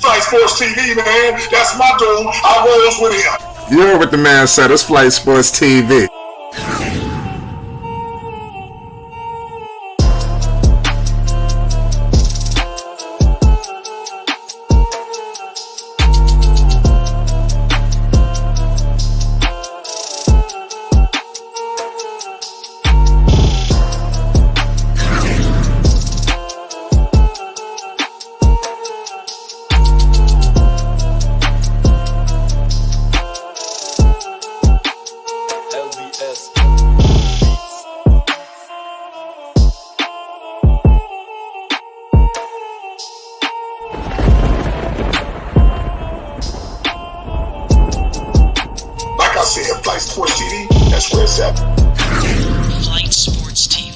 Flight Sports TV, man. That's my dude. I rolls with him. You heard what the man said. It's Flight Sports TV. Flight Sports TV, that's where it's at. Flight Sports TV.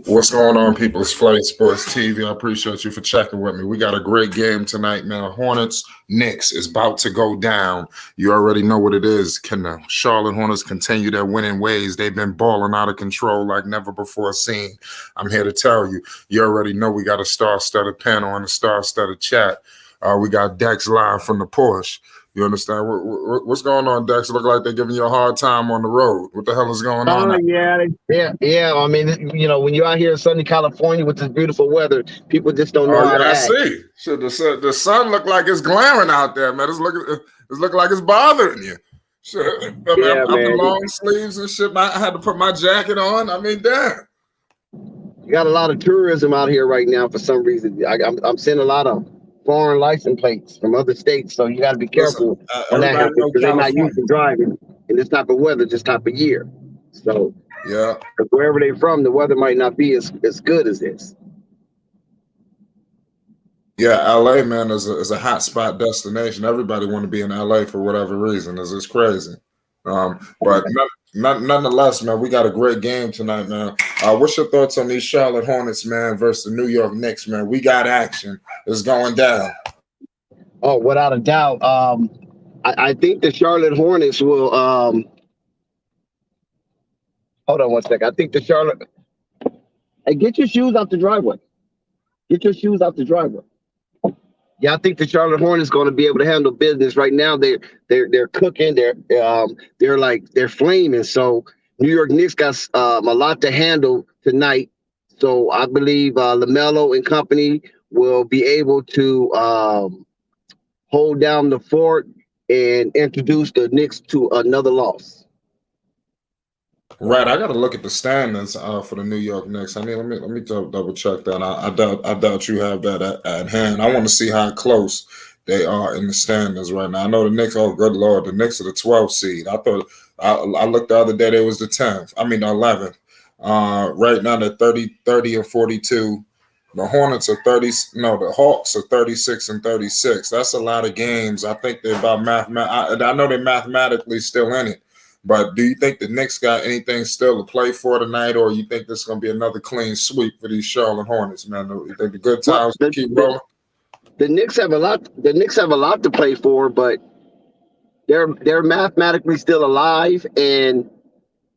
What's going on, people? It's Flight Sports TV. I appreciate you for checking with me. We got a great game tonight, man. Hornets, Knicks is about to go down. You already know what it is. Can the Charlotte Hornets continue their winning ways? They've been balling out of control like never before seen. I'm here to tell you. You already know we got a star-studded panel and a star-studded chat. We got Dex live from the Porsche. You understand? What's going on, Dex? It look like they're giving you a hard time on the road. What the hell is going on? Yeah. I mean, you know, when you're out here in sunny California with this beautiful weather, people just don't know how to act. I see. So the sun look like it's glaring out there, man. It's looking like it's bothering you. Shit. I'm in long sleeves and shit. I had to put my jacket on. I mean, damn. You got a lot of tourism out here right now for some reason. I'm seeing a lot of foreign license plates from other states, so you got to be careful on that because they're not used to driving in this type of weather, this type of year. So yeah, wherever they're from, the weather might not be as good as this. Yeah, LA, man, is a hot spot destination. Everybody want to be in LA for whatever reason. It's crazy. But nonetheless, man, we got a great game tonight, man. What's your thoughts on these Charlotte Hornets, man, versus the New York Knicks, man? We got action. It's going down. Oh, without a doubt. I think the Charlotte Hornets will hold on one second. I think the Charlotte. Hey, get your shoes out the driveway. Get your shoes out the driveway. Yeah, I think the Charlotte Hornets going to be able to handle business right now. They're cooking. They're flaming. So New York Knicks got a lot to handle tonight. So I believe Lamelo and company will be able to hold down the fort and introduce the Knicks to another loss. Right, I got to look at the standings for the New York Knicks. I mean, let me double check that. I doubt you have that at hand. I want to see how close they are in the standings right now. I know the Knicks. Oh, good Lord, the Knicks are the 12th seed. I thought I looked the other day. They was the 10th. I mean, the 11th. Right now they're 30 and 42. The Hornets are 30. No, the Hawks are 36 and 36. That's a lot of games. I think they're about I know they're mathematically still in it. But do you think the Knicks got anything still to play for tonight, or you think this is going to be another clean sweep for these Charlotte Hornets, man? You think the good times keep rolling? The Knicks have a lot. The Knicks have a lot to play for, but they're mathematically still alive, and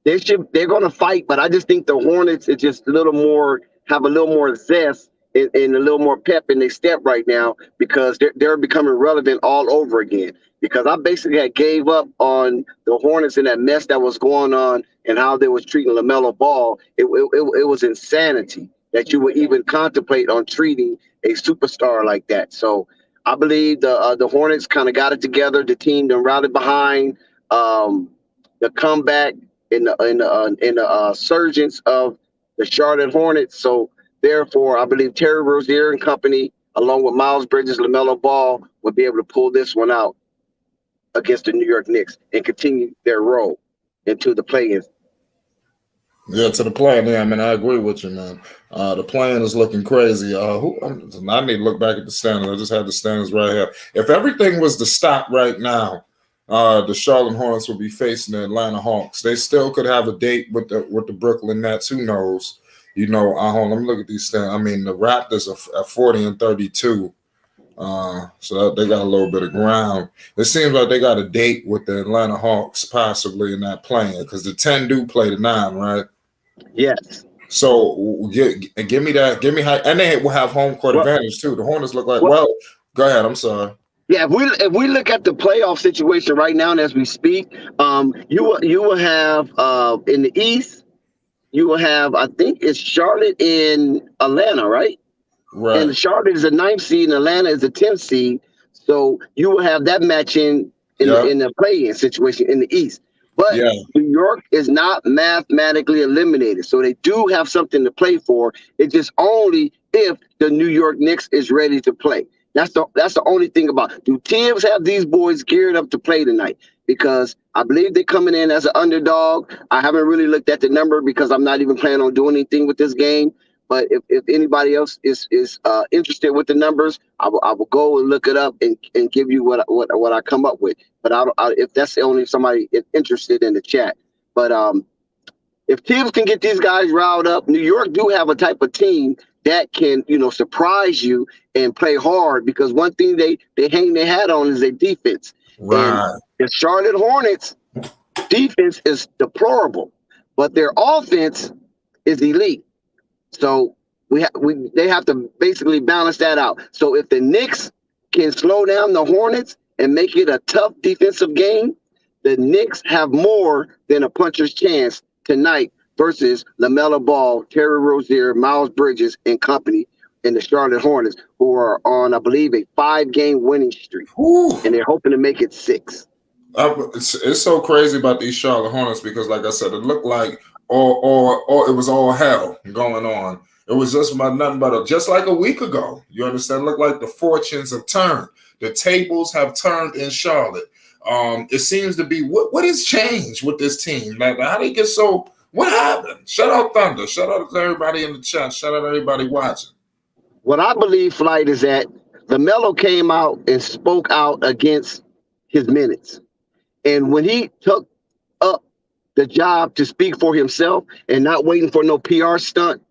they're going to fight. But I just think the Hornets are just have a little more zest and a little more pep in their step right now because they're becoming relevant all over again. Because I basically had gave up on the Hornets and that mess that was going on and how they was treating Lamelo Ball. It was insanity that you would even contemplate on treating a superstar like that. So I believe the Hornets kind of got it together. The team then rallied behind the comeback in the surgence of the Charlotte Hornets. So therefore, I believe Terry Rozier and company, along with Miles Bridges, Lamelo Ball, would be able to pull this one out against the New York Knicks and continue their role into the play-in. Yeah, to the play-in. Yeah, I mean, I agree with you, man. The play-in is looking crazy. I need to look back at the standings. I just had the standings right here. If everything was to stop right now, the Charlotte Hornets would be facing the Atlanta Hawks. They still could have a date with the Brooklyn Nets. Who knows? You know, let me look at these things. I mean, the Raptors are 40 and 32. So they got a little bit of ground. It seems like they got a date with the Atlanta Hawks possibly in that playing because the 10 do play the 9, right? Yes. So give me that. Give me how, and they will have home court Well, advantage too. The Hornets look like, well, well, go ahead. I'm sorry. yeah. If we look at the playoff situation right now and as we speak, you will have in the East, you will have, I think it's Charlotte in Atlanta, right? Right. And Charlotte is the ninth seed, and Atlanta is the 10th seed. So you will have that match Yeah. in the play-in situation in the East. But Yeah. New York is not mathematically eliminated, so they do have something to play for. It's just only if the New York Knicks is ready to play. That's the only thing about it. Do Tibbs have these boys geared up to play tonight? Because I believe they're coming in as an underdog. I haven't really looked at the number because I'm not even planning on doing anything with this game. But if anybody else is interested with the numbers, I will go and look it up and give you what I come up with. But if that's the only somebody interested in the chat. But if Tibbs can get these guys riled up, New York do have a type of team that can surprise you and play hard because one thing they hang their hat on is their defense. Right. And the Charlotte Hornets defense is deplorable, but their offense is elite. So they have to basically balance that out. So if the Knicks can slow down the Hornets and make it a tough defensive game, the Knicks have more than a puncher's chance tonight versus Lamelo Ball, Terry Rozier, Miles Bridges, and company in the Charlotte Hornets, who are on, I believe, a 5-game winning streak. Whew. And they're hoping to make it 6. It's so crazy about these Charlotte Hornets because, like I said, it looked like or it was all hell going on. It was just nothing but just like a week ago. You understand? It looked like the fortunes have turned. The tables have turned in Charlotte. It seems to be what has changed with this team? Like how they get so? What happened? Shout out Thunder. Shout out to everybody in the chat. Shout out to everybody watching. What I believe, Flight, is that Melo came out and spoke out against his minutes. And when he took up the job to speak for himself and not waiting for no PR stunt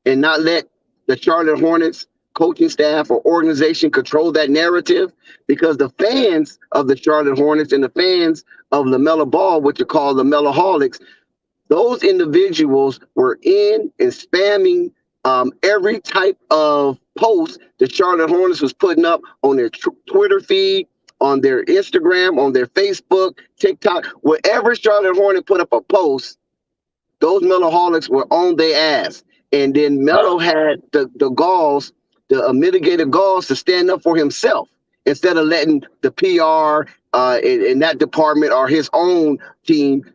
and not let the Charlotte Hornets coaching staff or organization control that narrative, because the fans of the Charlotte Hornets and the fans of LaMelo Ball, which are called LaMeloholics, those individuals were in and spamming every type of post the Charlotte Hornets was putting up on their Twitter feed, on their Instagram, on their Facebook, TikTok, wherever Charlotte Hornet put up a post, those Meloholics were on their ass. And then Melo had the galls, the mitigated galls to stand up for himself instead of letting the PR in that department or his own team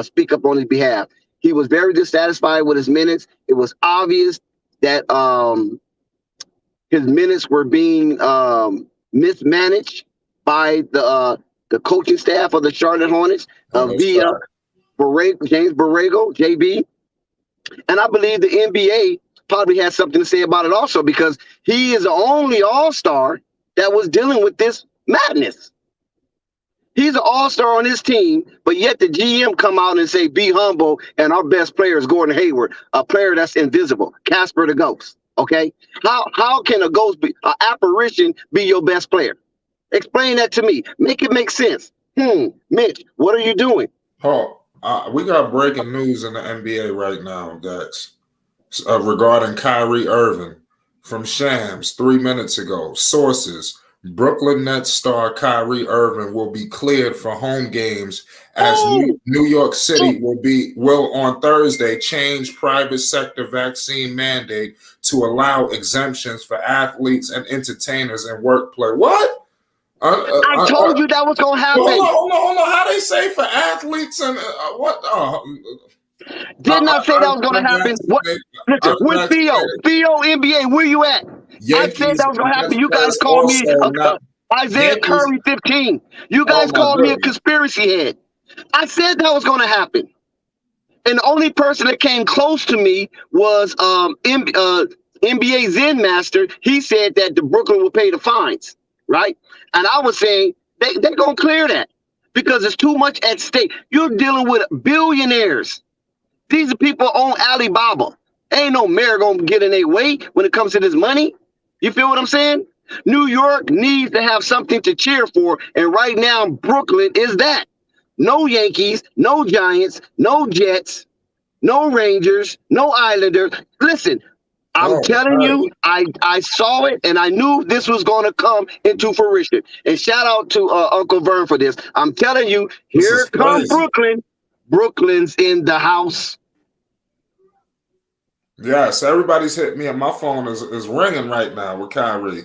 speak up on his behalf. He was very dissatisfied with his minutes. It was obvious that his minutes were being mismanaged by the coaching staff of the Charlotte Hornets via James Borrego, JB. And I believe the NBA probably has something to say about it also because he is the only all-star that was dealing with this madness. He's an all-star on his team, but yet the GM come out and say, be humble, and our best player is Gordon Hayward, a player that's invisible, Casper the Ghost, okay? How can a ghost be, an apparition, be your best player? Explain that to me. Make it make sense. Mitch, what are you doing? Oh, we got breaking news in the NBA right now, Dex, regarding Kyrie Irving from Shams 3 minutes ago. Sources, Brooklyn Nets star Kyrie Irving will be cleared for home games as New York City will on Thursday change private sector vaccine mandate to allow exemptions for athletes and entertainers and workplace. What? I told you that was going to happen. Hold on. How they say for athletes and what? Didn't I say that was going to happen? What? Listen, where's Theo? Theo, NBA, where you at? Yankees, I said that was going to happen. You guys called me Isaiah Yankees. Curry 15. You guys called me a conspiracy head. I said that was going to happen. And the only person that came close to me was NBA Zen Master. He said that the Brooklyn will pay the fines, right? And I was saying they're going to clear that because there's too much at stake. You're dealing with billionaires. These are people on Alibaba. Ain't no mayor going to get in their way when it comes to this money. You feel what I'm saying? New York needs to have something to cheer for, and right now Brooklyn is that. No Yankees, no Giants, no Jets, no Rangers, no Islanders. Listen, I'm Oh, telling right. you, I saw it and I knew this was going to come into fruition. And shout out to Uncle Vern for this. I'm telling you, This here is come crazy. Brooklyn. Brooklyn's in the house. Yes, everybody's hit me, and my phone is ringing right now with Kyrie.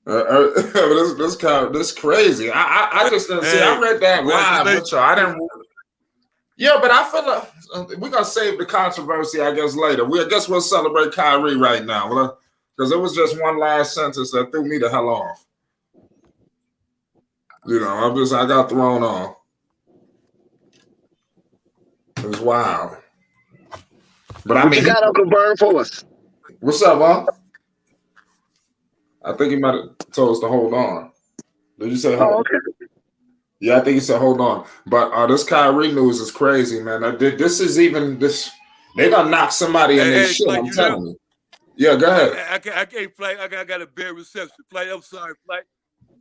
This crazy. I just didn't see. I read that live with you. I didn't. Yeah, but I feel like we're gonna save the controversy. I guess later. I guess we'll celebrate Kyrie right now, because it was just one last sentence that threw me the hell off. I got thrown off. It was wild. But I What mean, you got, Uncle Vern, for us? what's up, huh? I think he might have told us to hold on. Did you say hold? Oh, okay. Yeah, I think he said hold on. But this Kyrie news is crazy, man. This is even this. They done knock somebody in their shit. I'm telling you. Yeah, go ahead. I can't flight. I got a bad reception. Flight. I'm sorry, flight.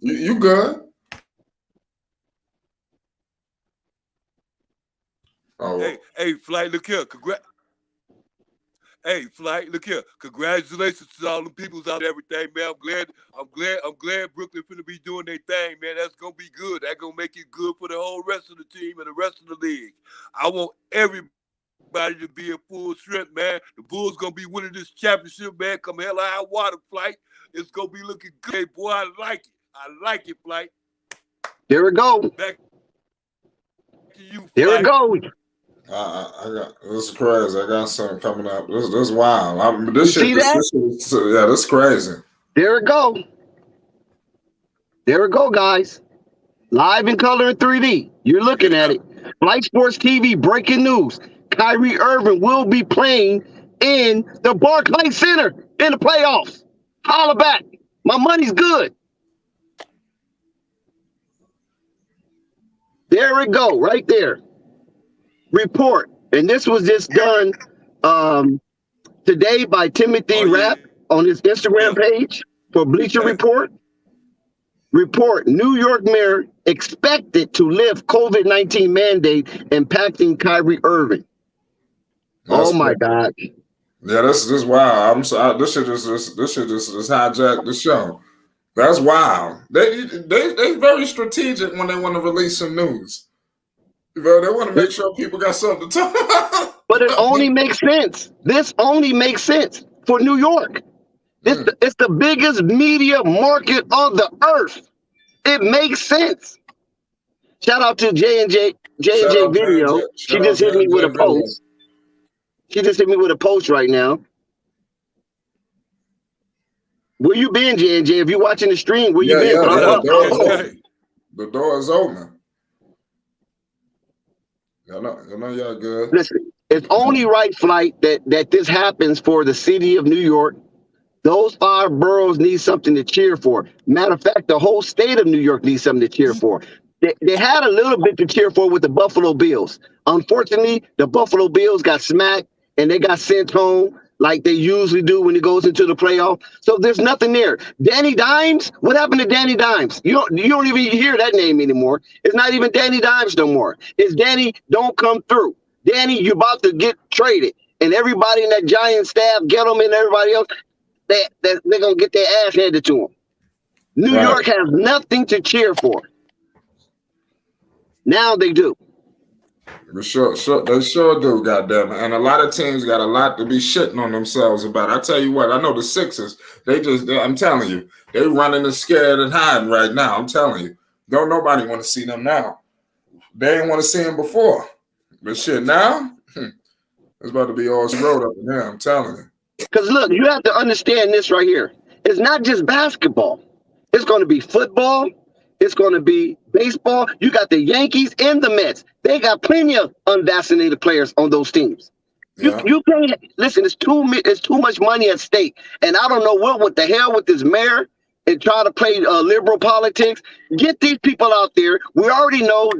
You good? Oh. Hey, flight. Look here. Hey, flight. Look here. Congratulations to all the peoples out there, everything, man. I'm glad Brooklyn finna be doing their thing, man. That's gonna be good. That's gonna make it good for the whole rest of the team and the rest of the league. I want everybody to be in full strength, man. The Bulls gonna be winning this championship, man. Come hell or high water, flight. It's gonna be looking good, hey, boy. I like it. I like it, flight. There we go. Back to you, flight. There we go. I got this is crazy. I got something coming up. This is wild. This See that? This is crazy. There we go. There we go, guys. Live in color in 3D. You're looking at it. Flight Sports TV breaking news. Kyrie Irving will be playing in the Barclays Center in the playoffs. Holla back. My money's good. There we go, right there. Report. And this was just done today by Timothy Rapp on his Instagram page for Bleacher Report. Report, New York mayor expected to lift COVID-19 mandate impacting Kyrie Irving. That's my God. Yeah, this is wild. I'm sorry. This should just hijack the show. That's wild. They very strategic when they want to release some news. They want to make sure people got something to talk about. But it only makes sense. This only makes sense for New York. It's the biggest media market on the earth. It makes sense. Shout out to J&J Video. She just hit me with a post. She just hit me with a post right now. Where you been, J&J? If you're watching the stream, where you been? The door is open. Y'all know y'all good. Listen, it's only right, Flight, that this happens for the city of New York. Those 5 boroughs need something to cheer for. Matter of fact, the whole state of New York needs something to cheer for. They had a little bit to cheer for with the Buffalo Bills. Unfortunately, the Buffalo Bills got smacked and they got sent home like they usually do when it goes into the playoff. So there's nothing there. Danny Dimes, what happened to Danny Dimes? You don't even hear that name anymore. It's not even Danny Dimes no more. It's Danny, don't come through. Danny, you're about to get traded. And everybody in that Giant staff, Gettleman and everybody else, they're going to get their ass handed to them. New York has nothing to cheer for. Now they do. They sure do, goddamn it. And a lot of teams got a lot to be shitting on themselves about. I tell you what, I know the Sixers, I'm telling you, they running and scared and hiding right now. I'm telling you. Don't nobody want to see them now. They didn't want to see them before. But shit, now, it's about to be all screwed up in there, I'm telling you. Because look, you have to understand this right here. It's not just basketball. It's going to be football. It's going to be baseball. You got the Yankees and the Mets. They got plenty of unvaccinated players on those teams. Yeah. You can't listen. It's too much money at stake, and I don't know what the hell with this mayor and try to play liberal politics. Get these people out there. We already know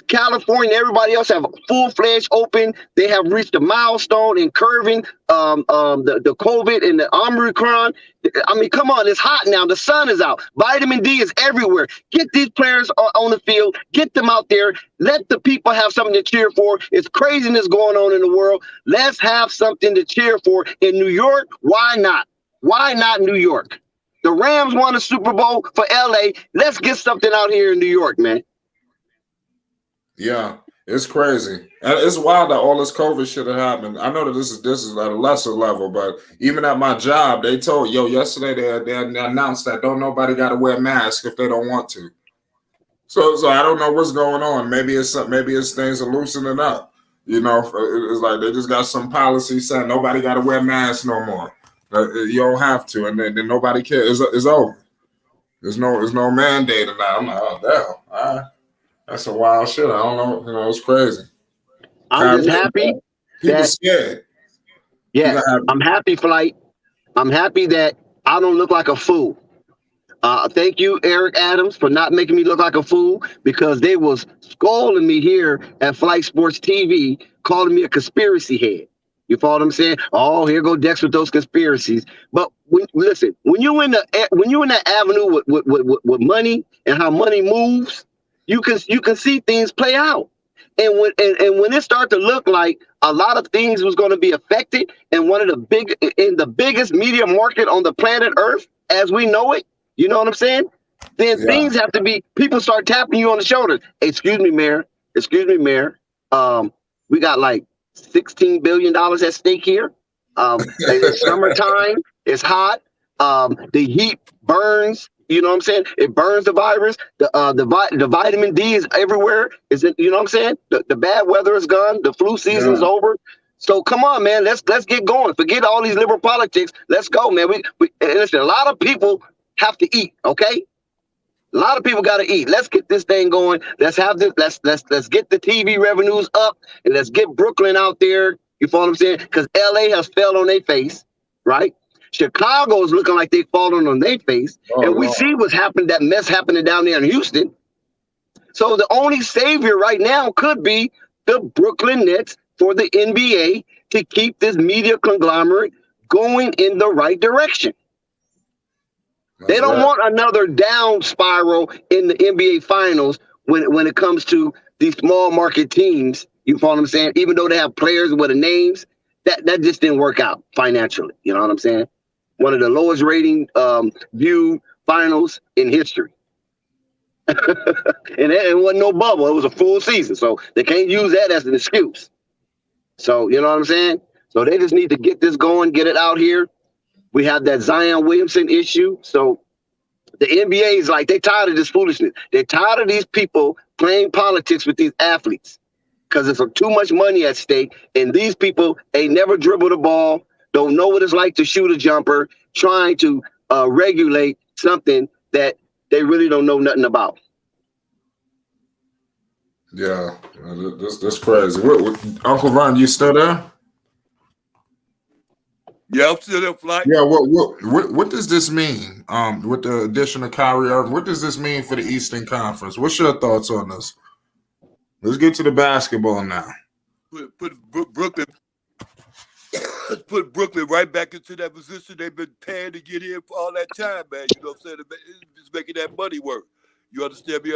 California, everybody else have full-fledged open. They have reached a milestone in curving the COVID and the Omicron. I mean, come on, it's hot now. The sun is out. Vitamin D is everywhere. Get these players on the field. Get them out there. Let the people have something to cheer for. It's craziness going on in the world. Let's have something to cheer for. In New York, why not? Why not New York? The Rams won a Super Bowl for LA. Let's get something out here in New York, man. Yeah, it's crazy. And it's wild that all this COVID shit had happened. I know that this is at a lesser level, but even at my job, they told yesterday they announced that don't nobody got to wear masks if they don't want to. So I don't know what's going on. Maybe it's things are loosening up. You know, it's like they just got some policy saying nobody got to wear masks no more. You don't have to, and then nobody cares. It's over. There's no mandate now. I'm like, oh damn, all right. That's some wild shit. I don't know. You know, it's crazy. I'm just happy. People scared. Yeah, I'm happy, Flight. I'm happy that I don't look like a fool. Thank you, Eric Adams, for not making me look like a fool, because they was scolding me here at Flight Sports TV, calling me a conspiracy head. You follow what I'm saying? Oh, here go Dex with those conspiracies. But listen, when you in that avenue with money and how money moves, you can see things play out. And when it started to look like a lot of things was going to be affected, and one of the biggest media market on the planet Earth as we know it, you know what I'm saying? Then things have to be. People start tapping you on the shoulder. Excuse me, Mayor. We got like $16 billion at stake here. It's summertime. It's hot. The heat burns. You know what I'm saying? It burns the virus. The vitamin D is everywhere. You know what I'm saying? The bad weather is gone. The flu season is over. So come on, man. Let's get going. Forget all these liberal politics. Let's go, man. We listen. A lot of people have to eat. Okay. A lot of people got to eat. Let's get this thing going. Let's have this. Let's get the TV revenues up, and let's get Brooklyn out there. You follow what I'm saying? Because LA has fell on their face, right? Chicago is looking like they've fallen on their face, and we see what's happened. That mess happening down there in Houston. So the only savior right now could be the Brooklyn Nets for the NBA to keep this media conglomerate going in the right direction. They don't want another down spiral in the NBA Finals when it comes to these small market teams. You follow what I'm saying? Even though they have players with the names, that just didn't work out financially. You know what I'm saying? One of the lowest rating viewed finals in history. And it wasn't no bubble. It was a full season. So they can't use that as an excuse. So, you know what I'm saying? So they just need to get this going, get it out here. We have that Zion Williamson issue. So the NBA is like, they're tired of this foolishness. They're tired of these people playing politics with these athletes because there's too much money at stake. And these people, they never dribble the ball, don't know what it's like to shoot a jumper, trying to regulate something that they really don't know nothing about. Yeah, that's crazy. Uncle Ron, you still there? Yeah, I'm still there, Flight. Yeah, what does this mean? With the addition of Kyrie Irving, what does this mean for the Eastern Conference? What's your thoughts on this? Let's get to the basketball now. Put Brooklyn. Let's put Brooklyn right back into that position they've been paying to get in for all that time, man. You know what I'm saying? It's making that money work. You understand me?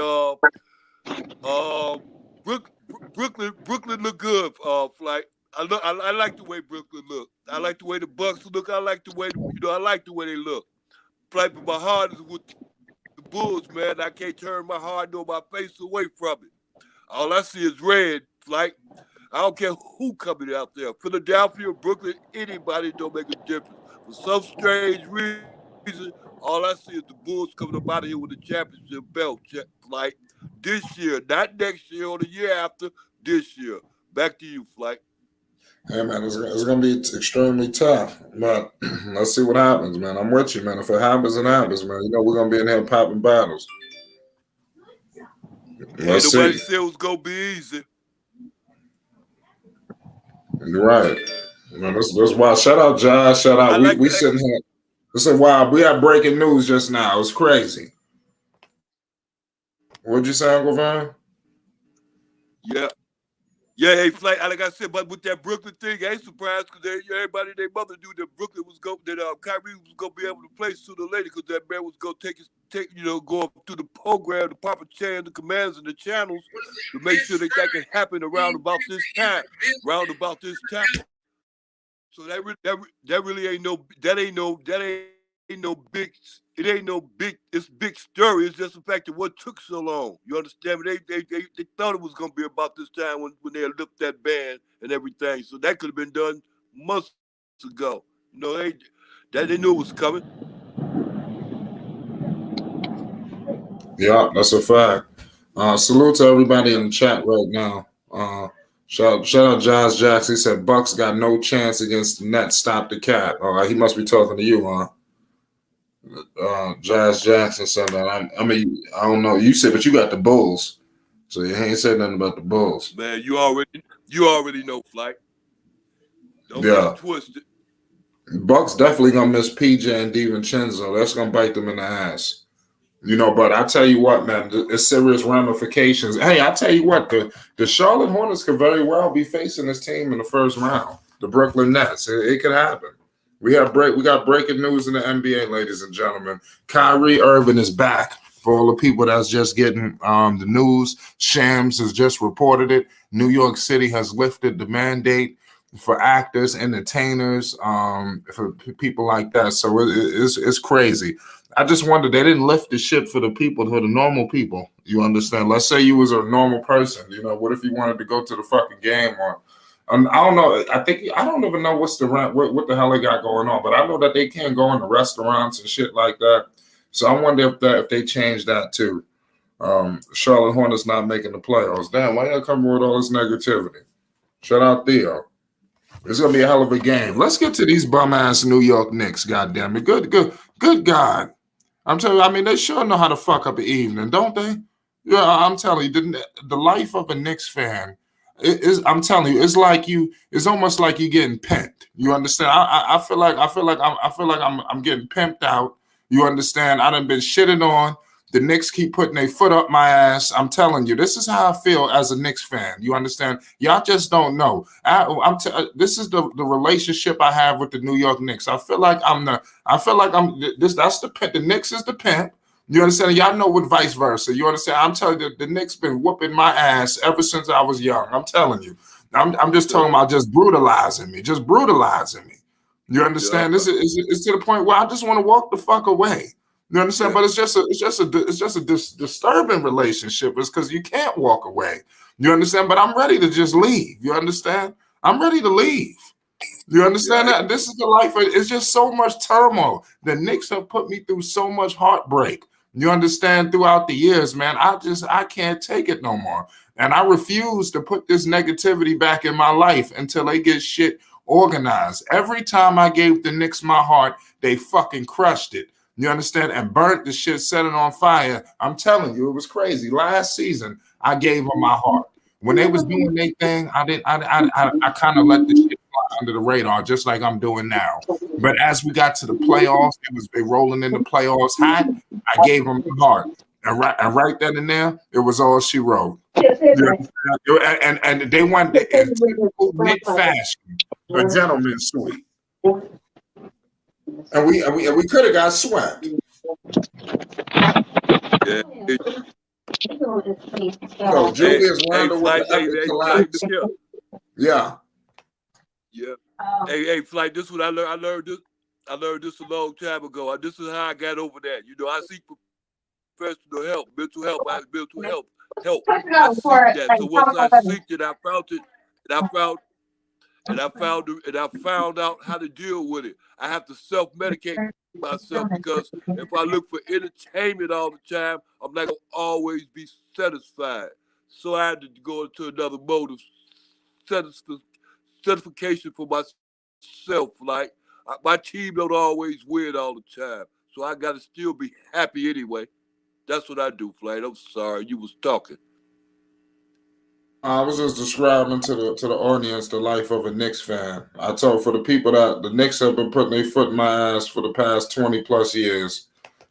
Brooklyn look good, Flight. I like the way Brooklyn look. I like the way the Bucks look. I like the way I like the way they look. Flight, but my heart is with the Bulls, man. I can't turn my heart nor my face away from it. All I see is red, Flight. I don't care who coming out there. Philadelphia, Brooklyn, anybody don't make a difference. For some strange reason, all I see is the Bulls coming up out of here with a championship belt, Flight. This year, not next year or the year after, this year. Back to you, Flight. Hey, man, it's going to be extremely tough, but let's see what happens, man. I'm with you, man. If it happens, it happens, man. You know we're going to be in here popping battles. Let's see. Nobody said it was going to be easy. You're right. Man, that's why. Shout out, Josh. Shout out. We sitting here. Listen, wow, we had breaking news just now. It was crazy. What'd you say, Uncle Vine? Yeah. Yeah, hey, Flight, like I said, but with that Brooklyn thing, I ain't surprised because everybody and their mother knew that Brooklyn was going, that Kyrie was going to be able to play sooner or later because that man was going to go through the program, the proper chain, the commands, and the channels to make sure that can happen around about this time. So that really ain't no big. It ain't no big. It's big story. It's just the fact that what took so long. You understand? They thought it was gonna be about this time when they lifted that ban and everything. So that could have been done months ago. You know, they knew it was coming. Yeah, that's a fact. Salute to everybody in the chat right now. Shout out Josh Jackson. He said Bucks got no chance against the Nets. Stop the cat. He must be talking to you, huh? Josh Jackson said that. I mean, I don't know. You said, but you got the Bulls, so you ain't said nothing about the Bulls. Man, you already know, Flight. Don't get it twisted. Bucks definitely gonna miss PJ and DiVincenzo. That's gonna bite them in the ass. You know, but I tell you what, man, it's serious ramifications. Hey, I tell you what, the Charlotte Hornets could very well be facing this team in the first round. The Brooklyn Nets. It could happen. We got breaking news in the NBA, ladies and gentlemen. Kyrie Irving is back. For all the people that's just getting the news, Shams has just reported it. New York City has lifted the mandate for actors, entertainers, for people like that. So it's crazy. I just wonder, they didn't lift the shit for the people, for the normal people. You understand? Let's say you was a normal person. You know, what if you wanted to go to the fucking game or I don't know. I don't even know what the hell they got going on, but I know that they can't go into restaurants and shit like that. So I wonder if they change that too. Charlotte Hornets not making the playoffs. Damn, why y'all come with all this negativity? Shout out Theo. It's gonna be a hell of a game. Let's get to these bum ass New York Knicks. Goddamn it, good God. I'm telling you, I mean, they sure know how to fuck up the evening, don't they? Yeah, I'm telling you, the life of a Knicks fan I'm telling you, it's almost like you getting pimped. You understand? I feel like I'm getting pimped out. You understand? I done been shitted on. The Knicks keep putting their foot up my ass. I'm telling you, this is how I feel as a Knicks fan. You understand? Y'all just don't know. This is the relationship I have with the New York Knicks. I feel like the Knicks is the pimp. You understand? Y'all know what vice versa. You understand? I'm telling you, the Knicks been whooping my ass ever since I was young. I'm telling you. I'm just talking about just brutalizing me. You understand? This is to the point where I just want to walk the fuck away. You understand? Yeah. But it's just a disturbing relationship. It's because you can't walk away. You understand? But I'm ready to just leave. You understand? I'm ready to leave. You understand that? This is the life. It's just so much turmoil. The Knicks have put me through so much heartbreak. You understand? Throughout the years, man, I can't take it no more. And I refuse to put this negativity back in my life until they get shit organized. Every time I gave the Knicks my heart, they fucking crushed it. You understand? And burnt the shit, set it on fire. I'm telling you, it was crazy. Last season, I gave them my heart. When they was doing their thing, I kind of let the shit fly under the radar, just like I'm doing now. But as we got to the playoffs, they rolling in the playoffs hot. I gave them the heart, and right then and there, it was all she wrote. And they want the typical Knick fashion, a gentleman's suite, and we could have got swept. Yeah. So Julius Randle with the epic collapse. Yeah. Yeah. Hey, Flight, this is what I learned. I learned this a long time ago. This is how I got over that. You know, I seek professional help, mental help. I seek that. So once I seeked it, I found it, and I found out how to deal with it. I have to self-medicate myself because if I look for entertainment all the time, I'm not gonna always be satisfied. So I had to go into another mode of satisfaction for myself. Like my team don't always win all the time, so I gotta still be happy anyway. That's what I do, Flight. I'm sorry, you was talking. I was just describing to the audience the life of a Knicks fan. I told for the people that the Knicks have been putting their foot in my ass for the past 20 plus years.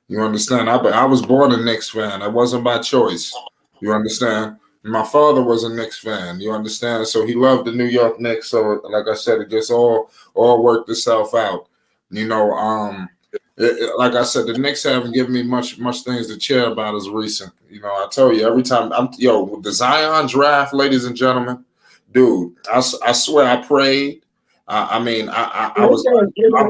You understand? I was born a Knicks fan. That wasn't by choice. You understand? My father was a Knicks fan. You understand? So he loved the New York Knicks. So, like I said, it just all worked itself out. You know, like I said, the Knicks haven't given me much things to cheer about as recent. You know, I tell you every time with the Zion draft, ladies and gentlemen, dude, I swear I prayed. I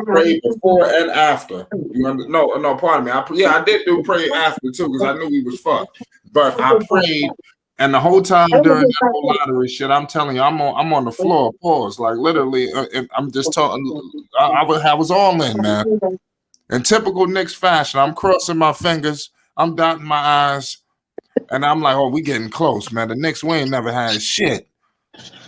prayed before and after. No, pardon me. I did do pray after too because I knew he was fucked. But I prayed, and the whole time during that whole lottery shit, I'm telling you, I'm on the floor, pause, like literally. I'm just talking. I was all in, man. In typical Knicks fashion, I'm crossing my fingers, I'm dotting my eyes, and I'm like, "Oh, we getting close, man. The Knicks, we ain't never had shit."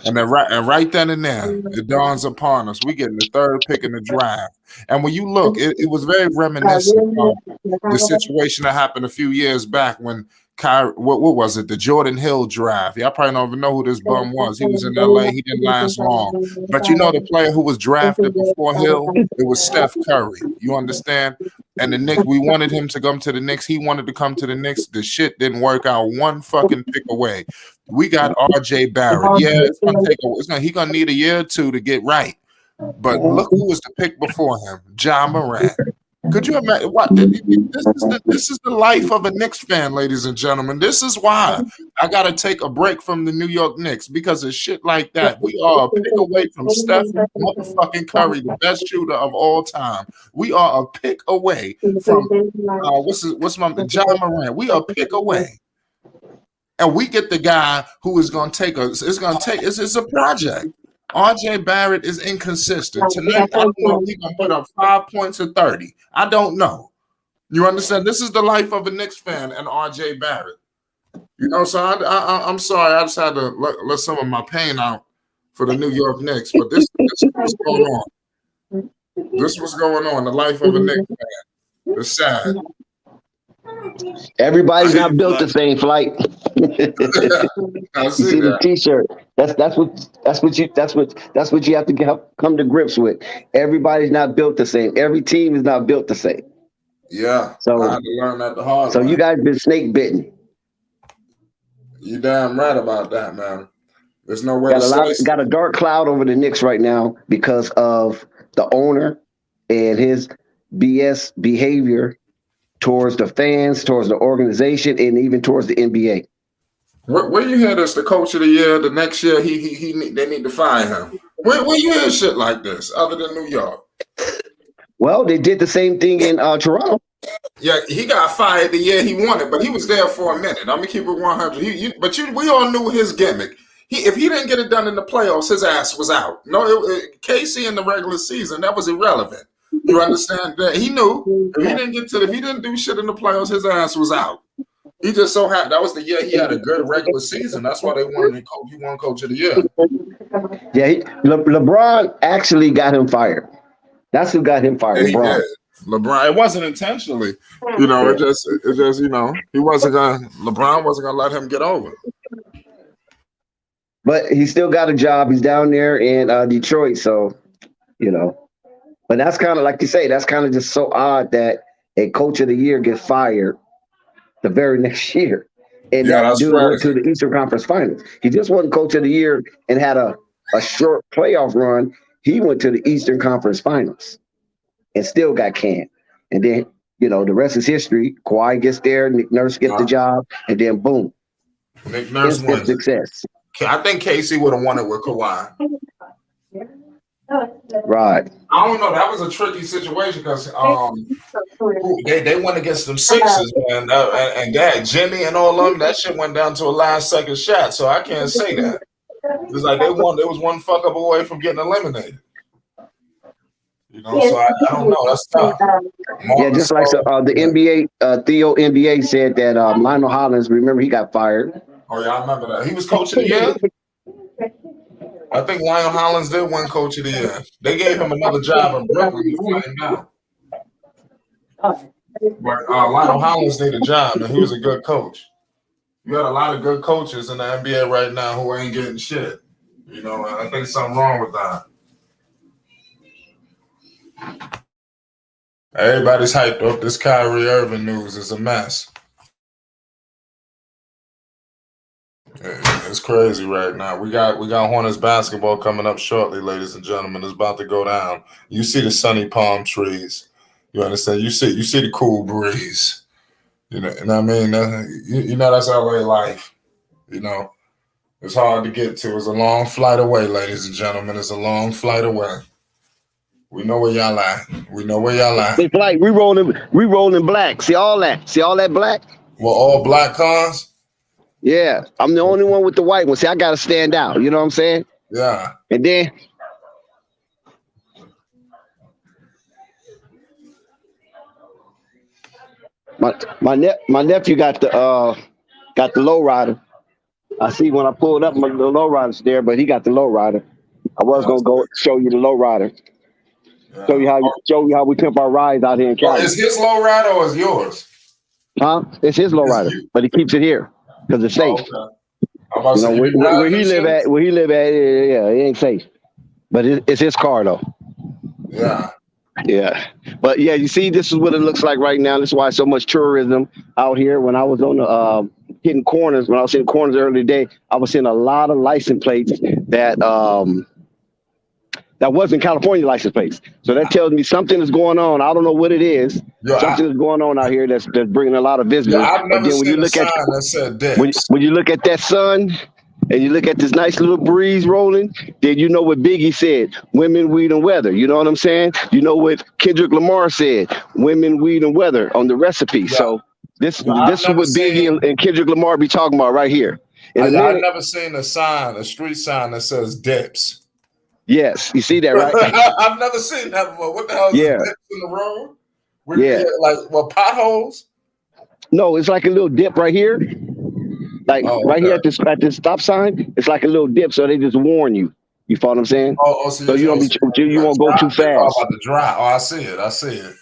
And then right then and there, it dawns upon us. We getting the third pick in the draft. And when you look, it was very reminiscent of the situation that happened a few years back when what was it? The Jordan Hill draft. Y'all probably don't even know who this bum was. He was in LA. He didn't last long. But you know the player who was drafted before Hill? It was Steph Curry. You understand? And the Knicks, we wanted him to come to the Knicks. He wanted to come to the Knicks. The shit didn't work out one fucking pick away. We got RJ Barrett. Yeah, he's gonna need a year or two to get right. But look who was the pick before him, Ja Morant. Could you imagine what this is the life of a Knicks fan, ladies and gentlemen. This is why I gotta take a break from the New York Knicks because of shit like that. We are a pick away from Steph motherfucking Curry, the best shooter of all time. We are a pick away from what's my Ja Morant. We are a pick away. And we get the guy who is going to take us. It's a project. RJ Barrett is inconsistent. Tonight, I don't know if he's going to put up 5 points or 30. I don't know. You understand? This is the life of a Knicks fan and RJ Barrett. You know, so I'm sorry. I just had to let some of my pain out for the New York Knicks. But this was going on. This was going on. The life of a Knicks fan. It's sad. Everybody's not built the same, Flight. I You see see the that. T-shirt. That's what you have to come to grips with. Everybody's not built the same. Every team is not built the same. Yeah, I So had to learn that the hard way. you guys been snake bitten. You damn right about that, man. There's no way to slice it. Got a dark cloud over the Knicks right now because of the owner and his BS behavior towards the fans, towards the organization, and even towards the NBA. Where you hear this? The coach of the year, the next year they need to fire him. Where you hear shit like this other than New York? Well, they did the same thing in Toronto. Yeah, he got fired the year he won it, but he was there for a minute. I'm gonna keep it 100. We all knew his gimmick. If he didn't get it done in the playoffs, his ass was out. No, KC in the regular season, that was irrelevant. You understand that? He knew if he didn't do shit in the playoffs, his ass was out. He just so happened that was the year he had a good regular season. That's why they wanted him coach. He won coach of the year. Yeah, LeBron actually got him fired. That's who got him fired. Yeah, LeBron. LeBron. It wasn't intentionally. You know, it just he wasn't gonna. LeBron wasn't gonna let him get over. But he still got a job. He's down there in Detroit, so you know. But that's kind of like you say. That's kind of just so odd that a coach of the year gets fired the very next year, and that dude went to the Eastern Conference Finals. He just wasn't coach of the year and had a short playoff run. He went to the Eastern Conference Finals and still got canned. And then the rest is history. Kawhi gets there, Nick Nurse gets the job, and then boom, Nick Nurse wins. Success. I think KC would have won it with Kawhi. Right. I don't know. That was a tricky situation because they went against them Sixers, man, and that Jimmy and all of them. That shit went down to a last second shot. So I can't say that. It's like they won. There was one fuck up away from getting eliminated. You know, so I don't know. That's tough. Just like the NBA, Theo NBA said that Lionel Hollins. Remember, he got fired. Oh yeah, I remember that. He was coach of the year. I think Lionel Hollins did win coach of the year. They gave him another job in Brooklyn. He flamed out. But Lionel Hollins did a job, and he was a good coach. You got a lot of good coaches in the NBA right now who ain't getting shit. You know, I think something wrong with that. Everybody's hyped up. This Kyrie Irving news is a mess. It's crazy right now. We got Hornets basketball coming up shortly, ladies and gentlemen. It's about to go down. You see the sunny palm trees. You understand? You see the cool breeze. You know, and I mean, you know that's LA life. You know, it's hard to get to. It's a long flight away, ladies and gentlemen. It's a long flight away. We know where y'all at. We know where y'all at. It's like we rolling black. See all that? See all that black? Well, all black cars. Yeah, I'm the only one with the white one. See, I gotta stand out. You know what I'm saying? Yeah. And then my nephew got the low rider. I see when I pulled up, the low rider's there, but he got the low rider. I was gonna go show you the low rider. Yeah. Show you how we pimp our rides out here in Cali. Is his low rider or is yours? Huh? It's his low rider, but he keeps it here because it's safe. Okay. You know, where he live at, yeah, it ain't safe. But it's his car though. Yeah. Yeah. But yeah, you see, this is what it looks like right now. This is why so much tourism out here. When I was on the hitting corners earlier today, I was seeing a lot of license plates that wasn't California license plates. So that tells me something is going on. I don't know what it is. Something is going on out here that's bringing a lot of visitors. Yeah, I've never seen a sign that said dips. When you look at that sun and you look at this nice little breeze rolling, then you know what Biggie said, women, weed, and weather. You know what I'm saying? You know what Kendrick Lamar said, women, weed, and weather on the recipe. Yeah. So this is what Biggie and Kendrick Lamar be talking about right here. I've never seen a street sign that says dips. Yes, you see that, right? I've never seen that before. What the hell is dips in the road? Like potholes? No, it's like a little dip right here. Like here at this stop sign, it's like a little dip, so they just warn you. You follow what I'm saying? So you won't go too fast. About to drive. I see it.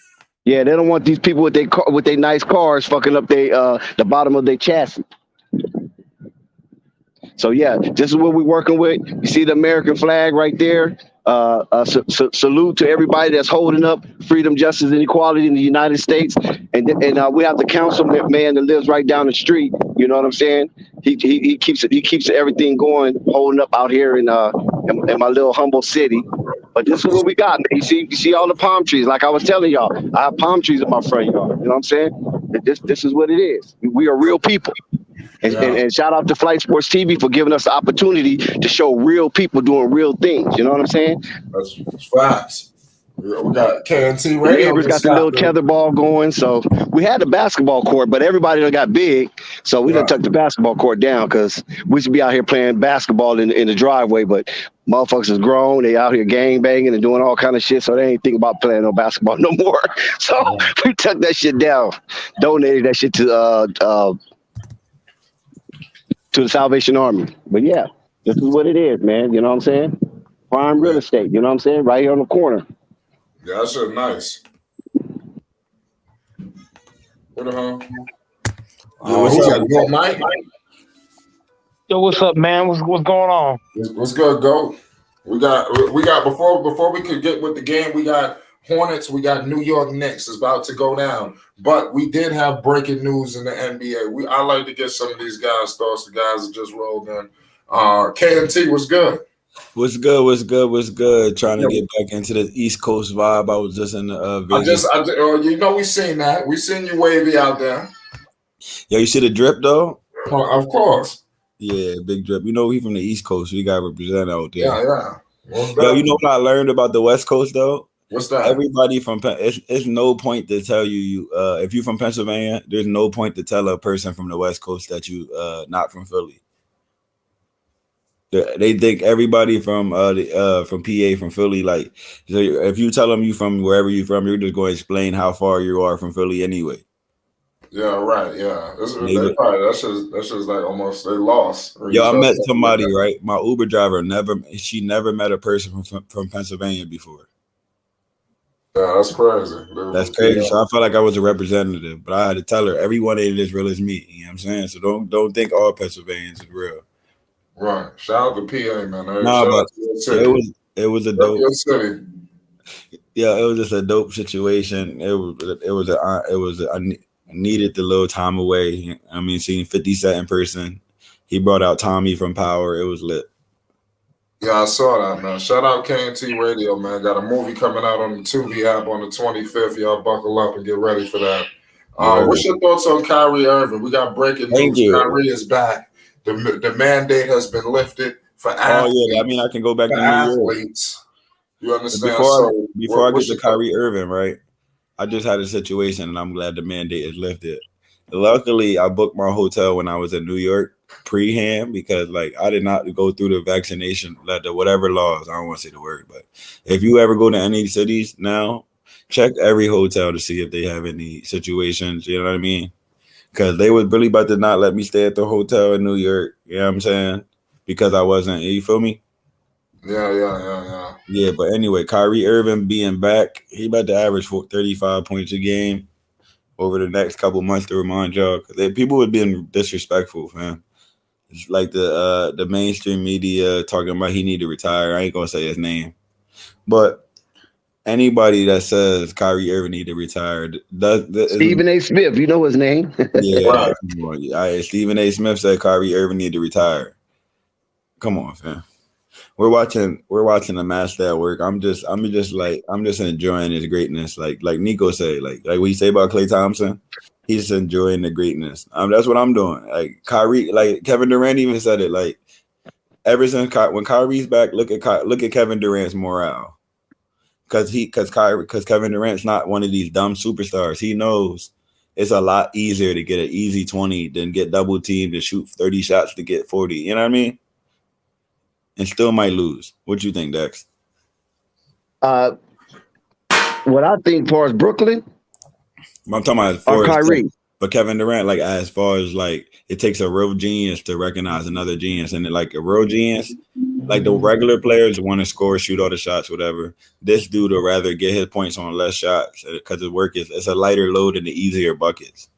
Yeah, they don't want these people with their nice cars fucking up the bottom of their chassis. So yeah, this is what we're working with. You see the American flag right there. Salute to everybody that's holding up freedom, justice, and equality in the United States. And we have the councilman that lives right down the street. You know what I'm saying? He keeps everything going, holding up out here in my little humble city. But this is what we got. You see all the palm trees. Like I was telling y'all, I have palm trees in my front yard. You know what I'm saying? This is what it is. We are real people. And shout out to Flight Sports TV for giving us the opportunity to show real people doing real things. You know what I'm saying? That's facts. We got KNT Radio. We got the little tetherball going. So we had the basketball court, but everybody done got big. So we done took the basketball court down because we should be out here playing basketball in the driveway. But motherfuckers is grown. They out here gang banging and doing all kind of shit. So they ain't thinking about playing no basketball no more. So we took that shit down, donated that shit to the Salvation Army. But yeah, this is what it is, man. You know what I'm saying? Prime real estate. You know what I'm saying? Right here on the corner. Yeah, that shit nice. What the hell? Who's that? Go, Mike? Yo, what's up, man? What's going on? What's good, Go? We got before we could get with the game, we got Hornets, we got New York Knicks is about to go down. But we did have breaking news in the NBA. I like to get some of these guys' thoughts. The guys that just rolled in. KNT, what's good? What's good? Trying to get back into the East Coast vibe. I was just in the Vegas. We seen that. We seen you wavy out there. Yo, you see the drip though? Of course. Yeah, big drip. You know we from the East Coast. We got to represent out there. Yeah. Yo, you know what I learned about the West Coast though? What's that? Everybody from it's no point to tell you if you're from Pennsylvania, there's no point to tell a person from the West Coast that you not from Philly. They think everybody from PA, from Philly, like so if you tell them you from wherever you from, you're just going to explain how far you are from Philly anyway. Yeah, right. Yeah, that's just like almost they lost. Yo, I met somebody, right? My Uber driver never met a person from Pennsylvania before. Yeah, that's crazy. That's crazy. Yeah. So I felt like I was a representative, but I had to tell her everyone ain't as real as me. You know what I'm saying? So don't think all Pennsylvanians is real. Right. Shout out to PA, man. But it was a dope city. Yeah, it was just a dope situation. I needed the little time away. I mean, seeing 50 Cent in person, He brought out Tommy from Power. It was lit. Yeah, I saw that, man. Shout out KNT Radio, man. Got a movie coming out on the Tubi app on the 25th. Y'all buckle up and get ready for that. What's your thoughts on Kyrie Irving? We got breaking news. Kyrie is back. The mandate has been lifted for athletes. Oh, yeah. I mean, I can go back to New athletes. York. You understand? Before I get to Kyrie Irving, right? I just had a situation, and I'm glad the mandate is lifted. Luckily, I booked my hotel when I was in New York pre-hand because, like, I did not go through the vaccination, like the whatever laws. I don't want to say the word, but if you ever go to any cities now, check every hotel to see if they have any situations. You know what I mean? Because they was really about to not let me stay at the hotel in New York. You know what I'm saying? Because I wasn't. You feel me? Yeah. Yeah, but anyway, Kyrie Irving being back, he about to average 35 points a game over the next couple months to remind y'all. People were being disrespectful, man. It's like the mainstream media talking about he need to retire. I ain't gonna say his name, but anybody that says Kyrie Irving need to retire Stephen A. Smith, you know his name. Yeah, Stephen A. Smith said Kyrie Irving need to retire. Come on, fam. We're watching the master at work. I'm just enjoying his greatness. Like Nico said, like what you say about Klay Thompson, he's just enjoying the greatness. That's what I'm doing. Like Kyrie, like Kevin Durant even said it. Like ever since when Kyrie's back, look at Kevin Durant's morale. Because Kevin Durant's not one of these dumb superstars. He knows it's a lot easier to get an easy 20 than get double teamed and shoot 30 shots to get 40. You know what I mean? And still might lose. What you think, Dex? What I think for as Brooklyn, I'm talking about or Kyrie. But Kevin Durant, like as far as like it takes a real genius to recognize another genius, and like a real genius, like the regular players want to score, shoot all the shots, whatever. This dude would rather get his points on less shots because his work it's a lighter load and the easier buckets.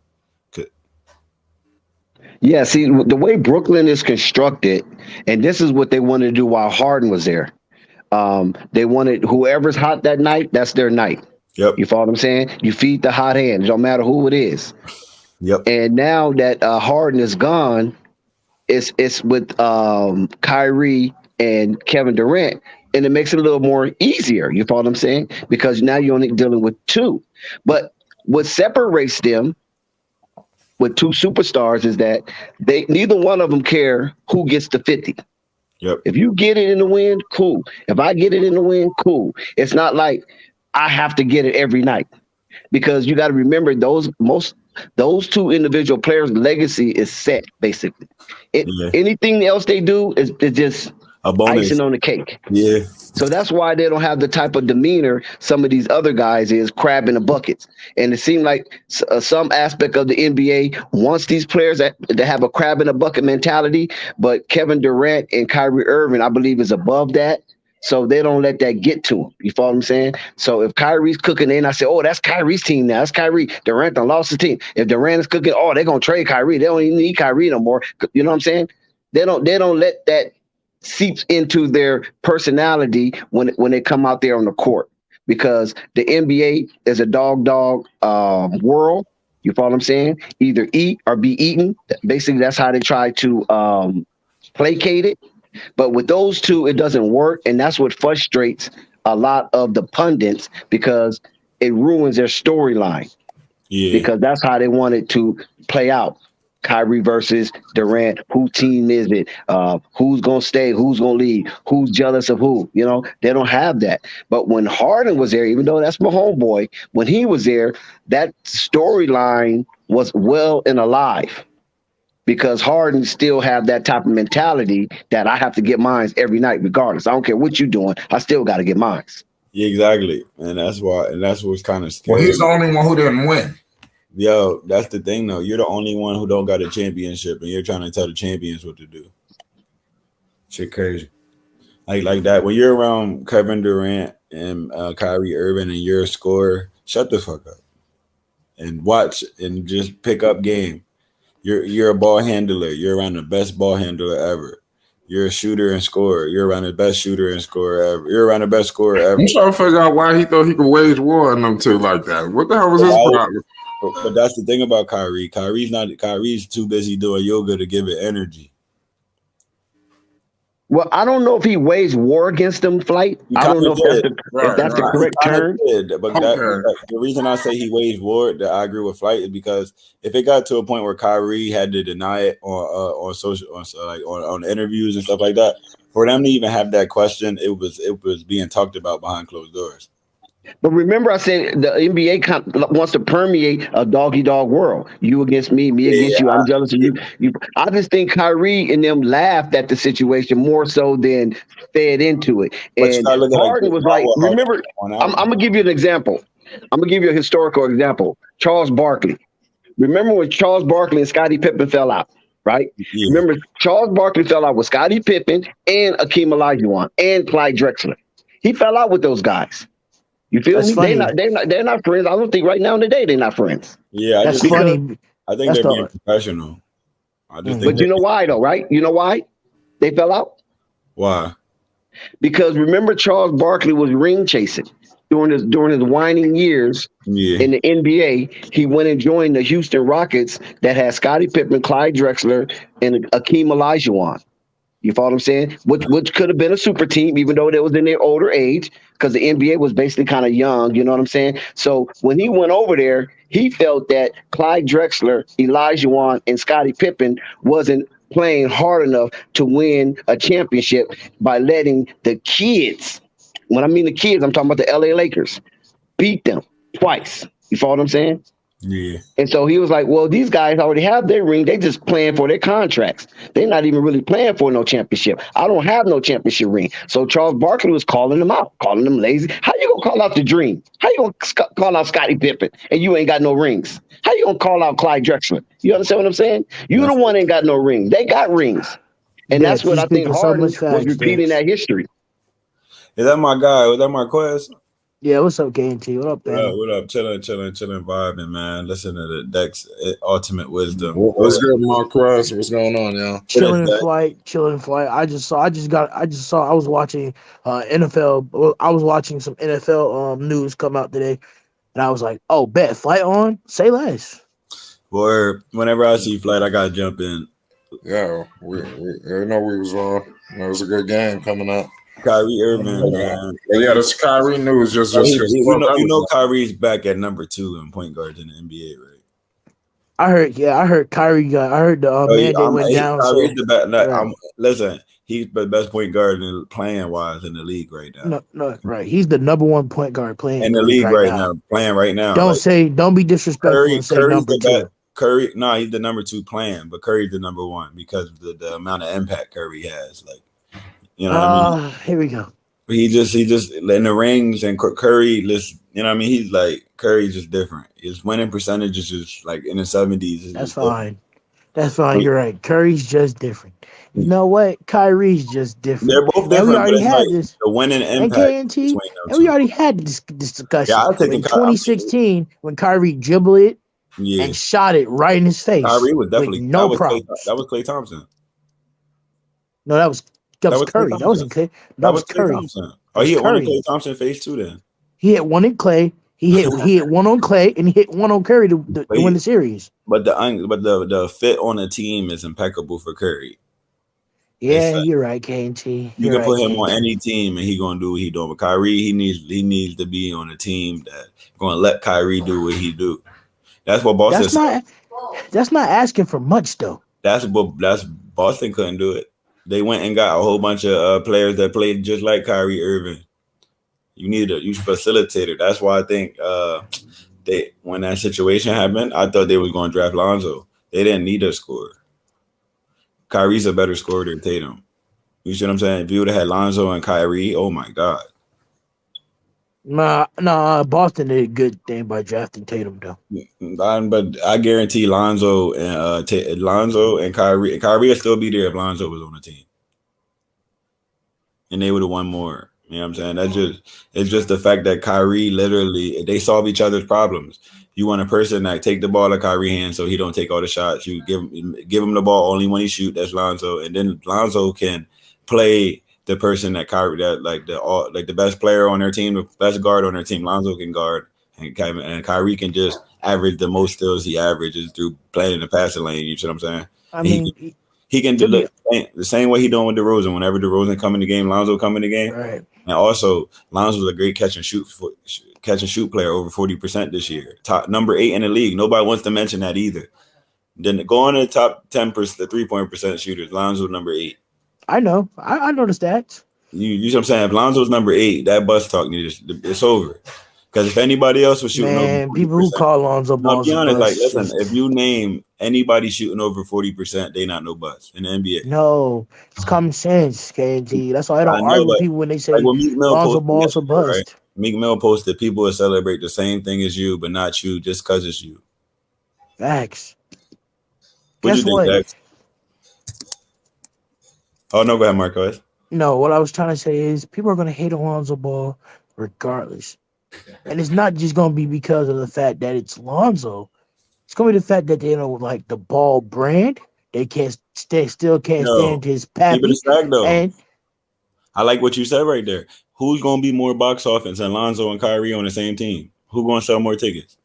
Yeah, see, the way Brooklyn is constructed, and this is what they wanted to do while Harden was there. They wanted whoever's hot that night, that's their night. Yep. You follow what I'm saying? You feed the hot hand. It don't matter who it is. Yep. And now that Harden is gone, it's with Kyrie and Kevin Durant, and it makes it a little more easier. You follow what I'm saying? Because now you're only dealing with two. But what separates them with two superstars is that neither one of them care who gets the 50. Yep. If you get it in the win, cool. If I get it in the win, cool. It's not like I have to get it every night, because you got to remember those two individual players' legacy is set basically. Anything else they do is just a bonus, icing on the cake. Yeah. So that's why they don't have the type of demeanor some of these other guys is, crabbing the buckets. And it seemed like some aspect of the NBA wants these players to have a crab in a bucket mentality, but Kevin Durant and Kyrie Irving, I believe, is above that. So they don't let that get to them. You follow what I'm saying? So if Kyrie's cooking in, I say, oh, that's Kyrie's team now. That's Kyrie. Durant done lost his team. If Durant is cooking, oh, they're going to trade Kyrie. They don't even need Kyrie no more. You know what I'm saying? They don't let that seeps into their personality when they come out there on the court, because the NBA is a dog world. You follow what I'm saying? Either eat or be eaten. Basically, that's how they try to placate it. But with those two, it doesn't work, and that's what frustrates a lot of the pundits, because it ruins their storyline. Yeah. Because that's how they want it to play out. Kyrie versus Durant. Whose team is it? Who's going to stay? Who's going to leave? Who's jealous of who? You know, they don't have that. But when Harden was there, even though that's my homeboy, when he was there, that storyline was well and alive, because Harden still have that type of mentality that I have to get mines every night regardless. I don't care what you're doing. I still got to get mines. Yeah, exactly. And that's what's kind of scary. Well, he's the only one who didn't win. Yo, that's the thing, though. You're the only one who don't got a championship, and you're trying to tell the champions what to do. Shit crazy. Like that. When you're around Kevin Durant and Kyrie Irving and you're a scorer, shut the fuck up and watch and just pick up game. You're a ball handler. You're around the best ball handler ever. You're a shooter and scorer. You're around the best shooter and scorer ever. You're around the best scorer ever. I'm trying to figure out why he thought he could wage war on them two like that. What the hell was his problem? But that's the thing about Kyrie. Kyrie's too busy doing yoga to give it energy. Well, I don't know if he waged war against them, Flight. He I don't know kinda if did. that's the Right. correct He kinda term. did, but Okay. the reason I say he waged war, that I agree with Flight, is because if it got to a point where Kyrie had to deny it on social, on interviews and stuff like that, for them to even have that question, it was being talked about behind closed doors. But remember, I said the NBA wants to permeate a doggy dog world. You against me, me against you. I'm jealous of you. I just think Kyrie and them laughed at the situation more so than fed into it. But you And gotta look at Harden was like, how remember, on I'm out. gonna give you an example. I'm gonna give you a historical example. Charles Barkley. Remember when Charles Barkley and Scottie Pippen fell out, right? Yeah. Remember, Charles Barkley fell out with Scottie Pippen and Akeem Olajuwon and Clyde Drexler. He fell out with those guys. You feel That's me? funny. They're not friends. I don't think right now today they're not friends. Yeah, That's think funny. I think That's they're being the professional. I just think But you know why though, right? You know why they fell out? why? Because remember Charles Barkley was ring chasing during his whining years Yeah. in the NBA. He went and joined the Houston Rockets that had Scottie Pippen, Clyde Drexler, and Akeem Olajuwon. You follow what I'm saying? Which could have been a super team, even though they was in their older age, because the NBA was basically kind of young. You know what I'm saying? So when he went over there, he felt that Clyde Drexler, Olajuwon, and Scottie Pippen wasn't playing hard enough to win a championship by letting the kids. When I mean the kids, I'm talking about the LA Lakers, beat them twice. You follow what I'm saying? Yeah. And so he was like, well, these guys already have their ring. They just playing for their contracts. They're not even really playing for no championship. I don't have no championship ring. So Charles Barkley was calling them out, calling them lazy. How you going to call out the dream? How you going to call out Scottie Pippen and you ain't got no rings? How you going to call out Clyde Drexler? You understand what I'm saying? You the one ain't got no ring. They got rings. And Yeah, that's what he's I think speaking so Harden much was facts, repeating Dex. that history. Is that my guy? Was that my quest? Yeah, what's up, KNT? What up, What up? man? What up? Chilling, vibing, man. Listen to the Dex ultimate wisdom. What's good, Marquez? What's going on, y'all? Chilling in Dex? flight, chilling in flight. I was watching NFL. Well, I was watching some NFL news come out today, and I was like, oh, bet flight on. Say less. Or whenever I see flight, I gotta jump in. Yeah, we know we was on. It was a good game coming up. Kyrie Irving, man. But yeah, this Kyrie news just You know Kyrie's back at number 2 in point guards in the NBA, right? I heard Kyrie got. I heard the mandate went down. Kyrie's So the best. right. Listen, he's the best point guard playing wise in the league right now. No, right. He's the number 1 point guard playing In the league right now, playing right now. Don't be disrespectful and say number 2. Curry, no, he's the number 2 playing, but Curry's the number 1 because of the amount of impact Curry has. Like, you know what I mean? Here we go. He just in the rings and Curry, you know what I mean? He's like Curry's just different. His winning percentage is just like in the 70s. That's fine. That's fine. You're right. Curry's just different. You know what? Kyrie's just different. They're both different. And we already had like this. The winning impact. And we already had this discussion. Yeah, I'll take in the 2016 when Kyrie dribbled it Yeah. and shot it right in his face. Kyrie was definitely no that problem. That was Klay Thompson. No, that was Curry. Klay That wasn't Klay. That was Klay Curry. Thompson. Oh, he hit one on Curry. Klay Thompson face too. Then He hit one in Klay. He hit one on Klay and he hit one on Curry to win the series. But the fit on the team is impeccable for Curry. Yeah, you're right, KNT. You can put him on any team and he gonna do what he doing. But Kyrie, he needs to be on a team that gonna let Kyrie do what he do. That's what Boston. That's not asking for much though. That's Boston couldn't do it. They went and got a whole bunch of players that played just like Kyrie Irving. You need a facilitator. That's why I think when that situation happened, I thought they was going to draft Lonzo. They didn't need a scorer. Kyrie's a better scorer than Tatum. You see what I'm saying? If you would have had Lonzo and Kyrie, oh my God. Nah, Boston did a good thing by drafting Tatum though. But I guarantee Lonzo and Kyrie will still be there if Lonzo was on the team. And they would have won more. You know what I'm saying? It's just the fact that Kyrie literally, they solve each other's problems. You want a person that take the ball at Kyrie's hand so he don't take all the shots. You give him the ball only when he shoot. That's Lonzo, and then Lonzo can play the person that Kyrie, the best player on their team, the best guard on their team. Lonzo can guard, and Kyrie can just average the most steals he averages through playing in the passing lane. You see what I'm saying? I mean, he can do. The same way he doing with DeRozan. Whenever DeRozan come in the game, Lonzo come in the game. Right. And also, Lonzo's a great catch and shoot player, over 40% this year. Top number 8 in the league. Nobody wants to mention that either. Then go on to the top 10%, the 3-point percent shooters. Lonzo's number 8. I know. I know the stats. You know what I'm saying? If Lonzo's number 8, that bus talk it's over. Because if anybody else was shooting over 40%, people who call Lonzo Ball, be honest, like, listen, if you name anybody shooting over 40%, they not no bust in the NBA. No, it's common sense, KNT. That's why I don't argue with people when they say Lonzo Ball's a bust. Right? Meek Mill posted, people will celebrate the same thing as you, but not you just because it's you. Facts. What Guess you what? think, Dex? Oh, no, go ahead, Marcos. No, what I was trying to say is people are going to hate on Lonzo Ball regardless. And it's not just going to be because of the fact that it's Lonzo. It's going to be the fact that they don't like the Ball brand. They still can't stand his pappy. Keep it a stack, though. And I like what you said right there. Who's going to be more box office than Lonzo and Kyrie on the same team? Who's going to sell more tickets?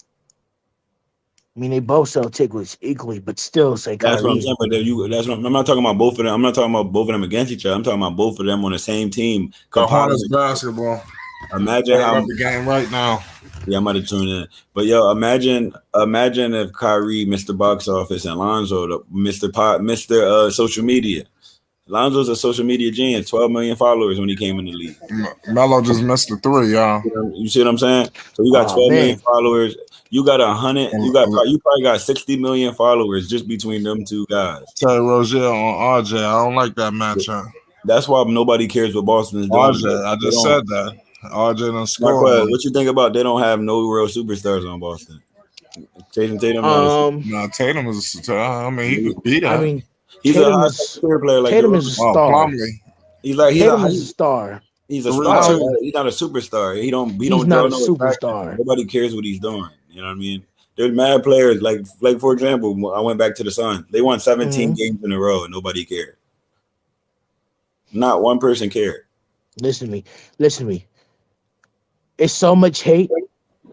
I mean, they both sell tickets equally, but still say Kyrie. That's what I'm saying. But I'm not talking about both of them. I'm not talking about both of them against each other. I'm talking about both of them on the same team. The Hornets basketball. Imagine how the game right now. Yeah, I'm about to tune in. But yo, imagine if Kyrie, Mr. Box Office, and Lonzo, Mr. Social Media. Lonzo's a social media genius. 12 million followers when he came in the league. Melo just missed the 3, y'all. You see what I'm saying? So you got 12 million followers. You got 100. You probably got 60 million followers just between them two guys. Terry Rozier on RJ. I don't like that matchup. That's why nobody cares what Boston is doing. RJ, I just said that. RJ done scored. What you think about? They don't have no real superstars on Boston. Tatum. Tatum is. I mean, he could beat that. I mean, he's a high player. Like Tatum is a star. He's a star. He's a star. He's not a superstar. He's not a superstar. Nobody cares what he's doing. You know what I mean? There's mad players. Like for example, I went back to the Suns. They won 17 games in a row, and nobody cared. Not one person cared. Listen to me. It's so much hate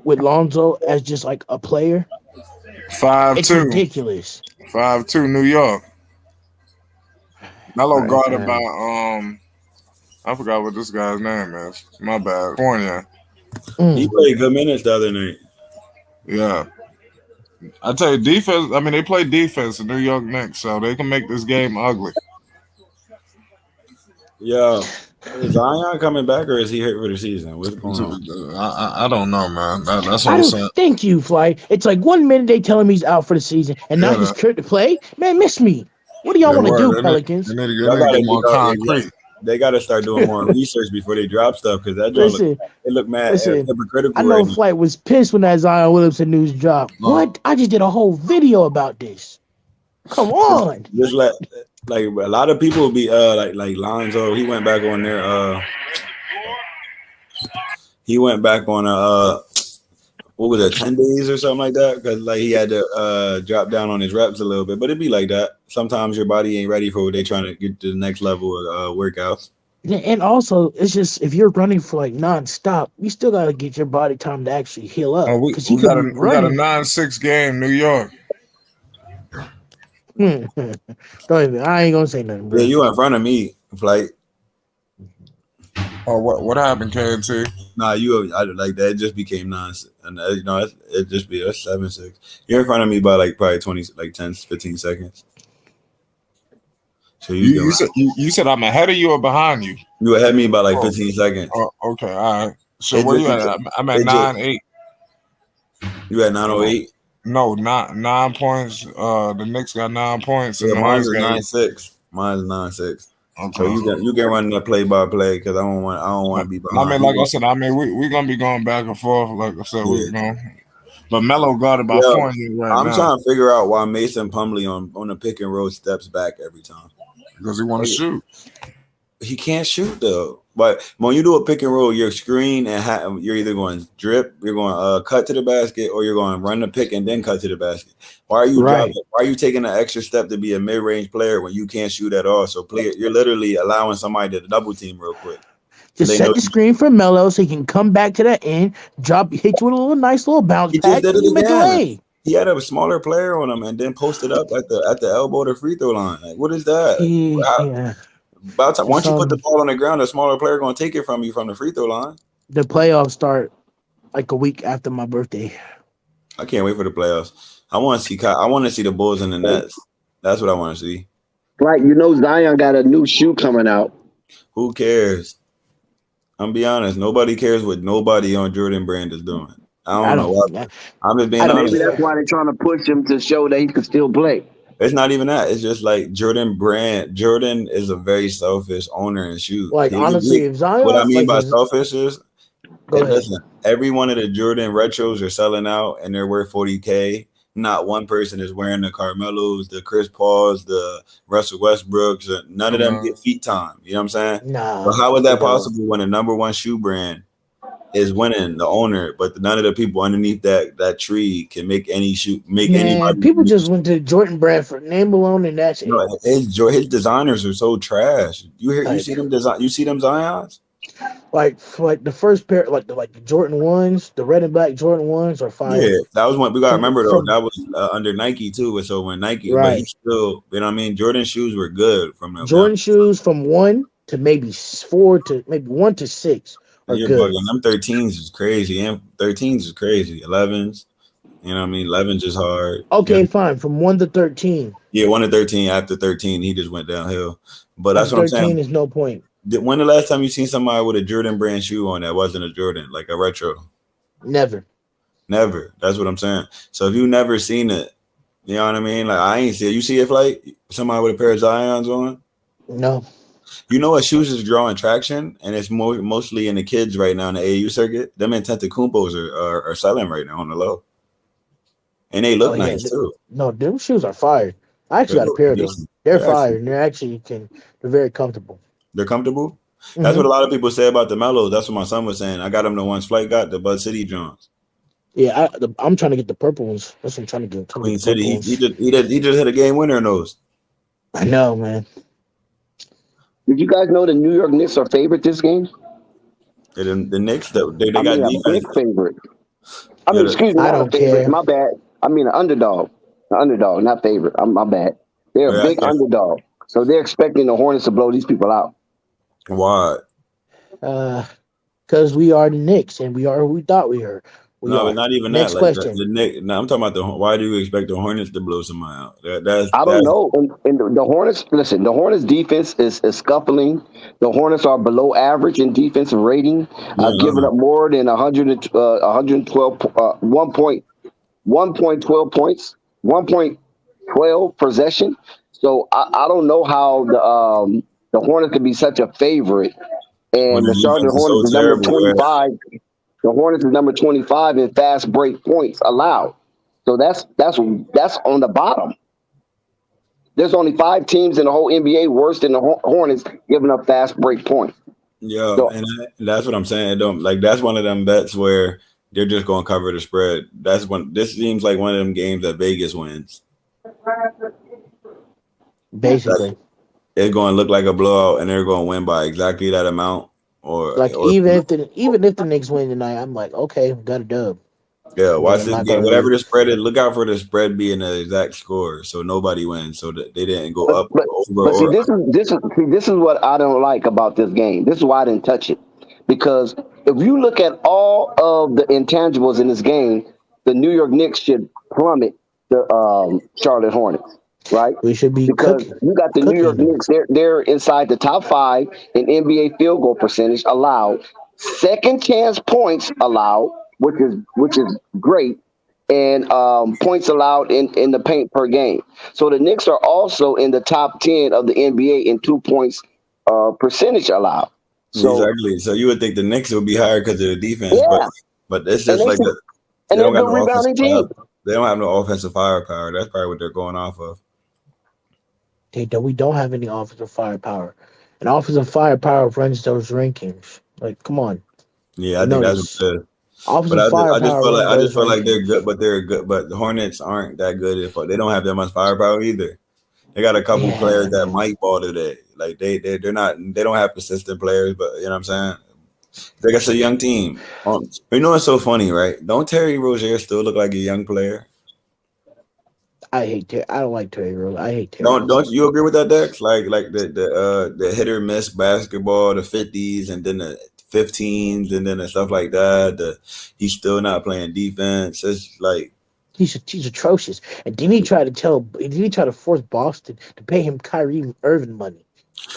with Lonzo as just like a player. 5'2". It's ridiculous. 5'2", New York. Melo guarded by I forgot what this guy's name is. My bad. Fournier. He played good minutes the other night. Yeah. I tell you, defense. I mean, they play defense, the New York Knicks, so they can make this game ugly. Yeah. Is Zion coming back or is he hurt for the season? What's going on? I don't know, man. That's what I'm saying. Thank you, Fly. It's like 1 minute they tell him he's out for the season, and now he's cleared to play. Man, miss me. What do y'all want to do, Pelicans? They need to get more concrete. They got to start doing more research before they drop stuff because that look mad hypocritical. I know Flight was pissed when that Zion Williamson news dropped. What? I just did a whole video about this. Come on. Just like a lot of people be like Lonzo. He went back on there. He went back on what was it, 10 days or something like that? Because like he had to drop down on his reps a little bit. But it'd be like that. Sometimes your body ain't ready for what they trying to get to the next level of workouts. Yeah, and also it's just if you're running for like nonstop, you still gotta get your body time to actually heal up. We got a 9-6 game, New York. Don't even. I ain't gonna say nothing, bro. Yeah, you in front of me, Flight. Oh, what happened, KNT? Nah, I like that. It just became 9, and it just be a 7-6. You're in front of me by like probably 20, like 10, 15 seconds. So you said I'm ahead of you or behind you? You ahead of me by like 15 seconds. Oh, okay, all right. So where you at? I'm at 9-8. You at 908? No, 9 points. The Knicks got 9 points. Yeah, mine's 9-6. Mine's 9-6. Okay. So you can run the play-by-play because I don't want to be behind. I mean, like I said, we're gonna be going back and forth. Like I said, we're going. But Melo guarded by Fournier right now. I'm trying to figure out why Mason Plumlee on the pick and roll steps back every time. Because he want to shoot. He can't shoot though. But when you do a pick and roll, your screen and you're either going drip, you're going cut to the basket, or you're going run the pick and then cut to the basket. Why are you Why are you taking an extra step to be a mid-range player when you can't shoot at all? So you're literally allowing somebody to double team real quick. Just set the screen for Melo so he can come back to that end, hit you with a nice little bounce pass, and you make a lay. He had a smaller player on him and then posted up at the elbow of the free throw line. Like, what is that? Yeah. Once you put the ball on the ground, a smaller player gonna take it from you from the free throw line. The playoffs start like a week after my birthday. I can't wait for the playoffs. I want to see the Bulls and the Nets. That's what I want to see. Right, Zion got a new shoe coming out. Who cares? I'm be honest. Nobody cares what nobody on Jordan Brand is doing. I don't know why. I'm just being honest. Maybe that's why they're trying to push him to show that he can still play. It's not even that. It's just like Jordan Brand. Jordan is a very selfish owner in shoes. Like, honestly, if Zion, what I mean like, by selfish is, listen, every one of the Jordan retros are selling out and they're worth $40K. Not one person is wearing the Carmelos, the Chris Pauls, the Russell Westbrooks. None of them get feet time. You know what I'm saying? Nah. But how is that possible when the number one shoe brand is winning, the owner, but none of the people underneath that tree can make any shoe, anybody. People just went to Jordan Brand for name alone, and that's it. His designers are so trash. You see them design? You see them Zions? Like the first pair, like the Jordan ones, the red and black Jordan ones are fire. Yeah, that was one we gotta remember though. That was under Nike too. So when Nike, right. But he still, you know what I mean. Jordan shoes were good from them. Jordan shoes from 1 to maybe 4 to maybe 1 to 6. You're good. Bugging. Them 13s is crazy. And 13s is crazy. 11s, you know what I mean? 11s is hard. Okay, fine. From 1 to 13. Yeah, 1 to 13. After 13, he just went downhill. But that's what I'm saying. 13 is no point. When the last time you seen somebody with a Jordan brand shoe on that wasn't a Jordan, like a retro? Never. That's what I'm saying. So if you never seen it, you know what I mean? Like, I ain't see it. You see it, like somebody with a pair of Zions on? No. You know what shoes is drawing traction, and it's mostly in the kids right now in the AAU circuit. Them Antetokounmpos are selling right now on the low, and they look nice too. No, them shoes are fire. I actually got a pair of them. They're fire, and they're very comfortable. They're comfortable. Mm-hmm. That's what a lot of people say about the Melo. That's what my son was saying. I got them the ones Flight got, the Bud City Jones. Yeah, I'm trying to get the purple ones. That's what I'm trying to get. Queen City. He just hit a game winner in those. I know, man. Did you guys know the New York Knicks are favorite this game? The Knicks, they got defense. A big favorite. I mean, excuse me, I don't care. My bad. I mean, an underdog. An underdog, not favorite. My bad. They're a big underdog. So they're expecting the Hornets to blow these people out. Why? Because we are the Knicks, and we are who we thought we were. But not even Next that. question. I'm talking about why do you expect the Hornets to blow somebody out? I don't know. And the Hornets, listen, the Hornets defense is scuffling. The Hornets are below average in defensive rating, giving up more than 112 points, 1.12 possession. So I don't know how the Hornets could be such a favorite. And the Charlotte Hornets is number 25. The Hornets is number 25 in fast break points allowed. So that's on the bottom. There's only 5 teams in the whole NBA worse than the Hornets giving up fast break points. Yeah, so, and that's what I'm saying. That's one of them bets where they're just going to cover the spread. This seems like one of them games that Vegas wins. Basically, it's going to look like a blowout, and they're going to win by exactly that amount. Even if the Knicks win tonight, I'm like, okay, got a dub. Yeah, watch this game. Whatever the spread is, look out for the spread being the exact score, so nobody wins, so that they didn't go up. This is what I don't like about this game. This is why I didn't touch it, because if you look at all of the intangibles in this game, the New York Knicks should plummet the Charlotte Hornets. Right, we should be because you got the New York Knicks. They're inside the top 5 in NBA field goal percentage allowed, second chance points allowed, which is great, and points allowed in the paint per game. So the Knicks are also in the top 10 of the NBA in 2 points percentage allowed. So, exactly. So you would think the Knicks would be higher because of the defense, yeah. but it's just like that. And they're a good rebounding team. They don't have no offensive firepower. That's probably what they're going off of. We don't have any offensive firepower. And offensive firepower runs those rankings. Like, come on. Yeah, I think that's good. Offensive firepower. I just feel like they're good, but the Hornets aren't that good. They don't have that much firepower either. They got a couple players that might ball today. Like they're not. They don't have consistent players, but you know what I'm saying. They got a young team. You know what's so funny, right? Don't Terry Rozier still look like a young player? I don't like Terry Rose. I hate Terry Rose. Don't you agree with that, Dex? Like the hit or miss basketball, the 50s and then the 15s and then the stuff like that. He's still not playing defense. It's like He's atrocious. And then he tried to force Boston to pay him Kyrie Irving money.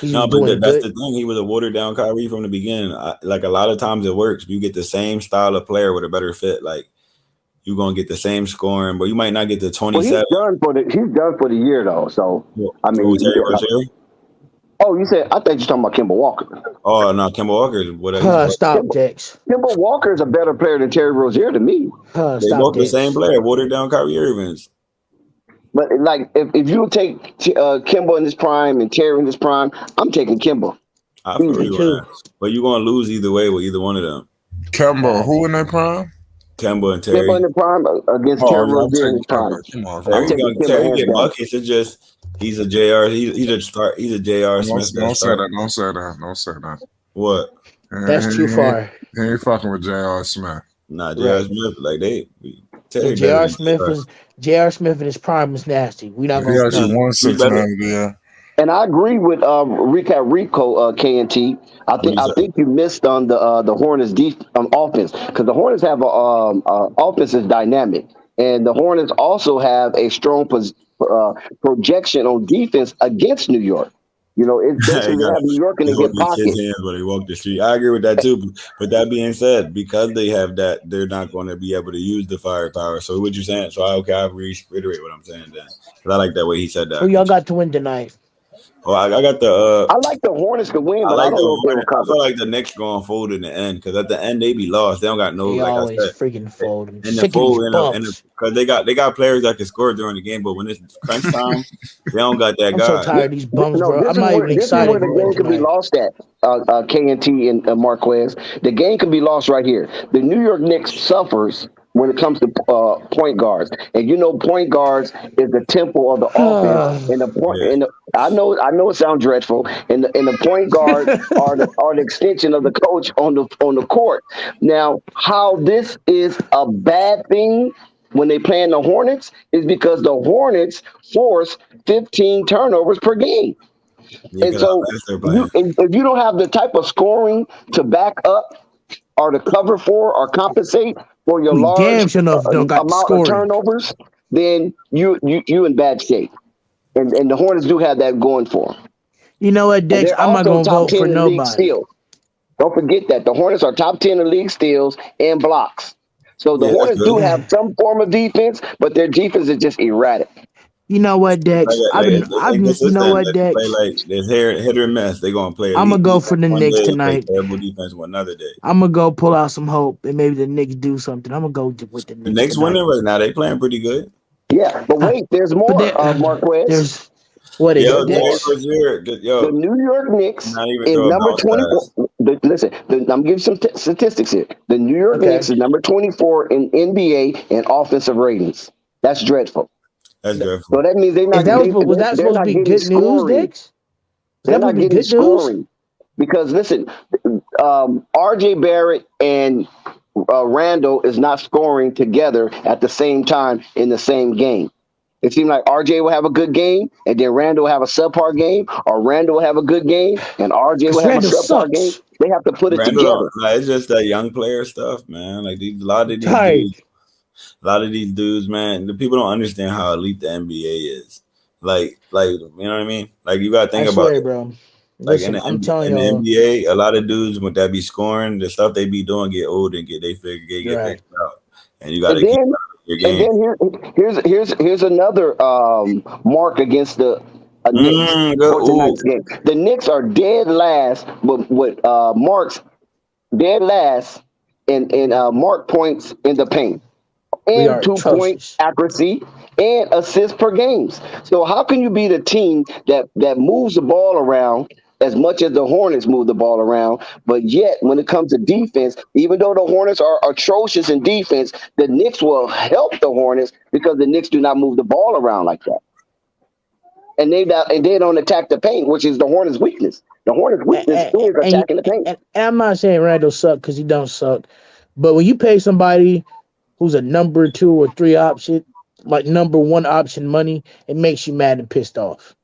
He's no, but doing that's good. the thing. He was a watered down Kyrie from the beginning. Like a lot of times it works. You get the same style of player with a better fit. Like you're gonna get the same scoring, but you might not get the 27. Well, he's done for the year though. So I mean, Terry Rozier? oh, you said I think you're talking about Kemba Walker. Oh no, Kemba Walker is what Stop, Dex. Kemba Walker is a better player than Terry Rozier to me. they Stop, both the Dex. same player, watered down Kyrie Irving's. But like, if you take Kemba in his prime and Terry in his prime, I'm taking Kemba. I feel Me you too. on that. But you're gonna lose either way with either one of them. Kemba, who in their prime? Kemba and Terry. Kemba in the prime against Oh, Terry yeah, I'm Rozier in taking his prime. Kemba. Come on, I'm taking Kemba Terry hands get down. buckets. It's just he's a JR. He's a start. He's a JR Smith. Don't say that. Don't say that. Don't say that. What? That's too far. He ain't fucking with J.R. Smith. Nah, JR Smith. Like Terry. J.R. Smith in his prime is nasty. We not He gonna actually won 6 9 yeah. And I agree with Recap Rico KNT. I think you missed on the Hornets offense, because the Hornets have a offense is dynamic, and the Hornets also have a strong projection on defense against New York. You know, it's basically they have New York in the hip pocket. His hands when he walked the street. I agree with that too. But that being said, because they have that, they're not going to be able to use the firepower. So what you're saying? So I reiterate what I'm saying then, because I like that way he said that. Who y'all got to win tonight? Oh, I got the. I like the Hornets to win, I but like I don't know if they will I cover. feel like the Knicks going to fold in the end, because at the end they be lost. They don't got no. They Like always I said, freaking fold. I'm in sick the of fold, these bumps. because they got players that can score during the game, but when it's crunch time, they don't got that I'm guy. so tired of these bums, bro. This I'm not even this is excited where the for game it could be tonight. lost at, KNT and Marquez. The game could be lost right here. The New York Knicks suffers when it comes to point guards, and you know, point guards is the temple of the offense. And the point, Yeah. I know it sounds dreadful, and the point guard are the extension of the coach on the court. Now, how this is a bad thing when they play in the Hornets is because the Hornets force 15 turnovers per game. And so, if you don't have the type of scoring to back up or to cover for or compensate for your We large damn sure enough don't got the amount of scoring. turnovers, then you in bad shape. And the Hornets do have that going for them. You know what, Dex? I'm not gonna vote for nobody. Steals. Don't forget that the Hornets are top 10 in the league steals and blocks. So the Hornets do have some form of defense, but their defense is just erratic. You know what, Dex? You know what, Dex? Play like there's hit or miss. They're gonna play. I'm gonna go for the Knicks tonight. Terrible defense one another day. I'm gonna go pull out some hope, and maybe the Knicks do something. I'm gonna go with the Knicks. The Knicks winning right now. They playing pretty good. Yeah, but wait, there's more, Marquez. What is it? The New York Knicks is number 24. Listen, I'm giving some statistics here. The New York Knicks is number 24 in NBA in offensive ratings. That's dreadful. That's dreadful. So that means they're not. Was that supposed to be good news, Dix? They're not getting scoring because listen, R.J. Barrett and Randall is not scoring together at the same time in the same game. It seems like RJ will have a good game, and then Randall will have a subpar game, or Randall will have a good game, and RJ will have a subpar game. They have to put it together. It's just that young player stuff, man. Like a lot of these dudes, man. The people don't understand how elite the NBA is. Like you know what I mean? Like you gotta think about it, bro. Like Listen, in the NBA, a lot of dudes with that be scoring, the stuff they be doing get old and get figured out, and you gotta keep your game. And then here's another mark against the Knicks for tonight's game. The Knicks are dead last with marks dead last in mark points in the paint and 2-point accuracy and assists per games. So how can you be the team that moves the ball around as much as the Hornets move the ball around, but yet when it comes to defense, even though the Hornets are atrocious in defense, the Knicks will help the Hornets because the Knicks do not move the ball around like that. And they don't attack the paint, which is the Hornets' weakness. The Hornets' weakness is attacking the paint. And I'm not saying Randall suck because he don't suck, but when you pay somebody who's a number 2 or 3 option like number one option money, it makes you mad and pissed off.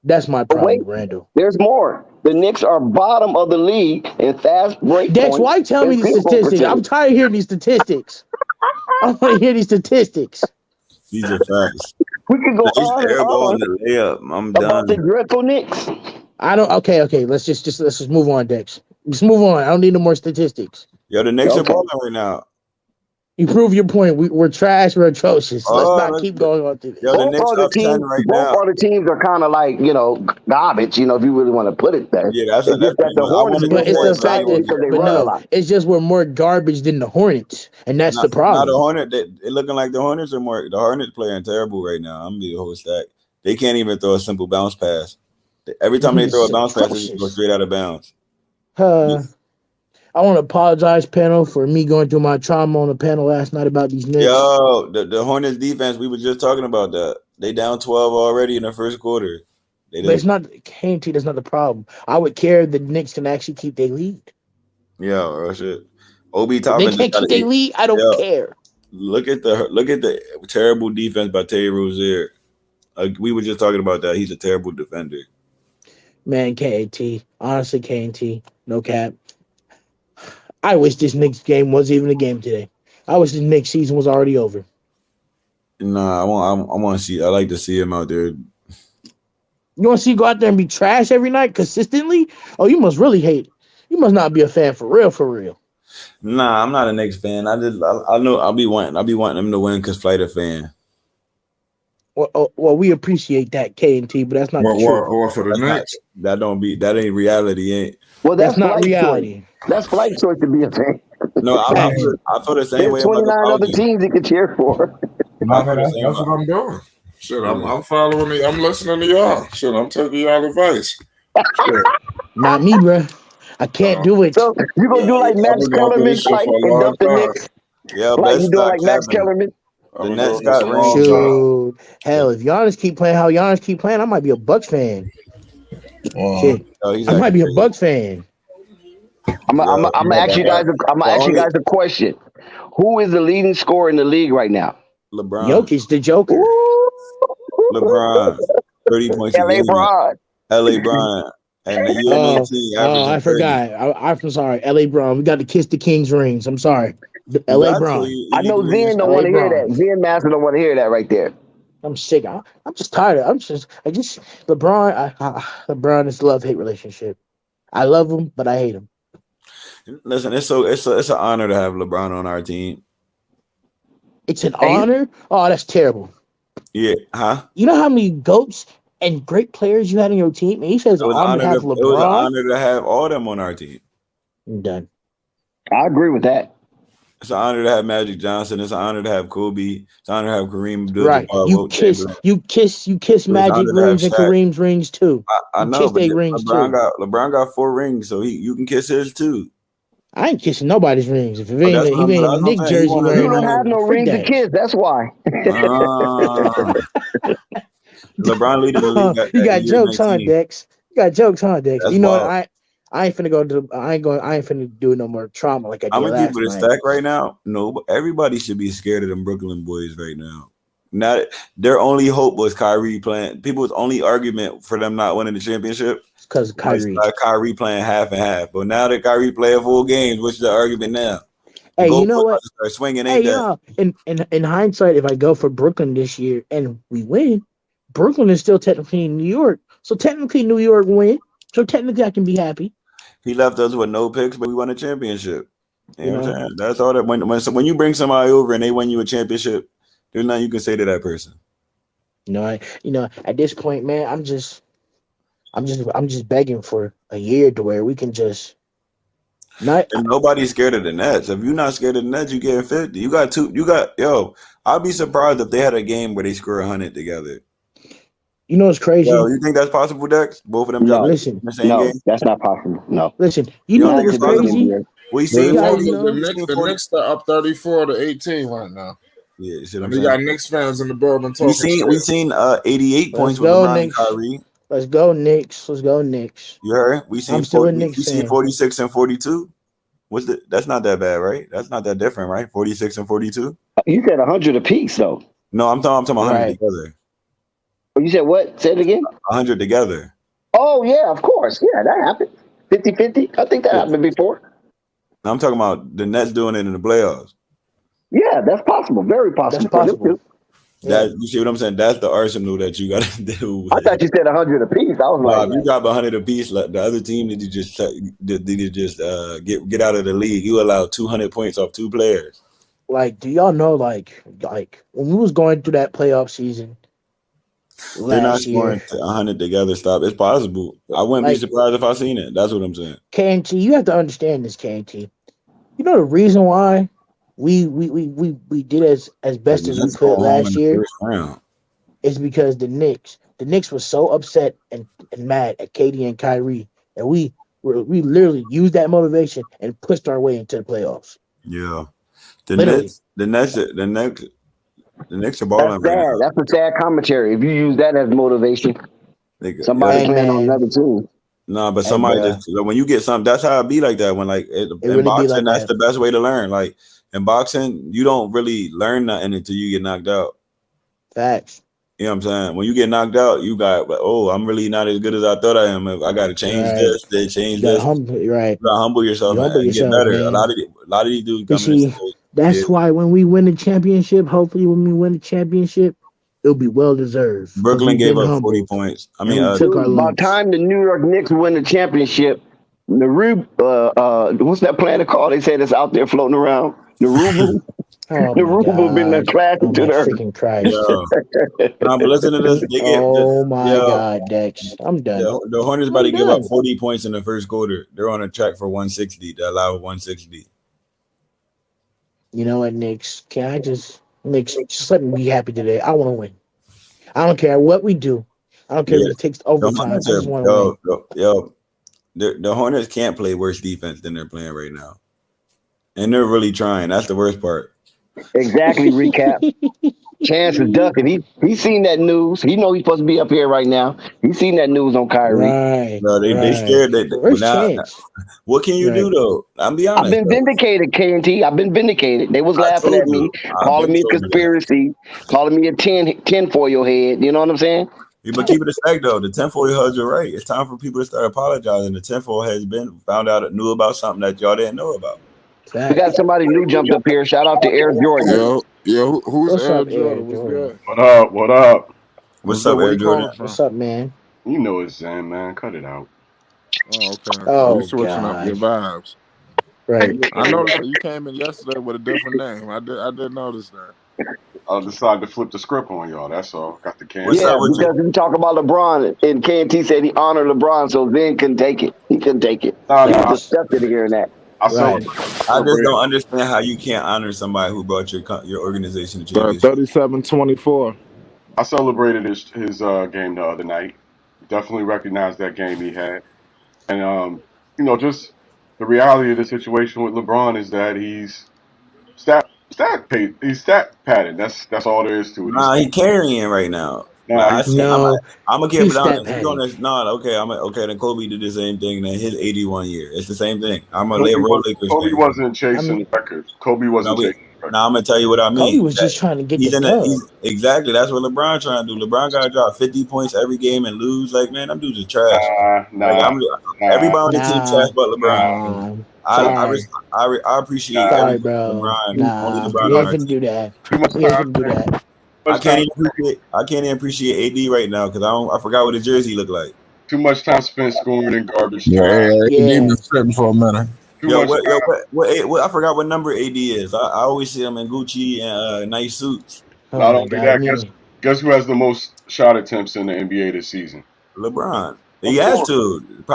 That's my But problem, wait, Randall. there's more. The Knicks are bottom of the league in fast break Dex, points why tell me and these field goal statistics? I'm percentage. tired of hearing these statistics. I want to hear these statistics. These are facts. We could go Nice on and air ball in on the layup. I'm about the done. dreadful Knicks. I don't. Okay. Let's just move on, Dex. Just move on. I don't need no more statistics. Yo, the Knicks are Okay. balling right now. You prove your point. We're trash. We're atrocious. Let's Oh, not keep going on through this. yo, the Both Knicks are the up 10 teams. right Both now. are the teams are kind of like garbage. If you really want to put it there. Yeah, that's It's just that the I Hornets wanted get But to it's more the say, but I fact ain't excited gonna that. do because they But run a no, lot. it's just we're more garbage than the Hornets, and that's the Not problem. the Hornet. They looking like the Hornets are more. The Hornets playing terrible right now. I'm gonna be the whole stack. They can't even throw a simple bounce pass. Every time they throw a bounce pass, they just go straight out of bounds. I want to apologize, panel, for me going through my trauma on the panel last night about these Knicks. Yo, the Hornets defense. We were just talking about that. They down 12 already in the first quarter. But it's not KT. That's not the problem. I would care if the Knicks can actually keep their lead. Yeah, oh shit. Obi If they Toppin can't keep their lead, I don't care. Look at the terrible defense by Terry Rozier. We were just talking about that. He's a terrible defender. Man, KT. Honestly, KT. No cap. I wish this Knicks game wasn't even a game today. I wish this Knicks season was already over. Nah, I want to see. I like to see him out there. You want to see you go out there and be trash every night consistently? Oh, you must really hate it. You must not be a fan for real, for real. Nah, I'm not a Knicks fan. I know I'll be wanting them to win because Flight a fan. Well, we appreciate that, K&T, but that's not the truth. Or for the Knicks. That ain't reality, ain't. Well, That's not Flight's reality. choice. That's Flight's choice to be a fan. No, I feel the same way There's about 29 other the teams he could cheer for. That's what I'm doing. Shit, I'm following you. I'm listening to y'all. Shit, I'm taking y'all advice. Shit. Not me, bro. I can't do it. So you gonna do like Max I've been going through Kellerman this shit fight for a and long dump the time. Knicks? Yeah, Like best you doing not like Max capping. Kellerman? The Nets got rings. rings. Shoot. Hell, if Giannis keep playing how Giannis keep playing, I might be a Bucks fan. Shit. I might be a Bucks fan. I'm gonna ask you guys. I'm gonna ask you guys a question. Who is the leading scorer in the league right now? LeBron. Jokic, the Joker. LeBron. 30 points a LA game. Bron. LA Bron. And the year 19. I forgot. I'm sorry. LA Brown. We got to kiss the King's rings. I'm sorry. LA Brown. I know Zen don't want to hear that. Zen Master don't want to hear that right there. I'm sick. I'm just tired. LeBron. LeBron is a love-hate relationship. I love him, but I hate him. Listen, it's an honor to have LeBron on our team. It's an honor? Oh, that's terrible. Yeah, huh? You know how many GOATs and great players you had on your team? And he says it's an honor to have LeBron. It was an honor to have all of them on our team. I'm done. I agree with that. It's an honor to have Magic Johnson. It's an honor to have Kobe. It's an honor to have Kareem. Right. You kiss Magic rings and Kareem's rings too. I know. Kiss their rings too. LeBron got 4 rings, so you can kiss his too. I ain't kissing nobody's rings. If he ain't a Nick jersey wearing, you don't have no ring to kiss. That's why. LeBron leading the league. You got jokes, huh, Dex? You got jokes, huh, Dex? That's you know wild. what? I ain't finna go to. I ain't finna do no more trauma like I did I'm gonna last keep it a night. stack right now. No, everybody should be scared of them Brooklyn boys right now. Not their only hope was Kyrie playing. People's only argument for them not winning the championship because Kyrie. Kyrie playing half and half. But now that Kyrie playing full games, what's the argument now? Hey, you know what? Start swinging, hey, in hindsight, if I go for Brooklyn this year and we win, Brooklyn is still technically in New York. So technically, New York win. So technically, I can be happy. He left us with no picks, but we won a championship. You know what I'm saying? That's all that. When you bring somebody over and they win you a championship, there's nothing you can say to that person. At this point, man, I'm just begging for a year to where we can just not. And nobody's scared of the Nets. If you're not scared of the Nets, you getting 50. You got I'd be surprised if they had a game where they score 100 together. You know what's crazy? Yo, you think that's possible, Dex? Both of them? No, listen. No, that's not possible. No. Listen, you know what's crazy? We see the Knicks are up 34-18 right now. Yeah, you see what I'm we saying? got Knicks fans in the building. We seen 88 points with LeBron and Kyrie. Let's go Knicks. Let's go Knicks. You heard? We seen 46 and 42. That's not that bad, right? That's not that different, right? 46 and 42. You said 100 apiece, though. No, I'm talking 100 Right. together. Oh, you said what? Say it again. 100 together. Oh yeah, of course. Yeah, that happened. 50-50. I think that Yeah. happened before. I'm talking about the Nets doing it in the playoffs. Yeah, that's possible. Very possible. That's possible. That you see what I'm saying? That's the arsenal that you got to do. I thought you said 100 apiece. I was like, If you drop 100 apiece, like the other team that you just get out of the league, you allow 200 points off 2 players. Like, do y'all know, like when we was going through that playoff season They're not last scoring year, 100 together. Stop. It's possible. I wouldn't be Like- surprised if I seen it. That's what I'm saying. KNT, you have to understand this, KNT. You know the reason why we did as best as we could last year First round. is because the Knicks was so upset and mad at KD and Kyrie, and we literally used that motivation and pushed our way into the playoffs. Yeah. The Literally. Nets are balling that's right sad. now. That's a sad commentary. If you use that as motivation, somebody Hey, playing on man. another team. No, but Hey, somebody bruh. just when you get something, that's how it be like that. When like in really be boxing, like that's that. the best way to learn. Like in boxing, you don't really learn nothing until you get knocked out. Facts. You know what I'm saying? When you get knocked out, you got I'm really not as good as I thought I am. I got to change Right. this, then change You gotta this. right. You gotta humble yourself You humble and yourself, get better. man. A lot of these dudes You come in. see, and say, that's why when we win the championship, hopefully when we win the championship, it'll be well deserved. 'cause Brooklyn we've gave been up 40 humbled. points. I And mean, we took our By the lumps. time the New York Knicks win the championship, what's that planet called? They said it's out there floating around. Narubu. Oh The my Narubu been the God. class Oh into my the earth. freaking Christ. but listen to this. They get Oh my God, Dex. I'm done. the Hornets I'm about to give up done. 40 points in the first quarter. They're on a track for 160. They allow 160. You know what, Knicks? Can I just let me be happy today? I want to win. I don't care what we do. I don't care if it takes The overtime. I Hornets just want to win. the Hornets can't play worse defense than they're playing right now, and they're really trying. That's the worst part. Exactly. Recap. Chance is ducking. He's seen that news. He know he's supposed to be up here right now. He's seen that news on Kyrie. Right. No, they scared that. Where's Now, Chance? what can you do though? I'm be honest. I've been vindicated, KNT. I've been vindicated. They was laughing told at me, you. calling me a told you that. conspiracy, calling me a 10 for your head. You know what I'm saying? But keep it a stack though. The tinfoil heads are right. It's time for people to start apologizing. The tinfoil has been found out, knew about something that y'all didn't know about. We got somebody new jumped up here. Shout out to Air Jordan. Who's What's Air up, Air Jordan? What's Jordan? good? What up? What up? What's good? up, Where Air you calling Jordan? from? What's up, man? You know it's Zen, man. Cut it out. Oh, okay. Oh, You switching up your vibes. Right. I noticed that you came in yesterday with a different name. I did notice that. I decided to flip the script on y'all. That's all. Got the can. What's Yeah, up with because we talk about LeBron, and KNT said he honored LeBron, so Zen couldn't take it. He couldn't take it. Nah, He nah, was disgusted to hearing that. I Right. celebrate. I just don't understand how you can't honor somebody who brought your organization to championship. 37-24. I celebrated his game the other night. Definitely recognized that game he had, and just the reality of the situation with LeBron is that he's stat padded. That's all there is to it. Nah, he carrying right now. Nah, I'm gonna keep he's it honest. stat He's on this. Okay. Then Kobe did the same thing. Then his 81 year, it's the same thing. I'm gonna lay a real Lakers Kobe fan. wasn't chasing records. Kobe wasn't chasing records. Now I'm gonna tell you what I mean. Kobe was just trying to get the dub. Exactly. That's what LeBron trying to do. LeBron got to drop 50 points every game and lose. Like, man, them dudes are trash. Everybody on the team trash but LeBron. I appreciate Sorry, bro. LeBron. Nah, Only LeBron we on ain't our gonna team. do that. Too much We ain't time. gonna do that. I can't even appreciate AD right now because I forgot what his jersey looked like. Too much time spent scoring in garbage time. Yeah. Been sitting for a minute. What I forgot what number AD is. I always see him in Gucci and nice suits. Not only that, guess who has the most shot attempts in the NBA this season? LeBron. He has to. It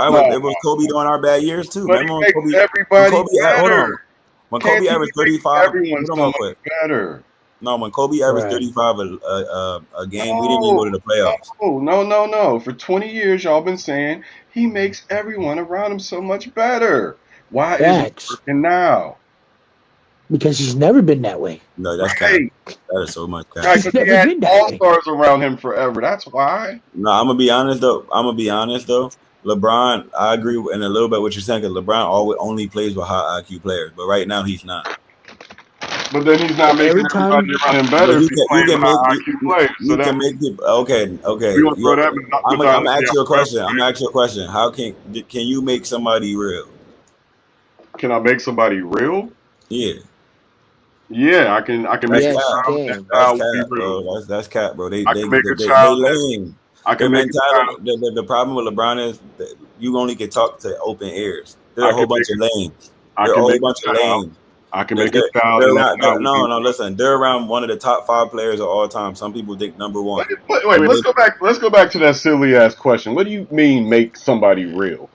was Kobe during our bad years too. But Remember he makes everybody better. When Kobe averaged 35, everyone's so much better. No, when Kobe averaged 35 a game, we didn't even go to the playoffs. No. For 20 years, y'all been saying he makes everyone around him so much better. Why is it working now? Because he's never been that way. No, that's that is so much. Right, because he had all-stars around him forever. That's why. No, I'm gonna be honest though. LeBron, I agree in a little bit what you're saying because LeBron only plays with high IQ players, but right now he's not. But then he's not making Every everybody time, around him But better if you he's can playing make without IQ players. So you that can make people okay. we gonna throw that I'm without gonna ask you a question. I'm looking gonna at ask you a question. How can you make somebody real? can I make somebody real? Yeah, Yeah, I can make that's a cap. yes, you child that can. That's child will be cap, real. bro. That's cap, bro. I can make a child They that lame. I Their can make a mentality. child The problem with LeBron is that you only can talk to open ears. They're I a whole can bunch make of lames. I They're a can whole make bunch a of child lames. I can They're, make a they're, child they're and that around. child will be No. real. Listen, they're around one of the top 5 players of all time. Some people think number one. Wait, And let's they go back. Let's go back to that silly ass question. What do you mean make somebody real?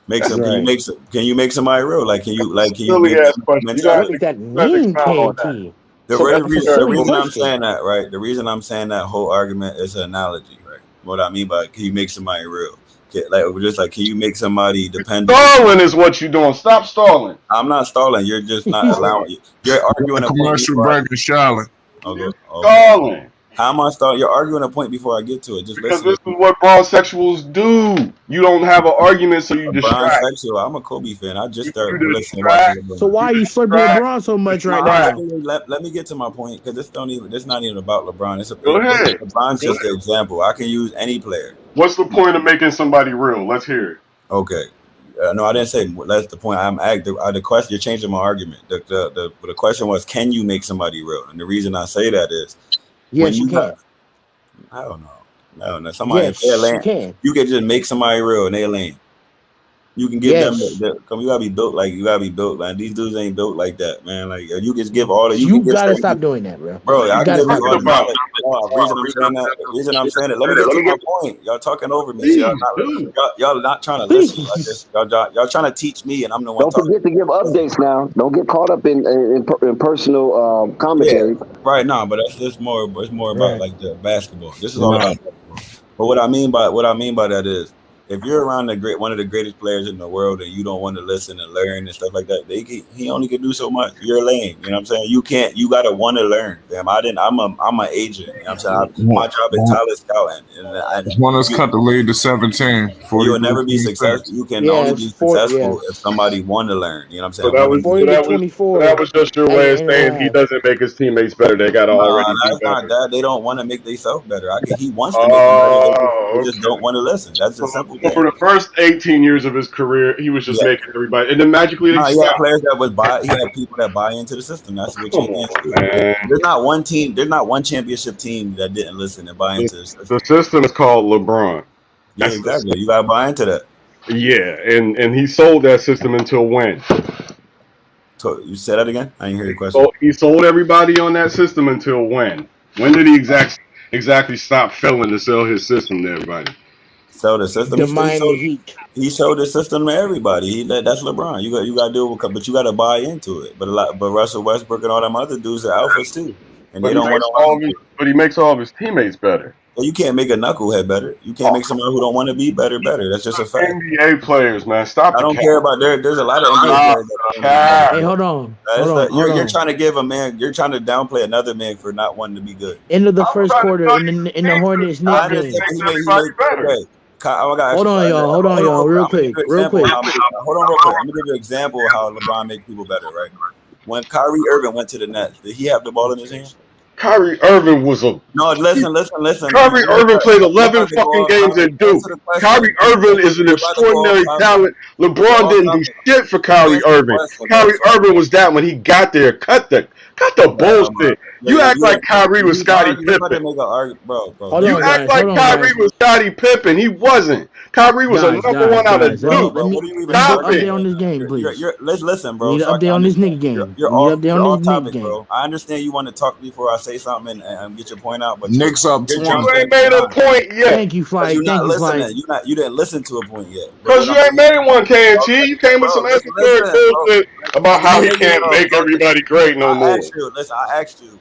make That's some. Right. Can you make somebody real? a Can you silly give ass them question. What mentality? does that You gotta mean, expound on that. KT? That's a That's a The very silly reason I'm question. saying that, right? The reason I'm saying that whole argument is an analogy, right? What I mean by can you make somebody real? We're just like, can you make somebody dependable? stalling is what you're doing. Stop stalling. I'm not stalling. You're just not allowing. You're arguing The a point commercial before I. break is Charlotte. Okay, You're okay. stalling. How am I stalling? You're arguing a point before I get to it. Just Because listen this to is me. what bronsexuals do. You don't have an argument, so you LeBron distract. sexual. I'm a Kobe fan. I just You started listening and watching distract. So LeBron. why are You you slurping distract. LeBron so You much right No, distract. now? let me get to my point because it's not even about LeBron. Go ahead. LeBron's Go just ahead. an example. I can use any player. What's the point of making somebody real? Let's hear it. Okay. No, I didn't say that's the point. The question. You're changing my argument. The question was, can you make somebody real? And the reason I say that is when Yes, you you can. have, I don't know. Somebody if they're Yes, you lame, can. you can just make somebody real and they're lame. You can give them Yes. come. You gotta be built like these dudes ain't built like that, man. Like you can just give all. You You can give gotta certain stop people. doing that, bro. Bro, You I can gotta give stop you all Talking the doing that. about. knowledge. No, the reason I'm saying it. Let me get to my point. Y'all talking over me. So Please do. y'all not trying to listen. Please. Y'all trying to teach me, and I'm the one Don't talking. forget to give updates now. Don't get caught up in personal Yeah, commentary. right now, but that's just more. It's more about Right. like the basketball. This is all Right. about basketball. But what I mean by that is, if you're around one of the greatest players in the world, and you don't want to listen and learn and stuff like that, he only can do so much. You're lame. You know what I'm saying? You can't. You gotta want to learn. Damn, I didn't. I'm an agent. You know what I'm saying? My job is talent scouting, and One us you cut the lead to 17. you will never be 43-26. successful. You can Yeah, only it's be 40. successful if Yes, somebody want to learn. You know what I'm So saying? that Want to was be. 40 to so that 24 was just your way of and a saying he half. doesn't make his teammates better. They gotta already be That's not better. that. They don't want to make themselves better. He wants to make them better. They Oh, just don't okay. want to listen. That's a So, simple so thing. for the first 18 years of his career, he was just Yeah. making everybody, and then magically they No, he had stopped. players that was buy. He had people that buy into the system. That's what Come champions on, do. man. There's not one team. There's not one championship team that didn't listen and buy into the The system. system is called LeBron. Yeah, That's the exactly. You gotta buy into that. yeah, and he sold that system until when? So you say that again? I didn't hear your question. So he sold everybody on that system until when? When did he exactly stop failing to sell his system to everybody? So the system The Miami Heat. he sold the system to everybody. That's LeBron. You got to do it, but you got to buy into it. But Russell Westbrook and all them other dudes are alphas too, and they But he don't want makes to all learn of his, to. but he makes all of his teammates better. Well, you can't make a knucklehead better. You can't make someone who don't want to be better. That's just a fact. NBA players, man, stop I the don't cap. care about there's a lot of NBA Stop players that the don't want to be better. cap. Hey, hold on. You're trying to give a man. You're trying to downplay another man for not wanting to be good. End of the I'm first trying to quarter tell in you, the Hornets I Knicks understand, game. but makes everybody better. okay. I got Hold on, y'all. Hold on, y'all. Real I'm gonna give quick. you an Real example. quick. Hold on, real quick. I'm gonna give you an example of how LeBron makes people better. Right? When Kyrie Irving went to the Nets, did he have the ball in his hand? Kyrie Irving was a No, listen. Kyrie Irving played You're 11 about to fucking go. games at Duke. Answer the question. Kyrie Irving is an You're about to go off extraordinary topic. talent. You're LeBron off didn't do topic. shit for You Kyrie answer the Irving. question, bro. Kyrie Irving was that when he got there. Cut the bullshit. You act like Kyrie was Scottie You're about to Pippen. make an argument, bro. Hold You on, act guys. like Hold on, Kyrie guys. was Scottie Pippen. He wasn't. Kyrie was a number one out of Guys. Let Bro, me Duke. let me what are you even let me get an Stop arguing? it. update on this game, please. Let's listen, We bro. need So an I can update on this understand. Knicks game. You're We need an off. update You're on this off Knicks topic, game. bro. I understand you want to talk before I say something and get your point out, but Knicks up you're 20. You jumping ain't made a behind point yet. Thank you, because Flight. you're not Thank you, Flight. listening. You didn't listen to a point yet. But Because what you I'm ain't saying, made one, KNT. okay, You came with bro, some just esoteric listen, bro. bullshit about Let how me he hear you can't though, make bro. everybody great no I more. asked you. Listen, I asked you.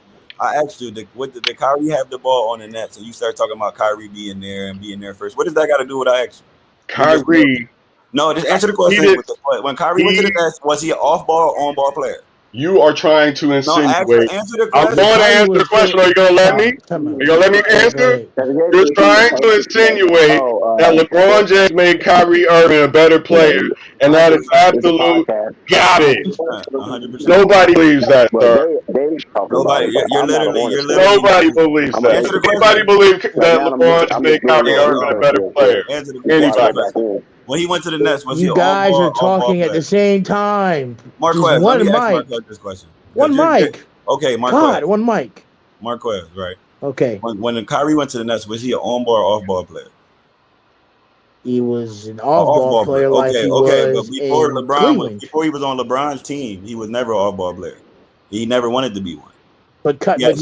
Did Kyrie have the ball on the Nets? And you start talking about Kyrie being there and being there first. What does that got to do with what I asked you? You just Kyrie, no. Just answer the he question. did. When Kyrie went to He the Nets, was he an off ball or on ball player? You are trying to No, insinuate. answer the I'm question. going to Kyrie answer the was question. still Are you going to let me? time Are out. you going to let me Go answer? ahead. You're trying to insinuate that LeBron James made Kyrie Irving a better player, and that is 100%. absolute garbage. 100%. Nobody believes that, But sir. they talking about Nobody. it. But You're I'm not a literally. Hornets fan. Nobody believes I'm that. gonna Answer the Anybody question. believe right that now. LeBron just I'm made just doing Kyrie Yeah, Irving a no. better player? Answer the Anybody? research. When he went to the Nets, was he You an guys are off ball talking at the player? same time. Just Marquez, let one me ask mic. Marquez this question. One mic. Okay, God, Marquez. one mic. Marquez, right? Okay. When Kyrie went to the Nets, was he an on ball or off ball player? He was an Off off-ball ball player. player like he Okay. But was before in Cleveland. before he was on LeBron's team, he was never an off ball player. He never wanted to be one. But Yeah,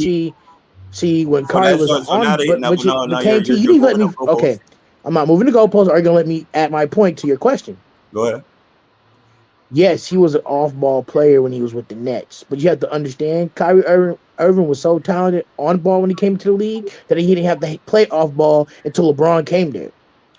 see, when so Kyrie was so now on, they no, but you're KT, you didn't let moving me. the goalposts. Okay, I'm not moving the goalposts. Are you gonna let me add my point to your question? Go ahead. Yes, he was an off-ball player when he was with the Nets, but you have to understand, Kyrie Irving was so talented on ball when he came to the league that he didn't have to play off ball until LeBron came there.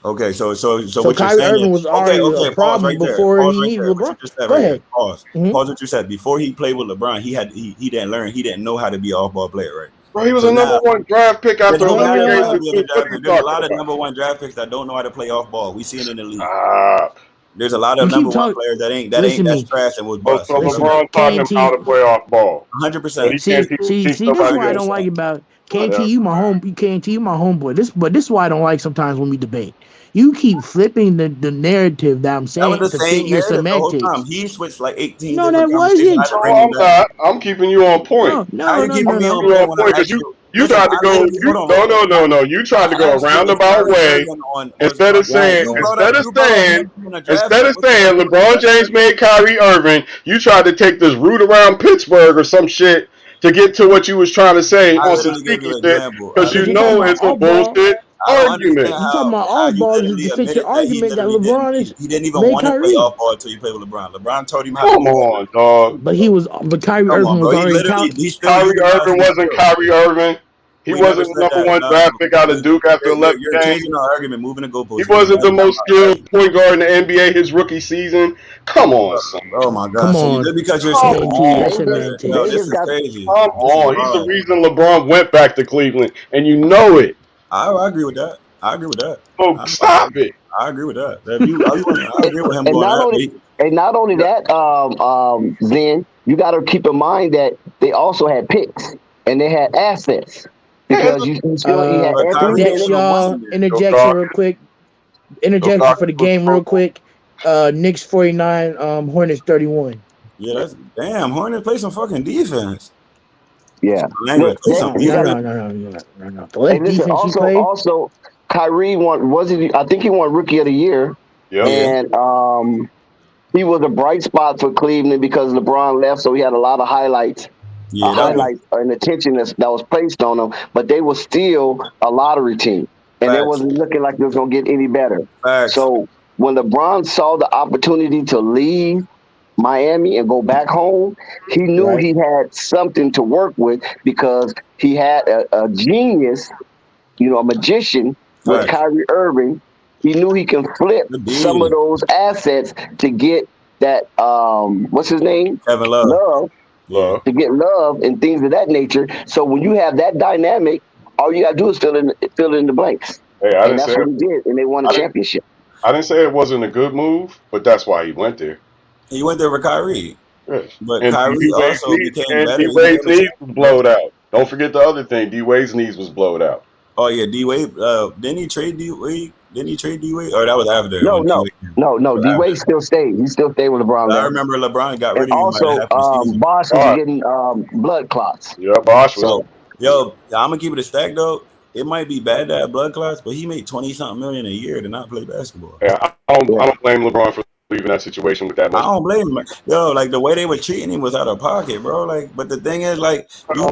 Okay, so So what you're Kyrie saying Irving is was already a okay. Pause problem right there. before Pause he right needed there. What you LeBron. just said Go right ahead. there. Pause. Mhm. Pause. What you said before he played with LeBron. He didn't learn. He didn't know how to be an off ball player, right? Bro, he was So a number now one draft pick it after don't matter LeBron about came to the the other team. What draft are you pick. There's a talking lot of about? number one draft picks that don't know how to play off ball. We see it in the league. There's a lot You of keep number one talking. players Listen to that's me. trash and was Oh, bust. so Listen, LeBron taught him how to KT. play off ball, but 100%. he can't See. teach This is nobody why I don't else. like about KT. Whatever. You my home. KT, you my homeboy. But this is why I don't like sometimes when we debate. You keep flipping the narrative that I'm That was saying the to same fit your narrative the whole time. semantics. He switched like 18 No, that different conversations. I had wasn't. to No, bring him I'm down. not. I'm keeping you on point. How you keeping me I'm on keeping you point on when point I because asked you? you Listen, tried I to go. literally hold on. No. You tried to I go a asked you, is roundabout Kyrie way Irving on instead of Right, saying you right. brought up him being a draft pick. What you LeBron James made Kyrie Irving. You tried to take this route around Pittsburgh or some shit to get to what you was trying to say I on some literally gave sneaky you an shit example. because But you you're talking know about it's a off ball. bullshit I don't argument. understand You're talking about how off you ball literally to fit your admitted that he argument that literally didn't. LeBron is He didn't even made want to play Kyrie. off ball until he played with LeBron. LeBron told him how to Come do that. on, dog. But Kyrie Come on, Irving bro. was already He still Kyrie utilized Irving his wasn't skills. Kyrie Irving. He We never wasn't the said number that. one draft pick out of Duke after 11 You're games. changing our argument, moving the He goalposts again. wasn't the most skilled point guard in the NBA his rookie season. Come on, son. Oh my Come God! So on, just because you're Come saying, KT. That's on, man. yo, this semantics. is crazy. Come This is on. He's the wild. reason LeBron went back to Cleveland, and you know it. I agree with that. So stop it. I agree with that. If you, I agree with him And going not that only way. that, Zen, you got to keep in mind that they also had picks and they had assets because you had But Anthony Kyrie Next, didn't Bennett. even want y'all. him there. Interjection real quick. Interjection for the game real Quick. quick. Knicks 49, Hornets 31. Yeah, that's damn. Hornets play some fucking defense. Yeah. Language, play some No. defense. The less Hey, listen. defense you play. Also, Kyrie won. I think he won Rookie of the Year, Yep. and he was a bright spot for Cleveland because LeBron left, so he had a lot of highlights. Yeah, that was And attention that was placed on them, but they were still a lottery team, and it facts. wasn't looking like it was going to get any better. Facts. So when LeBron saw the opportunity to leave Miami and go back home, he knew Right. he had something to work with because he had a genius, a magician with Facts. Kyrie Irving. He knew he can flip Good D. some of those assets to get that what's his name? Kevin Love. Love. To get love and things of that nature. So when you have that dynamic, all you gotta do is fill in the blanks. Hey, And that's what he did, and they won a championship. I didn't say it wasn't a good move, but that's why he went there. He went there with Kyrie. Yes. But And Kyrie also became better. D-Wade's knees was blowed out. Don't forget the other thing. D-Wade's knees was blowed out. Oh yeah, D-Wade. Didn't he trade D-Wade? Or that was after? No. D-Wade still stayed. He still stayed with LeBron. I remember LeBron got rid And of him also, after the season. Bosh was getting blood clots. Yeah, Bosh was. So, yo, I'm gonna keep it a stack though. It might be bad to have blood clots, but he made 20-something million a year to not play basketball. Yeah, I don't blame LeBron for leaving that situation with that much. I don't blame him. Yo, like the way they were treating him was out of pocket, bro. Like, but the thing is, like, you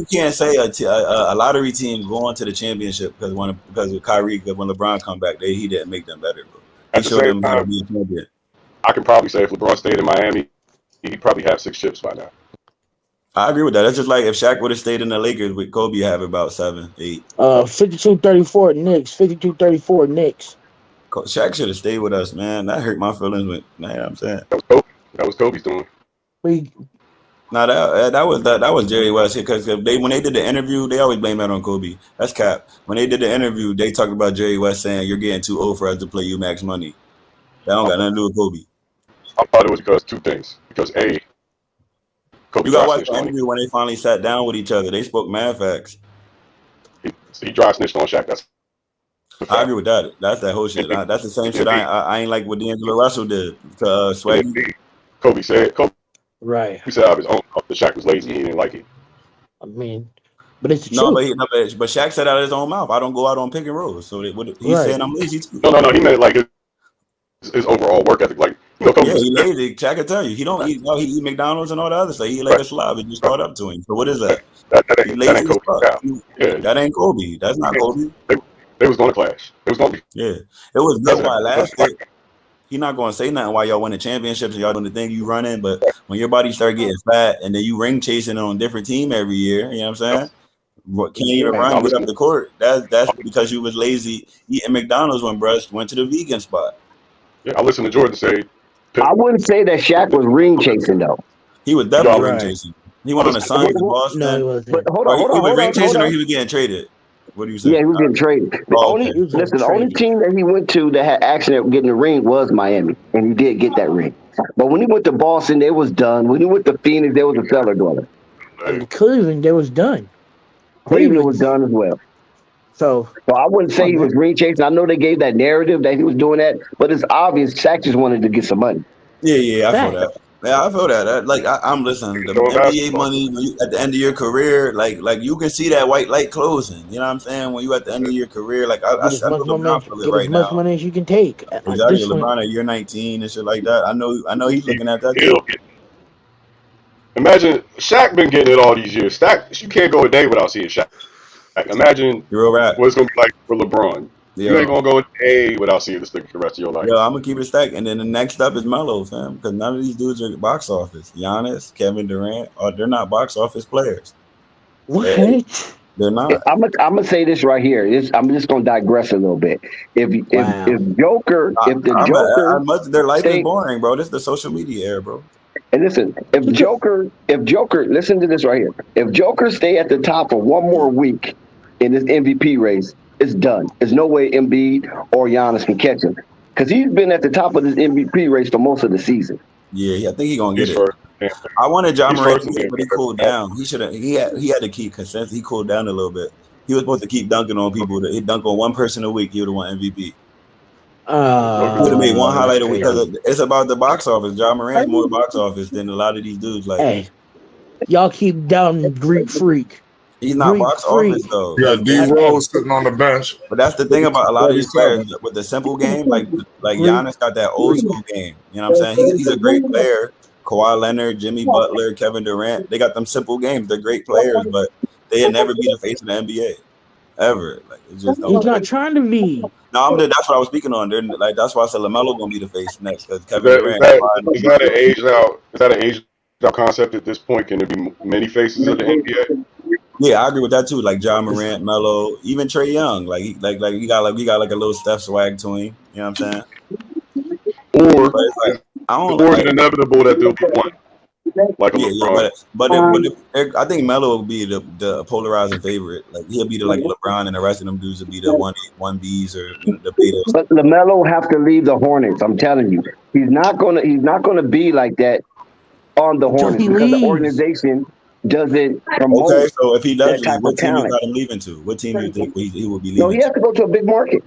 can't say a lottery team going to the championship because of Kyrie. Because when LeBron come back, he didn't make them better, bro. He showed them how to be a champion. I can probably say if LeBron stayed in Miami, he'd probably have 6 chips by now. I agree with that. That's just like if Shaq would have stayed in the Lakers with Kobe, have about 7, 8. 52-34 Knicks. 52-34 Knicks. Shaq should have stayed with us, man. That hurt my feelings. With, man, I'm saying That was Kobe's doing. No, that was Jerry West because when they did the interview, they always blame that on Kobe. That's cap. When they did the interview, they talked about Jerry West saying you're getting too old for us to play you max money. That don't got nothing to do with Kobe. I thought it was because two things. Because A, Kobe You got to dry watch snitched the on him. interview when they finally sat down with each other. They spoke mad facts. He dry snitched on Shaq. That's a I fact. agree with that. That's that whole shit. That's the same shit I ain't like what D'Angelo Russell did to And Swaggy. then B, Kobe said Right. out of his own mouth that Shaq was lazy. He didn't like it. I mean, but it's the No, truth. but Shaq said out of his own mouth, I don't go out on pick and rolls. So he's Right. saying I'm lazy too. No. He meant like his overall work ethic. Like, Kobe Yeah, was he lazy. Shaq can tell you. He don't eat. No, he eat McDonald's and all the other stuff. He like a slob. It just caught up to him. So what is that? that He ain't lazy as Kobe fuck. style. Yeah, That ain't Kobe. That's not Kobe. they was going to clash. It was going to be. Yeah, it was good while it President. lasted. He not going to say nothing while y'all winning championships and y'all doing the thing you running. But when your body start getting fat and then you ring chasing on a different team every year, you know what I'm saying? Can't even run, get up the court. That's because you was lazy eating McDonald's when bruh went to the vegan spot. Yeah, I listened to Jordan say. I wouldn't say that Shaq was ring chasing though. He was definitely Right. ring chasing. He went on the Suns to Boston. No, he wasn't. But hold Or on, he hold on, was hold ring on, chasing hold or on. he was getting traded. What do you say? Yeah, he was getting traded. The Oh, only okay. He was getting listen, the only traded. team that he went to that had action at getting the ring was Miami, and he did get that ring. But when he went to Boston, they was done. When he went to Phoenix, there was a cellar dweller. And Cleveland, they was done. Cleveland was done as well. So I wouldn't say Come on, he was man. ring chasing. I know they gave that narrative that he was doing that, but it's obvious Shaq just wanted to get some money. Yeah, I feel Fact. that. Yeah, I feel that. Like I'm listening. The Throwing NBA basketball. money when you at the end of your career, like you can see that white light closing. You know what I'm saying? When you at the end of your career, like I Get as know much LeBron money, feel it get as right much now. money as you can take. At Exactly, this point, LeBron at year 19 and shit like that. I know he's looking at that He'll too. get. Imagine Shaq been getting it all these years. Shaq, you can't go a day without seeing Shaq. Imagine You're real rap. what it's gonna be like for LeBron. You ain't Yo, gonna go a day without seeing this nigga for the rest of your life. I'm gonna keep it stacked. And then the next up is Melo, fam, because none of these dudes are box office. Giannis, Kevin Durant, they're not box office players. what? They're not. I'm gonna say this right here. I'm just gonna digress a little bit. If Joker, if the Joker, Their life is stay, boring, bro. This is the social media era, bro. and listen, if Joker, listen to this right here. If Joker stay at the top for one more week in this MVP race, it's done. There's no way Embiid or Giannis can catch him because he's been at the top of this MVP race for most of the season. Yeah, I think he's gonna get He's it. first. I wanted John He's Morant first to get, but he cooled down. He should have. He had to keep consensus. He cooled down a little bit. He was supposed to keep dunking on people. He dunk on one person a week. He would have won MVP. He would have made one highlight a week because it's about the box office. John Morant's more box office than a lot of these dudes. Like, Hey, y'all keep down Greek Freak. he's not Greek box Freak. office though. You got D Rose sitting on the bench. But that's the thing about a lot of these 37. players with the simple game. Like Giannis got that old school game. You know what I'm saying? He's a great player. Kawhi Leonard, Jimmy Butler, Kevin Durant. They got them simple games. They're great players, but they'll never be the face of the NBA. Ever. Like it just don't. He's not trying to be. No, that's what I was speaking on. Like that's why I said Lamelo gonna be the face next because Is Kevin that, Durant. is that an aged out? Is that an aged out concept at this point? Can there be many faces of the NBA? Yeah, I agree with that too. Like John Morant, Melo, even Trey Young. Like he got like a little Steph swag to him. You know what I'm saying? Or But it's like I don't or like. is it inevitable that there'll be one like a LeBron? but I think Melo will be the polarizing favorite. Like he'll be the like LeBron and the rest of them dudes will be the 1Bs or the betas. But LaMelo have to leave the Hornets. I'm telling you, he's not gonna be like that on the Hornets he because the leaves. organization doesn't promote. Okay, so if he does that type leave, what of team you talent. got him leaving to? What team you think he will be No, leaving he has to go to a big market.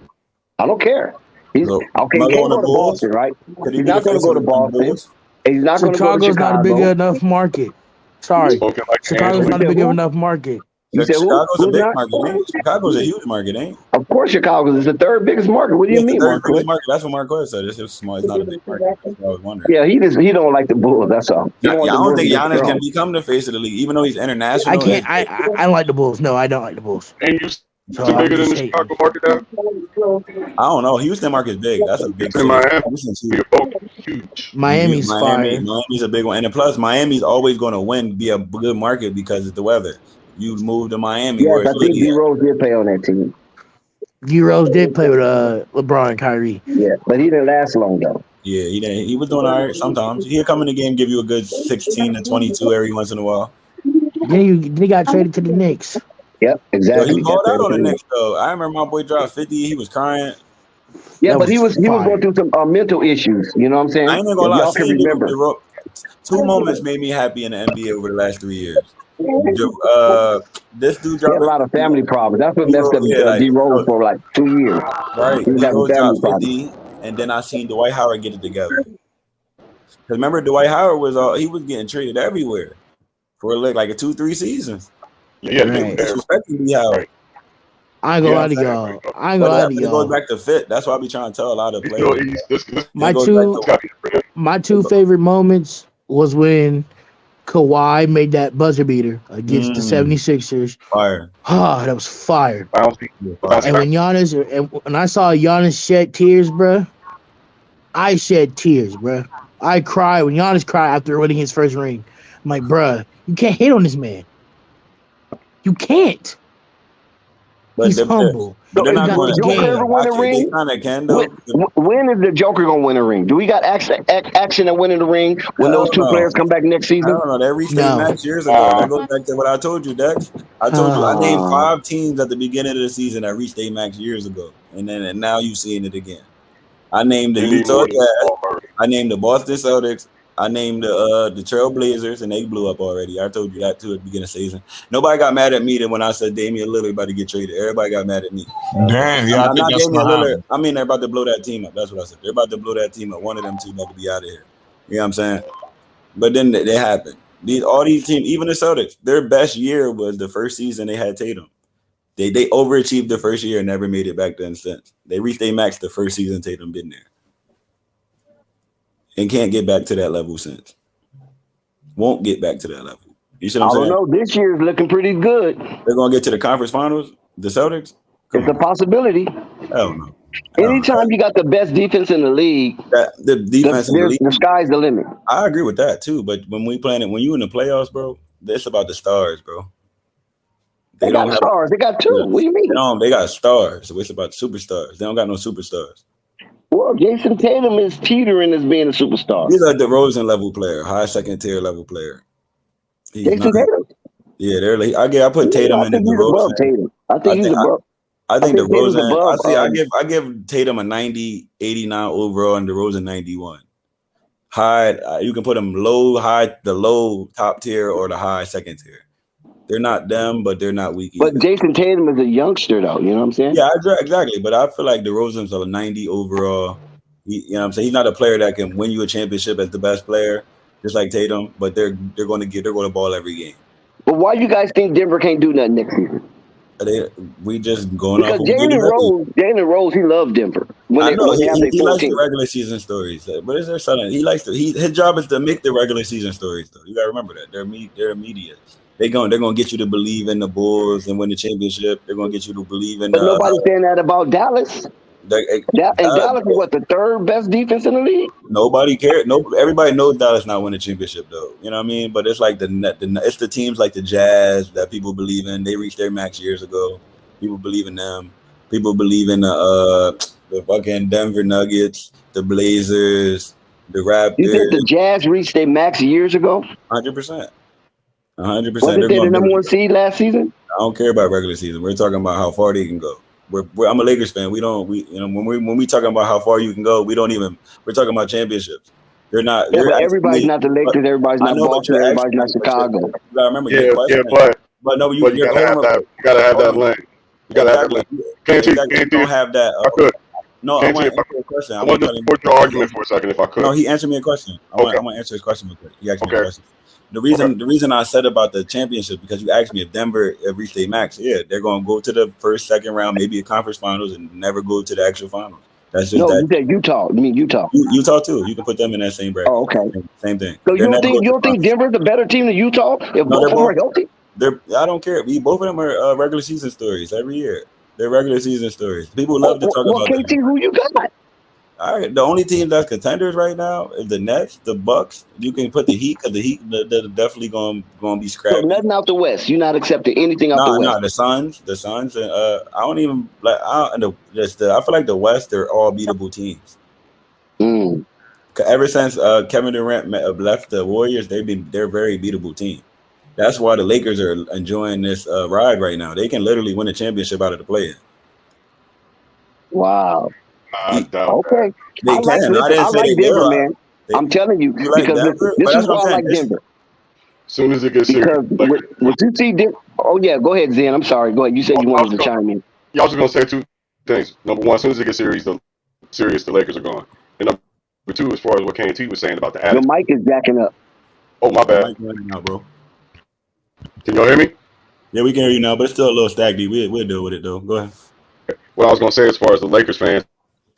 I don't care. He's So, okay. He Melo can't on the go to Bulls? Boston, right? Could he He's be not the going to face go of to the Boston. Bulls? He's not going to go to Chicago's not a big Chicago. enough market. Sorry, Spoken like Chicago's Angela. not a big enough market. You said who? Chicago's a Who's big not? market, ain't it? Chicago's a huge market, ain't it? Of course, Chicago is the third biggest market. What do Yeah, you it's the mean, third Marquis? biggest market. That's what Marquez said. It's just small. It's not a big market. That's what I was wondering. Yeah, he don't like the Bulls. That's all. He Yeah, don't want I the don't Bulls think to get Giannis strong. can become the face of the league, even though he's international. I can't. I don't like the Bulls. No, I don't like the Bulls. And Houston So I'm bigger than just the hating. Chicago market now? I don't know. Houston market's big. That's a big It's in city. Miami. Houston's Be huge. a boat. Huge. Miami's fire. Miami's a big one, and then plus Miami's always going to be a good market because of the weather. You move to Miami Yes, where I it's think really D Rose did play on that team. D Rose did play with LeBron and Kyrie. Yeah, but he didn't last long though. Yeah, he was doing all right sometimes. He'll come in the game, give you a good 16 to 22 every once in a while. Then he got traded to the Knicks. Yep, Yo, exactly. he balled That's out on the everything. Knicks though. I remember my boy dropped 50. He was crying. Yeah, That but he was fire. going through some mental issues. You know what I'm I saying? ain't even If gonna lie. y'all can Seeing remember. two moments made me happy in the NBA over the last 3 years. This dude He had a dropping lot of 50. family problems. That's what messed up Yeah, like D Rose for like 2 years. right. He was having D-Rose family dropped problems. 50, and then I seen Dwight Howard get it together. Because remember, Dwight Howard he was getting traded everywhere for like a 2-3 seasons. Yeah, They Right. were disrespecting D Howard. I ain't You gonna know lie what to I'm saying? y'all. I ain't But gonna lie to it goes y'all. back to fit. That's why I be trying to tell a lot of He's players. this My It goes back two to my two favorite moments was when Kawhi made that buzzer beater against the 76ers. fire. Ah, that was fire. bouncy. And when I saw Giannis shed tears, bruh, I shed tears, bruh. I cried when Giannis cried after winning his first ring. I'm like, bruh, you can't hate on this man. You can't. But He's they're, humble. but they're So is, He not got will going the to. Joker ever game. win a Actually, they ring? kind of can When, though. when is the Joker gonna win a ring? Do we got action at winning the ring when those Hell two no. players come back next I season? don't know. They reached their No. max years ago. That goes back to what I told you, Dex. I told you I named Uh, 5 teams at the beginning of the season that reached their max years ago, and now you've seen it again. I named the You need Utah more than Jazz. Jamal Murray. I named the Boston Celtics. I named the Trail Blazers, and they blew up already. I told you that too at the beginning of the season. Nobody got mad at me then when I said Damian Lillard about to get traded. Everybody got mad at me. Damn, yeah, I I'm think not that's Damian what Lillard. happened. I mean, they're about to blow that team up. That's what I said. They're about to blow that team up. One of them two about to be out of here. You know what I'm saying? But then they happened. All these teams, even the Celtics, their best year was the first season they had Tatum. They overachieved the first year and never made it back then since. They reached their max the first season Tatum been there. And can't get back to that level since. Won't get back to that level. You see what I I'm don't saying? know. This year is looking pretty good. They're gonna get to the conference finals. The Celtics. Come It's a on. possibility. Hell no. Anytime you got the best defense in the league, The defense in the league. the sky's the limit. I agree with that too. But when you in the playoffs, bro, it's about the stars, bro. They got stars. They got two. What do you mean? They got stars. So it's about superstars. They don't got no superstars. Well, Jason Tatum is teetering as being a superstar. He's a DeRozan level player, high second tier level player. Jason Tatum. Yeah, they're like I put Tatum in the he's above DeRozan. Tatum. I think he's above. I think Tatum's DeRozan. above, I give Tatum a 90, 89 overall, and DeRozan 91. High, you can put them the low top tier or the high second tier. They're not them, but they're not weak either. But Jason Tatum is a youngster, though. You know what I'm saying? Yeah, exactly. But I feel like DeRozan's a 90 overall. You know what I'm saying? He's not a player that can win you a championship as the best player, just like Tatum. But they're going to ball every game. But why you guys think Denver can't do nothing next season? We just going because off. Jalen Rose, he loved Denver. He likes the regular season stories, but is there something he likes? His job is to make the regular season stories. Though you got to remember that they're media. They're gonna get you to believe in the Bulls and win the championship. They're gonna get you to believe in. But nobody's saying that about Dallas. Dallas is what, the third best defense in the league? Nobody cares. Everybody knows Dallas not winning a championship though. You know what I mean? But it's like it's the teams like the Jazz that people believe in. They reached their max years ago. People believe in them. People believe in the fucking Denver Nuggets, the Blazers, the Raptors. You think the Jazz reached their max years ago? 100%. 100%. Wasn't they the number one seed last season? I don't care about regular season. We're talking about how far they can go. I'm a Lakers fan. When we talking about how far you can go, we're talking about championships. They're not. Yeah, but everybody's not the Lakers. Everybody's not Boston. Everybody's not Chicago. You gotta remember. But you gotta have that lane. You gotta have that lane. Can't don't have that. I could. No, I want to answer a question. I want to support your argument for a second, if I could. No, he answered me a question. I want to answer his question real quick. He asked me a question. The reason I said about the championship, because you asked me if Denver reached their max. Yeah, they're going to go to the first, second round, maybe a conference finals, and never go to the actual finals. That's just you said Utah. You mean Utah? Utah too. You can put them in that same bracket. Oh, okay. Same thing. So you don't think Denver's a better team than Utah if both of them are healthy? I don't care. Both of them are regular season stories every year. They're regular season stories. People love to talk about them. KT, who you got? All right, the only team that's contenders right now is the Nets, the Bucks. You can put the Heat because the Heat they're definitely going to be scrappy. So nothing out the West. You're not accepting anything out the West. No, the Suns. I don't even like. I feel like the West they're all beatable teams. Ever since Kevin Durant left the Warriors, they're a very beatable team. That's why the Lakers are enjoying this ride right now. They can literally win a championship out of the play-in. Wow. I doubt that. Okay. They can. I didn't I say like they Denver, will. man. I'm telling you, You like because Denver? this But is that's what why I I'm like saying. Denver. As soon as it gets serious, Because what you see, oh yeah, go ahead, Zen. I'm sorry. Go ahead. You said you wanted to chime in. y'all was gonna say two things. Number one, as soon as it gets serious, the Lakers are gone. And number two, as far as what KT was saying about the Your attitude. mic is jacking up. Oh my bad. Mike running now, bro. Can y'all hear me? Yeah, we can hear you now, but it's still a little staggy. We'll deal with it though. Go ahead. What I was gonna say as far as the Lakers fans'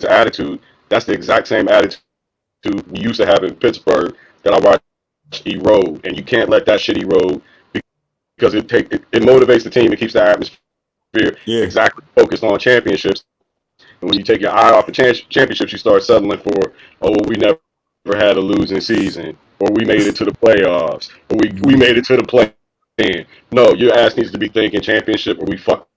attitude, that's the exact same attitude we used to have in Pittsburgh that I watched erode, and you can't let that shit erode because it motivates the team, it keeps the atmosphere exactly focused on championships. And when you take your eye off the championships, you start settling for, oh, we never had a losing season, or we made it to the playoffs, or we made it to the play-in. No, your ass needs to be thinking championship, or we fucked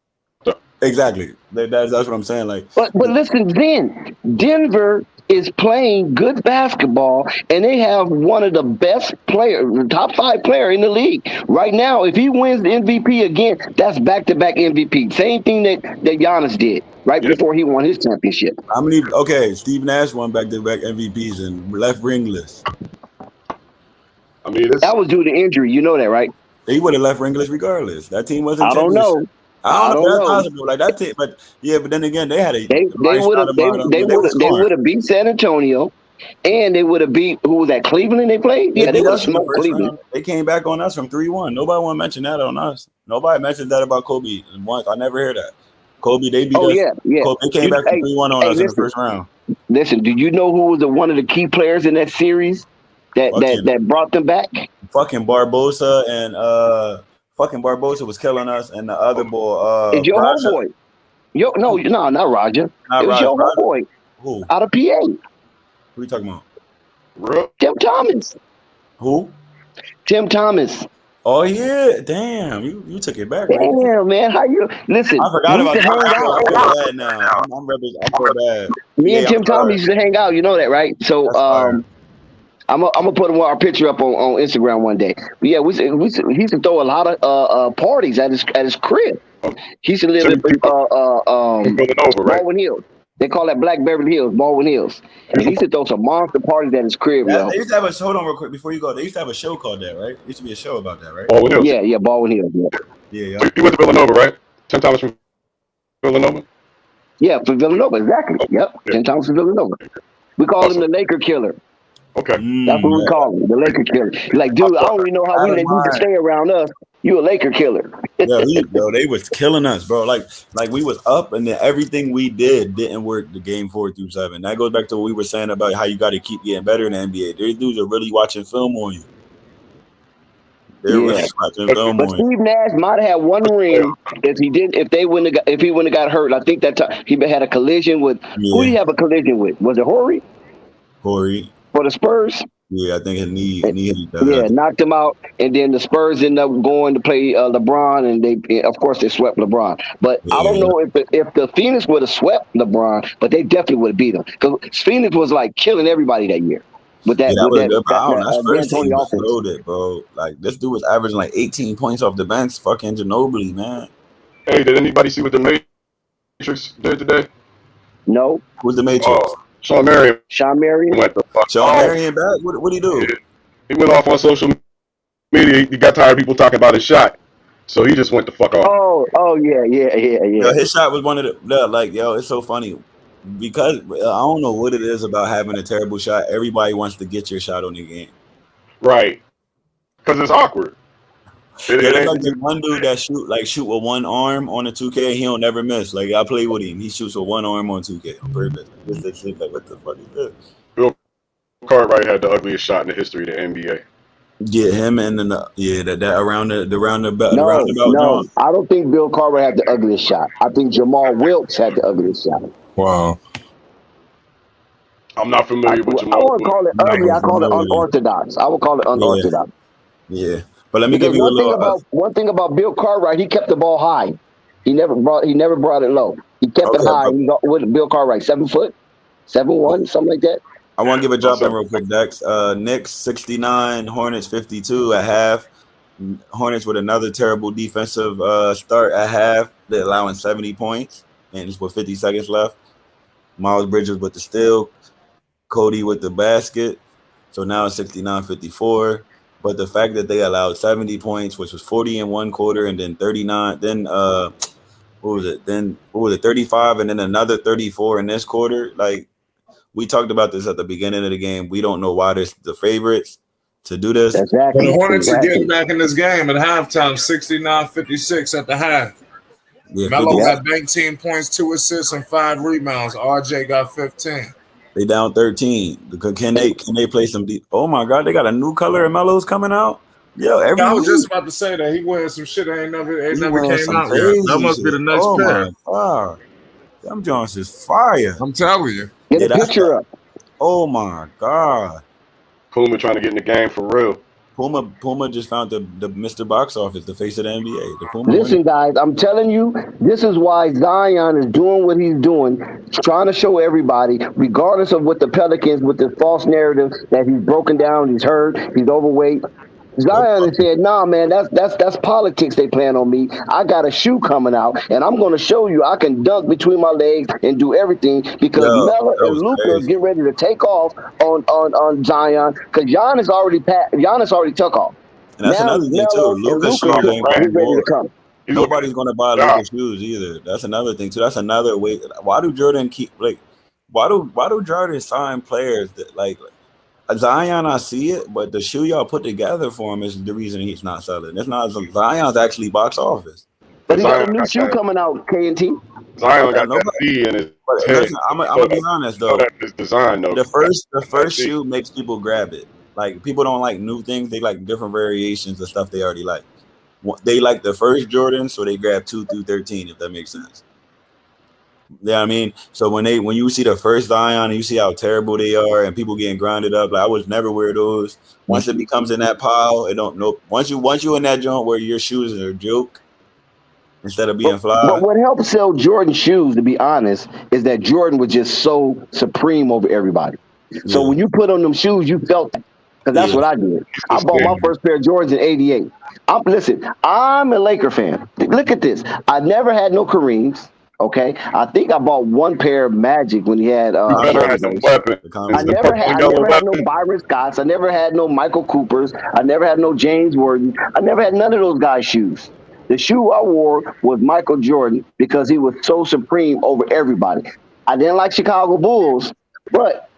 up. Exactly. That's what I'm saying. Like, but listen, then Denver is playing good basketball, and they have one of the best players, the top 5 player in the league right now. If he wins the MVP again, that's back-to-back MVP. Same thing that Giannis did before he won his championship. how many? Okay, Steve Nash won back-to-back MVPs and left ringless. I mean, that was due to injury. You know that, right? He would have left ringless regardless. That team wasn't. I don't know. I don't know. That's possible. Like that team, but then again, they had a. They would have beat San Antonio, and they would have beat who was that? Cleveland. They played. They would have smoked Cleveland. round. They came back on us from 3-1. Nobody want to mention that on us. Nobody mentioned that about Kobe once. I never hear that. Kobe, they beat us. Yeah. Kobe, they came back from 3-1 on us in the first round. Listen, do you know who was one of the key players in that series that brought them back? Fucking Barbosa and fucking Barbosa was killing us, and the other boy. It's your homeboy. No, not Roger. It was your homeboy. Who? Out of PA. Who you talking about? Tim Thomas. Who? Tim Thomas. Oh yeah, damn! You took it back. Damn, right? Man, how you listen? I forgot about that. I feel bad now. I feel bad. Me and Tim Thomas used to hang out. You know that, right? So I'm gonna put our picture up on Instagram one day. But yeah, we used to throw a lot of parties at his crib. He used to live in Baldwin Hills. They call that Black Beverly Hills, Baldwin Hills. And he used to throw some monster parties at his crib, yo. They used to have hold on real quick before you go. They used to have a show called that, right? There used to be a show about that, right? Baldwin Hills. Yeah, Baldwin Hills. Yeah. You went to Villanova, right? Tim Thomas from Villanova? Yeah, from Villanova, exactly. Yep. Tim Thomas from Villanova. We call him the Laker Killer. Okay. That's what we call him, the Laker Killer. Like, dude, I don't even know how we let you to stay around us. You a Laker killer. They was killing us, bro. Like we was up, and then everything we didn't work the game 4 through 7. That goes back to what we were saying about how you got to keep getting better in the NBA. These dudes are really watching film on you. They're really watching film on you. Steve Nash might have had one ring if he wouldn't have got hurt. I think that time he had a collision with who did he have a collision with? Was it Horry? Horry for the Spurs. Yeah, I think his knee hit that. Yeah, knocked him out, and then the Spurs ended up going to play LeBron, and they swept LeBron. But I don't know if the Phoenix would have swept LeBron, but they definitely would have beat him because Phoenix was like killing everybody that year with that. Spurs team was loaded, bro. Like this dude was averaging like 18 points off the bench. Fucking Ginobili, man. Hey, did anybody see what the Matrix did today? No. Who's the Matrix? Sean Marion. Sean Marion went the fuck Sean Marion back? What did he do? He went off on social media. He got tired of people talking about his shot. So he just went the fuck off. Oh yeah. Yo, his shot was one of the it's so funny. Because I don't know what it is about having a terrible shot. Everybody wants to get your shot on the game. Right. Because it's awkward. There's like this one dude that shoot with one arm on a 2K and he don't never miss. Like I play with him. He shoots with one arm on 2K on purpose. This shit, like what the fuck is this? Bill Cartwright had the ugliest shot in the history of the NBA. Yeah, him and then that around the roundabout. No, I don't think Bill Cartwright had the ugliest shot. I think Jamal Wilkes had the ugliest shot. Wow. I'm not familiar with Jamal. I won't call it ugly. I call it unorthodox. I would call it unorthodox. Yeah. But let me give you one thing about Bill Cartwright. He kept the ball high. He never brought it low. He kept it high. He got with Bill Cartwright, 7 foot, 7'1", something like that. I want to give a What's drop in up? real quick, Dex. Knicks 69, Hornets 52 at half. Hornets with another terrible defensive start at half. They're allowing 70 points, and it's with 50 seconds left. Miles Bridges with the steal, Cody with the basket. So now it's 69-54. But the fact that they allowed 70 points, which was 40 in one quarter, and then 39, then what was it? Then what was it? 35, and then another 34 in this quarter. Like we talked about this at the beginning of the game. We don't know why they're the favorites to do this. But the Exactly. Hornets are getting Exactly. back in this game at halftime, 69-56 at the half. Yeah, Melo 50, Yeah. got 19 points, 2 assists, and 5 rebounds. RJ got 15. they down 13. Can they play some deep? Oh my God, they got a new color and Melo's coming out. Yo, every I was week just about to say that he wearing some shit that he never wearing came some out yet. That crazy must be shit. the next Oh pair. my God, them Jones is fire. I'm telling you. Get Yeah, a that's picture up. oh my God. Puma trying to get in the game for real. Puma just found the Mr. Box Office, the face of the NBA. The Puma Listen, winning. guys, I'm telling you, this is why Zion is doing what he's doing, trying to show everybody, regardless of what the Pelicans, with the false narrative that he's broken down, he's hurt, he's overweight. Zion has said, "Nah, man, that's politics. They plan on me. I got a shoe coming out, and I'm going to show you I can dunk between my legs and do everything because Yo, Melo that and was Luka crazy. get ready to take off on Zion because Giannis already took off. And that's Now another it's thing too. Melo and Luka's Luka shoes ain't get going ready to more. come. He's Nobody's gonna buy looking Luka's shoes either. That's another thing too. That's another way. Why do Jordan keep like? Why do Jordan sign players that like Zion? I see it, but the shoe y'all put together for him is the reason he's not selling. It's not Zion's actually box office. But he got a Zion new got shoe that. coming out, K&T. Zion But got that nobody. C in his But head. listen, I'm gonna be honest though. This design though. The first That C. shoe makes people grab it. Like people don't like new things; they like different variations of stuff they already like. They like the first Jordan, so they grab 2 through 13, if that makes sense. Yeah, I mean, so when you see the first Zion and you see how terrible they are, and people getting grinded up, like I was never wear those. Once it becomes in that pile, it don't know. Once you in that joint where your shoes are a joke instead of being But fly. what helped sell Jordan shoes, to be honest, is that Jordan was just so supreme over everybody. So Yeah, when you put on them shoes, you felt that. Because that's yeah, what I did. He's I bought my sustainable. first pair of Jordans in '88. Listen, I'm a Laker fan. Look at this. I never had no Kareems. Okay, I think I bought one pair of Magic when he had You I never saw had no the weapon. comment. I The never purple had and I yellow never had no weapon. Byron Scotts. I never had no Michael Coopers. I never had no James Worthy. I never had none of those guys' shoes. The shoe I wore was Michael Jordan because he was so supreme over everybody. I didn't like Chicago Bulls, but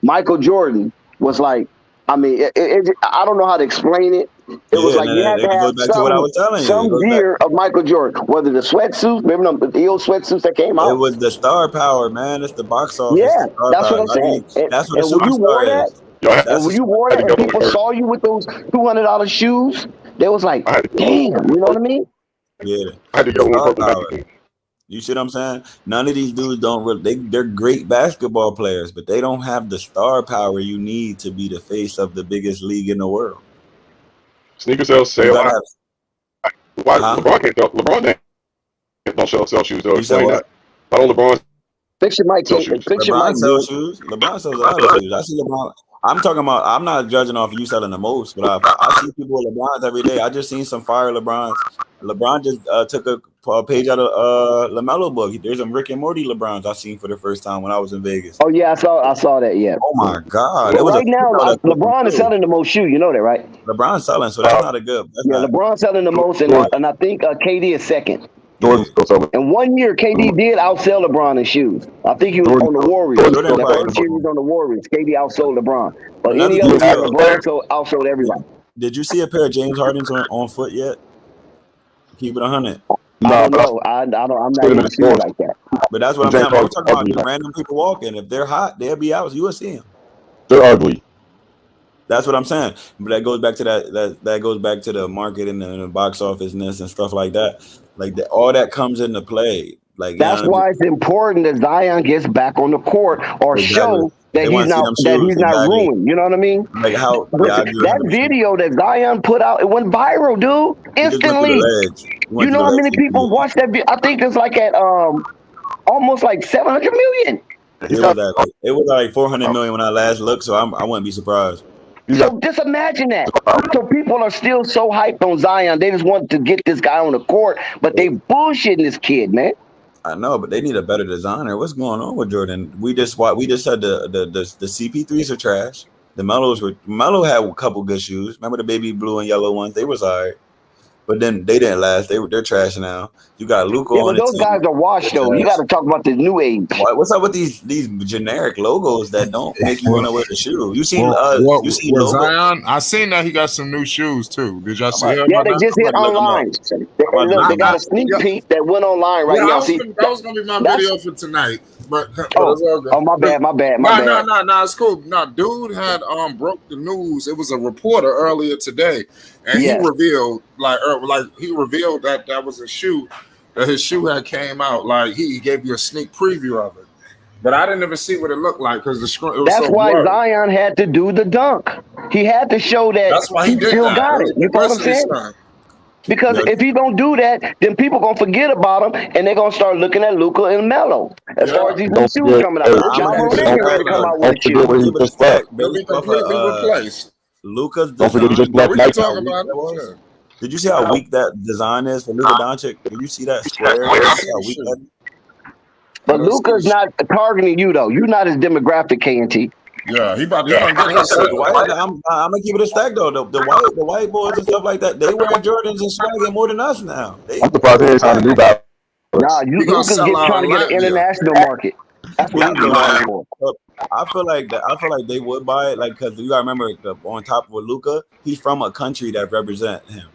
Michael Jordan was like, I mean, I don't know how to explain it. It was Yeah, like you had and to it have goes back to what I was telling you. It some goes back. gear of Michael Jordan, whether the sweatsuits, remember the old sweatsuits that came It out? was the star power, man. It's the box office, Yeah, the star that's what power. I'm I mean, saying. that's what a And when you wore superstar that, is. Yo, I and when you wore had that to and go with people her. saw you with those $200 shoes, they was like, I had to go damn, you know what I mean? Yeah, I had to the go with star purple power. Magic. You see what I'm saying? None of these dudes don't really. They're great basketball players, but they don't have the star power you need to be the face of the biggest league in the world. Sneaker sales say You a gotta lot. have. Why Huh? LeBron can't sell? LeBron don't sell shoes though. You said Explain what? that. Why don't LeBron Fix your mic, sell shoes? fix your LeBron mic, sells dude. shoes. LeBron sells a lot of shoes. I see LeBron. I'm talking about. I'm not judging off you selling the most, but I see people with LeBrons every day. I just seen some fire LeBrons. LeBron just took a page out of Lamelo book. There's some Rick and Morty LeBrons I seen for the first time when I was in Vegas. Oh yeah, I saw that. Yeah. Oh my God! But It was a right now, female that took them LeBron is too. selling the most shoes. You know that, right? LeBron's selling, so that's not a good. That's Yeah, not. LeBron selling the most, and I think KD is second. Jordan Yeah. still selling. And 1 year, KD did outsell LeBron in shoes. I think he was Jordan- on the Warriors. Jordan Jordan The probably- first year he was on the Warriors, KD outsold LeBron. But Another any thing other year, too. LeBron outsold everybody. Did you see a pair of James Harden's on foot yet? Keep it 100. I Nah, don't but know. I'm not put him in even the seeing store. like that. But that's what I'm James saying. I'm Harden's talking about ugly. just random people walking. If they're hot, they'll be out. You will see them. They're ugly. That's what I'm saying. But that goes back to that goes back to the market and the box officeness and stuff like that. Like all that comes into play. Like you know That's what I mean? why it's important that Zion gets back on the court or Exactly. show that They wanna see them that shoes. he's not Exactly. ruined. You know what I mean? Like how But I agree that 100%. video that Zion put out, it went viral, dude. He just went through Instantly. the legs. He went You know through how the many legs. people watched that video? I think it's like at almost like 700 million. It was like 400 million when I last looked, so I wouldn't be surprised. So just imagine that. So people are still so hyped on Zion. They just want to get this guy on the court, but they bullshitting this kid, man. I know, but they need a better designer. What's going on with Jordan? We just said the CP3s are trash. The Melo had a couple good shoes. Remember the baby blue and yellow ones? They was alright. But then they didn't last. They're trash now. You got Luka on the those team. guys are washed though. You got to talk about the new age. What's up with these generic logos that don't make you want to wear the shoe? You seen Zion? I seen that he got some new shoes too. Did y'all see him? Yeah, they just hit online. They got a sneak peek that went online right now. That was gonna be my video for tonight. But it's all good. My bad. No, it's cool. No, dude had broke the news. It was a reporter earlier today, and he revealed that was a shoe. That his shoe had came out. Like he gave you a sneak preview of it, but I didn't even see what it looked like because the screen. That's why Zion had to do the dunk. He had to show that that's why he did still that. got it. You know what I'm saying? Because if he don't do that, then people gonna forget about him, and they're gonna start looking at Luka and Melo. As far as these new shoes coming out, John Moran ready to come out with a shoe. They'll be completely replaced. Luka's design. We can talk about it. Did you see how weak that design is for Luka Doncic? Did you see that square? But Luka's not targeting you though. You're not his demographic, KNT. Yeah, he about to get himself. I'm gonna keep it a stack though. The white boys and stuff like that, they wear Jordans and swagging more than us now. I'm surprised they ain't trying to do that. Nah, Luka's trying to get an international market. That's what he's going for. I feel like they would buy it, like because you gotta remember on top of Luka, he's from a country that represents him.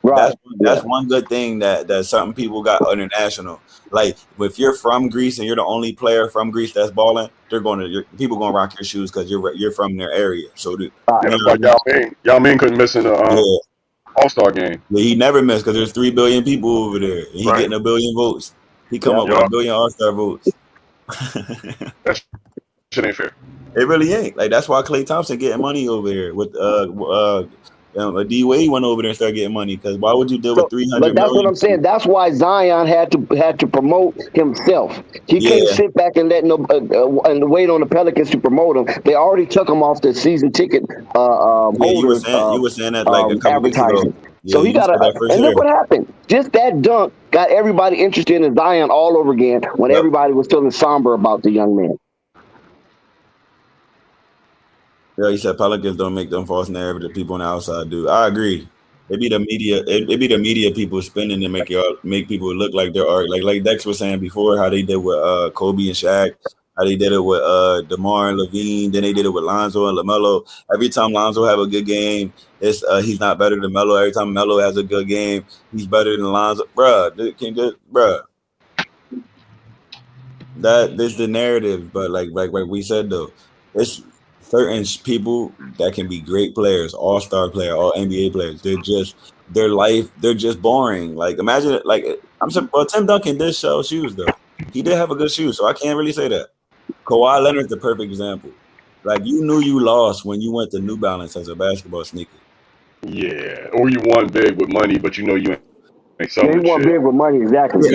Right. That's one good thing that certain people got international. Like if you're from Greece and you're the only player from Greece that's balling, people gonna rock your shoes because you're from their area. So like Yao Ming couldn't miss in the All-Star game. Yeah, he never missed because there's 3 billion people over there. And he getting 1 billion votes. He come up with 1 billion All-Star votes. That shit ain't fair. It really ain't. Like that's why Klay Thompson getting money over here with D Wade went over there and started getting money because why would you deal with 300? But that's what I'm saying. That's why Zion had to promote himself. He can't sit back and let and wait on the Pelicans to promote him. They already took him off the season ticket holders. You were saying that like a couple weeks ago. So he got and look what happened. Just that dunk got everybody interested in Zion all over again when everybody was feeling somber about the young man. Yeah, he said Pelicans don't make them false narrative that people on the outside do. I agree. It be the media. It be the media people spinning to make people look like they're like Dex was saying before how they did with Kobe and Shaq, how they did it with DeMar and Levine, then they did it with Lonzo and Lamelo. Every time Lonzo have a good game, it's he's not better than Melo. Every time Melo has a good game, he's better than Lonzo. Bruh. That is the narrative, but like we said though, it's certain people that can be great players, all-star player, all NBA players. They're just boring. Like imagine it. Like Tim Duncan did sell shoes though. He did have a good shoe, so I can't really say that. Kawhi Leonard's the perfect example. Like you knew you lost when you went to New Balance as a basketball sneaker. Yeah, or you won big with money, but you know you ain't selling he won big with money, exactly.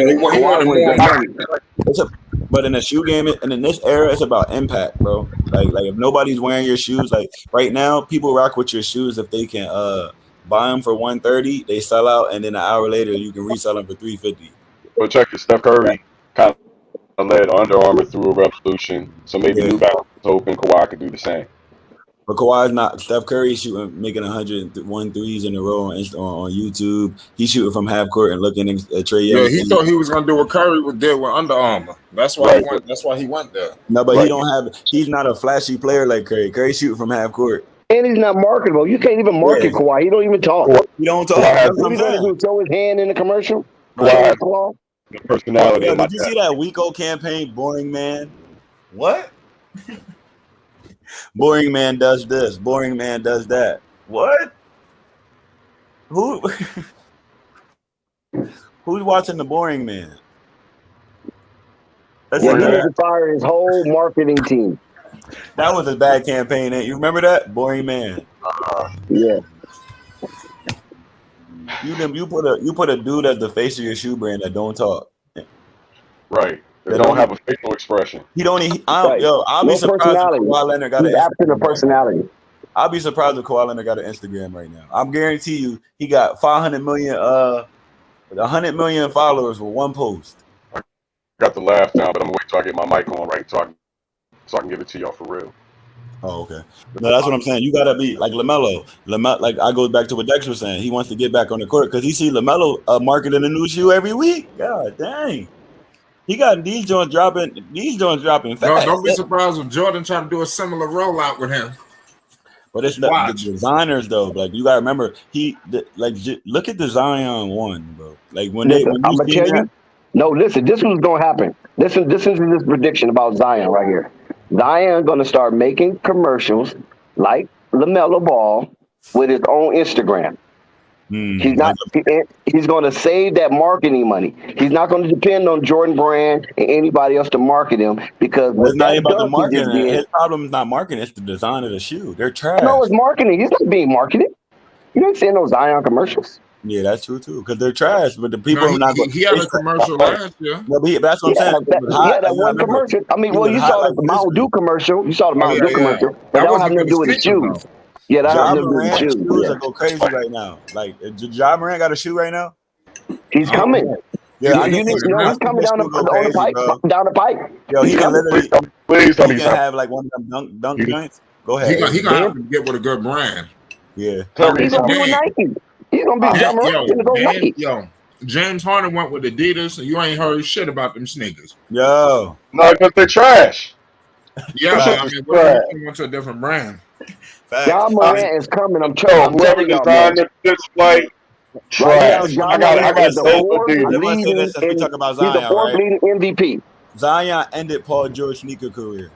But in a shoe game, and in this era, it's about impact, bro. Like if nobody's wearing your shoes, like right now, people rock with your shoes if they can buy them for $130, they sell out, and then an hour later you can resell them for $350. Well, check it. Steph Curry kind of led Under Armour through a revolution, so maybe New Balance is hoping Kawhi could do the same. But Kawhi's not. Steph Curry making 101 threes in a row on YouTube. He's shooting from half court and looking at Trae Young. Yeah, he thought he was gonna do what Curry did with Under Armour. That's why he went. That's why he went there. No, but he don't have. He's not a flashy player like Curry. Curry's shooting from half court. And he's not marketable. You can't even market Kawhi. He don't even talk. He don't talk. What he's gonna do? Throw his hand in the commercial? The personality. Did you see that Wico campaign? Boring man. What? Boring man does this. Boring man does that. What? Who's watching the Boring Man? He needs to fire his whole marketing team. That was a bad campaign. You remember that? Boring man. Yeah. You put a dude as the face of your shoe brand that don't talk. Right. They don't have a facial expression. I'll be No surprised if personality. Kawhi Leonard got an He's absent of Instagram right now. personality. I'll be surprised if Kawhi Leonard got an Instagram right now. I'm guarantee you he got 100 million followers with one post. Got the laugh now, but I'm gonna wait till I get my mic on right so I can give it to y'all for real. Oh, okay. No, that's what I'm saying. You gotta be like Lamelo. Like I go back to what Dex was saying. He wants to get back on the court because he see Lamelo marketing a new shoe every week. God dang. He got these joints dropping fast. Don't be surprised if Jordan try to do a similar rollout with him. But it's not the designers though. Like you gotta remember, look at the Zion one, bro. Like when I'm you gonna see tell that, you. No, listen. This was gonna happen. Listen to this prediction about Zion right here. Zion gonna start making commercials like LaMelo Ball with his own Instagram. He's not. He's going to save that marketing money. He's not going to depend on Jordan Brand and anybody else to market him because it's not about the marketing. His problem is not marketing; it's the design of the shoe. They're trash. No, it's marketing. He's not being marketed. You ain't seeing those Zion commercials. Yeah, that's true too. Because they're trash, but the people are not. He had a commercial last year. No, but that's what I'm saying. He had that one commercial. I mean, well, you saw the Mountain Dew commercial. You saw the Mountain Dew commercial, but that don't have nothing to do with the shoes. Yeah, that has nothing to do with the shoes. Shoes that go crazy right now. Like, Ja Morant got a shoe right now. He's coming. Yeah, he's coming down the pipe. Down the pipe. Yo, he can literally. Please tell me he can have like one of them dunk joints. Go ahead. He gonna have to get with a good brand. Yeah. He's gonna be with Nike. He's gonna be Ja Morant. He's gonna go Nike. Yo, James Harden went with Adidas, and you ain't heard shit about them sneakers. Yo. No, because they're trash. Yeah, I mean, we went to a different brand. Ja Morant is coming. I'm telling y'all, man. Display. Trash. I got Let's talk about Zion. He's the fourth leading MVP. Zion ended Paul George's sneaker career.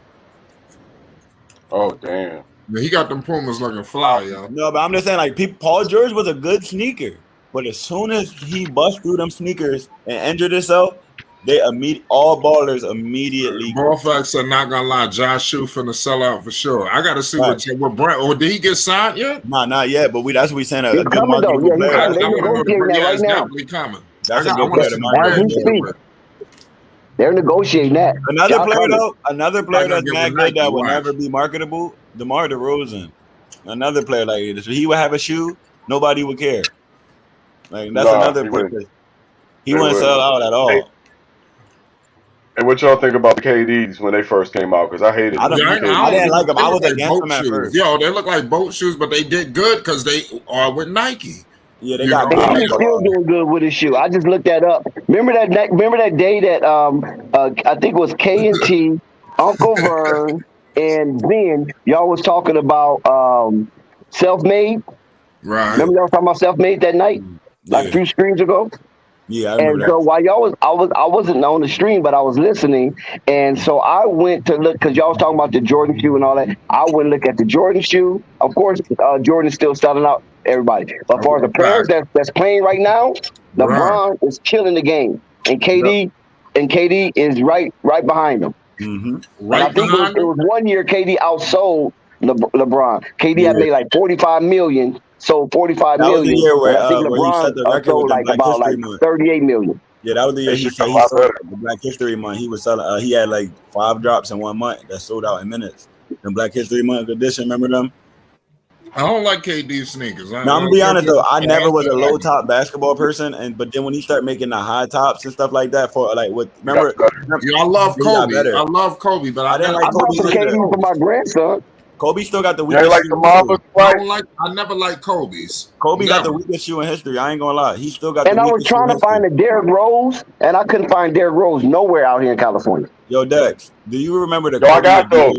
Oh damn. Yeah, he got them Pumas looking fly, yo. No, but I'm just saying, like, Paul George was a good sneaker, but as soon as he bust through them sneakers and injured himself, all ballers immediately. Ball facts are not gonna lie. Josh Shoe finna sell out for sure. I gotta see what brand. Or did he get signed yet? Nah, not yet. But that's what we saying. He's coming though. Yeah, he's coming. They're negotiating that right now. Definitely coming. That's a good player. They're negotiating that. Another player that's mad good that will never be marketable. DeMar DeRozan, another player like this. He would have a shoe, nobody would care. Like that's another player. He wouldn't sell out at all. And what y'all think about the KDs when they first came out? Because I hated them. I didn't like them. I was against them at first. Yo, they look like boat shoes, but they did good because they are with Nike. Yeah, they got. He's still doing good with his shoe. I just looked that up. Remember that day that I think it was K&T, Uncle Vern, and Ben. Y'all was talking about Self-Made. Right. Remember y'all was talking about Self-Made that night, like a few streams ago. Yeah, I remember and so while y'all was, I wasn't on the stream, but I was listening, and so I went to look because y'all was talking about the Jordan shoe and all that. I went and look at the Jordan shoe. Of course, Jordan's still selling out everybody. But for the players that's playing right now, LeBron is killing the game, and KD is right behind him. Mm-hmm. Right. I think it was 1 year KD outsold LeBron. KD had made like 45 million. So 45 million. Was the year where, I think LeBron sold like about 38 million. Yeah, that was the year he sold the Black History Month. He was selling. He had like 5 drops in 1 month that sold out in minutes. The Black History Month edition, remember them? I don't like KD sneakers. I'm gonna be honest though. I never was a low top basketball person, but then when he started making the high tops and stuff like that for like what? Remember? I love Kobe. I love Kobe, but I didn't like Kobe. I KD for my grandson. Kobe still got the weakest shoe. I never liked Kobe's. Kobe got the weakest shoe in history. I ain't gonna lie. He still got the weakest shoe. And I was trying to find a Derrick Rose, and I couldn't find Derrick Rose nowhere out here in California. Yo, Dex, do you remember the? I got those.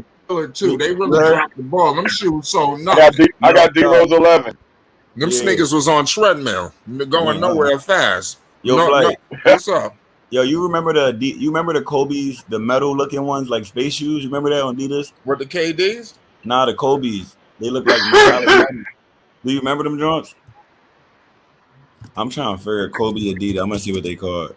Too. They really dropped the ball. Them shoes sold nothing. I got D Rose 11. Them sneakers was on treadmill, going nowhere fast. Yo, what's up? Yo, you remember the Kobe's, the metal looking ones, like space shoes? You remember that on Adidas? Were the KDs? Nah, the Kobe's. They look like metallic. Do you remember them joints? I'm trying to figure Kobe Adidas. I'm gonna see what they call it.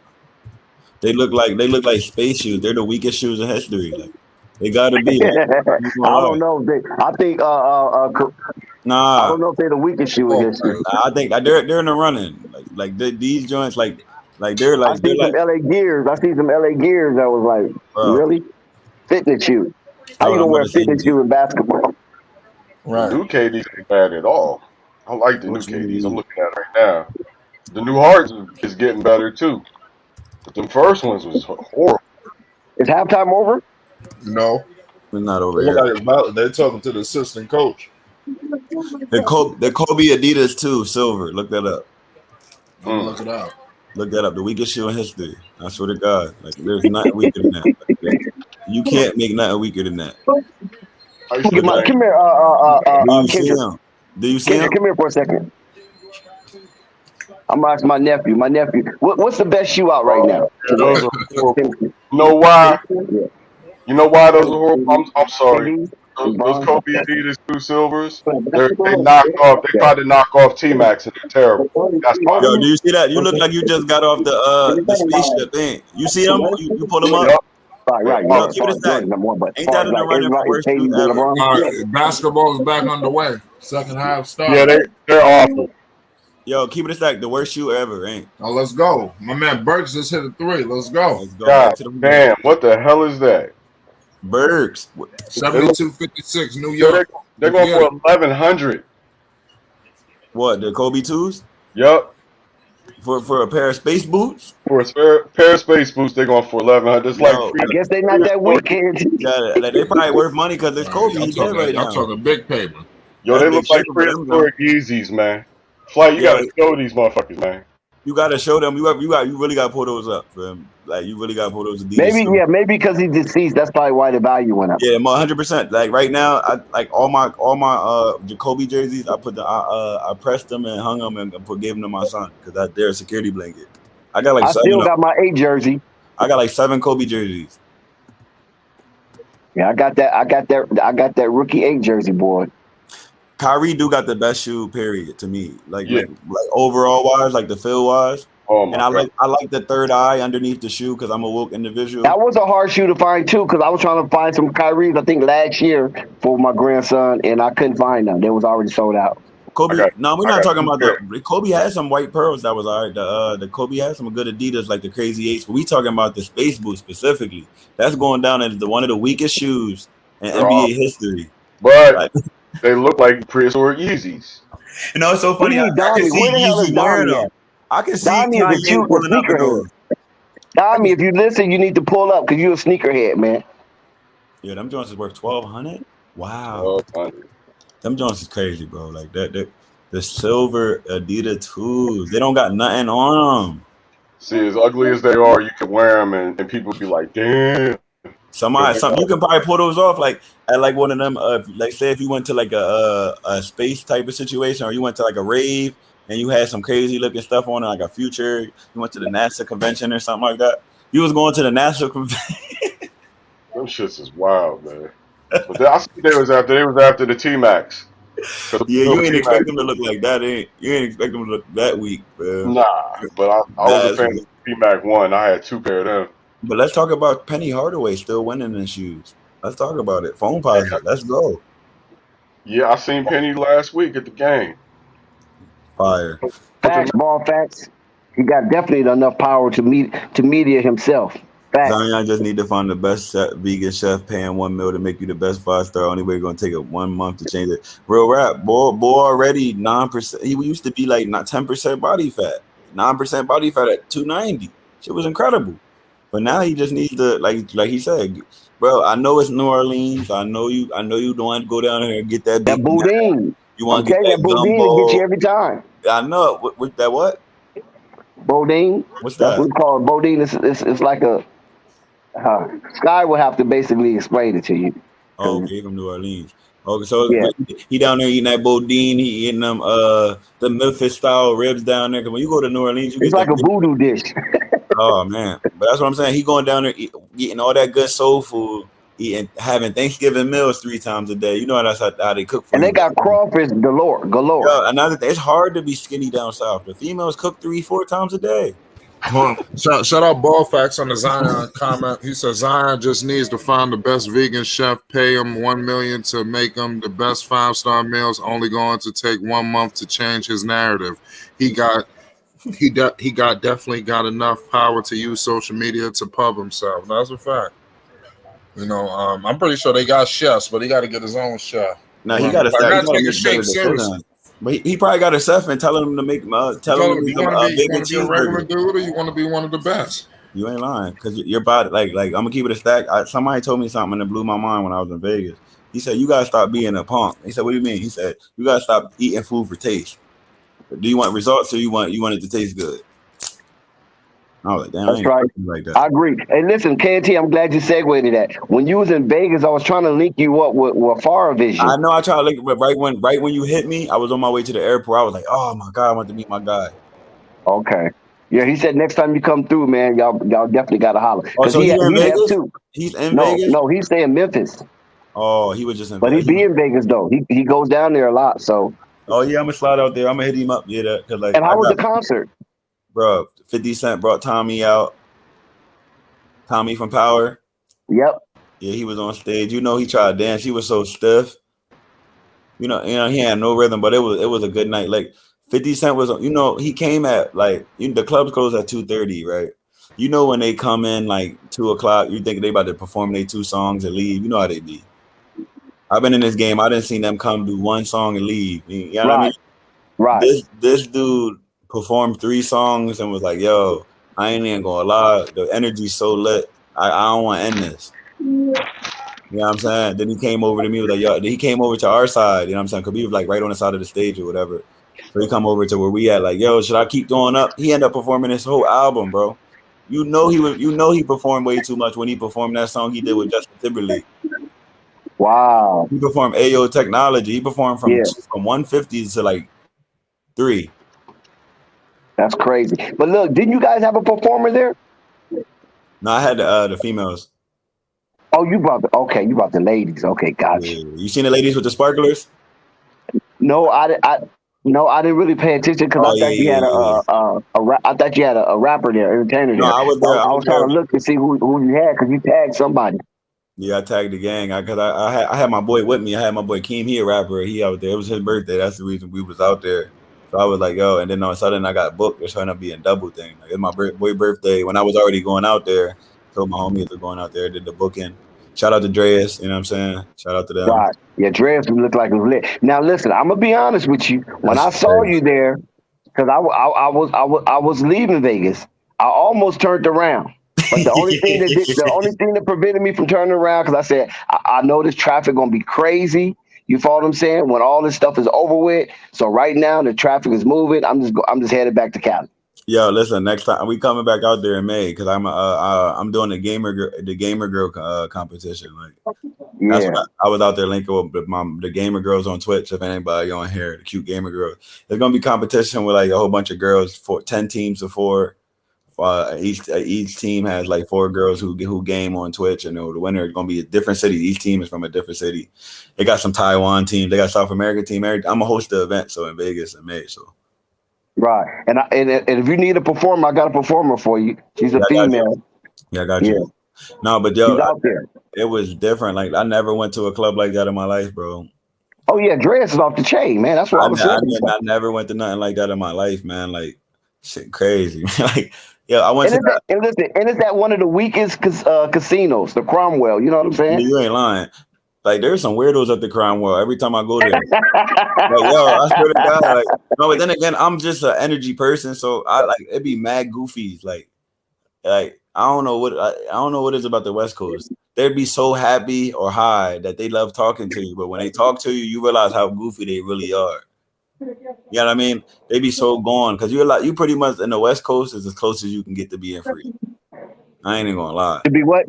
They look like space shoes. They're the weakest shoes in history. Like, they gotta be. Like, I don't know. I think. Nah. I don't know if they're the weakest shoe in history. I think they're in the running. Like these joints, like Like they're I like see some LA Gears. I see some LA Gears that was like, bro. really? Fitness shoes. How Oh, you I'm gonna about wear to say, fitness shoes in basketball? The Right. new KDs ain't bad at all. I like the new what you KDs. I'm mean? looking at it right now. The new Hearts is getting better too. But them first ones was horrible. Is halftime over? No. We're not over It look here. like it's about, they're talking to the assistant coach. The Kobe Adidas too, silver. Look that up. I'm gonna look it up. Look that up. The weakest shoe in history. I swear to God. Like there's nothing weaker than that. Like, you can't make nothing weaker than that. I used to Look at think Come here, Do you see Kendrick. him? Do you see Kendrick, him? come here for a second. I'm gonna ask my nephew. My nephew, what's the best shoe out right now? those are horrible. Kendrick. You know why? Yeah. You know why those are horrible? I'm sorry. KD, Those LeBron. Kobe Adidas two silvers, they knocked off. They tried to knock off T Max, and they're terrible. That's why. Yo, do you see that? You look like you just got off the spaceship thing. You see them? You pull them up? Yep. Right. Yeah. Yo, As keep far it a as stack. Jordan, number one, but Ain't as far that as in the like running for everybody, worst shoes KD and ever? LeBron. All right, basketball is back underway. Second half started. Yeah, they're awful. Yo, keep it a stack. The worst shoe ever, ain't? Now let's go. My man Burks just hit a 3. Let's go. Let's go God back to the damn, what the hell is that? Bergs. 72-56, New Yo, York. they're going for 1,100. What, the Kobe 2s? Yup. For a pair of space boots? For a pair of space boots, they're going for 1,100. It's like Yo, I guess they're not that weekend. yeah, like, they probably worth money because it's Kobe. Y'all He's dead right y'all now. talking big paper. Yo, That's they big look like paper for them, though. prehistoric Yeezys, man. Flight, you Yo, gotta show these motherfuckers, man. you gotta show them. You really gotta pull those up, fam. Like you really gotta pull those Adidas. Maybe because he's deceased, that's probably why the value went up. Yeah, 100%. Like right now, I like all my Jacoby jerseys. I pressed them and hung them and gave them to my son because they're a security blanket. I got like I still got my 8 jersey. I got like 7 Kobe jerseys. Yeah, I got that rookie 8 jersey, boy. Kyrie do got the best shoe, period, to me. Like overall wise, like the feel wise. Oh my and God. I like the third eye underneath the shoe because I'm a woke individual. That was a hard shoe to find too, because I was trying to find some Kyries, I think last year for my grandson, and I couldn't find them. They was already sold out. Kobe, no, we're not talking about that. the Kobe had some white pearls that was all right. The Kobe had some good Adidas like the Crazy 8s, but we talking about the Space Boost specifically. That's going down as one of the weakest shoes in NBA history. But like, they look like prehistoric Yeezys. You know, it's so funny. I can see Where the hell is Yeezy wearing Dami them. at? I can see Dami is a Kanye pulling up in those. Dami, if you listen, you need to pull up because you're a sneakerhead, man. Yeah, them joints is worth $1,200. Wow, them joints is crazy, bro. Like that, the silver Adidas 2s, they don't got nothing on them. See, as ugly as they are, you can wear them and people be like, damn. Some you can probably pull those off like at like one of them. Like say if you went to like a space type of situation, or you went to like a rave and you had some crazy looking stuff on it, like a future. You went to the NASA convention or something like that. You was going to the NASA convention. Them shits is wild, man. But I see they was after the T Max. Yeah, you ain't expect them to look like that. You ain't expect them to look that weak, man. Nah, but I was a fan of T Mac 1. I had 2 pair of them. But let's talk about Penny Hardaway still winning in shoes. Let's talk about it. Phone positive. Let's go. Yeah, I seen Penny last week at the game. Fire. Facts, ball facts. He got definitely enough power to media himself. Facts. Zion just need to find the best vegan chef paying $1 million to make you the best 5-star. Only way gonna take it 1 month to change it. Real rap, boy already 9%. He used to be like not 10% body fat, 9% body fat at 290. Shit was incredible. But now he just needs to like he said, bro. I know it's New Orleans. I know you don't want to go down here and get that boudin. You want to get that boudin gumbo. to get you every time. I know. What that what? Boudin. What's that? That's what we call it. Boudin. It's like a Sky will have to basically explain it to you. Oh, okay, from New Orleans. Okay, so he down there eating that boudin. He eating them the Memphis style ribs down there. Cause when you go to New Orleans, it's like a voodoo dish. Oh man, but that's what I'm saying. He going down there eating all that good soul food, having Thanksgiving meals 3 times a day. You know that's how they cook. And they got crawfish galore. Yo, another thing, it's hard to be skinny down south. The females cook 3-4 times a day. Shout out Ball Facts on the Zion comment. He says Zion just needs to find the best vegan chef, pay him $1 million to make him the best 5-star meals. Only going to take 1 month to change his narrative. He got he definitely got enough power to use social media to pub himself. That's a fact. I'm pretty sure they got chefs, but he got to get his own chef. Now he got to start. He Not got to taking make better shape seriously. decisions. But he probably got a chef and telling him to make Tell him, him you some want to bacon be a regular cheeseburger. dude, or you want to be one of the best? You ain't lying, because your body, like I'm gonna keep it a stack. Somebody told me something that blew my mind when I was in Vegas. He said, "You gotta stop being a punk." He said, "What do you mean?" He said, "You gotta stop eating food for taste. Do you want results, or you want it to taste good?" I was like, "Damn, That's right. like that." I agree. Hey, listen, KNT, I'm glad you segued to that. When you was in Vegas, I was trying to link you up with Far Vision. I know. I tried to link, but right when you hit me, I was on my way to the airport. I was like, "Oh my god, I want to meet my guy." Okay. Yeah, he said next time you come through, man, y'all definitely got to holler. Oh, so he's in Vegas too. He's in No, Vegas. no, he's staying in Memphis. Oh, he was just in But Vegas. he be in Vegas though. He goes down there a lot. So. Oh yeah, I'm gonna slide out there. I'm gonna hit him up. Yeah, because like. And how was the concert? Bro, 50 Cent brought Tommy out. Tommy from Power. Yep. Yeah, he was on stage. He tried to dance. He was so stiff. He had no rhythm, but it was a good night. Like 50 Cent was, he came at like the clubs close at 2:30, right? When they come in like 2:00, you think they about to perform their 2 songs and leave. You know how they be. I've been in this game. I didn't see them come do 1 song and leave. You know what I mean? Right. This dude performed 3 songs and was like, "Yo, I ain't even gonna lie. The energy's so lit. I don't want to end this." You know what I'm saying? Then he came over to me, was like, "Yo," he came over to our side, you know what I'm saying? Because we was like right on the side of the stage or whatever. So he come over to where we at, like, "Yo, should I keep going up?" He ended up performing this whole album, bro. He performed way too much when he performed that song he did with Justin Timberlake. Wow. He performed Ayo Technology. He performed from 150 to like 3. That's crazy. But look, didn't you guys have a performer there? No, I had the females. Oh, you brought the ladies. Okay, gotcha. Yeah. You seen the ladies with the sparklers? No, I didn't really pay attention because I thought you had I thought you had a rapper there, entertainer there. No, I was there. I was trying to look to see who you had because you tagged somebody. Yeah, I tagged the gang because I had my boy with me. I had my boy Keem. He a rapper. He out there. It was his birthday. That's the reason we was out there. So I was like, yo, and then all of a sudden I got booked. It's trying to be a double thing. Like, it's my boy birthday when I was already going out there. So my homies were going out there, did the booking. Shout out to Dreas, you know what I'm saying? Shout out to them. Right. Yeah, Dreas looked like it was lit. Now listen, I'm gonna be honest with you. When I saw you there, because I was leaving Vegas, I almost turned around. But the only thing that prevented me from turning around, because I said, I know this traffic gonna be crazy. You follow what I'm saying? When all this stuff is over with. So right now the traffic is moving. I'm just headed back to Cali. Yo, listen, next time we coming back out there in May because I'm doing the gamer girl competition. Like, that's what I was out there linking with the gamer girls on Twitch. If anybody on here, the cute gamer girls, there's gonna be competition with like a whole bunch of girls for 10 teams of 4. Each team has like 4 girls who game on Twitch, and the winner is gonna be a different city. Each team is from a different city. They got some Taiwan teams, they got South American team. I'm gonna host the event so in Vegas in May. So right, and if you need a performer, I got a performer for you. She's a female. I got you. No, but yo, she's out there. It was different. Like I never went to a club like that in my life, bro. Oh yeah, Dreas is off the chain, man. That's what I was saying. I never went to nothing like that in my life, man. Like shit, crazy. Like. Yeah, I went and it's that one of the weakest casinos, the Cromwell. You know what I'm saying? You ain't lying. Like there's some weirdos at the Cromwell every time I go there. Like, yo, I swear to God. Like, no, but then again, I'm just an energy person, so I like it be mad goofies. Like I don't know what is about the West Coast. They'd be so happy or high that they love talking to you, but when they talk to you, you realize how goofy they really are. You know what I mean? They be so gone because you pretty much in the West Coast is as close as you can get to being free. I ain't even gonna lie. To be what?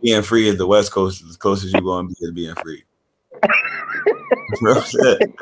Being free is the West Coast is as close as you gonna be to being free. Real shit.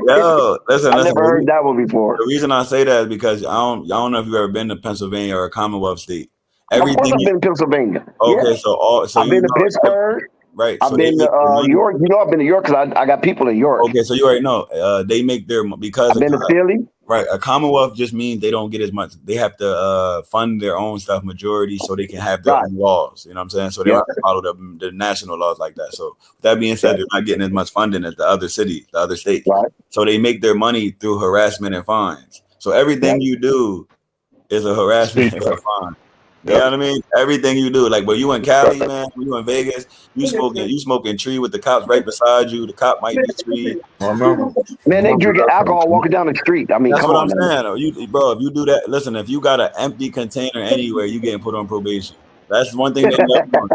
Yo, listen. I never heard that one before. The reason I say that is because I don't know if you've ever been to Pennsylvania or a Commonwealth state. Of course I've been to Pennsylvania. Okay, yeah. so I've been to Pittsburgh. Right. I've been to York. You know, I've been to York because I got people in York. Okay, so you already know. They make their because I've been to Philly. Right. A Commonwealth just means they don't get as much. They have to fund their own stuff majority so they can have their own laws. You know what I'm saying? So they don't have to follow the national laws like that. So with that being said, they're not getting as much funding as the other cities, the other states. Right. So they make their money through harassment and fines. So everything you do is a harassment. It's a fine. You know what I mean? Everything you do, like, but you in Cali, man, you in Vegas, you smoking tree with the cops right beside you. The cop might be tree. Remember, Man, they drinking that's alcohol walking down the street. I mean, That's come what on, I'm man. saying. If you do that, listen, if you got an empty container anywhere, you getting put on probation. That's one thing they never want.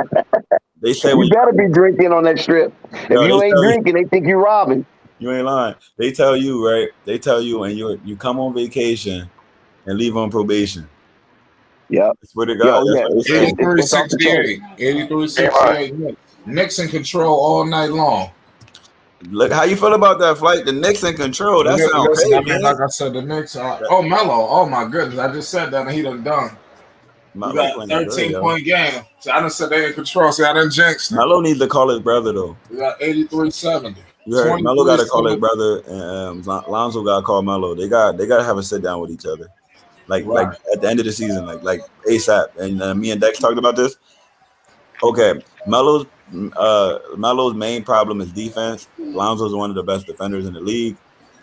They say when You better be drinking on that strip. If they you ain't tell you, drinking, they think you robbing. you ain't lying. They tell you, right? They tell you when you come on vacation and leave on probation. Yep. I swear to Yeah, God, oh that's yeah, what they say. it's off the chain. 83-68. Knicks in control all night long. Look, how you feel about that flight? The Knicks in control. That sounds Listen, great, I mean, man. like I said, the Knicks are. Oh, Melo. Oh, my goodness. I just said that and he done done. Melo We got playing good, 13-point game. So I done said they in control. See, I done jinxed them. Melo needs to call his brother, though. We got 83-70. You heard Melo got to call his brother, and Lonzo got to call Melo. They got to have a sit down with each other, like at the end of the season, like ASAP. And me and Dex talked about this. Okay, Melo's main problem is defense. Lonzo's one of the best defenders in the league.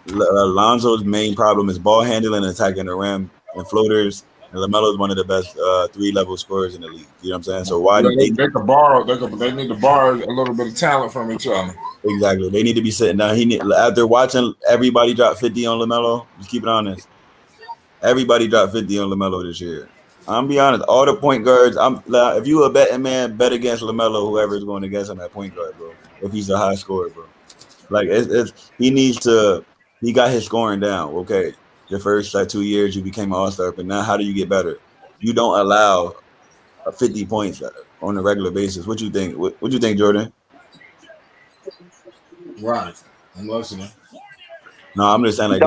Lonzo's main problem is ball handling and attacking the rim and floaters. And LaMelo's one of the best 3-level scorers in the league. You know what I'm saying? So why they could borrow? They need to borrow a little bit of talent from each other. Exactly. They need to be sitting down. After watching everybody drop 50 on LaMelo, just keep it honest. Everybody dropped 50 on LaMelo this year. I'm be honest. All the point guards. If you a betting man, bet against LaMelo. Whoever's going against him at point guard, bro. If he's a high scorer, bro. Like he needs to. He got his scoring down. Okay, your first 2 years, you became an all-star, but now how do you get better? You don't allow 50 points on a regular basis. What you think? What you think, Jordan? Right. I'm listening. No, I'm just saying. Like, I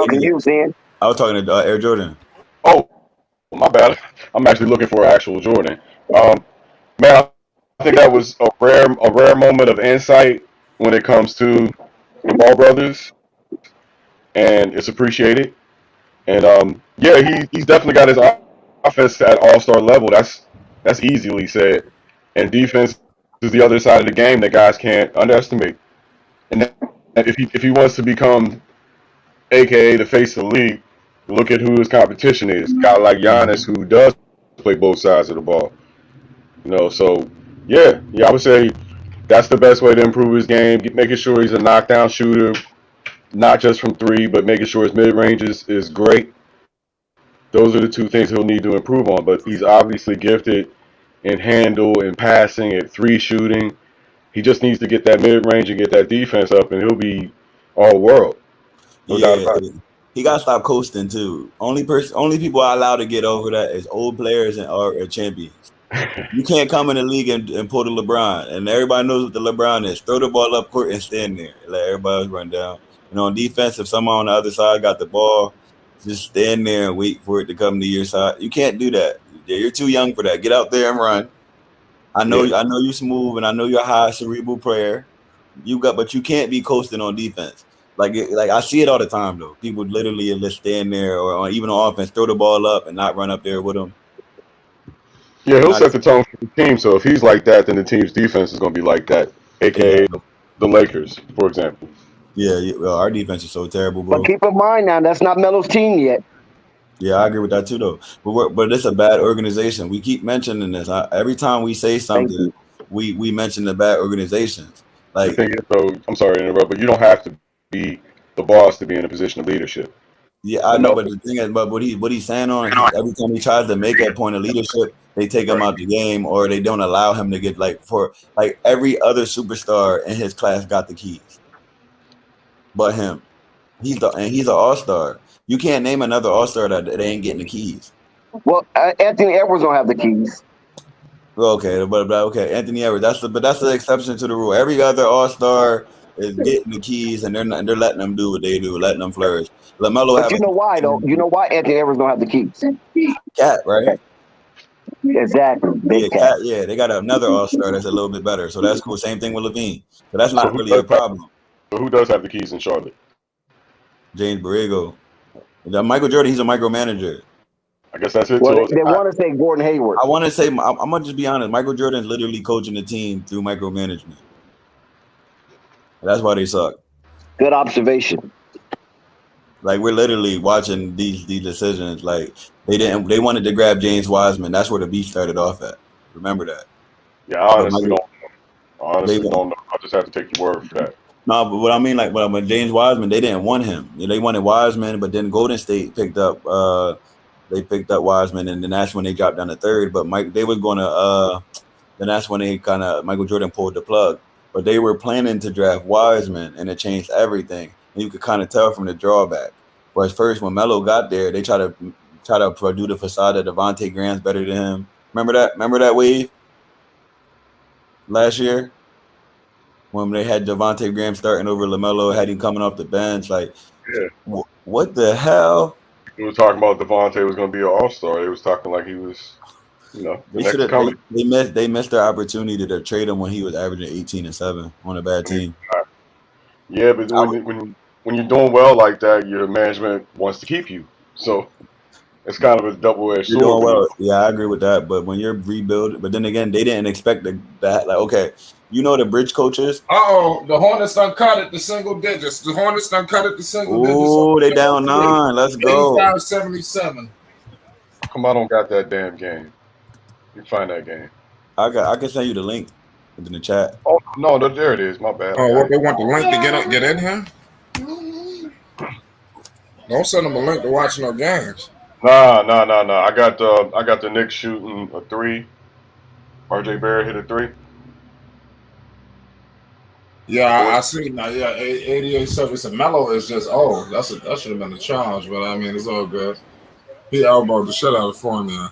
was talking to Air Jordan. Oh, my bad. I'm actually looking for actual Jordan. Man, I think that was a rare moment of insight when it comes to the Ball brothers, and it's appreciated. And yeah, he's definitely got his offense at all-star level. That's easily said. And defense is the other side of the game that guys can't underestimate. And if he wants to become, AKA the face of the league, look at who his competition is. A guy like Giannis who does play both sides of the ball. So yeah, I would say that's the best way to improve his game. Making sure he's a knockdown shooter, not just from three, but making sure his mid-range is great. Those are the two things he'll need to improve on. But he's obviously gifted in handle and passing, at three shooting. He just needs to get that mid-range and get that defense up, and he'll be all world. No doubt about it. He got to stop coasting too. Only people are allowed to get over that is old players or champions. You can't come in the league and pull the LeBron, and everybody knows what the LeBron is. Throw the ball up court and stand there. Let everybody else run down. On defense, if someone on the other side got the ball, just stand there and wait for it to come to your side. You can't do that. You're too young for that. Get out there and run. I know you smooth, and I know you're a high cerebral player. But you can't be coasting on defense. Like I see it all the time though. People literally just stand there, or even on offense, throw the ball up and not run up there with them. Yeah, he'll set the tone for the team. So if he's like that, then the team's defense is going to be like that, aka the Lakers, for example. Yeah, well, our defense is so terrible, bro. But keep in mind now, that's not Melo's team yet. Yeah, I agree with that too, though. But it's a bad organization. We keep mentioning this. Every time we say something, we mention the bad organizations. Like, the thing is, though, I'm sorry to interrupt, but you don't have to be the boss to be in a position of leadership. Yeah, I know, but the thing is, but what he's saying on it, every time he tries to make that point of leadership, they take him out the game, or they don't allow him to get every other superstar in his class got the keys, but him. He's an all-star. You can't name another all-star that they ain't getting the keys. Well, Anthony Edwards don't have the keys. Okay, but Anthony Edwards. That's the exception to the rule. Every other all-star is getting the keys, and they're letting them do what they do, letting them flourish. Lamelo, but you know why though? You know why Anthony Edwards don't have the keys? Cat, right? Exactly. Big Cat. Yeah, they got another all-star that's a little bit better, so that's cool. Same thing with Levine, so that's not really a problem. So who does have the keys in Charlotte? James Borrego. Michael Jordan, he's a micromanager. I guess that's it. Well, they want to say Gordon Hayward. I want to say, I'm going to just be honest. Michael Jordan's literally coaching the team through Like we're literally watching these decisions. Like they wanted to grab James Wiseman. That's where the beef started off at. Remember that. Yeah, I But honestly Michael, don't. I they honestly don't know. I just have to take your word for that. no, but what I mean, like, when James Wiseman, they didn't want him. They wanted Wiseman, but then Golden State picked up. They picked up Wiseman, and then that's when they dropped down to third. But they were going to. Then that's when they kind of Michael Jordan pulled the plug. But they were planning to draft Wiseman, and it changed everything. And you could kind of tell from the drawback. Whereas first, when Melo got there, they try to do the facade that Devontae Graham's better than him. Remember that? Remember that wave last year when they had Devontae Graham starting over Lamelo, had him coming off the bench. Like, Yeah. What the hell? We were talking about Devontae was going to be an all-star. They was talking like he was, the next coming. They missed their opportunity to trade him when he was averaging 18 and 7 on a bad team. Yeah, but when you're doing well like that, your management wants to keep you. So it's kind of a double-edged sword. You're doing well. Yeah, I agree with that. But when you're rebuilding, but then again, they didn't expect that. Like, okay, the bridge coaches. The Hornets done cut it to single digits. The Hornets done cut it to single digits. Oh, they down 9. Let's go. 85-77. Come on, I don't got that damn game. You can find that game. I can send you the link in the chat. Oh no, there it is. My bad. Oh, what they want the link to get in here? Don't send them a link to watch no games. Nah. I got the Knicks shooting a 3. RJ Barrett hit a 3. Yeah, I see now. Yeah, 88 service and Melo is just that should have been a challenge, but I mean it's all good. He elbowed the shit out of Fournier.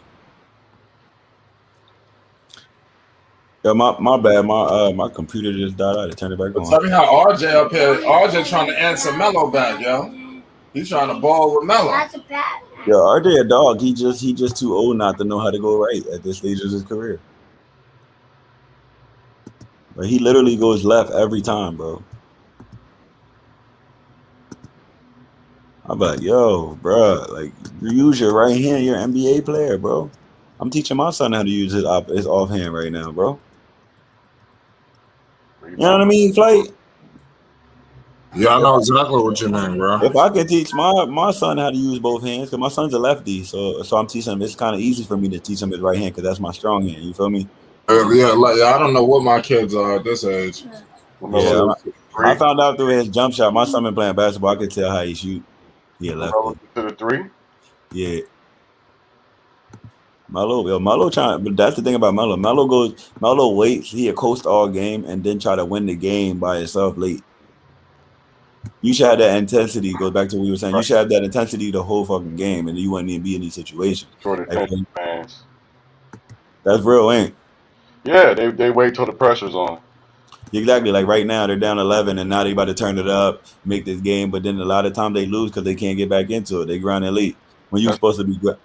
Yeah, my bad. My computer just died. I had to turn it back on. Tell me how RJ up here. RJ trying to answer Melo back, yo. He's trying to ball with Melo. Yo, RJ a dog. He just too old not to know how to go right at this stage of his career. But he literally goes left every time, bro. I'm like, yo, bro, like you use your right hand. You're an NBA player, bro. I'm teaching my son how to use his offhand right now, bro. You know what I mean, Flight? Yeah, I know exactly what you mean, bro. If I could teach my son how to use both hands, because my son's a lefty, so I'm teaching him. It's kind of easy for me to teach him his right hand because that's my strong hand. You feel me? Yeah, I don't know what my kids are at this age. Yeah, I found out through his jump shot. My son been playing basketball. I could tell how he shoot. He a lefty. To the 3? Yeah. Melo trying, but that's the thing about Melo. Melo waits. He'll coast all game and then try to win the game by himself late. You should have that intensity. Goes back to what we were saying. You should have that intensity the whole fucking game, and you wouldn't even be in these situations. Short attention spans. That's real, ain't? Yeah, they wait till the pressure's on. Exactly. Like right now, they're down 11, and now they about to turn it up, make this game. But then a lot of times they lose because they can't get back into it. They grinding late when you're supposed to be. Go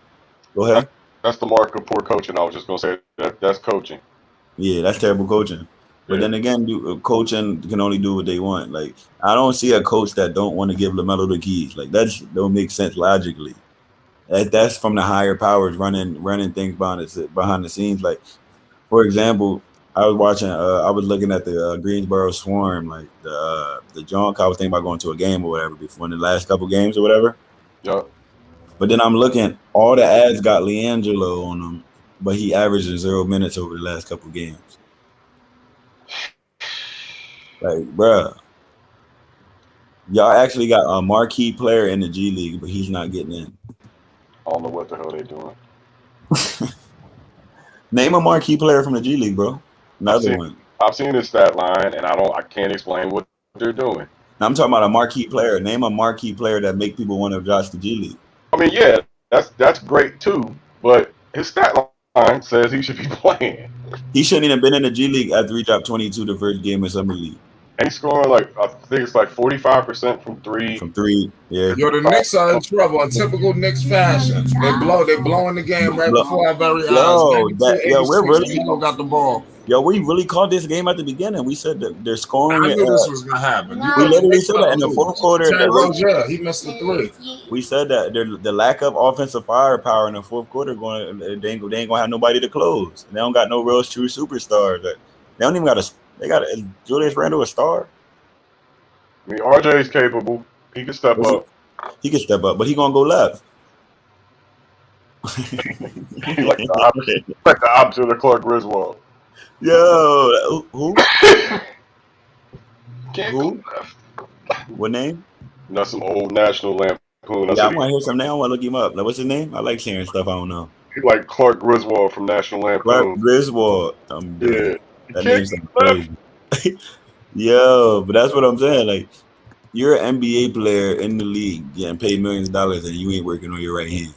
ahead. That's the mark of poor coaching. I was just gonna say that's coaching. Yeah, that's terrible coaching. But then again, coaching can only do what they want. Like I don't see a coach that don't want to give LaMelo the keys. Like that don't make sense logically. That's from the higher powers running things behind the scenes. Like for example, I was looking at the Greensboro Swarm, like the junk. I was thinking about going to a game or whatever before in the last couple games or whatever. Yeah. But then I'm looking, all the ads got LiAngelo on them, but he averaged 0 minutes over the last couple games. Like, bruh, y'all actually got a marquee player in the G League, but he's not getting in. I don't know what the hell they're doing. Name a marquee player from the G League, bro. Another one. I've seen his stat line, and I can't explain what they're doing. Now, I'm talking about a marquee player. Name a marquee player that make people want to watch the G League. I mean, yeah, that's great too, but his stat line says he should be playing. He shouldn't even have been in the G League after he dropped 22 the first game in Summer League. And he's scoring I think it's 45% from 3. From 3, yeah. Yo, the Knicks are in trouble in typical Knicks fashion. They blowing the game right before our very eyes. We're really got the ball. Yo, we really called this game at the beginning. We said that they're scoring. I knew this was gonna happen. We literally said that in the fourth quarter. He missed the 3. We said that the lack of offensive firepower in the fourth quarter they ain't gonna have nobody to close. They don't got no real true superstars. They don't even got is Julius Randle a star? I mean, RJ is capable. He can step up. He can step up, but he gonna go left. He like the opposite of Clark Griswold. Yo, who? Can't Who? go left. What name? That's some old National Lampoon. Yeah, I want to hear some now. I want to look him up. Like, what's his name? I like sharing stuff I don't know. He like Clark Griswold from National Clark Lampoon. Griswold. Yeah. That name's crazy. Yo, but that's what I'm saying. Like, you're an NBA player in the league getting paid millions of dollars and you ain't working on your right hand.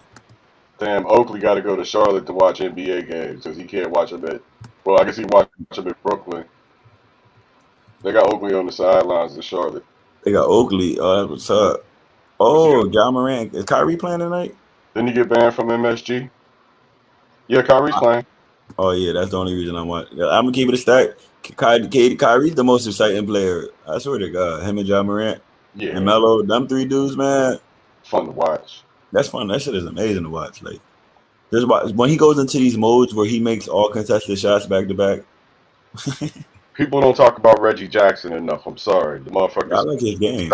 Damn, Oakley got to go to Charlotte to watch NBA games because he can't watch them at. Well, I guess he watch them at Brooklyn. They got Oakley on the sidelines in Charlotte. They got Oakley. Oh, that's what's up. Oh, John Morant. Is Kyrie playing tonight? Didn't he get banned from MSG? Yeah, Kyrie's playing. Oh, yeah, that's the only reason I'm watching. I'm going to keep it a stack. Kyrie's the most exciting player. I swear to God. Him and John Morant. Yeah. And Melo. Them three dudes, man. Fun to watch. That's fun. That shit is amazing to watch. Like, when he goes into these modes where he makes all contested shots back to back. People don't talk about Reggie Jackson enough. I'm sorry. The motherfucker. I like his game.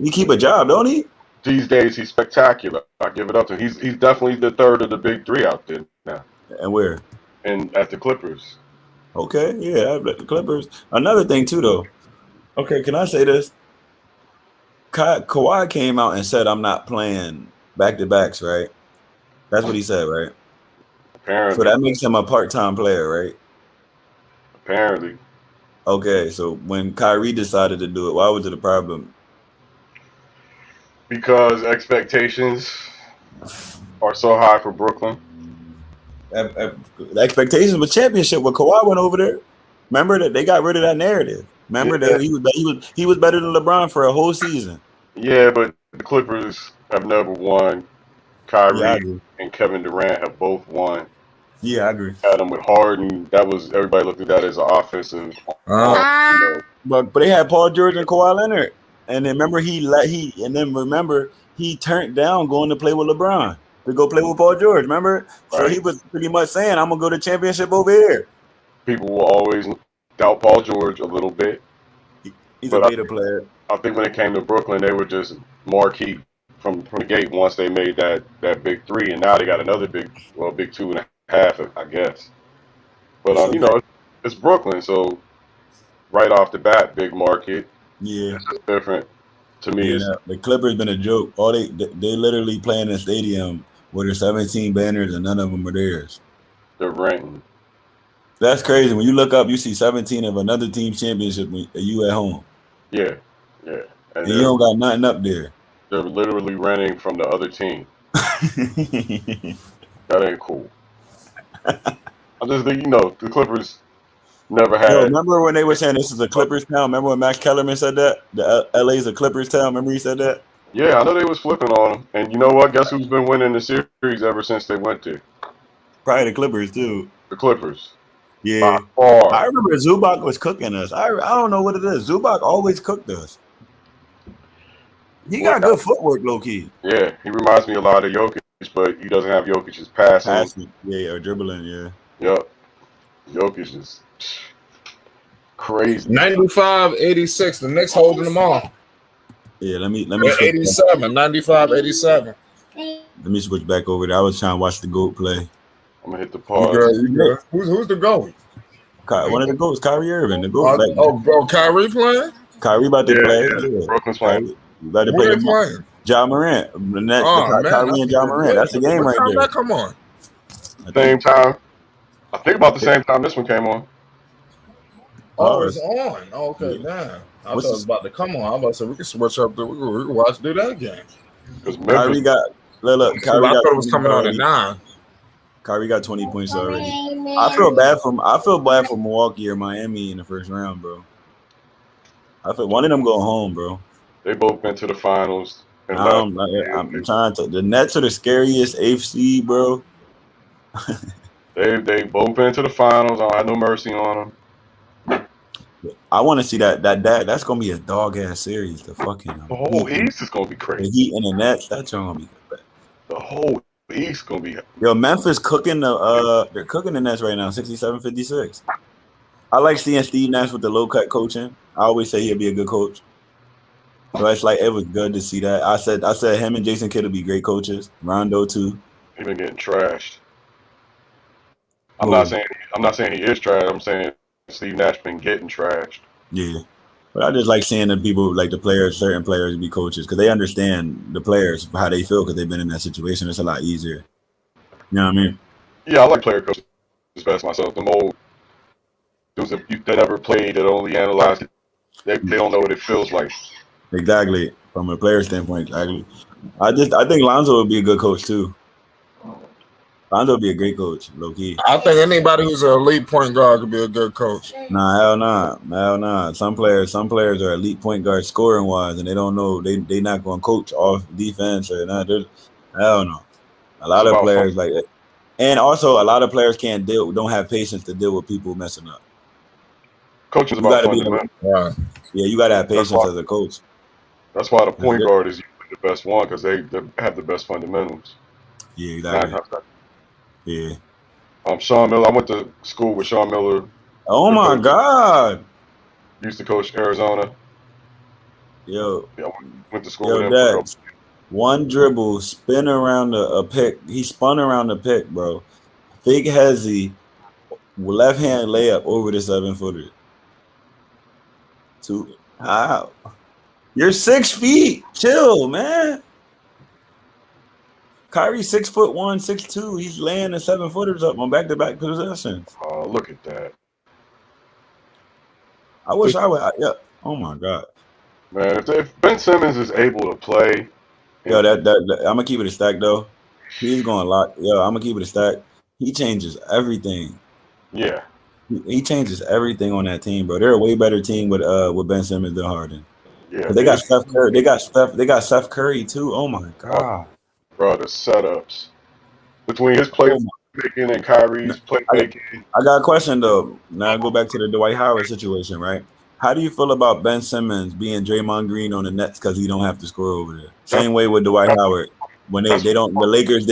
He keep a job, don't he? These days, he's spectacular. I give it up to him. He's definitely the third of the big three out there now. And where? And at the Clippers. Okay, yeah, the Clippers. Another thing, too, though. Okay, can I say this? Kawhi came out and said, I'm not playing back-to-backs, right? That's what he said, right? Apparently. So that makes him a part-time player, right? Apparently. Okay, so when Kyrie decided to do it, why was it a problem? Because expectations are so high for Brooklyn. The expectations of a championship when Kawhi went over there. Remember that they got rid of that narrative. Remember that he was better than LeBron for a whole season. Yeah, but the Clippers have never won. Kyrie and Kevin Durant have both won. Yeah, I agree. Had them with Harden. That was everybody looked at that as an offensive. But they had Paul George and Kawhi Leonard, and then remember he turned down going to play with LeBron to go play with Paul George. Remember, so he was pretty much saying, "I'm gonna go to championship over here." People will always doubt Paul George a little bit. He's a beta player. I think when it came to Brooklyn, they were just marquee from the gate once they made that big three, and now they got another big 2.5, I guess. But it's Brooklyn, so right off the bat, big market. Yeah, it's just different to me. Yeah, the Clippers been a joke. All they literally play in a stadium where there's 17 banners and none of them are theirs. They're renting. That's crazy. When you look up, you see 17 of another team's championship. You at home. Yeah. And you don't got nothing up there. They're literally renting from the other team. That ain't cool. I just think, the Clippers never had. Remember when they were saying this is a Clippers town? Remember when Max Kellerman said that? The LA's a Clippers town. Remember he said that? Yeah, I know they was flipping on them. And you know what? Guess who's been winning the series ever since they went there? Probably the Clippers, too. The Clippers. Yeah. I remember Zubac was cooking us. I don't know what it is. Zubac always cooked us. He got good footwork, low-key. Yeah, he reminds me a lot of Jokic, but he doesn't have Jokic's passing. Yeah, or dribbling, yeah. Yep. Jokic is crazy. 95-86. The Knicks holding them all. Yeah, let me 87, 95-87. Let me switch back over there. I was trying to watch the GOAT play. I'm gonna hit the pause. Who's the GOAT? One of the GOATs, Kyrie Irving. The GOAT. Kyrie playing? Kyrie about to play. Yeah. Brooklyn's playing. About to play. Playing? John Morant. Kyrie and John Morant. That's the game right there. Come on. Same time. I think about the same time this one came on. Oh, it's on. Okay, damn. I thought it was about to come on. I'm about to say we can switch up. We can watch do that again. Kyrie got. Look. I thought it was coming on at 9. Kyrie got 20 points already. I feel bad for Milwaukee or Miami in the first round, bro. I feel one of them going home, bro. They both been to the finals. I'm trying to. The Nets are the scariest AFC, bro. They both been to the finals. I don't have no mercy on them. I want to see that. That's gonna be a dog ass series. The whole East is gonna be crazy. The Heat and the Nets. That's gonna be bad. The whole East gonna be. Yo, Memphis cooking they're cooking the Nets right now, 67-56. I like seeing Steve Nash with the low cut coaching. I always say he'll be a good coach. So it's like it was good to see that. I said him and Jason Kidd will be great coaches. Rondo too. He been getting trashed. I'm not Who? saying he is trash. I'm saying Steve Nash been getting trashed. Yeah. But I just like seeing the people, like the players, certain players be coaches because they understand the players, how they feel because they've been in that situation. It's a lot easier. You know what I mean? Yeah, I like player coaches best myself. The old dudes that never played, that only analyze it. They don't know what it feels like. Exactly. From a player standpoint, exactly. I think Lonzo would be a good coach too. Lonzo would be a great coach, low key. I think anybody who's an elite point guard could be a good coach. Nah, hell nah. Some players are elite point guard scoring wise, and they don't know they not going to coach off defense or not. Hell no. A lot of players like it. And also a lot of players don't have patience to deal with people messing up. Coaching is about fundamentals. Right. Yeah, you got to have patience as a coach. That's why the point guard is usually the best one because they have the best fundamentals. Yeah, exactly. Yeah. Sean Miller. I went to school with Sean Miller. Oh my God. Used to coach Arizona. Yo. Yeah, went to school with him. Dad, one dribble, spin around a pick. He spun around the pick, bro. Big hezzy, left hand layup over the 7-footer. How? You're 6 feet. Chill, man. Kyrie 6'1", 6'2". He's laying the 7-footers up on back-to-back possessions. Oh, look at that. I wish I would. Yeah. Oh my God. Man, if Ben Simmons is able to play, yo, that I'm gonna keep it a stack though. He's going to lock. Yo, I'm gonna keep it a stack. He changes everything. Yeah. He changes everything on that team, bro. They're a way better team with Ben Simmons than Harden. Yeah. They got Steph Curry. They got Steph Curry too. Oh my God. Bro, the setups between his playmaking and Kyrie's playmaking. I got a question though. Now I go back to the Dwight Howard situation, right? How do you feel about Ben Simmons being Draymond Green on the Nets because he don't have to score over there? Same way with Dwight Howard. When the Lakers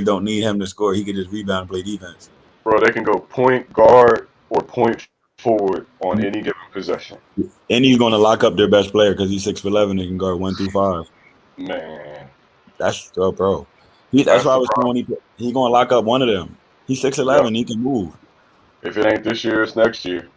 don't need him to score. He could just rebound and play defense. Bro, they can go point guard or point forward on any given possession. And he's going to lock up their best player because he's 6'11" and can guard 1 through 5. Man, that's bro. That's why I was saying he's going to lock up one of them. He's 6'11". Yeah. He can move. If it ain't this year, it's next year.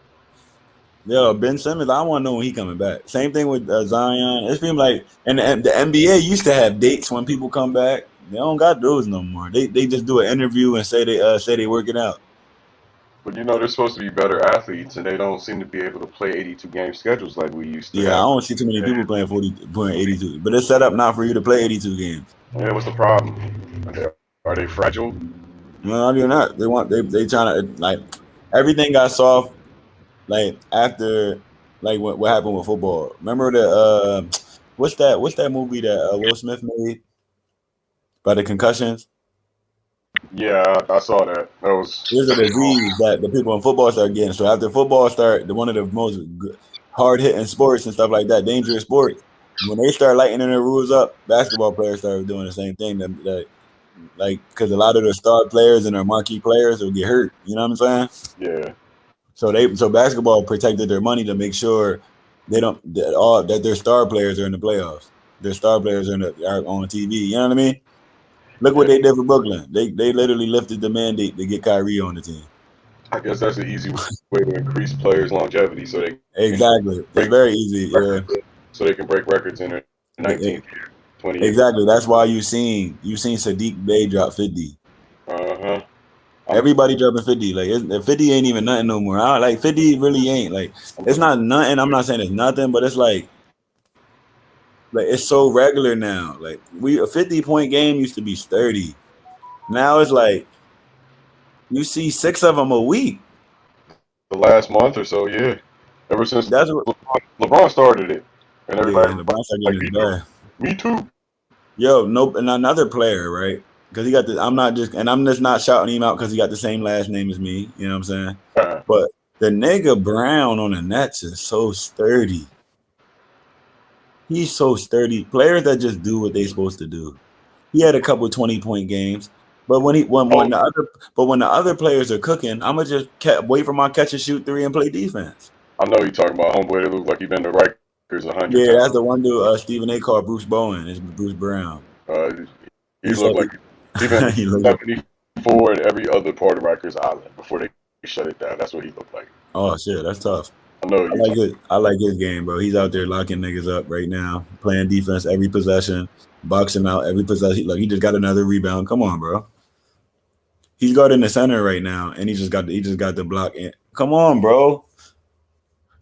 Yeah, Ben Simmons, I want to know when he coming back. Same thing with Zion. It seems like, and the NBA used to have dates when people come back. They don't got those no more. They just do an interview and say they work it out. But they're supposed to be better athletes, and they don't seem to be able to play 82 game schedules like we used to. Yeah, I don't see too many people playing 82. But it's set up now for you to play 82 games. Yeah, what's the problem? Are they fragile? No, they're not. They trying to like everything got soft. Like after, like what happened with football? Remember the what's that movie that Will Smith made about the concussions? Yeah, I saw that. There's a disease that the people in football start getting. So after football one of the most hard hitting sports and stuff like that, dangerous sports. When they start lightening their rules up, basketball players started doing the same thing. Like because a lot of the star players and their marquee players will get hurt. You know what I'm saying? Yeah. So basketball protected their money to make sure that their star players are in the playoffs. Their star players are on TV. You know what I mean? Look what they did for Brooklyn. They literally lifted the mandate to get Kyrie on the team. I guess that's an easy way to increase players' longevity. So they exactly. It's very easy. Yeah. So they can break records in their 19th year, 20 years. Exactly. That's why you seen Sadiq Bey drop 50. Uh-huh. Everybody dropping 50. Like 50 ain't even nothing no more. 50 really ain't. Like it's not nothing. I'm not saying it's nothing, but it's like it's so regular now. Like a 50-point game used to be 30. Now it's like you see 6 of them a week. The last month or so, yeah. Ever since LeBron started it, and everybody. LeBron started getting bad. Me too. Yo, and another player, right? Because he got I'm just not shouting him out because he got the same last name as me. You know what I'm saying? But the nigga Brown on the Nets is so sturdy. He's so sturdy. Players that just do what they supposed to do. He had a couple 20-point games, but when the other players are cooking, I'ma just wait for my catch and shoot 3 and play defense. I know you talking about homeboy that looked like he been to records 100 Yeah, times. that's the one dude Stephen A. called Bruce Bowen. It's Bruce Brown. He He said looked like he been he looked like, 74 in every other part of Rikers Island before they shut it down. That's what he looked like. oh shit, that's tough. I know you. I like his game, bro. He's out there locking niggas up right now, playing defense every possession, boxing out every possession. Like he just got another rebound. Come on, bro. He's guarding the center right now, and he just got the block in. Come on, bro.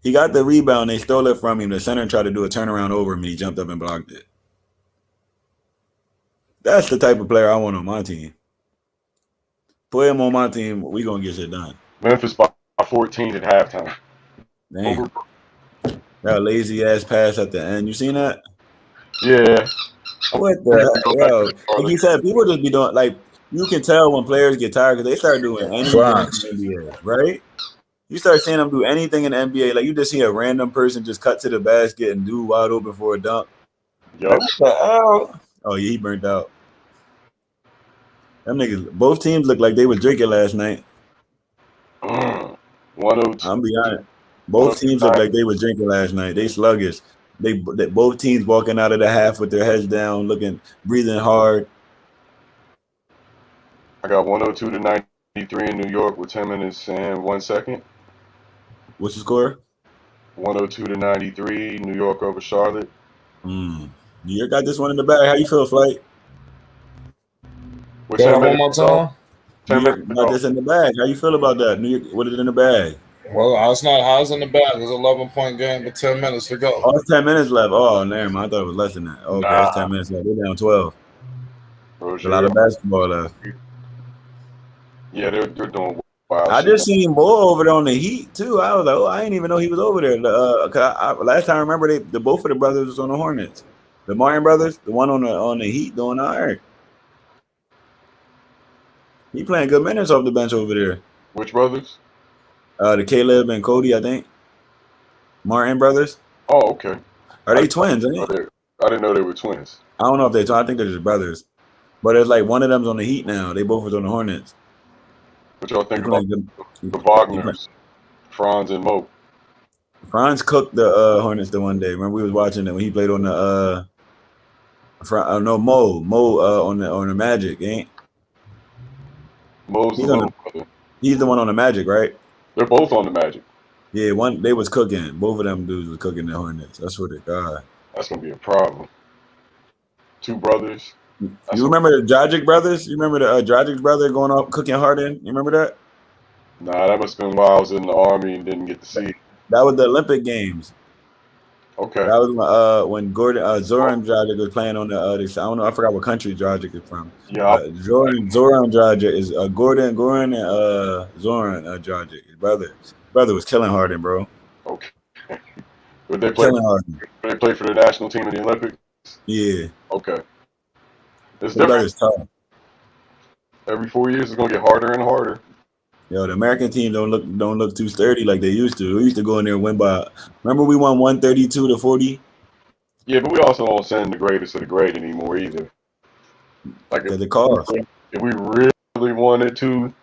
He got the rebound. They stole it from him. The center tried to do a turnaround over him, and he jumped up and blocked it. That's the type of player I want on my team. Put him on my team. We gonna get shit done. Memphis by 14 at halftime. Damn. That lazy ass pass at the end. You seen that? Yeah. What the hell? Like you said, people just be doing like you can tell when players get tired because they start doing anything in the NBA, right? You start seeing them do anything in the NBA. Like you just see a random person just cut to the basket and do wide open for a dunk. Yep. Like, what the hell? Oh yeah, he burnt out. Them niggas, both teams look like they was drinking last night. 102. I'm be honest. Both teams look like they was drinking last night. They sluggish. They both teams walking out of the half with their heads down, breathing hard. I got 102 to 93 in New York with 10 minutes and 1 second. What's the score? 102 to 93, New York over Charlotte. New York got this one in the bag. How you feel, Flight? With 10 one more minutes time. New York got this in the bag. How you feel about that? New York, what is it in the bag? Well, it's not how's in the bag. It's an 11-point game with 10 minutes to go. Oh, it's 10 minutes left. Oh, never mind. I thought it was less than that. Okay, it's 10 minutes left. They're down 12. There's a lot of basketball left. Yeah, they're doing wild. I just seen Mo over there on the Heat too. I was like, oh, I didn't even know he was over there. Last time I remember, both of the brothers was on the Hornets. The Martin brothers, the one on the Heat doing all right. He playing good minutes off the bench over there. Which brothers? The Caleb and Cody, I think. Martin brothers. Oh, okay. Are they twins? I didn't know they were twins. I don't know if they're twins. I think they're just brothers. But it's like one of them's on the Heat now. They both was on the Hornets. What y'all think about the Wagners, Franz and Mo? Franz cooked the Hornets the one day. Remember we was watching it when he played on the Mo on the Magic, ain't? Mo's the little brother. He's the one on the Magic, right? They're both on the Magic. Yeah, they was cooking. Both of them dudes was cooking the Hornets. That's what it got. That's gonna be a problem. Two brothers. You remember the Dragic brothers? You remember the Dragic brother going up cooking Harden? You remember that? Nah, that must have been while I was in the Army and didn't get to see it. That was the Olympic Games. Okay. That was when Zoran Dragic was playing on the I don't know, I forgot what country Dragic is from. Yeah. Zoran Dragic is Gordon and Zoran Dragic. His brother was killing Harden, bro. Okay. Would they play? Killing Harden. Would they play for the national team in the Olympics? Yeah. Okay. It's His brother's different. tough. Every 4 years, it's gonna get harder and harder. Yo, the American team don't look too sturdy like they used to. We used to go in there and win by. Remember we won 132-40. Yeah, but we also don't send the greatest of the great anymore either. Like if we really wanted to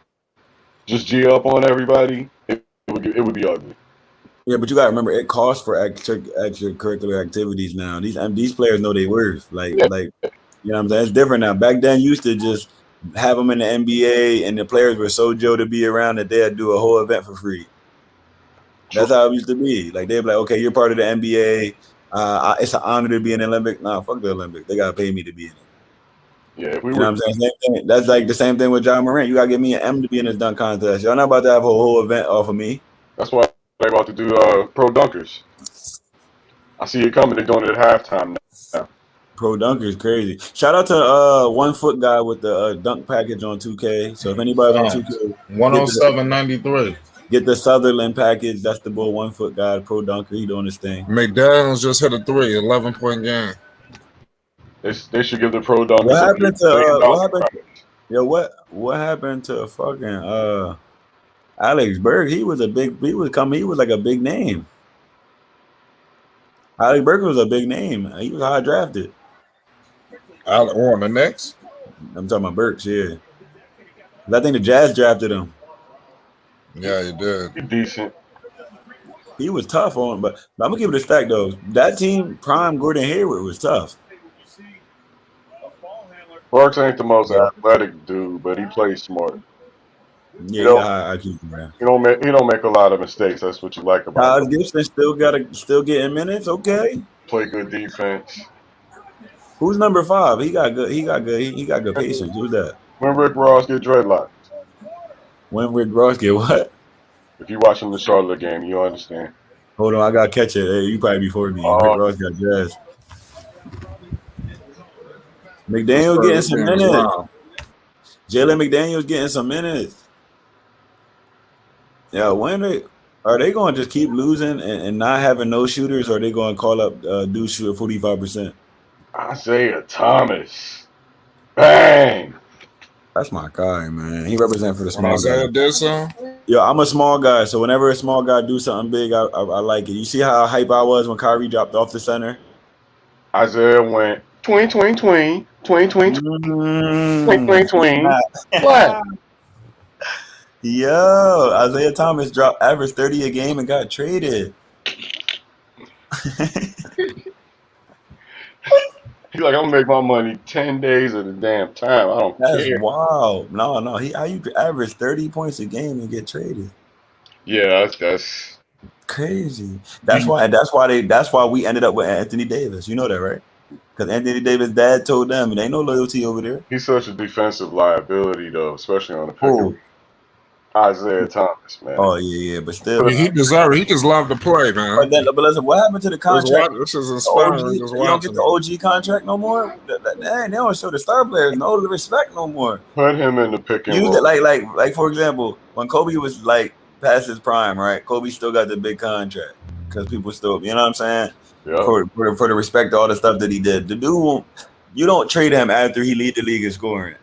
just G up on everybody, it would be ugly. Yeah, but you gotta remember it costs for extracurricular activities now. These players know they worth. Like you know what I'm saying? It's different now. Back then you used to just have them in the NBA and the players were so Joe to be around that they'd do a whole event for free. That's how it used to be. Like they'd be like, okay, you're part of the NBA. It's an honor to be in the Olympics. Nah, fuck the Olympics. They gotta pay me to be in it. Yeah, if we you know what I'm saying? Same thing. That's like the same thing with John Morant. You gotta give me an M to be in this dunk contest. Y'all not about to have a whole event off of me. That's why they're about to do pro dunkers. I see it coming. They're doing it at halftime now. Pro dunker is crazy. Shout out to 1 foot guy with the dunk package on 2K. So if anybody's on 2K, 107.93. Get the Sutherland package. That's the boy 1 foot guy, pro dunker. He doing his thing. McDaniels just hit a 11-point game. They should give the pro dunkers. What happened to what happened to fucking Alex Berg? He was like a big name. Alex Berg was a big name. He was high drafted. On the Knicks? I'm talking about Burks, yeah. I think the Jazz drafted him. Yeah, he did. He's decent. He was tough on, but I'm gonna give it a stack though. That team, prime Gordon Hayward was tough. Burks ain't the most Yeah, athletic dude, but he plays smart. yeah, You he know, got high IQ, man. he don't make a lot of mistakes. That's what you like about him. Taj Gibson still getting minutes. Okay, Play good defense. who's number 5? He got good. He got good. He got good patience. Who's that? When Rick Ross get dreadlocks, When Rick Ross get what? if you watching the Charlotte game, you understand. Hold on, I gotta catch it. Hey, you probably before me. Rick Uh, Ross got jazz. The McDaniel getting Spurs some game is minutes. wild. Jalen McDaniel's getting some minutes. Yeah, are they going to just keep losing and not having no shooters, or are they going to call up do shoot at 45%? Isaiah Thomas, bang! That's my guy, man. He represents for the When small guy. Isaiah did so, Yo, I'm a small guy, so whenever a small guy do something big, I like it. You see how hype I was when Kyrie dropped off the center? Isaiah went twing, twing, twing, twing, twing, twing, twing, twing. What? Yo, Isaiah Thomas dropped average 30 a game and got traded. He's like, I'm gonna make my money 10 days at a damn time. I don't That's care. wild. No, how you average 30 points a game and get traded? Yeah, that's Crazy. That's why we ended up with Anthony Davis. You know that, right? Because Anthony Davis' dad told them it ain't no loyalty over there. he's such a defensive liability though, especially on the pick and Oh, roll. Isaiah Thomas, man. oh yeah, but still. he deserved it. He just loved to play, man. But listen, what happened to the contract? This is The inspiring. OG, Just you don't get watching the OG contract no more. Dang, they don't show the star players no respect no more. Put him in the pick and You roll. like for example, when Kobe was like past his prime, right? Kobe still got the big contract because people still, you know what I'm saying? Yep. For the respect of all the stuff that he did. The dude, you don't trade him after he lead the league in scoring.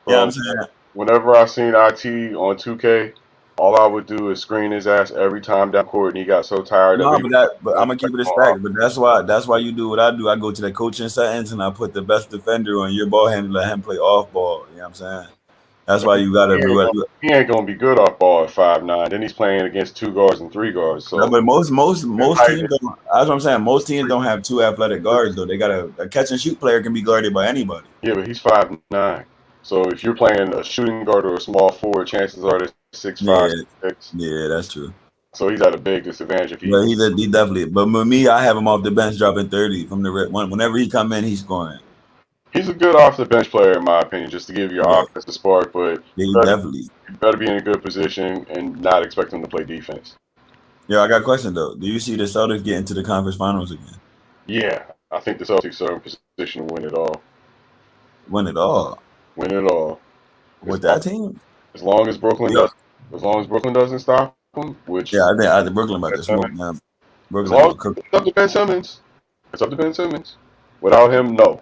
You know what I'm saying? Whenever I seen IT on 2K, all I would do is screen his ass every time down court, and he got so tired No, of it. but I'm gonna keep it a stack. But that's why you do what I do. I go to the coaching settings and I put the best defender on your ball handler, let him play off ball. You know what I'm saying? That's why you gotta do it. He ain't gonna be good off ball at 5'9". Then he's playing against 2 guards and 3 guards. So No, but most teams don't, that's what I'm saying. Most teams don't have 2 athletic guards though. They got a catch and shoot player can be guarded by anybody. yeah, but he's 5'9". So if you're playing a shooting guard or a small forward, chances are they're 6'5", 6'6". Yeah, that's true. So he's at a big disadvantage if he. But he definitely. But with me, I have him off the bench dropping 30 from the red. Whenever he come in, he's scoring. He's a good off the bench player in my opinion, just to give you an offensive spark. But Yeah, you better be in a good position and not expect him to play defense. Yeah, I got a question though. Do you see the Celtics get into the conference finals again? Yeah, I think the Celtics are in position to win it all. Win it all Win it all. with that team? As long as Brooklyn doesn't stop them, which Yeah, I think Brooklyn about to smoke now. as Brooklyn long about to cook. it's up to Ben Simmons. It's up to Ben Simmons. Without him, no.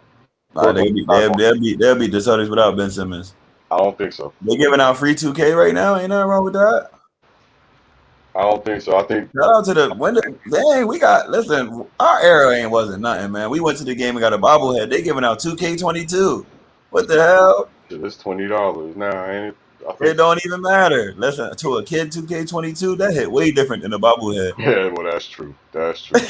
They'll beat the Celtics without Ben Simmons. I don't think so. They giving out free 2K right now. Ain't nothing wrong with that. I don't think so. I think Shout out to listen, our era wasn't nothing, man. We went to the game and got a bobblehead. They giving out 2K22. What the hell? it's $20 now, ain't it? It don't even matter. Listen, to a kid, 2K22, that hit way different than a bobblehead. Yeah, well, that's true. That's true.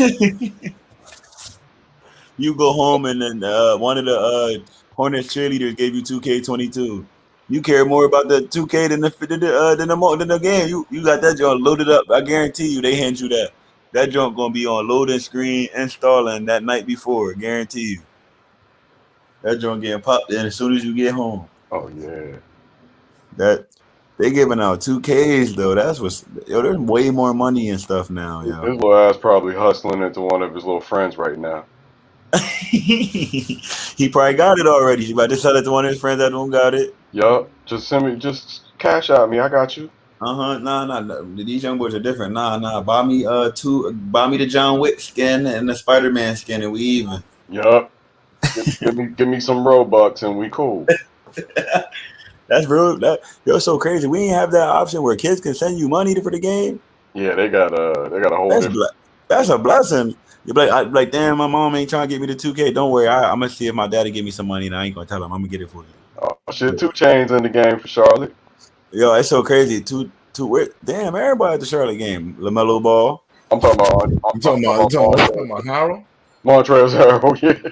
You go home and then one of the Hornets cheerleaders gave you 2K22. You care more about the 2K than the game. You got that joint loaded up. I guarantee you, they hand you that. That joint gonna be on loading screen, installing that night before. Guarantee you. That joint getting popped in as soon as you get home. Oh yeah. That they giving out 2Ks though. That's there's way more money and stuff now. His little ass probably hustling into one of his little friends right now. He probably got it already. He about to sell it to one of his friends that don't got it. Yup. Just send me, just cash out me. I got you. Nah. These young boys are different. Nah. Buy me the John Wick skin and the Spider-Man skin, and we even. Yup. give me some Robux and we cool. That's real. You're so crazy. We ain't have that option where kids can send you money for the game. Yeah, they got a whole. That's a blessing. You're like, damn, my mom ain't trying to get me the 2K. Don't worry, I'm gonna see if my daddy give me some money, and I ain't gonna tell him. I'm gonna get it for you. Oh shit, 2 Chainz in the game for Charlotte. Yo, it's so crazy. Damn, everybody at the Charlotte game. Lamelo Ball. I'm talking about. You talking about Harold? Montrezl Harrell. Yeah.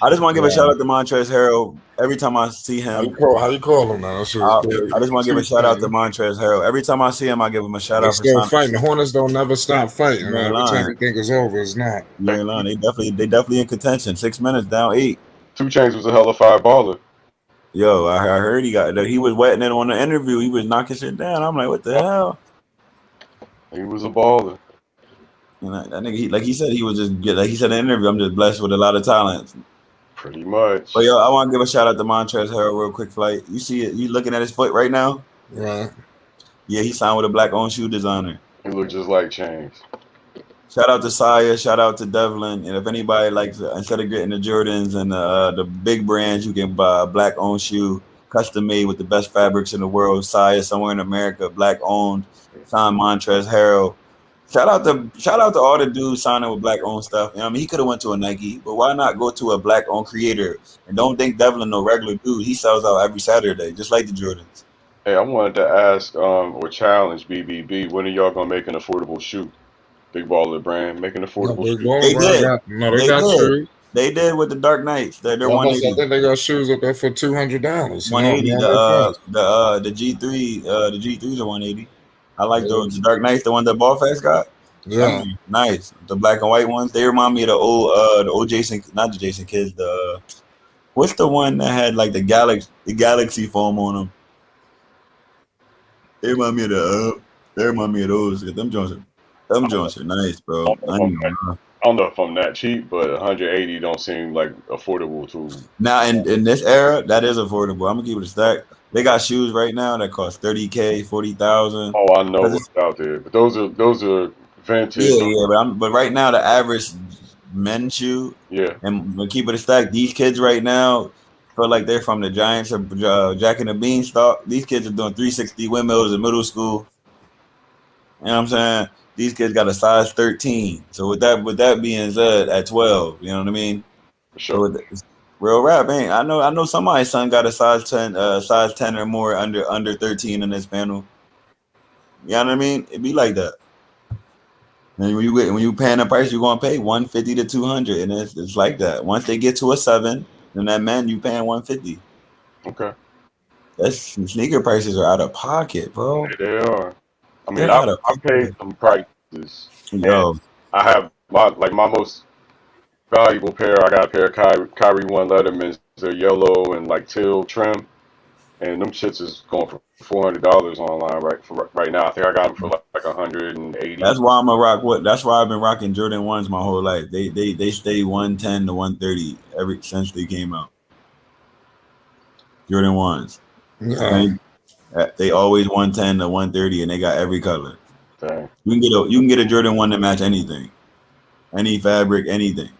I just want to give a Yeah. shout out to Montrezl Harrell. Every time I see How him, you call him now? That shit was crazy. I just want to give a shout out to Montrezl Harrell. Every time I see him, I give him a shout They're out for still signing. fighting. The Hornets don't never stop fighting. You ain't Every time lying. you think it's over, it's not. You ain't lying. They definitely in contention. 6 minutes down 8. 2 Chainz was a hella fire baller. Yo, I heard he was wetting it on the interview. He was knocking shit down. I'm like, what the hell? He was a baller. And that nigga, like he said, he was just like he said in the interview. I'm just blessed with a lot of talent. Pretty much. But yo, I want to give a shout out to Montrezl Harrell real quick. Flight. You see it? You looking at his foot right now? Right. Yeah, he signed with a black-owned shoe designer. He looked just like Chainz. Shout out to Saya, shout out to Devlin, and if anybody likes, instead of getting the Jordans and the big brands, you can buy a black-owned shoe, custom made with the best fabrics in the world. Saya, somewhere in America, black-owned, signed Montrezl Harrell. Shout out to all the dudes signing with black-owned stuff. You know, I mean, he could have went to a Nike, but why not go to a black-owned creator? And don't think Devlin no regular dude. He sells out every Saturday, just like the Jordans. Hey, I wanted to ask or challenge BBB. When are y'all gonna make an affordable shoe? Big Baller Brand make an affordable shoe. They got shoes. They did with the Dark Knights. They're I 180. think they got shoes up there for $200. 180. The G3, the G3s are 180. I like those. The Dark Knights, the one that Ballface got. Yeah, nice. The black and white ones. They remind me of the old Jason, not the Jason Kids. The what's the one that had like the galaxy foam on them? They remind me of those. Them joints are nice, bro. I don't know if I'm that cheap, but 180 don't seem like affordable to. Now in this era, that is affordable. I'm gonna keep it a stack. They got shoes right now that cost $30K, $40,000. Oh, I know what's out there, but those are vintage. Yeah, but right now the average men's shoe. Yeah. And we'll keep it a stack. These kids right now feel like they're from the Giants or Jack and the Beanstalk. These kids are doing 360 windmills in middle school. You know what I'm saying? These kids got a size 13. So with that being said, at 12, you know what I mean? For sure. So real rap, ain't I know somebody's son got a size 10 or more under 13 in this panel. You know what I mean? It be like that. And when you paying the price, you're gonna pay 150 to 200, and it's like that. Once they get to a 7, then that man you paying 150. Okay. That's sneaker prices are out of pocket, bro. Yeah, they are. I mean, I paid some prices. Yo, I have my most valuable pair. I got a pair of Kyrie 1 Lettermans. They're yellow and like teal trim, and them shits is going for $400 online right now. I think I got them for like 180. That's why I'm a rock. That's why I've been rocking Jordan 1s my whole life. They stay 110 to 130 since they came out. Jordan 1s. Yeah. They always 110 to 130, and they got every color. Dang. You can get a Jordan 1 to match anything, any fabric, anything.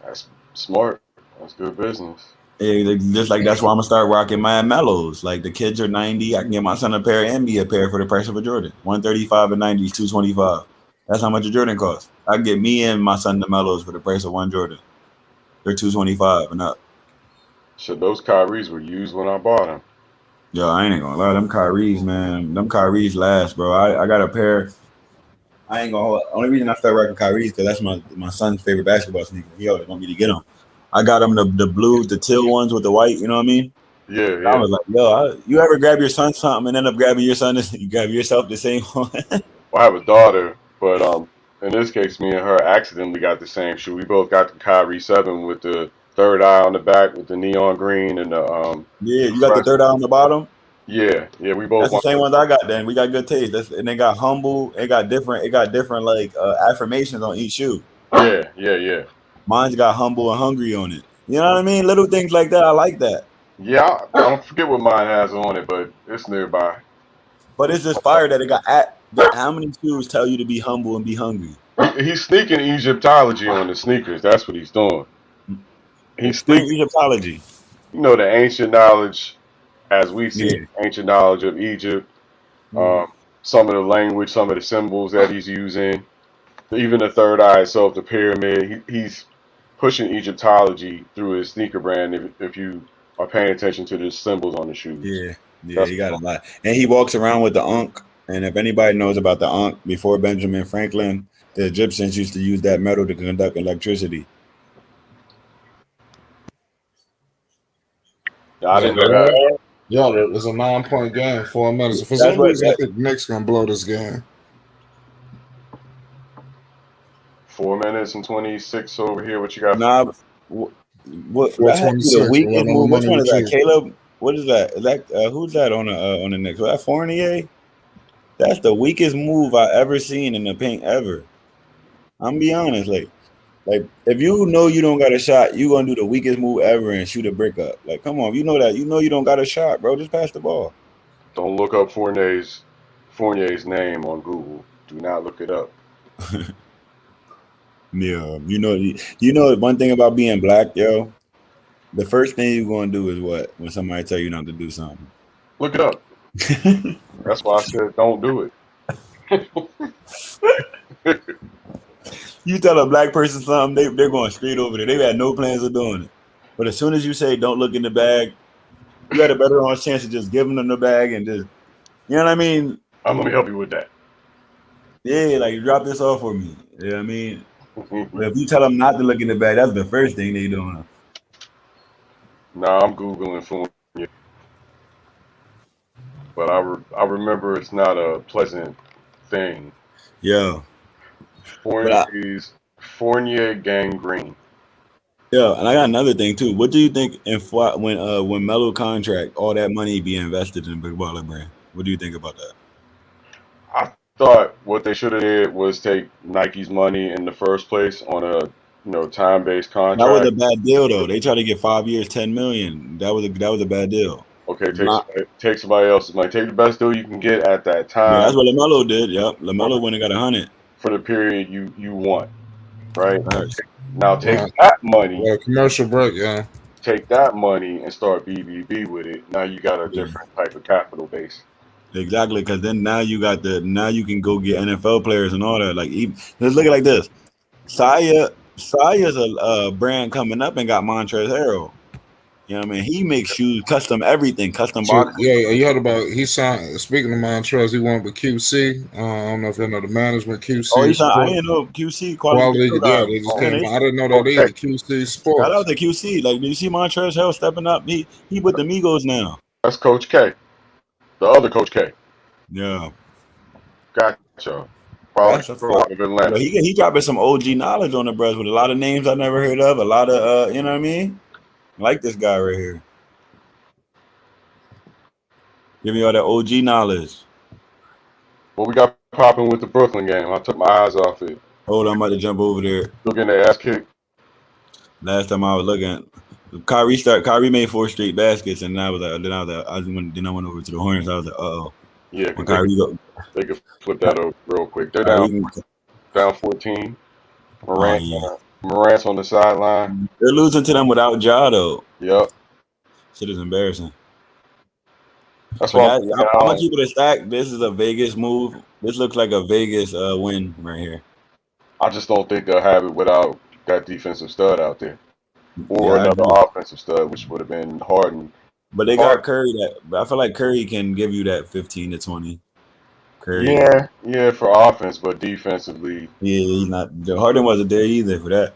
That's smart. That's good business. Yeah, just like that's why I'm gonna start rocking my Melos. Like the kids are 90, I can get my son a pair and me a pair for the price of a Jordan. 135 and 90 is 225. That's how much a Jordan costs. I can get me and my son the Melos for the price of one Jordan. They're 225 and up. Shit, those Kyries were used when I bought them. Yo, I ain't gonna lie, them Kyries, man. Them Kyries last, bro. I got a pair. I ain't gonna hold. Only reason I started rocking Kyries because that's my son's favorite basketball sneaker. He always want me to get them. I got them the blue, the teal ones with the white. You know what I mean? Yeah. I was like, yo, you ever grab your son something and end up grabbing your son? You grab yourself the same one. Well, I have a daughter, but in this case, me and her accidentally got the same shoe. We both got the Kyrie 7 with the third eye on the back with the neon green and the Yeah, you got the third eye on the bottom. Yeah, we both. That's the same ones I got. Then we got good taste. And they got humble. It got different like affirmations on each shoe. Yeah. Mine's got humble and hungry on it. You know what I mean? Little things like that. I like that. Yeah, I don't forget what mine has on it, but it's nearby. But it's just fire that it got how many shoes tell you to be humble and be hungry? He's sneaking Egyptology on the sneakers. That's what he's doing. He's sneaking Egyptology. You know, the ancient knowledge, as we see ancient knowledge of Egypt, some of the language, some of the symbols that he's using, even the third eye itself, the pyramid. He's pushing Egyptology through his sneaker brand. If you are paying attention to the symbols on the shoes, yeah, he got a lot, and he walks around with the Ankh And if anybody knows about the Ankh before Benjamin Franklin, the Egyptians used to use that metal to conduct electricity. I didn't know that. Yo, it's a 9-point game, 4 minutes. For That's some what. reason, I think Knicks gonna blow this game. 4 minutes and 26 over here. What you got? Nah, what that had to be the 426. weakest Well, on the move. Which money one is with that? you. Caleb? What is that? Is that who's that on the Knicks? Was that Fournier? That's the weakest move I ever seen in the paint ever. I'm be honest, like if you know you don't got a shot, you gonna do the weakest move ever and shoot a brick up. Like, come on, you know that. You know you don't got a shot, bro. Just pass the ball. Don't look up Fournier's name on Google. Do not look it up. Yeah, you know one thing about being black, yo. The first thing you're gonna do is what? When somebody tell you not to do something. Look it up. That's why I said don't do it. You tell a black person something, they're going straight over there. They had no plans of doing it. But as soon as you say don't look in the bag, you got a better chance of just giving them the bag and just, you know what I mean? Let me help you with that. Yeah, like drop this off for me. You know what I mean? But if you tell them not to look in the bag, that's the first thing they doing. Nah, I'm Googling Fournier. But I remember it's not a pleasant thing. Yeah. Fournier gangrene. Yeah, and I got another thing too. What do you think when Melo contract, all that money be invested in the Big Baller brand? What do you think about that? I thought what they should have did was take Nike's money in the first place on a time-based contract. That was a bad deal though. They tried to get 5 years, $10 million. That was a bad deal. Okay, take somebody else's money. Take the best deal you can get at that time. Yeah, that's what Lamelo did. Yep, Lamelo went and got 100 for the period you want. Right. Nice. Now take that money. Yeah, commercial break, yeah. Take that money and start BBB with it. Now you got a different type of capital base. Exactly, because then now you can go get NFL players and all that. Like, let's look at it like this. Saya's a brand coming up and got Montrezl Harrell. You know what I mean? He makes shoes, custom everything, custom boxes. Yeah, you heard about he signed. Speaking of Montrezl, he went with QC. I don't know if you know the management QC. Oh, he signed. I didn't know QC quality. Yeah, they just came. I didn't know that either. QC Sports. Shout out to QC. Like, did you see Montrezl Harrell stepping up? He with the Migos now. That's Coach K, the other Coach K. Yeah. Gotcha. He dropping some OG knowledge on the brush with a lot of names I never heard of. A lot of you know what I mean? Like this guy right here. Give me all that OG knowledge. What we got popping with the Brooklyn game? I took my eyes off it. Hold on, I'm about to jump over there. Looking at ass kick. Last time I was looking, Kyrie made 4 straight baskets, and I went over to the Hornets. I was like, uh-oh. Yeah, they could flip that over real quick. They're down 14. Morant's on the sideline. They're losing to them without Ja, though. Yep. Shit is embarrassing. That's why I'm gonna keep it a stack. This is a Vegas move. This looks like a Vegas win right here. I just don't think they'll have it without that defensive stud out there, or another offensive stud, which would have been Harden. But they got Curry. I feel like Curry can give you that 15 to 20. Curry. Yeah, for offense, but defensively, yeah, he's not. Harden wasn't there either for that.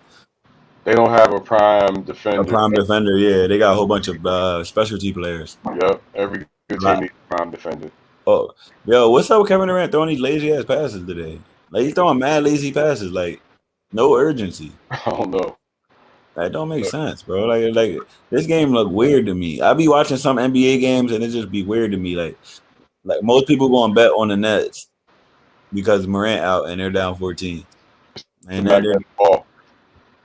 They don't have a prime defender. Yeah. They got a whole bunch of specialty players. Yep, every good team needs a prime defender. Oh, yo, what's up with Kevin Durant throwing these lazy ass passes today? Like, he's throwing mad lazy passes, like no urgency. I don't know. That don't make sense, bro. Like this game look weird to me. I be watching some NBA games and it just be weird to me. Like most people going to bet on the Nets because Morant out and they're down 14. And the magnetic ball.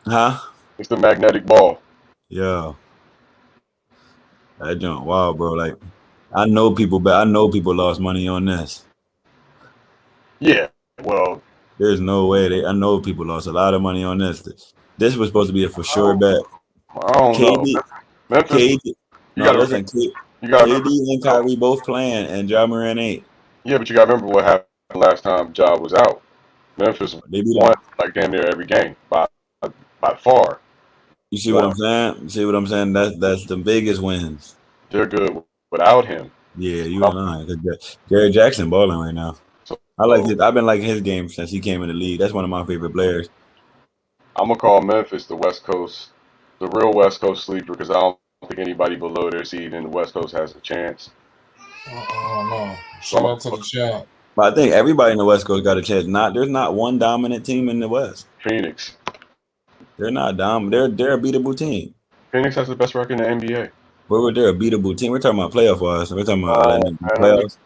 Huh? It's the magnetic ball. Yeah. That jump, wow, bro. Like I know people lost money on this. Yeah. Well, there's no way I know people lost a lot of money on this. This was supposed to be a for sure bet. I don't know. Memphis, KD and Kyrie both playing, and Ja Morant ain't. Yeah, but you got to remember what happened last time Ja was out. Memphis won like damn near every game by far. You see what I'm saying? That's the biggest wins. They're good without him. Yeah, you ain't lying. 'Cause Jared Jackson balling right now. So I've been liking his game since he came in the league. That's one of my favorite players. I'm gonna call Memphis the West Coast, the real West Coast sleeper, because I don't think anybody below their seed in the West Coast has a chance. No. So Shout out to the chat. But I think everybody in the West Coast got a chance. There's not one dominant team in the West. Phoenix. They're not dominant. They're a beatable team. Phoenix has the best record in the NBA. They're a beatable team. We're talking about playoff wise. We're talking about No, in the man, playoffs.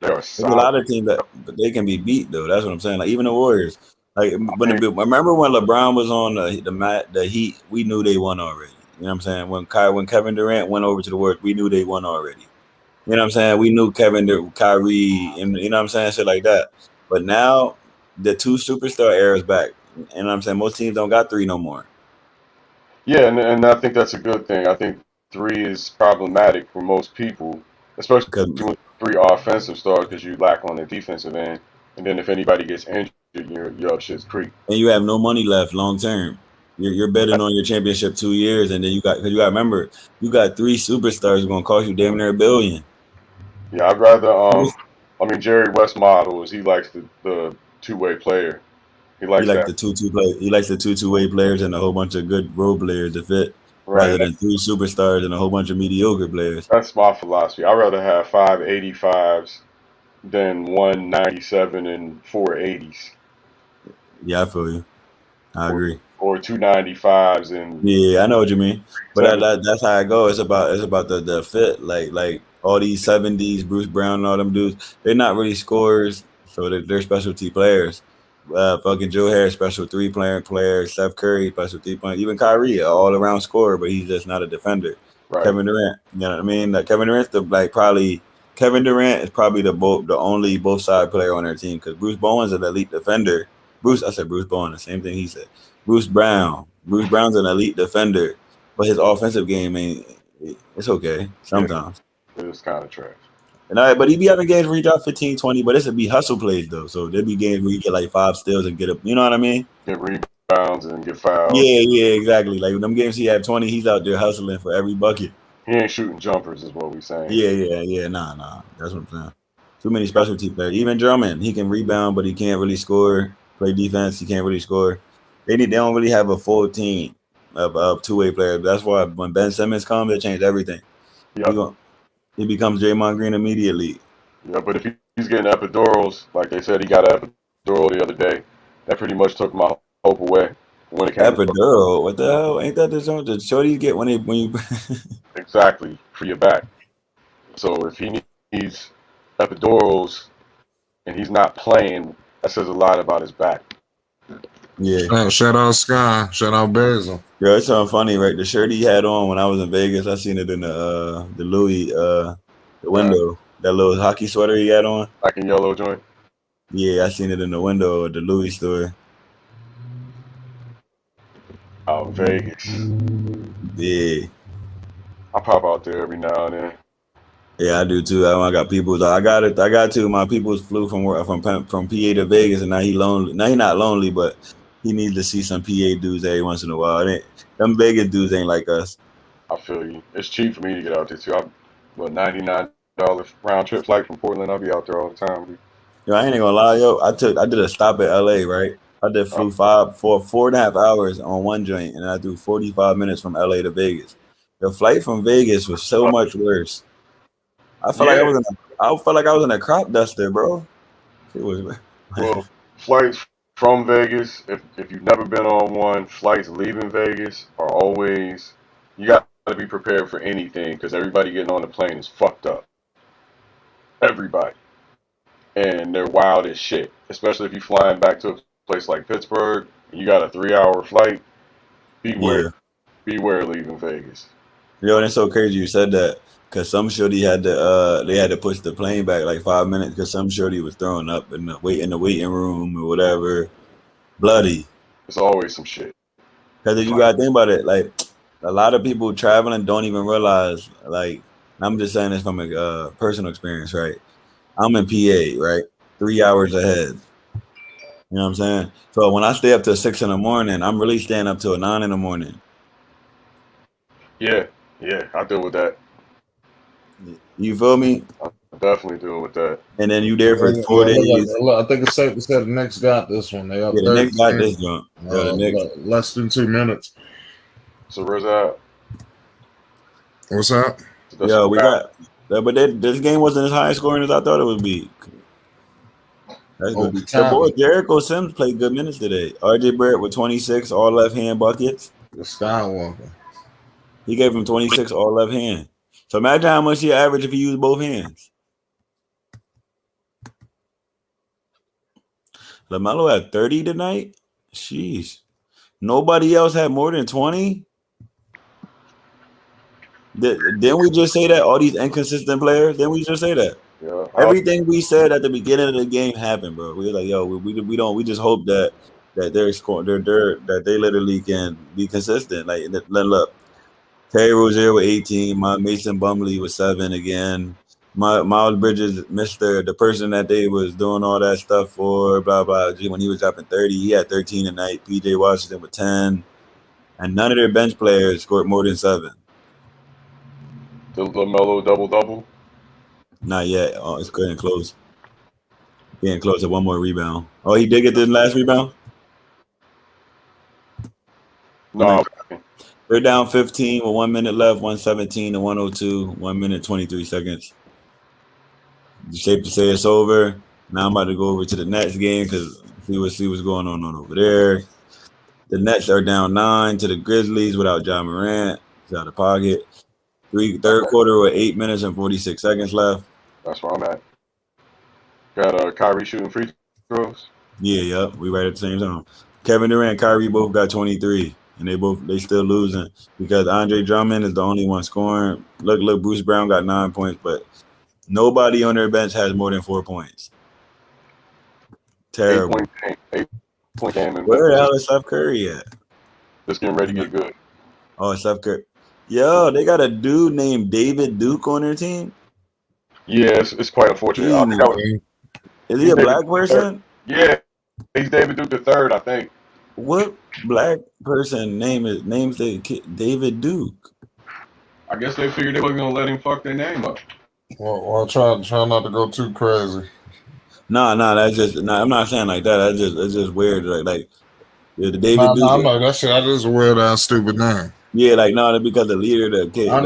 they're a There's a solid. lot of teams that but they can be beat though. That's what I'm saying. Like even the Warriors. Like remember when LeBron was on the Heat, we knew they won already. You know what I'm saying? When Kevin Durant went over to the Warriors, we knew they won already. You know what I'm saying? We knew Kyrie, and you know what I'm saying, shit like that. But now the two superstar era's back. You know what I'm saying? Most teams don't got three no more. Yeah, and I think that's a good thing. I think 3 is problematic for most people, especially with 3 offensive stars, because you lack on the defensive end. And then if anybody gets injured, you're up shit's creek. And you have no money left long term. You're betting on your championship 2 years, and then you got remember you got 3 superstars who gonna cost you damn near $1 billion. Yeah, I'd rather Jerry West model is he likes the two-way player. He likes that. The 2-2 play. He likes the 2-way players and a whole bunch of good role players to fit, Right. rather than 3 superstars and a whole bunch of mediocre players. That's my philosophy. I'd rather have 5 85s than 1 97 and 4 80s. Yeah, I feel you. I agree. Or 2 95s and yeah, I know what you mean. But that's how I go. It's about the fit. Like all these 70s, Bruce Brown and all them dudes, they're not really scorers, so they're specialty players. Fucking Joe Harris, special 3-player. Steph Curry, special 3-point. Even Kyrie, all around scorer, but he's just not a defender. Right. Kevin Durant, you know what I mean? Like Kevin Durant is probably the only both side player on their team because Bruce Bowen's an elite defender. I said Bruce Bowen, the same thing he said. Bruce Brown's an elite defender, but his offensive game it's okay sometimes. It's kind of trash. But he be having games where he drop 15, 20, but this would be hustle plays though. So there'd be games where you get like 5 steals and get up. You know what I mean? Get rebounds and get fouled. Yeah, exactly. Like them games he had 20, he's out there hustling for every bucket. He ain't shooting jumpers, is what we saying. Yeah. Nah. That's what I'm saying. Too many specialty players. Even Drummond, he can rebound, but he can't really score. Play defense, he can't really score. They don't really have a full team of 2-way players. That's why when Ben Simmons comes, it changed everything. Yep. He becomes Draymond Green immediately. Yeah, but if he's getting epidurals, like they said he got an epidural the other day, that pretty much took my hope away. When it came epidural? What the hell? Ain't that the shorties get when you exactly for your back? So if he needs epidurals and he's not playing, that says a lot about his back. Yeah. Shout out Sky. Shout out Basil. Yo, it's something funny, right? The shirt he had on when I was in Vegas, I seen it in the Louis the window. That little hockey sweater he had on. Like in yellow joint. Yeah, I seen it in the window of the Louis store. Out in Vegas. Yeah. I pop out there every now and then. Yeah, I do too. I got people. I got to. My people flew from PA to Vegas, and now he lonely. Now he not lonely, but he needs to see some PA dudes every once in a while. Them Vegas dudes ain't like us. I feel you. It's cheap for me to get out there too. $99 round trip flight from Portland. I'll be out there all the time. Yo, I ain't gonna lie, yo. I did a stop at LA, right? I did flew 4.5 hours on one joint, and I do 45 minutes from LA to Vegas. The flight from Vegas was so much worse. I felt like I was in a crop duster, bro. It was. Well, flights from Vegas, if you've never been on one, flights leaving Vegas are always, you got to be prepared for anything because everybody getting on the plane is fucked up. Everybody. And they're wild as shit, especially if you're flying back to a place like Pittsburgh and you got a 3-hour flight. Beware leaving Vegas. Yo, and it's so crazy you said that. Cause some shorty had to push the plane back like 5 minutes because some shorty was throwing up in the waiting room or whatever, bloody. It's always some shit. Cause you gotta think about it, like a lot of people traveling don't even realize. Like I'm just saying this from a personal experience, right? I'm in PA, right? 3 hours ahead. You know what I'm saying? So when I stay up till 6 in the morning, I'm really staying up till 9 in the morning. Yeah, I deal with that. You feel me? definitely dealing with that. And then you there for Yeah, 4 days. look, I think it's safe to say the Knicks got this one. They up Yeah, the Knicks 13. got this jump. Yeah, the Knicks. Less than 2 minutes. So where's that? What's that? So that's Yeah, a we wrap. got. But this game wasn't as high scoring as I thought it would be. That's good. Obi The boy Toppin, Jericho Sims played good minutes today. RJ Barrett with 26 all left hand buckets. the Skywalker. He gave him 26 all left hand. So imagine how much he average if he used both hands. Lamelo had 30 tonight. Jeez. Nobody else had more than 20. Didn't we just say that all these inconsistent players? Didn't we just say that? Yeah. Everything we said at the beginning of the game happened, bro. We were like, yo, we don't. We just hope that they're scoring. That they literally can be consistent. Like look, Terry Rozier with 18. My Mason Bumley with 7 again. Miles Bridges, the person that they was doing all that stuff for, blah blah. When he was dropping 30, he had 13 tonight. PJ Washington with 10, and none of their bench players scored more than 7. The Lamelo double. Not yet. Oh, it's getting close. Getting close to one more rebound. Oh, he did get the last rebound? No. They're down 15 with 1 minute left, 117 to 102, 1 minute 23 seconds. It's safe to say it's over. Now I'm about to go over to the Nets game because see what's going on over there. The Nets are down 9 to the Grizzlies without John Morant. He's out of pocket. Third quarter with 8 minutes and 46 seconds left. That's where I'm at. Got Kyrie shooting free throws. Yeah, we right at the same time. Kevin Durant and Kyrie both got 23, and they still losing because Andre Drummond is the only one scoring. Look, Bruce Brown got 9 points, but nobody on their bench has more than 4 points. Terrible. 8-point game. Where the hell is Steph Curry at? Just getting ready to get good. Oh, Steph Curry. Yo, they got a dude named David Duke on their team. Yeah, it's quite unfortunate. Is he a black person? Yeah, he's David Duke the third, I think. What black person names the kid David Duke? I guess they figured they wasn't gonna let him fuck their name up. Well, try not to go too crazy. No, that's just. No, I'm not saying like that. It's just weird. Like the David Duke. I know that shit. That is a weird ass stupid name. Yeah, like no, that's because the leader of the kid. I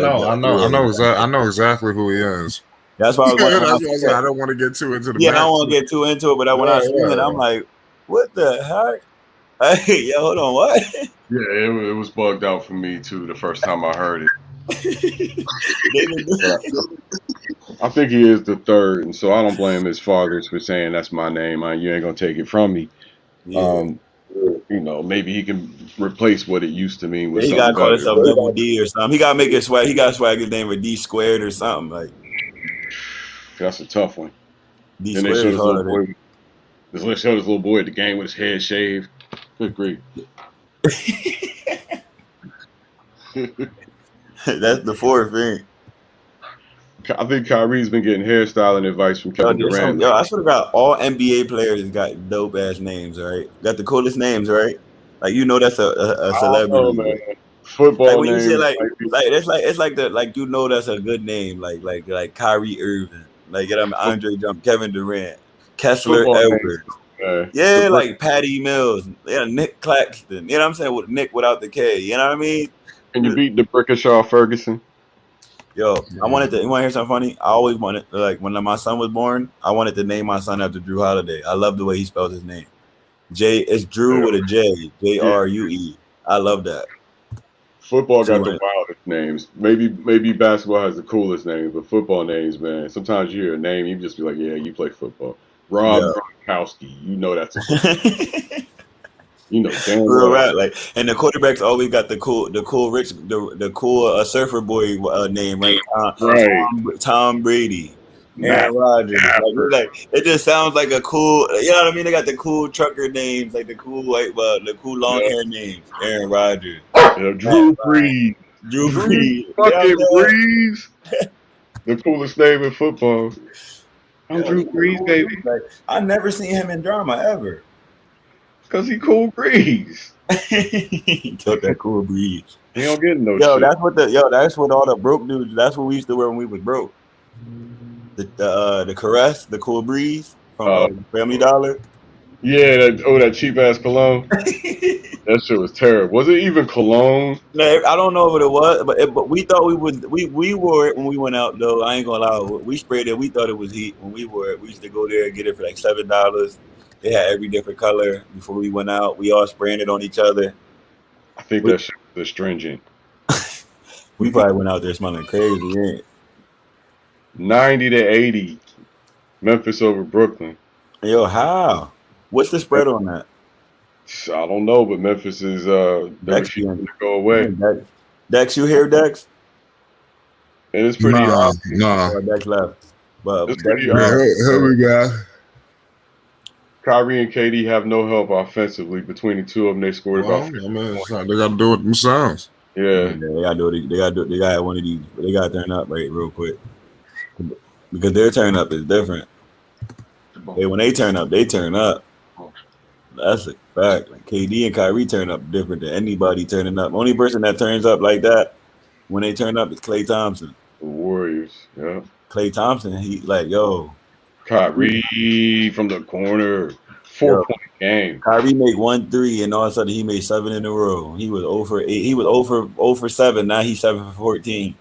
know exactly who he is. That's why I was I don't want to get too into the. Yeah, I don't want to get too into it, but when I seen it, I'm like, what the heck? Hey, yo, hold on, what? Yeah, it was bugged out for me too the first time I heard it. I think he is the third, and so I don't blame his fathers for saying that's my name. You ain't gonna take it from me. Yeah. Maybe he can replace what it used to mean with he something got to call better. himself Double D or something. He got to make it swag. He got to swag his name with D squared or something like. That's a tough one. D then they squared showed this little boy at the game with his head shaved. Good grief. That's the fourth thing. I think Kyrie's been getting hairstyling advice from Kevin Durant. I swear to God, all NBA players got dope ass names, right? Got the coolest names, right? Like that's a celebrity. Oh man, football like when names. You say it's like that's a good name, like Kyrie Irving, like Andre Drummond, Kevin Durant, Kessler Edwards. Yeah, like Patty Mills, Nick Claxton. You know what I'm saying? With Nick without the K. You know what I mean? Can you beat the Brickashaw Ferguson? Yo, you want to hear something funny? I always wanted, like, when my son was born, I wanted to name my son after Drew Holiday. I love the way he spells his name. It's Drew with a J, J-R-U-E. I love that. Football got the wildest names. Maybe basketball has the coolest names, but football names, man. Sometimes you hear a name, you just be like, yeah, you play football. Rob Gronkowski, that's a damn real right. Like, and the quarterbacks always got the cool surfer boy name, right? Tom Brady, Aaron Rodgers. Like, it just sounds like a cool. You know what I mean? They got the cool trucker names, like the cool long hair names. Aaron Rodgers, Drew Brees, fucking Brees. The coolest name in football. I'm Drew Brees, baby. Like, I never seen him in drama ever. Because he cool breeze. He took that cool breeze. He don't get no shit. That's what all the broke dudes, that's what we used to wear when we was broke. The caress, the cool breeze from Uh, Family Dollar. yeah, that cheap ass cologne. That shit was terrible. Was it even cologne? No, I don't know what it was, but we thought we wore it when we went out though. I ain't gonna lie, we sprayed it. We thought it was heat when we wore it. We used to go there and get it for like $7. They had every different color before we went out. We all spraying it on each other. I think that shit was astringent. We probably went out there smelling crazy. Ain't it? 90-80, Memphis over Brooklyn. Yo, how? What's the spread on that? I don't know, but Memphis is they're Dex, refusing to go away. Dex, you hear Dex? And it's pretty Nah. Dex left, but It's pretty Here we go. Kyrie and KD have no help offensively. Between the two of them, they scored Well, about. I mean, it's like they got to do it themselves. Yeah, they gotta do it. They gotta have one of these. They gotta turn up right real quick because their turn up is different. Hey, when they turn up, they turn up. That's a fact. Like KD and Kyrie turn up different than anybody turning up. Only person that turns up like that when they turn up is Klay Thompson. the Warriors. Yeah, Klay Thompson, he like, yo, Kyrie from the corner, 4-point game. Kyrie made 1 3 and all of a sudden he made 7 in a row. He was 0 for 8. He was 0 for 7. Now he's 7 for 14.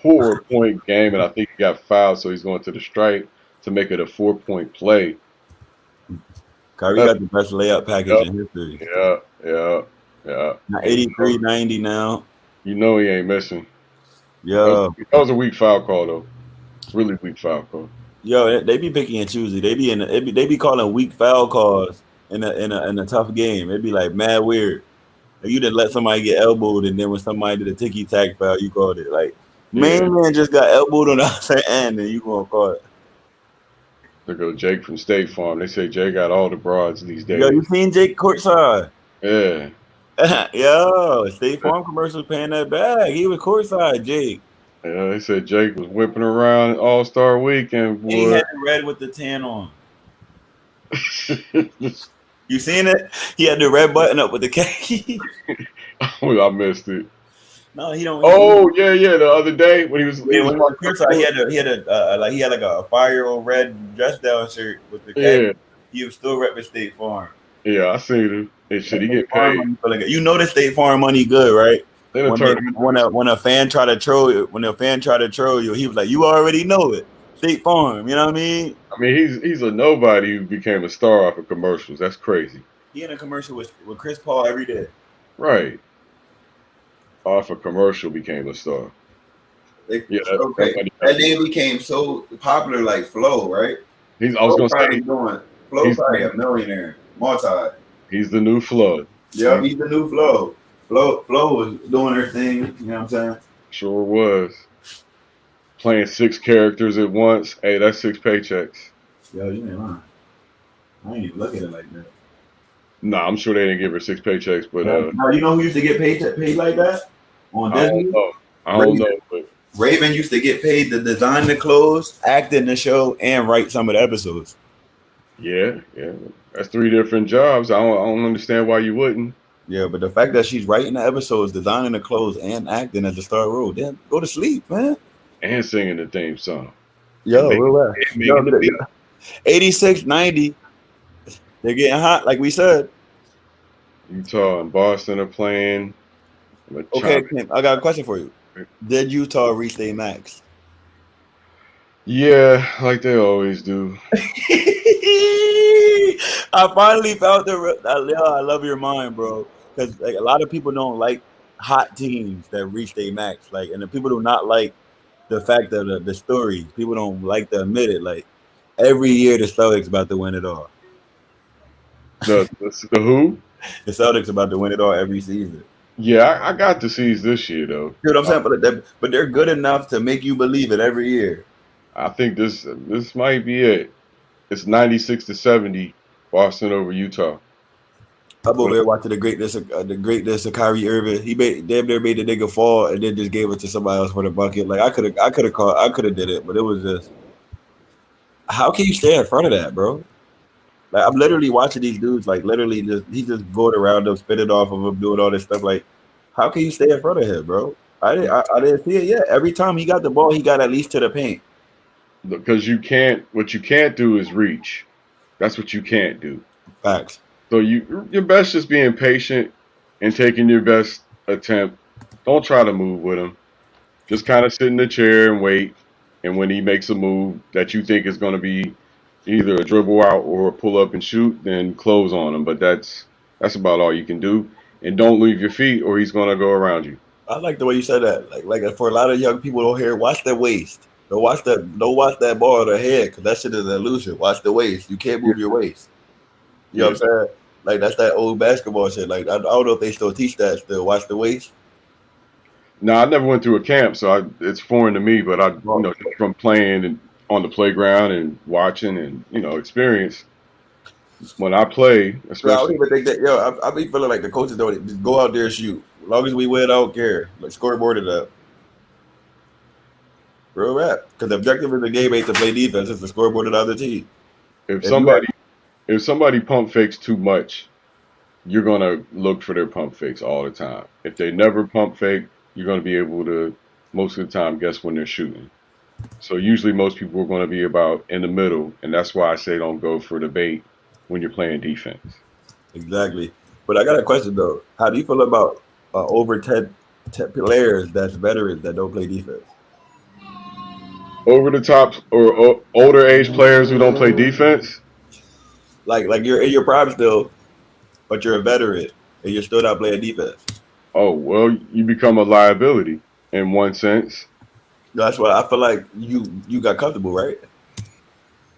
4-point game, and I think he got fouled, so he's going to the strike to make it a 4-point play. Kyrie got the best layup package in history. Yeah. Now 83-90 now. You know he ain't missing. Yo, That was a weak foul call, though. Really weak foul call. yo, they be picky and choosy. They be calling weak foul calls in a tough game. It'd be like mad weird. Like you didn't let somebody get elbowed, and then when somebody did a ticky tack foul, you called it. Like man just got elbowed on the outside end, and you gonna call it. Look at Jake from State Farm. They say Jay got all the broads these days. Yo, you seen Jake courtside? Yeah. Yo, State Farm commercials paying that bag. He was courtside, Jake. Yeah, they said Jake was whipping around All-Star Weekend. And he had the red with the tan on. You seen it? He had the red button up with the khaki. I missed it. No, he don't. Oh yeah. The other day when he was on courtside, he had a 5-year-old red dress down shirt with the khaki. Yeah. He was still repping State Farm. Yeah, I seen him. And shit, he get paid. You know the State Farm money good, right? When a fan try to troll you, he was like, "You already know it, State Farm." You know what I mean? I mean, he's a nobody who became a star off of commercials. That's crazy. He in a commercial with Chris Paul every day. Right. Off a commercial became a star. That name became so popular, like Flo, right? I was gonna say Flo's probably a millionaire, multi. He's the new Flo. Yeah, he's the new Flo. Flo was doing her thing. You know what I'm saying? Sure was. Playing 6 characters at once. Hey, that's 6 paychecks. Yo, you ain't lying. I ain't even look at it like that. Nah, I'm sure they didn't give her 6 paychecks, but now you know who used to get paid like that on Disney? I don't know, but Raven used to get paid to design the clothes, act in the show, and write some of the episodes. Yeah. That's 3 different jobs. I don't understand why you wouldn't. Yeah, but the fact that she's writing the episodes, designing the clothes, and acting as a star role, then go to sleep, man. And singing the theme song. Yo, we're 86-90. They're getting hot, like we said. Utah and Boston are playing. Okay, Tim, I got a question for you. Did Utah reach their max? Yeah, like they always do. I finally found I love your mind, bro. Because like a lot of people don't like hot teams that reach their max. Like, and the people do not like the fact of the stories. People don't like to admit it. Like every year, the Celtics about to win it all. The who? The Celtics about to win it all every season. Yeah, I got the C's this year though. You know what I'm saying? But they're good enough to make you believe it every year. I think this might be it. It's 96-70, Boston over Utah. I'm over there watching the greatness of Kyrie Irving. He damn near made the nigga fall and then just gave it to somebody else for the bucket. Like I could have did it, but it was just how can you stay in front of that, bro? Like I'm literally watching these dudes, like literally he just going around them, spinning off of him, doing all this stuff. Like, how can you stay in front of him, bro? I didn't see it yet. Every time he got the ball, he got at least to the paint. because you can't. What you can't do is reach. That's what you can't do. Facts. So your best just being patient and taking your best attempt. Don't try to move with him. Just kind of sit in the chair and wait. And when he makes a move that you think is going to be either a dribble out or a pull up and shoot, then close on him. But that's about all you can do. And don't leave your feet, or he's going to go around you. I like the way you said that. Like for a lot of young people don't hear, watch their waist. Don't watch that ball or the head, because that shit is an illusion. Watch the waist. You can't move your waist. You know what I'm saying? Like that's that old basketball shit. Like I don't know if they still teach that still. Watch the waist. No, I never went through a camp, so it's foreign to me. But from playing and on the playground and watching and experience. When I play, I don't especially, even think that. Yo, I be feeling like the coaches don't just go out there and shoot. As long as we win, I don't care. Like scoreboard it up. Real rap. Because the objective of the game ain't to play defense; it's to scoreboard the other team. if somebody pump fakes too much, you're gonna look for their pump fakes all the time. If they never pump fake, you're gonna be able to most of the time guess when they're shooting. So usually most people are gonna be about in the middle, and that's why I say don't go for the bait when you're playing defense. Exactly. But I got a question though. How do you feel about over 10 players that's veterans that don't play defense? Over the top or older age players who don't play defense. Like you're in your prime still, but you're a veteran and you're still not playing defense. Oh well, you become a liability in one sense. That's why I feel like you got comfortable, right?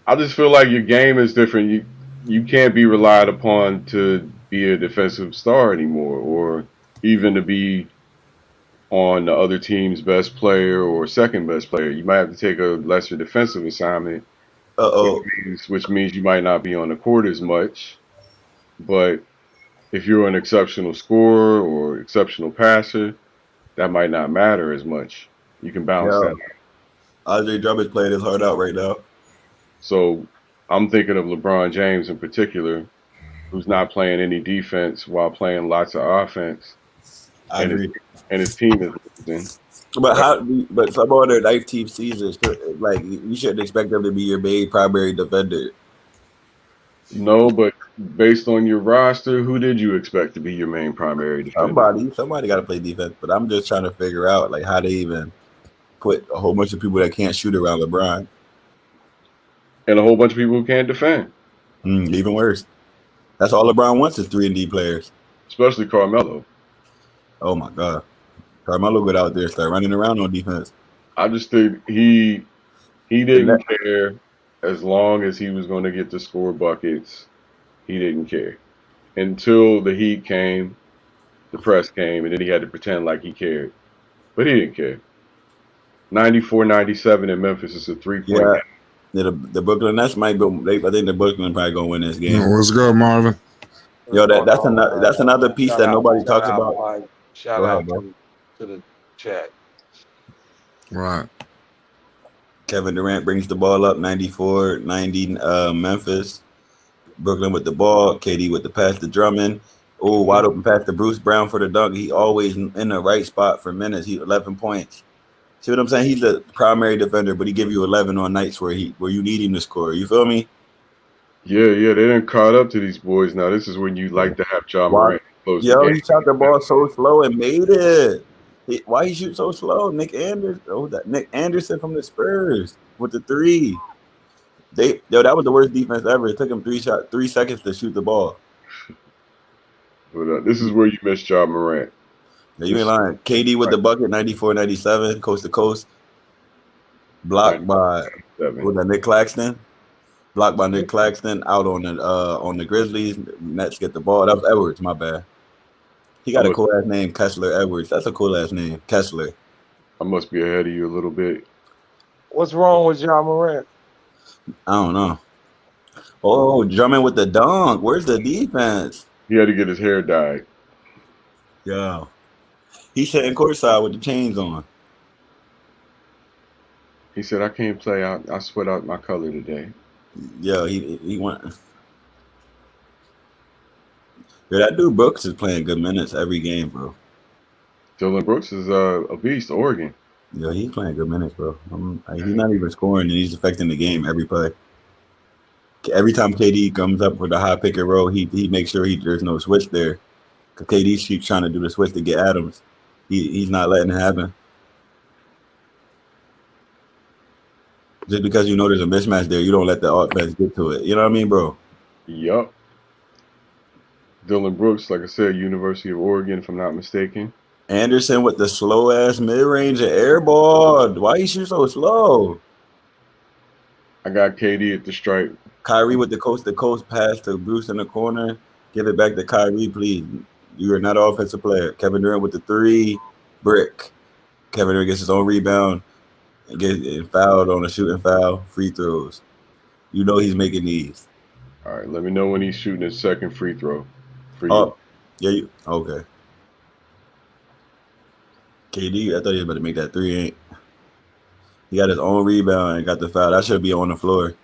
I just feel like your game is different. You can't be relied upon to be a defensive star anymore, or even to be on the other team's best player or second best player. You might have to take a lesser defensive assignment, Uh-oh. which means you might not be on the court as much. But if you're an exceptional scorer or exceptional passer, that might not matter as much. You can balance Yeah. that out. Andre Drummond's playing his heart out right now. So I'm thinking of LeBron James in particular, who's not playing any defense while playing lots of offense, I agree. and his team is losing. But some other 19 seasons, like you shouldn't expect them to be your main primary defender. No, but based on your roster, who did you expect to be your main primary defender? Somebody got to play defense. But I'm just trying to figure out like how they even put a whole bunch of people that can't shoot around LeBron. And a whole bunch of people who can't defend. Even worse. That's all LeBron wants is 3-and-D players. Especially Carmelo. Oh my God. Carmelo got out there and start running around on defense. I just think he didn't care as long as he was going to get to score buckets. He didn't care until the heat came, the press came, and then he had to pretend like he cared. But he didn't care. 94-97 in Memphis is a 3-point game. Yeah, the Brooklyn Nets might go. I think the Brooklyn probably gonna win this game. What's good, Marvin? Yo, that's another piece that nobody talks about. Shout out to the chat. Right. Kevin Durant brings the ball up, 94-90 Memphis. Brooklyn with the ball, KD with the pass to Drummond. Oh, wide open pass to Bruce Brown for the dunk. He always in the right spot for minutes. He 11 points. See what I'm saying? He's the primary defender, but he give you 11 on nights where you need him to score. You feel me? Yeah, they didn't caught up to these boys now. This is when you like to have Ja Morant close the game. He shot the ball so slow and made it. Why he shoot so slow? Nick Anderson from the Spurs with the 3. That was the worst defense ever. It took him 3 seconds to shoot the ball. But this is where you miss Ja Morant. Yeah, you ain't lying. KD with the bucket, 94-97, coast to coast. Blocked by Nick Claxton. Blocked by Nick Claxton out on the Grizzlies. Nets get the ball. That was Edwards, my bad. He got a cool ass name, Kessler Edwards. That's a cool ass name, Kessler. I must be ahead of you a little bit. What's wrong with Ja Morant? I don't know. Oh, Drummond with the dunk. Where's the defense? He had to get his hair dyed. Yeah. He's sitting courtside with the chains on. He said, I can't play. I sweat out my color today. Yeah, he went. Yeah, that dude Brooks is playing good minutes every game, bro. Dylan Brooks is a beast, Oregon. Yo, he's playing good minutes, bro. He's not even scoring, and he's affecting the game every play. Every time KD comes up with a high pick and roll, he makes sure there's no switch there. Because KD keeps trying to do the switch to get Adams. He's not letting it happen. Just because you know there's a mismatch there, you don't let the offense get to it. You know what I mean, bro? Yup. Dylan Brooks, like I said, University of Oregon, if I'm not mistaken. Anderson with the slow ass mid range and air ball. Why you shoot so slow? I got KD at the stripe. Kyrie with the coast to coast pass to Bruce in the corner. Give it back to Kyrie, please. You are not an offensive player. Kevin Durant with the 3 brick. Kevin Durant gets his own rebound and gets fouled on a shooting foul. Free throws. You know he's making these. All right, let me know when he's shooting his second free throw. For you. Oh, yeah. Okay. KD, I thought he was about to make that 3. Ain't he got his own rebound and got the foul? That should be on the floor.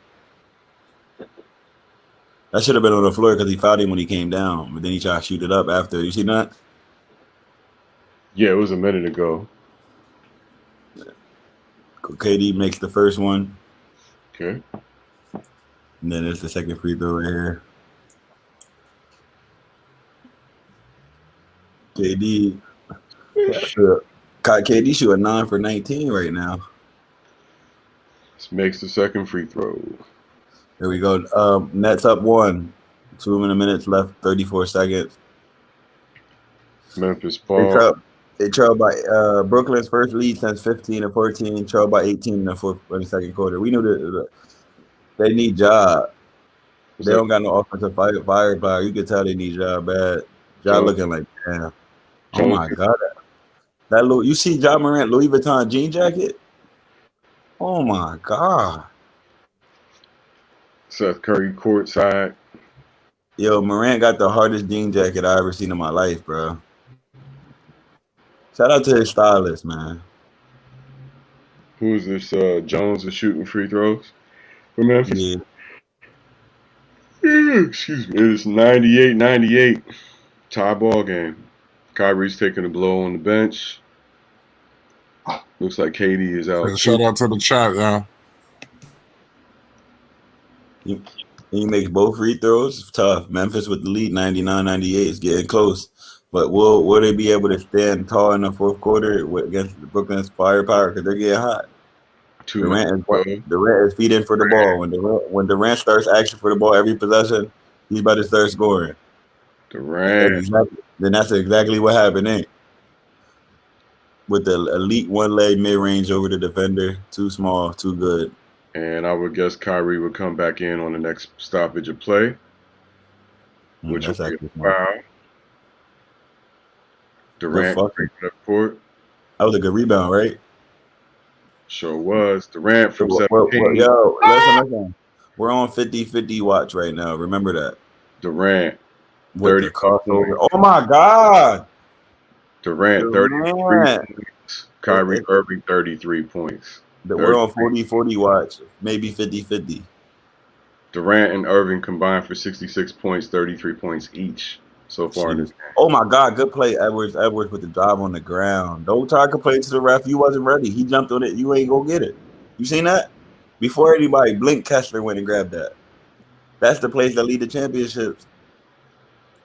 That should have been on the floor because he fouled him when he came down, but then he tried to shoot it up after. You see that? Yeah, it was a minute ago. KD makes the first one. Okay. And then there's the second free throw right here. KD shooting 9 for 19 right now. This makes the second free throw. Here we go. Nets up 1. 2 minutes left, 34 seconds. Memphis ball. They trailed by Brooklyn's first lead since 15-14. Trailed by 18 in the second quarter. We knew that they need job. They don't got no offensive firepower. You can tell they need job bad. Job looking like damn. Oh my God. You see Ja Morant Louis Vuitton jean jacket? Oh my God. Seth Curry courtside. Yo, Morant got the hardest jean jacket I ever seen in my life, bro. Shout out to his stylist, man. Who is this? Jones is shooting free throws for Memphis. Yeah. Excuse me. It is 98-98. Tie ball game. Kyrie's taking a blow on the bench. Looks like KD is out. Shout out to the chat, yeah. He makes both free throws. It's tough. Memphis with the lead, 99-98. It's getting close. But will they be able to stand tall in the fourth quarter against Brooklyn's firepower? Because they're getting hot. Durant is feeding for the ball. When Durant starts action for the ball every possession, he's about to start scoring. Durant. Then that's exactly what happened, ain't? With the elite one-leg mid-range over the defender. Too small, too good. And I would guess Kyrie would come back in on the next stoppage of play, which would be a foul. Durant breaking up court. That was a good rebound, right? Sure was. Durant from 17. Yo, listen. We're on 50-50 watch right now. Remember that. Durant. With the crossover. Oh, my God. Durant, 33 points. Kyrie Irving, 33 points. We're on 40-40 watch. Maybe 50-50. Durant and Irving combined for 66 points, 33 points each so far in this game. Oh, my God. Good play, Edwards. Edwards with the drive on the ground. Don't try to complain to the ref. You wasn't ready. He jumped on it. You ain't going to get it. You seen that? Before anybody blinked, Kessler went and grabbed that. That's the place that lead the championships.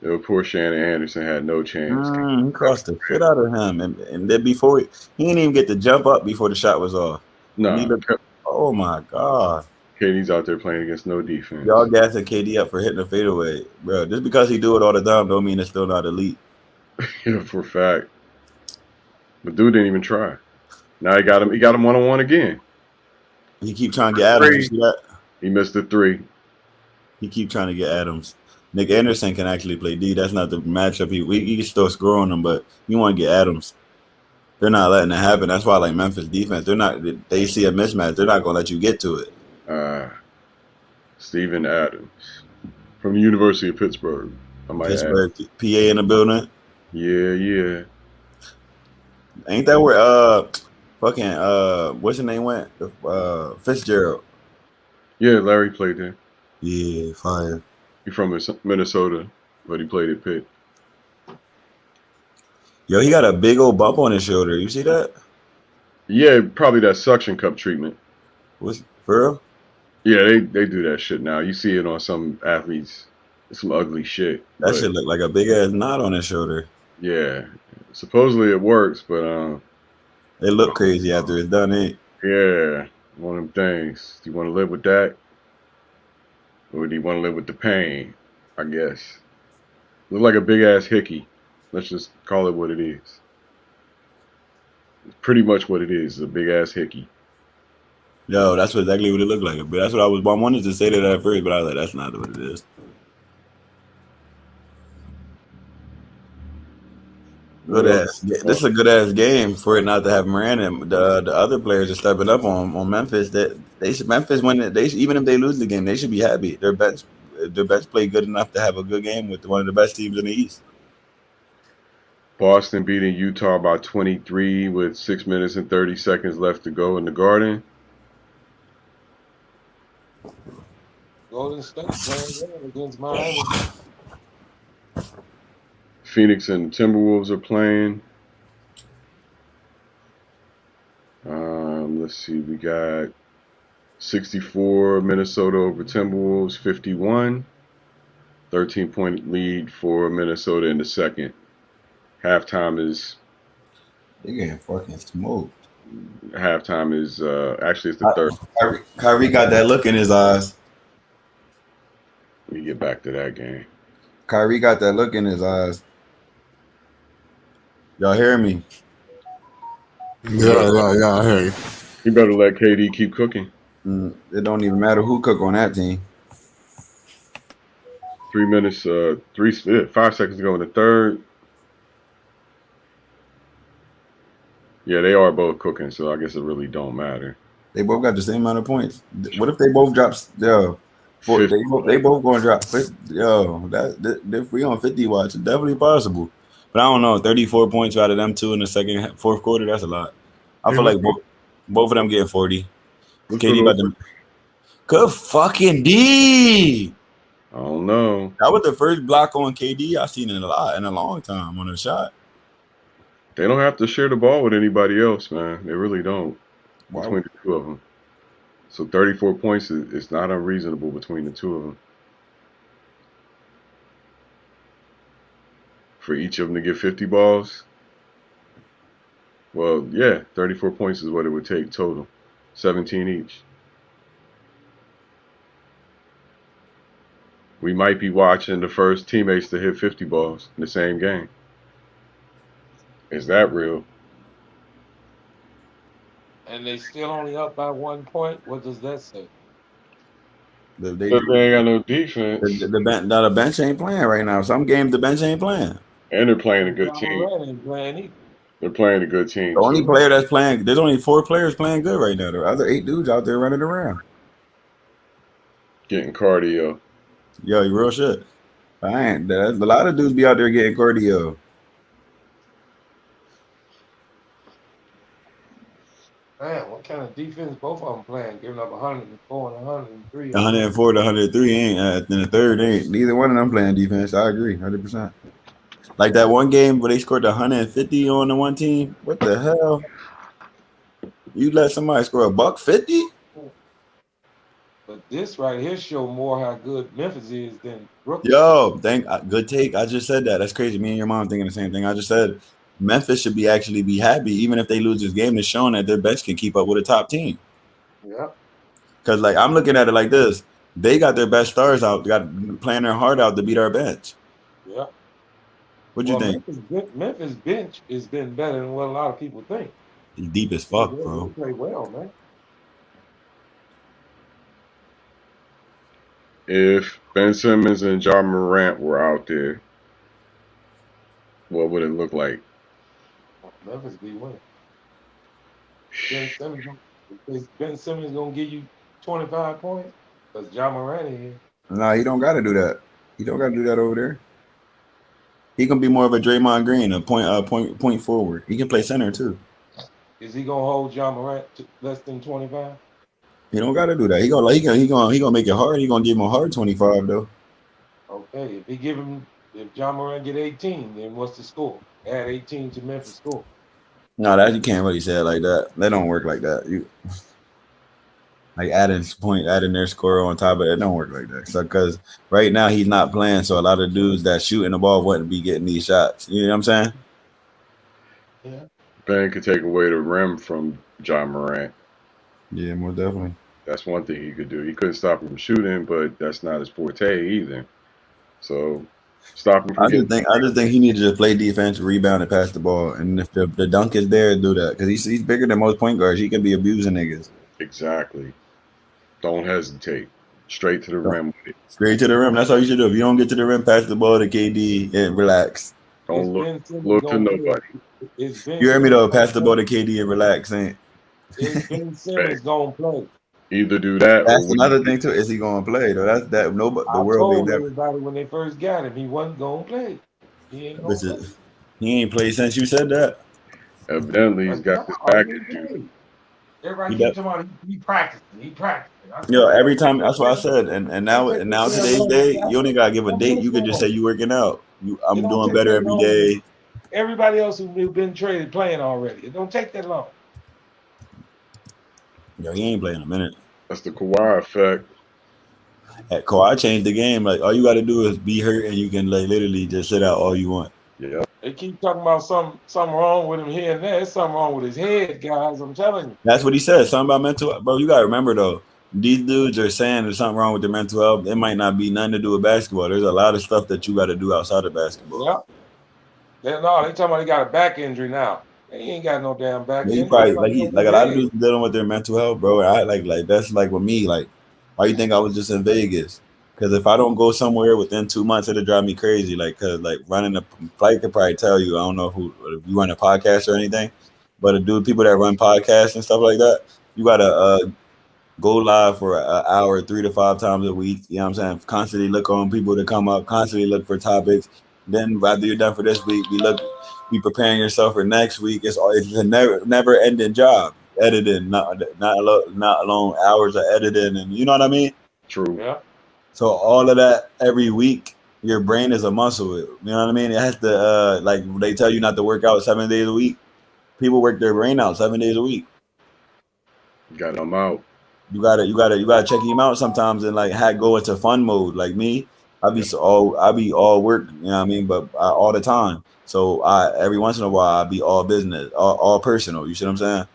Yo, poor Shannon Anderson had no chance. He crossed the shit out of him. And then before he didn't even get to jump up before the shot was off. No. Oh, my God. KD's out there playing against no defense. Y'all gassing KD up for hitting a fadeaway. Bro, just because he do it all the time don't mean it's still not elite. Yeah, for a fact. But dude didn't even try. Now he got him one-on-one again. He keep trying to get Adams. You see that? He missed the 3. He keep trying to get Adams. Nick Anderson can actually play D. That's not the matchup. He can still score on him, but you want to get Adams. They're not letting it happen. That's why, like Memphis defense, they see a mismatch. They're not going to let you get to it. Steven Adams from the University of Pittsburgh. Pittsburgh, PA in the building. Yeah. Ain't that where what's his name went? Fitzgerald. Yeah, Larry played there. Yeah, fire. He's from Minnesota, but he played at Pitt. Yo, he got a big old bump on his shoulder. You see that? Yeah, probably that suction cup treatment. What's for real? Yeah, they do that shit now. You see it on some athletes. It's some ugly shit. That But shit look like a big ass knot on his shoulder. yeah, supposedly it works, but It look crazy after it's done, ain't? yeah, one of them things. Do you want to live with that, or do you want to live with the pain? I guess. Look like a big ass hickey. Let's just call it what it is. It's pretty much what it is. A big ass hickey. Yo, that's exactly what it looked like. But that's what I wanted to say that at first, but I was like, that's not what it is. Good ass. This is a good ass game for it not to have Moran and the other players are stepping up on Memphis. That they should Memphis when they even if they lose the game, they should be happy. Their bench played good enough to have a good game with one of the best teams in the East. Boston beating Utah by 23 with 6 minutes and 30 seconds left to go in the Garden. Golden State playing well against Miami. Phoenix and Timberwolves are playing. Let's see, we got 64 Minnesota over Timberwolves, 51. 13-point lead for Minnesota in the second. Halftime is. They getting fucking smoked. Halftime is actually it's the third. Kyrie got that look in his eyes. Let me get back to that game. Kyrie got that look in his eyes. Y'all hear me? Yeah, I hear you. You better let KD keep cooking. It don't even matter who cook on that team. 3 minutes, 5 seconds to go in the third. Yeah, they are both cooking, so I guess it really don't matter. They both got the same amount of points. What if they both drop? Yo, they both going to drop. Yo, if we on 50 watch, it's definitely possible. But I don't know. 34 points out of them two in the fourth quarter. That's a lot. I feel like both of them getting 40. KD about them. Good fucking D. I don't know. That was the first block on KD I've seen in a long time on a shot. They don't have to share the ball with anybody else, man. They really don't. Between the two of them. So 34 points is not unreasonable between the two of them. For each of them to get 50 balls? Well, yeah, 34 points is what it would take total. 17 each. We might be watching the first teammates to hit 50 balls in the same game. Is that real? And they still only up by 1 point. What does that say? They ain't got no defense. The bench ain't playing right now. Some games the bench ain't playing. And they're playing a good team. Ain't playing either. They're playing a good team. The only player that's playing, there's only 4 players playing good right now. The other 8 dudes out there running around. Getting cardio. Yo, you real shit. A lot of dudes be out there getting cardio. Man, what kind of defense both of them playing? Giving up 104 and 103. 104 to 103 ain't. In the third ain't. Neither one of them playing defense. I agree, 100%. Like that one game where they scored 150 on the one team. What the hell? You let somebody score $150? But this right here show more how good Memphis is than Brooklyn. Yo, good take. I just said that. That's crazy. Me and your mom thinking the same thing. I just said Memphis should actually be happy, even if they lose this game. It's showing that their bench can keep up with a top team. Yeah. Because like I'm looking at it like this: they got their best stars out, playing their heart out to beat our bench. Yeah. What you think? Memphis bench has been better than what a lot of people think. He's deep as fuck, bro. They play well, man. If Ben Simmons and Ja Morant were out there, what would it look like? Memphis be winning. Ben Simmons gonna give you 25 points because Ja Morant is here. No, he don't got to do that. He don't got to do that over there. He can be more of a Draymond Green, a point forward. He can play center too. Is he gonna hold Ja Morant to less than 25? He don't got to do that. He gonna make it hard. He gonna give him a hard 25 though. Okay, if Ja Morant get 18, then what's the score? Add 18 to Memphis score. No, that you can't really say it like that. They don't work like that. You like adding their score on top of it. It don't work like that. So because right now he's not playing, so a lot of dudes that shooting the ball wouldn't be getting these shots. You know what I'm saying? Yeah. Ben could take away the rim from John Morant. Yeah, more definitely. That's one thing he could do. He couldn't stop him from shooting, but that's not his forte either. So stop him from getting. I just think he needs to play defense, rebound, and pass the ball. And if the dunk is there, do that because he's bigger than most point guards. He could be abusing niggas. Exactly. Don't hesitate. Straight to the rim with it. Straight to the rim. That's all you should do. If you don't get to the rim, pass the ball to KD and relax. Don't Ben Simmons look to gonna nobody. play? Is Ben You heard me Simmons though. gonna Pass the ball play? to KD and relax. Ain't Is Ben Simmons gonna play? Either do that or that's when another thing too. Is he gonna play though? That's that. Nobody. The I world ain't told never. everybody when they first got him, he wasn't gonna play. He ain't gonna play. He ain't played since you said that. evidently he's got this back issue. Everybody He keeps talking about he practicing. He practicing. I said, Yo, every time that's what I said, and now today's day, you only gotta give a Don't date. take You can that just say long. you working out. I'm It don't doing take better that every long. day. Everybody else who's been traded playing already. It don't take that long. Yo, he ain't playing a minute. That's the Kawhi effect. At Kawhi changed the game. Like all you got to do is be hurt, and you can like literally just sit out all you want. Yeah. They keep talking about something wrong with him here and there. There's something wrong with his head, guys. I'm telling you. That's what he said. Something about mental. Bro, you gotta remember though. These dudes are saying there's something wrong with their mental health. It might not be nothing to do with basketball. There's a lot of stuff that you got to do outside of basketball. Yeah. They talking about he got a back injury now. He ain't got no damn back Yeah, he injury. probably Everybody knows like a his lot of head. dudes dealing with their mental health, bro. I like that's like with me. Like, why you think I was just in Vegas? Because if I don't go somewhere within 2 months, it'll drive me crazy. Like, cause like running a flight could probably tell you. I don't know if you run a podcast or anything, but people that run podcasts and stuff like that, you gotta go live for an hour, 3 to 5 times a week. You know what I'm saying? Constantly look on people to come up, constantly look for topics. Then after you're done for this week, be preparing yourself for next week. It's a never ending job. Editing, not alone hours of editing, and you know what I mean? True. Yeah. So all of that every week, your brain is a muscle. You know what I mean? It has to like they tell you not to work out 7 days a week. People work their brain out 7 days a week. You got them out. You gotta check him out sometimes and like go into fun mode. Like me, I be all work, you know what I mean, but all the time. So every once in a while I be all business, all personal. You see what I'm saying?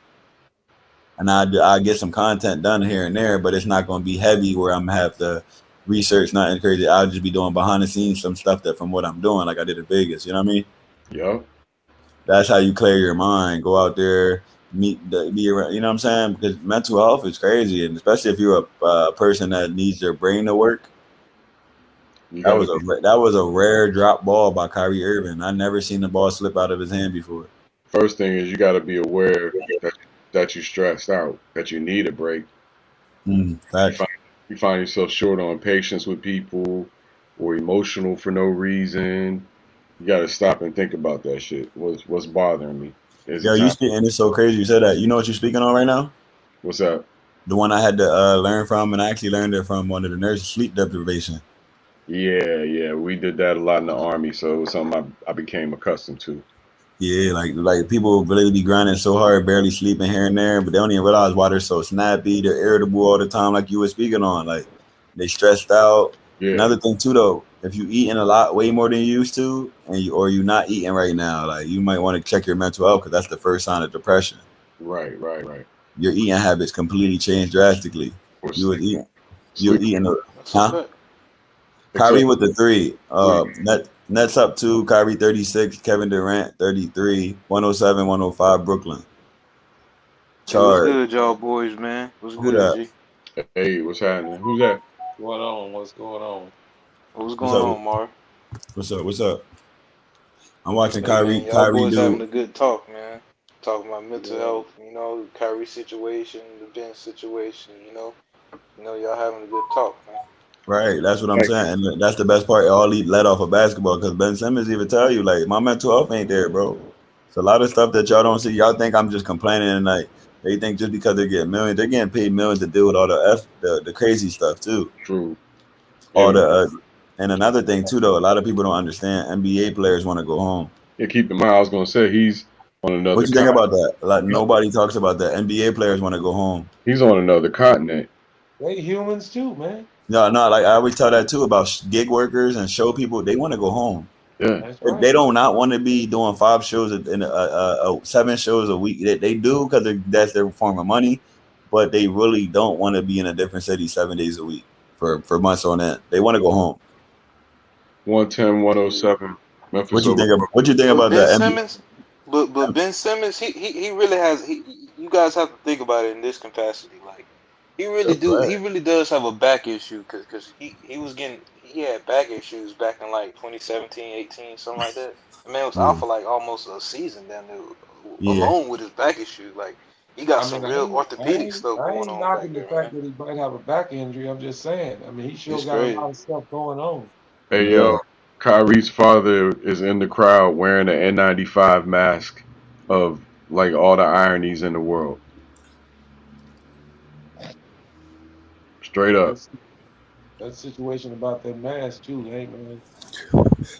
And I get some content done here and there, but it's not gonna be heavy where I'm gonna have to research nothing crazy. I'll just be doing behind the scenes some stuff that from what I'm doing, like I did in Vegas. You know what I mean? Yep. That's how you clear your mind. Go out there, be around. You know what I'm saying? Because mental health is crazy, and especially if you're a person that needs their brain to work. That was a rare drop ball by Kyrie Irving. I never seen the ball slip out of his hand before. First thing is you got to be aware that you're stressed out, that you need a break. You find yourself short on patience with people or emotional for no reason. You got to stop and think about that shit. What's bothering me? Yo, you speaking? And it's so crazy you said that. You know what you're speaking on right now? What's up? The one I had to learn from, and I actually learned it from one of the nurses, sleep deprivation. Yeah, we did that a lot in the Army, so it was something I became accustomed to. Yeah, like people really be grinding so hard, barely sleeping here and there, but they don't even realize why they're so snappy. They're irritable all the time, like you were speaking on. Like they stressed out. Yeah. Another thing too, though, if you eating a lot, way more than you used to, or you're not eating right now, like you might want to check your mental health because that's the first sign of depression. Right. Your eating habits completely changed drastically. You were eating, huh? Kyrie with the 3. Nets up 2. Kyrie 36. Kevin Durant 33. 107, 105 Brooklyn. What's good, y'all boys, man? What's good, G? Hey, what's happening? Who's that? What's going on? What's going on, Mar? What's up? I'm watching Kyrie. Man, y'all boys having a good talk, man. Talking about mental health, Kyrie situation, the Ben situation, y'all having a good talk, man. Right, that's what I'm saying, and that's the best part. All let off of basketball because Ben Simmons even tell you like my mental health ain't there, bro. It's a lot of stuff that y'all don't see. Y'all think I'm just complaining, and like they think just because they're getting millions, they're getting paid millions to deal with all the crazy stuff too. True. And another thing too, though, a lot of people don't understand. NBA players want to go home. Yeah, keep in mind, I was gonna say he's on another What you think about continent. that? Like nobody talks about that. NBA players want to go home. He's on another continent. They humans too, man. No, like I always tell that too about gig workers and show people. They want to go home. Yeah. That's They right. don't not want to be doing 5 shows and 7 shows a week. They do because that's their form of money, but they really don't want to be in a different city 7 days a week for months on end. They want to go home. 110, 107. Memphis What you over. think? What you think But about Ben that? Simmons, but Ben Simmons, he really has. You guys have to think about it in this capacity. Like he really does have a back issue because he had back issues back in like 2017, 18, something like that. The man was out for like almost a season down there Yeah. alone with his back issue. Like he got some real orthopedic stuff I going ain't on knocking back the there, fact man. that he might have a back injury. I'm just saying. I mean, he sure It's got a crazy. lot of stuff going on. Hey, Yeah. yo, Kyrie's father is in the crowd wearing an N95 mask of like all the ironies in the world. Straight up. That situation about that mask too, hey man.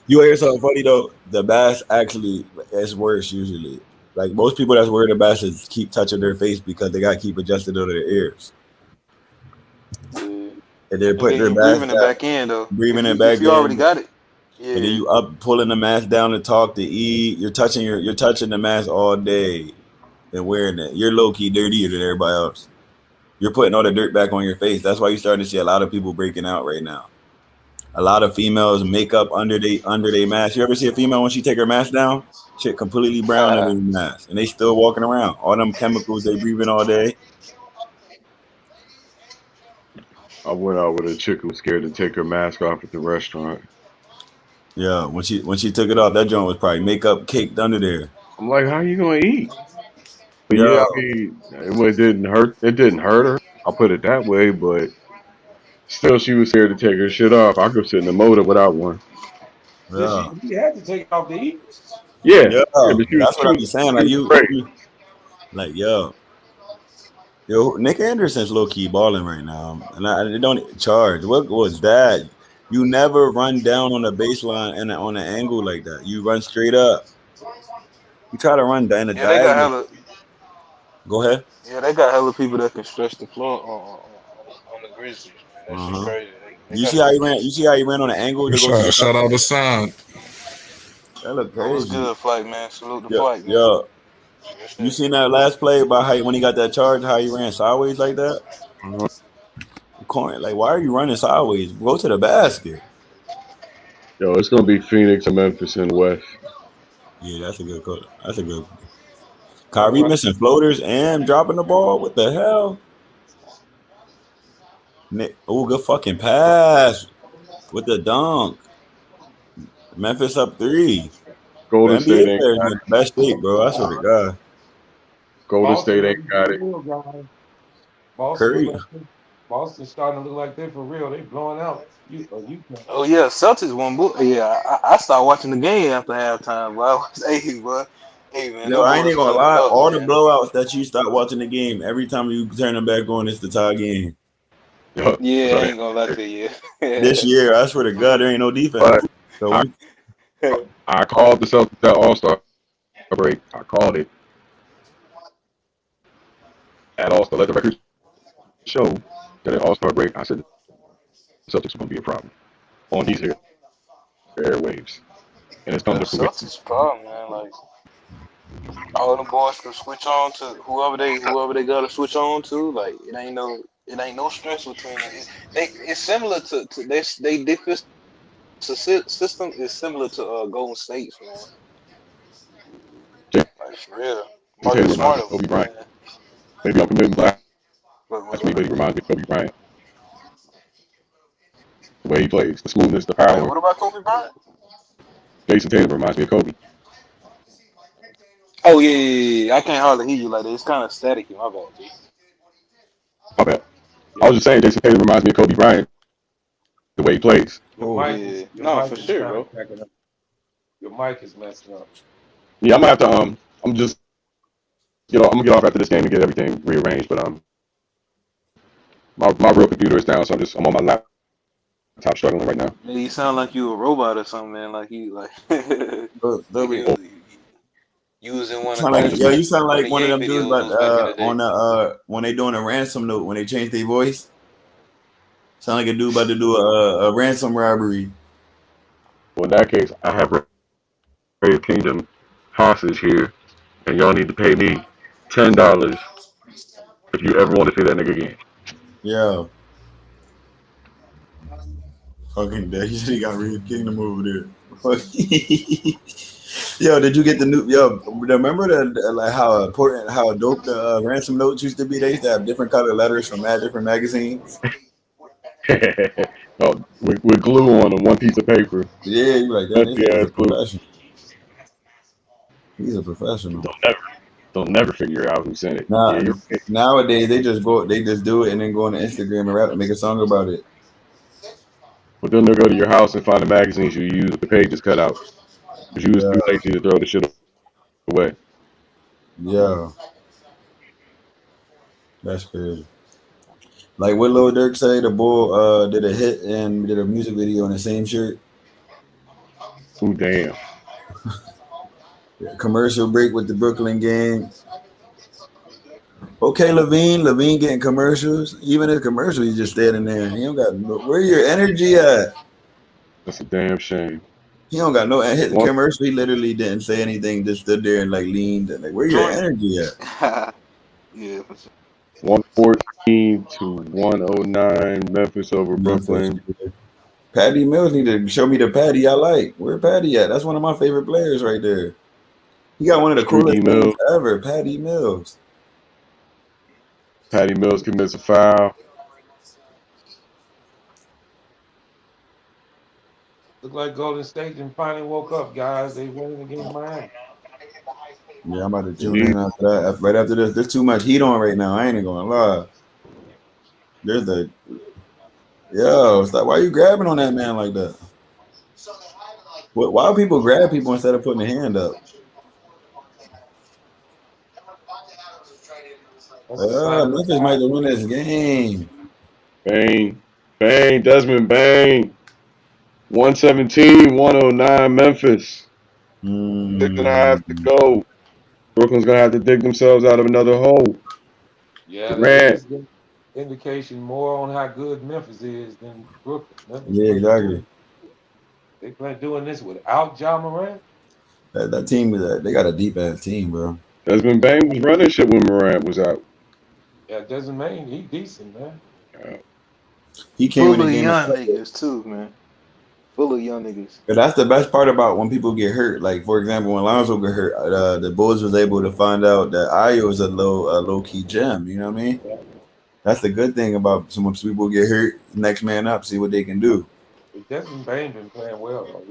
You hear something funny though? The bass actually is worse usually. Like most people that's wearing the basses keep touching their face because they gotta keep adjusting to their ears. Yeah. And they're And putting then their you mask breathing it down, back in though. breathing it If back you already in, got it, and then yeah. you up pulling the mask down to talk to eat. You're touching the mask all day and wearing it. You're low key dirtier than everybody else. You're putting all the dirt back on your face. That's why you're starting to see a lot of people breaking out right now. A lot of females makeup under they mask. You ever see a female when she take her mask down? Shit completely brown under the mask, and they still walking around. All them chemicals they breathing all day. I went out with a chick who was scared to take her mask off at the restaurant. Yeah, when she took it off, that joint was probably makeup caked under there. I'm like, how you gonna eat? But Yeah, yeah, I mean, it didn't hurt. It didn't hurt her. I'll put it that way. But still, she was scared to take her shit off. I could sit in the motor without one. yeah, He had to take it off to eat. Yeah, yeah. but That's what I be saying. Like she was afraid. like yo, Nick Anderson's low key balling right now, and they don't charge. What was that? You never run down on the baseline and on an angle like that. You run straight up. You try to run down the Yeah, they got diagonal. hella. Go ahead. Yeah, they got hella people that can stretch the floor on the Grizzlies, man. That shit Uh-huh. crazy. They You got see how he ran? You see how he ran on an angle to go to the Shout out to Sign. That look It was crazy. good, Flight, man. Salute the Yeah, Flight, man. yeah. Yes, You sir. seen that last play about how when he got that charge, how he ran sideways like that? Uh-huh. Corner, like why are you running sideways? Go to the basket. Yo, it's gonna be Phoenix and Memphis in the West. Yeah, that's a good call. That's a good. Kyrie missing floaters and dropping the ball. What the hell? Nick, oh, good fucking pass with the dunk. Memphis up 3. Golden The State NBA ain't players got in it. the best shape, bro. I swear to God. Golden State ain't got it. Curry. Boston's starting to look like they're for real. They blowing out. Oh yeah, Celtics won. Yeah, I started watching the game after halftime. Bro, hey man, Yo, them I ain't boys even gonna fucked lie. up, All the man. blowouts that you start watching the game, every time you turn them back on, it's the tie game. Yeah, I ain't gonna lie to you. This year, I swear to God, there ain't no defense. But So I called the Celtics that All-Star break. I called it at All-Star. Let the record show that at All-Star break, I said the Celtics were gonna be a problem on these airwaves, and it's come to fruition. Celtics problem, man. Like all the boys can switch on to whoever they gotta switch on to. Like it ain't no stress between them. It's similar to they defense system is similar to Golden State's, man. Like for real. Taylor Marcus reminds me Smart, of Kobe man. Bryant. Maybe I'm committing blasphemy, What? but he reminds me of Kobe Bryant. The way he plays, the smoothness, the power. What about Kobe Bryant? Jason Tatum reminds me of Kobe. Oh yeah. I can't hardly hear you like that. It's kind of staticky. My bad, G. My bad. I was just saying Jason Tatum reminds me of Kobe Bryant. The way he plays. Yeah. No, for sure, bro. Your mic is messing up. Yeah, I'm gonna have to. I'm just. I'm gonna get off after this game and get everything rearranged. But my real computer is down, so I'm on my laptop struggling right now. Yeah, you sound like you a robot or something, man. Like you like. you using one of Sound like Golden yo, you State sound one like of one of Ye them dudes, but videos back in the on day. the when they doing a ransom note when they change their voice. Sound like a dude about to do a ransom robbery. Well, in that case, I have Brave Kingdom hostage here, and y'all need to pay me $10 if you ever want to see that nigga again. Yo, fucking dead. He said he got Real Kingdom over there. Yo, did you get the new? Yo, remember like how important, how dope the ransom notes used to be? They used to have different colored letters from different magazines. Oh, with glue on them, one piece of paper, Yeah, you like that? This dusty nigga's a ass glue. professional. He's a professional. They'll never figure out who sent it. Now, Yeah, you're right. nowadays they just do it and then go on Instagram and rap, make a song about it. But then they'll go to your house and find the magazines you use with the pages cut out because you was Yeah, too lazy to throw the shit away. yeah, that's crazy. Like what Lil Durk say, the bull did a hit and did a music video in the same shirt. Ooh, damn. Commercial break with the Brooklyn gang. Okay, Levine getting commercials. Even in commercial, he's just standing there. He don't got where your energy at? That's a damn shame. He don't got no hit the One, commercial. He literally didn't say anything. Just stood there and like leaned. Like where your Joint. energy at? Yeah, for sure. 114 to 109, Memphis over Memphis. Brooklyn. Patty Mills need to show me the Patty I like. Where Patty at? That's one of my favorite players right there. He got one of the Streaky coolest names Mills. ever, Patty Mills. Patty Mills commits a foul. Look like Golden State and finally woke up, guys. They winning against Miami. Yeah, I'm about to tune Indeed. in after that. Right after this, there's too much heat on right now. I ain't even gonna lie. There's the stop. Why you grabbing on that man like that? Why do people grab people instead of putting a hand up? That's a sign of Memphis might win this game. Bang. Bang. Desmond Bang. 117, 109, Memphis. They're going to have to go. Brooklyn's going to have to dig themselves out of another hole. Yeah, Durant. this is indication more on how good Memphis is than Brooklyn. Memphis Yeah, exactly. They plan doing this without Ja Morant. That team they got a deep ass team, bro. Desmond Bang was running shit when Morant was out. Yeah, doesn't mean he decent, man. He came in Full the of game. young niggas too, man. Full of young niggas. But that's the best part about when people get hurt. Like for example, when Lonzo got hurt, the Bulls was able to find out that Ayo is a low key gem. You know what I mean? That's the good thing about some people get hurt. Next man up, see what they can do. Desmond Bain been playing well though.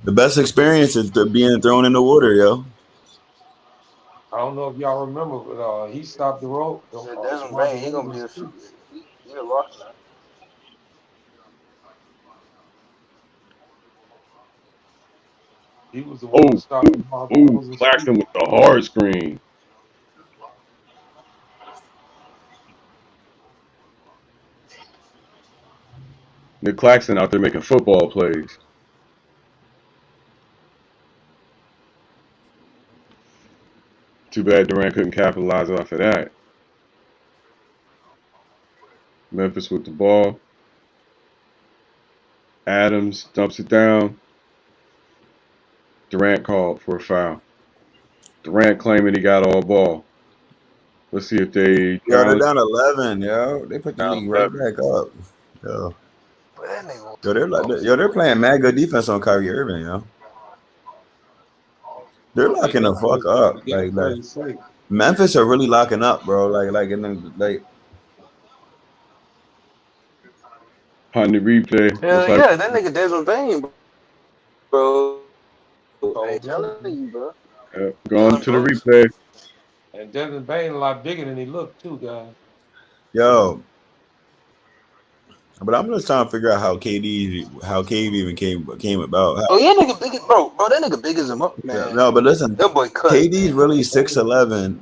The best experience is being thrown in the water, yo. I don't know if y'all remember, but he stopped the road. Desmond Bain, he gonna be a rock star. He was the one who stopped the Claxton with the hard screen. Nick Claxton out there making football plays. Too bad Durant couldn't capitalize off of that. Memphis with the ball. Adams dumps it down. Durant called for a foul. Durant claiming he got all ball. Let's see if they. Yo, they're down 11, yo. They put the league right back up. Yo. They're playing mad good defense on Kyrie Irving, yo. They're locking the fuck up. Like Memphis are really locking up, bro. Like on the replay. Hell yeah, that nigga Desmond Bain, bro. I'm telling you, bro. Going to the replay. And Desmond Bain a lot bigger than he looked too, guys. Yo. But I'm just trying to figure out how KD even came about. Oh yeah, nigga big, bro. That nigga big as a man. Yeah, no, but listen, that boy cut. KD's really 6'11"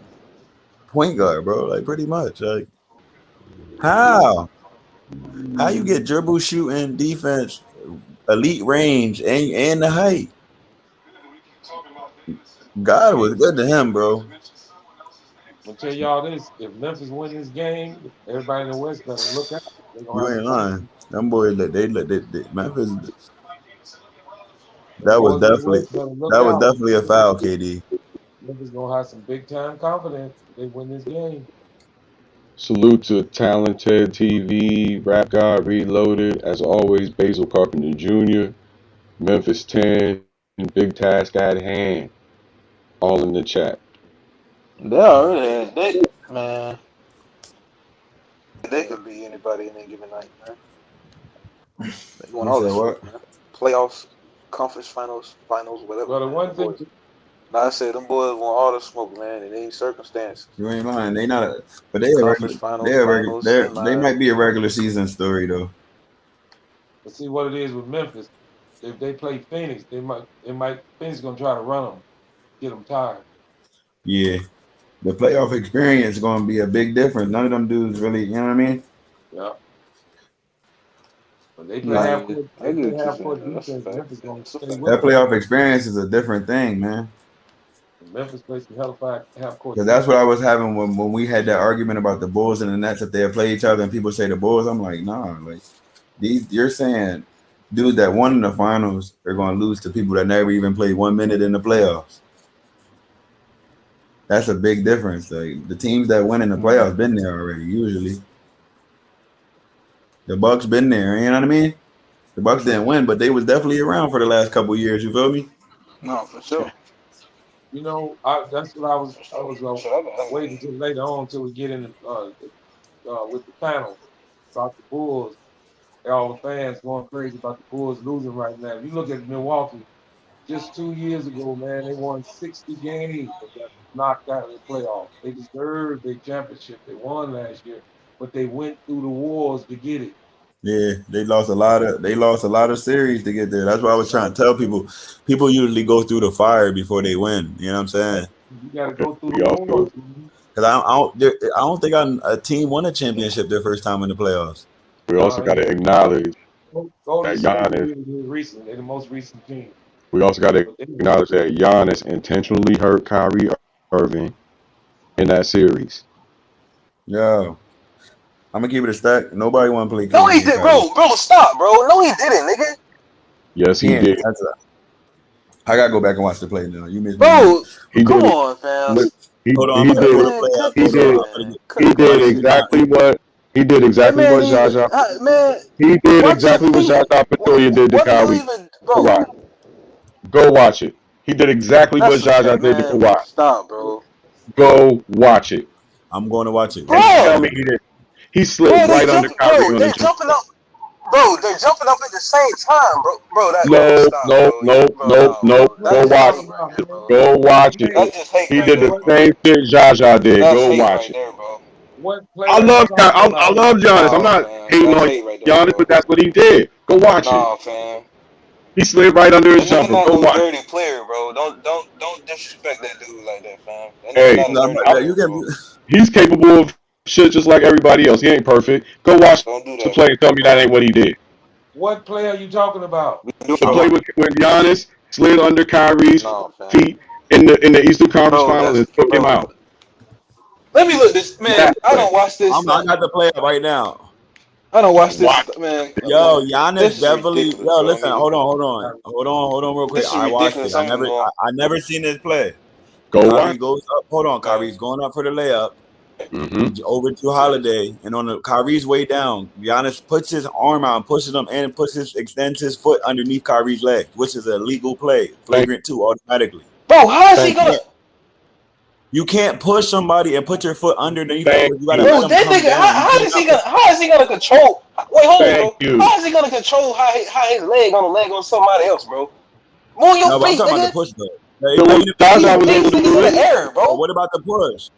point guard, bro. Like pretty much. Like how you get dribble, shooting, defense, elite range, and the height. God was good to him, bro. I'm gonna tell y'all this: if Memphis win this game, everybody in the West better look out. They're gonna You have ain't some lying. company. Them boys, they Memphis. The boys in the West better look That was out. definitely a foul, KD. Memphis gonna have some big time confidence if they win this game. Salute to Talented TV, Rap God Reloaded. As always, Basil Carpenter Jr., Memphis 10, Big Task at Hand. All in the chat. They already man, they could be anybody in any given night, man. They want You all the said smoke, what? man. Playoffs, conference finals, whatever, Well, the man. one Them thing, boys. Now I said them boys want all the smoke, man, in any circumstance. You ain't lying. They not, but they a Conference regular. finals, They a regular. finals, They semis. might be a regular season story though. but see what it is with Memphis. If they play Phoenix, Phoenix gonna try to run them, get them tired. Yeah, the playoff experience is going to be a big difference. None of them dudes really. You know what I mean? Yeah. When they play Nah, half yeah, court, I they get play what you're half court saying. That's a defense. fact. Memphis gonna That's a stay fact. with That them. playoff experience is a different thing, man. Memphis plays some hell of half court Because that's defense. what I was having when we had that argument about the Bulls and the Nets if they play each other, and people say the Bulls. I'm like, nah, like these. You're saying dudes that won in the finals are going to lose to people that never even played 1 minute in the playoffs. That's a big difference. Like the teams that win in the playoffs been there already. Usually, the Bucks been there. You know what I mean? The Bucks didn't win, but they was definitely around for the last couple of years. You feel me? No, for sure. You know, that's what I was waiting until later on until we get in with the panel about the Bulls. All the fans going crazy about the Bulls losing right now. If you look at Milwaukee, just 2 years ago, man, they won 60 games and got knocked out of the playoffs. They deserved their championship. They won last year, but they went through the wars to get it. Yeah, they lost a lot of series to get there. That's why I was trying to tell people. People usually go through the fire before they win. You know what I'm saying? You got to go through the We also wars, man. Because I don't think a team won a championship their first time in the playoffs. we also got to acknowledge Golden that State Giannis. is recent. They're the most recent team. We also got to But they, acknowledge that Giannis intentionally hurt Kyrie Irving in that series. Yo, I'm gonna keep it a stack. Nobody want to play No, he KD and did, Kyrie. bro. Stop, bro. No, he didn't, nigga. Yes, he He ain't. did. I gotta go back and watch the play now. You missed me. Bro, He come did. on, fam. Hold on, He I'm gonna pull the did. Man, play cut up. He this Hold shit, did. on. man. He Cut did this shit, man. That exactly man what even, Jaja. man. He did What do exactly what you, Jaja Pachulia did to what do you Kyrie. even, Go bro? watch. Go watch it. He did exactly what That's a Jaja cut, did to man. Kawhi. Stop, bro. Go watch it I'm going to watch it. and Bro, tell me he didn't. He slid bro, right under Kyrie on the they're jump. jumping up, bro. They're jumping up at the same time, bro. No, Stop, no, bro. no, Bro, no, no, no. bro. what That's Go you just watch. hate talking right about, there, man? bro. Go watch it. Hey, That's just hate He right did there, the what bro. same shit Jaja did. That's Go hate watch right it. there, bro. what I player are you love talking I about? love Giannis. I'm No, not fam. hating That's on hate right there, Giannis, bro. but that's what he did. Go watch it. No, fam. He slid right under his That nigga jumper. not Go no watch. dirty player, bro. Don't disrespect that dude like that, fam. That nigga Hey, not a No, dirty but player, you can. bro. he's capable of shit just like everybody else. He ain't perfect. Go watch Don't do to that, play and tell me that ain't what he did. What player are you talking about? bro. To play I'm, with when Giannis slid under Kyrie's No, fam. feet in the Eastern Conference Bro, Finals that's and took him bro. out. Let me look this man. That I play. don't watch this. I got the play up right now. I don't watch this, Watch. man. Yo, Giannis This is definitely. ridiculous, Yo, bro. listen, hold on, real quick. This is I watched it. ridiculous. I'm even going. I never seen this play. Go watch. Kyrie goes up. Hold on, Man, Kyrie's going up for the layup. Mm-hmm. Over to Holiday, and on the Kyrie's way down, Giannis puts his arm out, pushes him, and extends his foot underneath Kyrie's leg, which is a legal play, flagrant 2 automatically. bro, how is he Thank gonna? You can't push somebody and put your foot underneath them. thank You gotta you. let Bro, them that come nigga. down. You cannot. How is he gonna control? Wait, hold on, Thank bro. you. How is he gonna control how his leg on somebody else, bro? Move your No, but I'm feet, talking about the nigga. push though. So when Even if you Jaja He was able dicks to niggas do in it, the air, but bro. what about the push?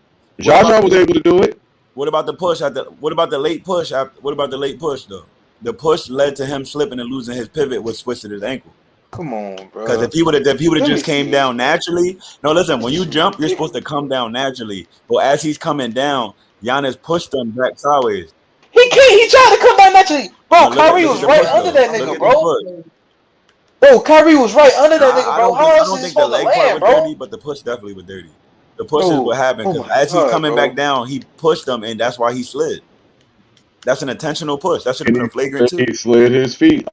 What about Jaja was able to do it. what about the push at the what about the late push after what about the late push though? The push led to him slipping and losing his pivot, which twisted his ankle. Come on, Because bro. if he would have Let me just came see. down naturally. No, listen, when This you is jump, you're supposed to ridiculous, come bro. down naturally. But as he's coming down, Giannis pushed him back sideways. He can't. He tried to come down naturally, bro. But Kyrie look at was the right push I under though. that I Look nigga, at think the bro. push. Bro, Kyrie was right under that nigga, I bro. don't think How I else don't is he think the supposed to leg part land, was bro? dirty, but the push definitely was dirty. The push is what Bro, happened oh because my as he's god, coming back bro. down, he pushed him, and that's why he slid. That's an intentional push. That should have And been a flagrant too. he slid his feet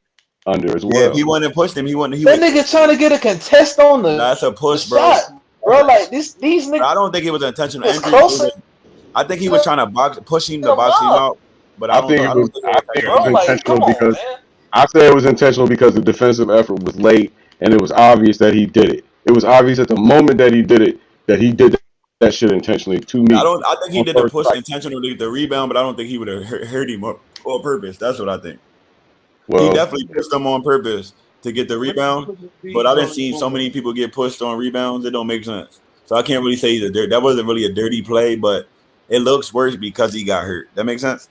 under as Yeah, if he well. wouldn't have pushed him, he wouldn't. He That would. nigga trying to get a contest on That's a the push, bro. shot, bro. Like these I niggas don't think it was an intentional was injury. closer I think he was to trying to push him to the box him mug, out, but I I think it don't was think it I was think it bro. was intentional. Like, come intentional on, because man. I say it was intentional because the defensive effort was late and it was obvious that he did it. It was obvious at the moment that he did it that he did that shit intentionally to me I think he on did the first push sight. intentionally, the rebound, but I don't think he would have hurt him on purpose. That's what I think. He Well, definitely pushed him on purpose to get the rebound, but I didn't see so many people get pushed on rebounds. It don't make sense. So I can't really say that wasn't really a dirty play, but it looks worse because he got hurt. That makes sense.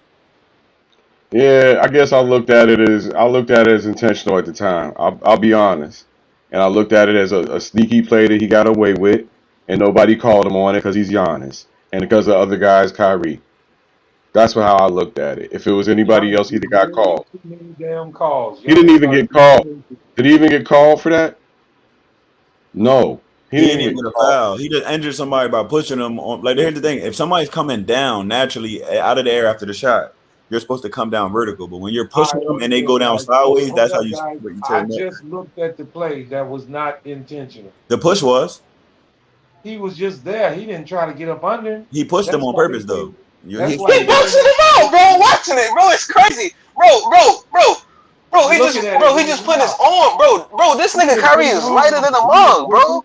yeah, I guess I looked at it as intentional at the time. I'll be honest, and I looked at it as a sneaky play that he got away with, and nobody called him on it because he's Giannis and because the other guy's Kyrie. That's how I looked at it. If it was anybody Giannis else, he'd gets have got way called. too many damn calls. He didn't Giannis even started get getting called. crazy. Did he even get called for that? No, he He didn't didn't even even get get a called. foul. He just injured somebody by pushing him on. Like here's the thing: if somebody's coming down naturally out of the air after the shot, you're supposed to come down vertical. But when you're All pushing right, them look and they here, go down guys. Hold, sideways, hold that's how up, you guys. tear I them up. just looked at the play that was not intentional. The push was He was just there. He didn't try to get up under him. he pushed them That's on why they purpose gave. though. That's why He they gave boxing him. him out, bro. Watching it, bro. It's crazy, bro. I'm looking at it He right just put his now. arm, bro. This He nigga didn't put Kyrie his is arm lighter out. than a He just mug, pushed him. bro.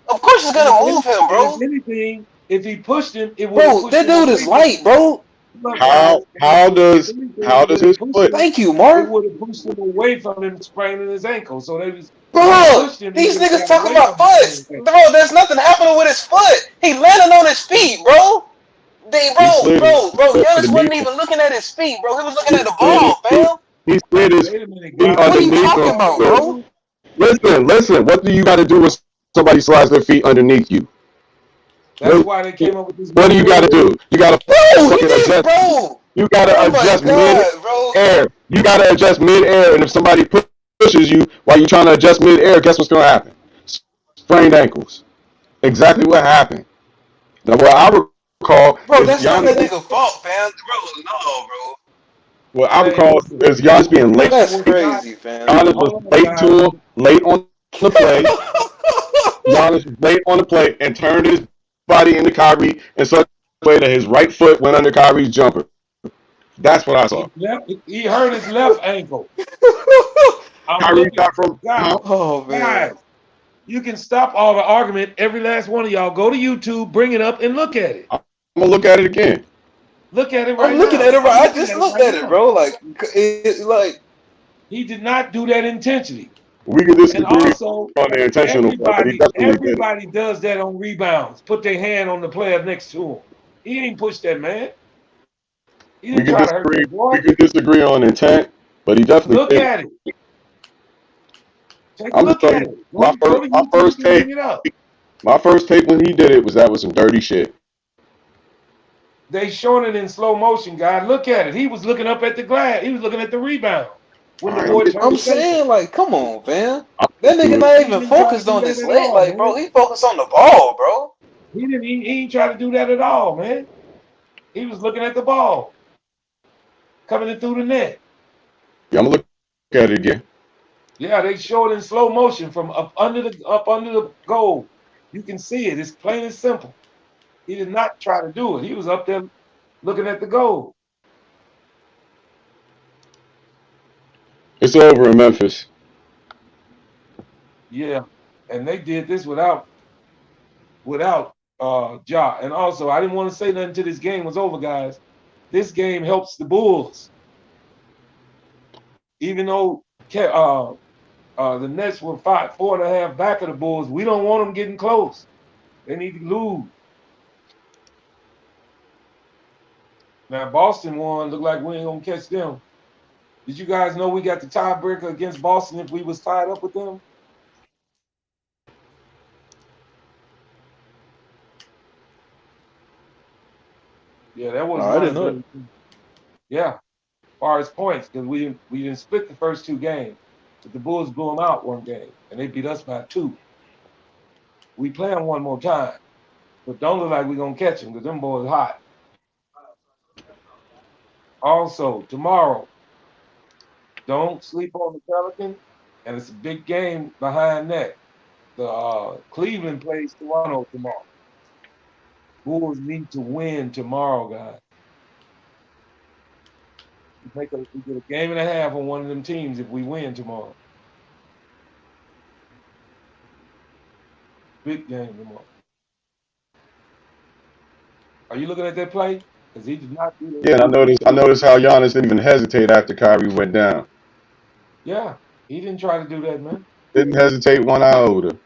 Of course it's And gonna move him, if bro. anything, if he pushed him, it would have Bro, pushed that him dude is away from light, him. bro. Look, guys. How If does anything, how it does would have his pushed foot? him. Thank you, It Mark. would have pushed him away from him spraining his ankle. So when he Bro, pushed him, he these would have niggas got talking away about from him spraining foots. his ankle. Bro, there's nothing happening with his foot. He landing on his feet, bro. He slid his Bro. foot Giannis wasn't underneath him. even looking at his feet, bro. He was looking He at the slid his ball, feet. fam. He slid his Wait a minute, feet guys. What are you underneath talking him. about, So bro? listen. What do you got to do when somebody slides their feet underneath you? That's why they came up with this What do new you got to rule. do? You got to Bro, he fucking did, adjust. bro. You got to Oh my adjust god, bro. mid-air. You got to adjust mid-air, and if somebody pushes you while you're trying to adjust mid-air, guess what's going to happen? Sprained ankles. Exactly what happened. Now, what I recall Bro, is that's not Giannis. that nigga fault, fam. Bro, no, bro. What I Hey, recall listen. is Giannis being The late. rule That's was not. crazy, fam. Giannis was Hold on, late guys. to him, late on the play. Giannis was late on the play and turned his body into Kyrie in such a way that his right foot went under Kyrie's jumper. That's what I saw. He hurt his left ankle. I'm Kyrie looking. shot from Guys, Oh man. guys, you can stop all the argument. Every last one of y'all, go to YouTube, bring it up, and look at it. I'm gonna look at it again. Look at it I'm right looking now. at it I'm right. I looking just at it looked right at it, now. bro. Like He did not do that intentionally. We can And disagree also, on the intentional part, but he definitely did it. everybody does that on rebounds. Put their hand on the player next to him. He ain't pushed that man. He We didn't can try to hurt disagree. that boy. We can disagree on intent, but he definitely Look did it. at it. Take a I'm gonna look tell at you, it. Go to my YouTube first and take, bring it up. my first take when he did it was some dirty shit. They showing it in slow motion, guy. Look at it. He was looking up at the glass. He was looking at the rebound when All the right, boy turned I'm his ankle. saying, like, come on, fam. I'm That nigga into it. not He even didn't try to focused do on that this at late. all, Like, bro, man. he focused on the ball, bro. He ain't try to do that at all, man. He was looking at the ball coming in through the net. Yeah, I'm gonna look at it again. Yeah, they show it in slow motion from up under the goal. You can see it. It's plain and simple. He did not try to do it. He was up there looking at the goal. It's over in Memphis. Yeah, and they did this without Ja. And also, I didn't want to say nothing until this game was over, guys. This game helps the Bulls, even though the Nets were 4.5 back of the Bulls. We don't want them getting close. They need to lose. Now Boston won. Look like we ain't gonna catch them. Did you guys know we got the tiebreaker against Boston if we was tied up with them? Yeah, that No, was I not didn't a know it. good. Yeah, as far as points, because we didn't split the first two games. But the Bulls blew them out one game, and they beat us by 2. We play them one more time, but don't look like we're gonna catch them because them boys hot. Also, tomorrow, don't sleep on the Pelicans, and it's a big game behind that. The Cleveland plays Toronto tomorrow. Bulls need to win tomorrow, guys. We get a game and a half on one of them teams if we win tomorrow. Big game tomorrow. Are you looking at that play? Because he did not do that. Yeah, and I noticed how Giannis didn't even hesitate after Kyrie went down. Yeah, he didn't try to do that, man. Didn't hesitate one iota.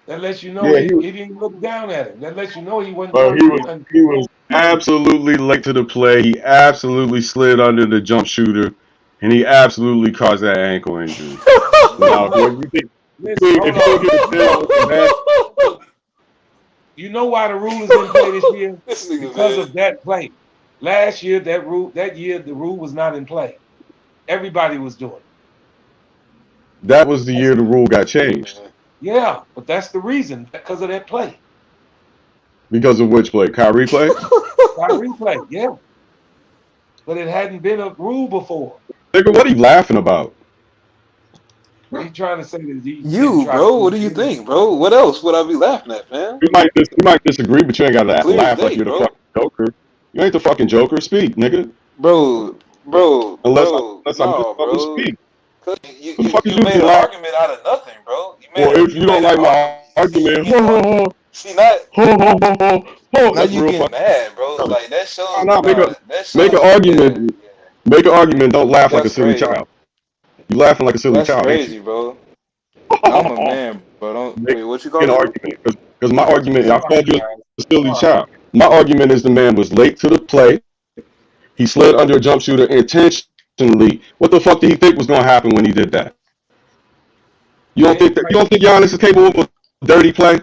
That lets you know Yeah, he didn't look down at him. That lets you know he wasn't bro, trying to do nothing. he was absolutely late to the play. He absolutely slid under the jump shooter, and he absolutely caused that ankle injury. Now, you know why the rule is in play this year? This nigga, Because man. of that play. Last year, that year the rule was not in play. Everybody was doing it. that was the year the rule got changed. Yeah, but that's the reason, because of that play. Because of which play? Kyrie play? Kyrie play, yeah. But it hadn't been a rule before. Nigga, what are you laughing about? He's trying to say that he You, bro, what do you think, bro? What else would I be laughing at, man? You might disagree, but you ain't got to Clear laugh as like day, you're the bro. fucking Joker. You ain't the fucking Joker. Speak, nigga. Bro, Unless no, I'm just about to bro. speak. You What the fuck made an argument out of nothing, bro. Well, if you don't like my argument, see, now that's you real getting fucking. mad, bro. Like that shows, Nah, make that an shows, argument. yeah. Make an argument. Don't laugh like a That's silly crazy. child. You laughing like a silly That's child, ain't crazy, you? bro. I'm a man, bro. Don't Make wait. What you an call it? argument, because my argument, I All right, called you guys. a silly child. My argument is the man was late to the play. He slid under a jump shooter intentionally. What the fuck did he think was gonna happen when he did that? You don't think Giannis is capable of a dirty play?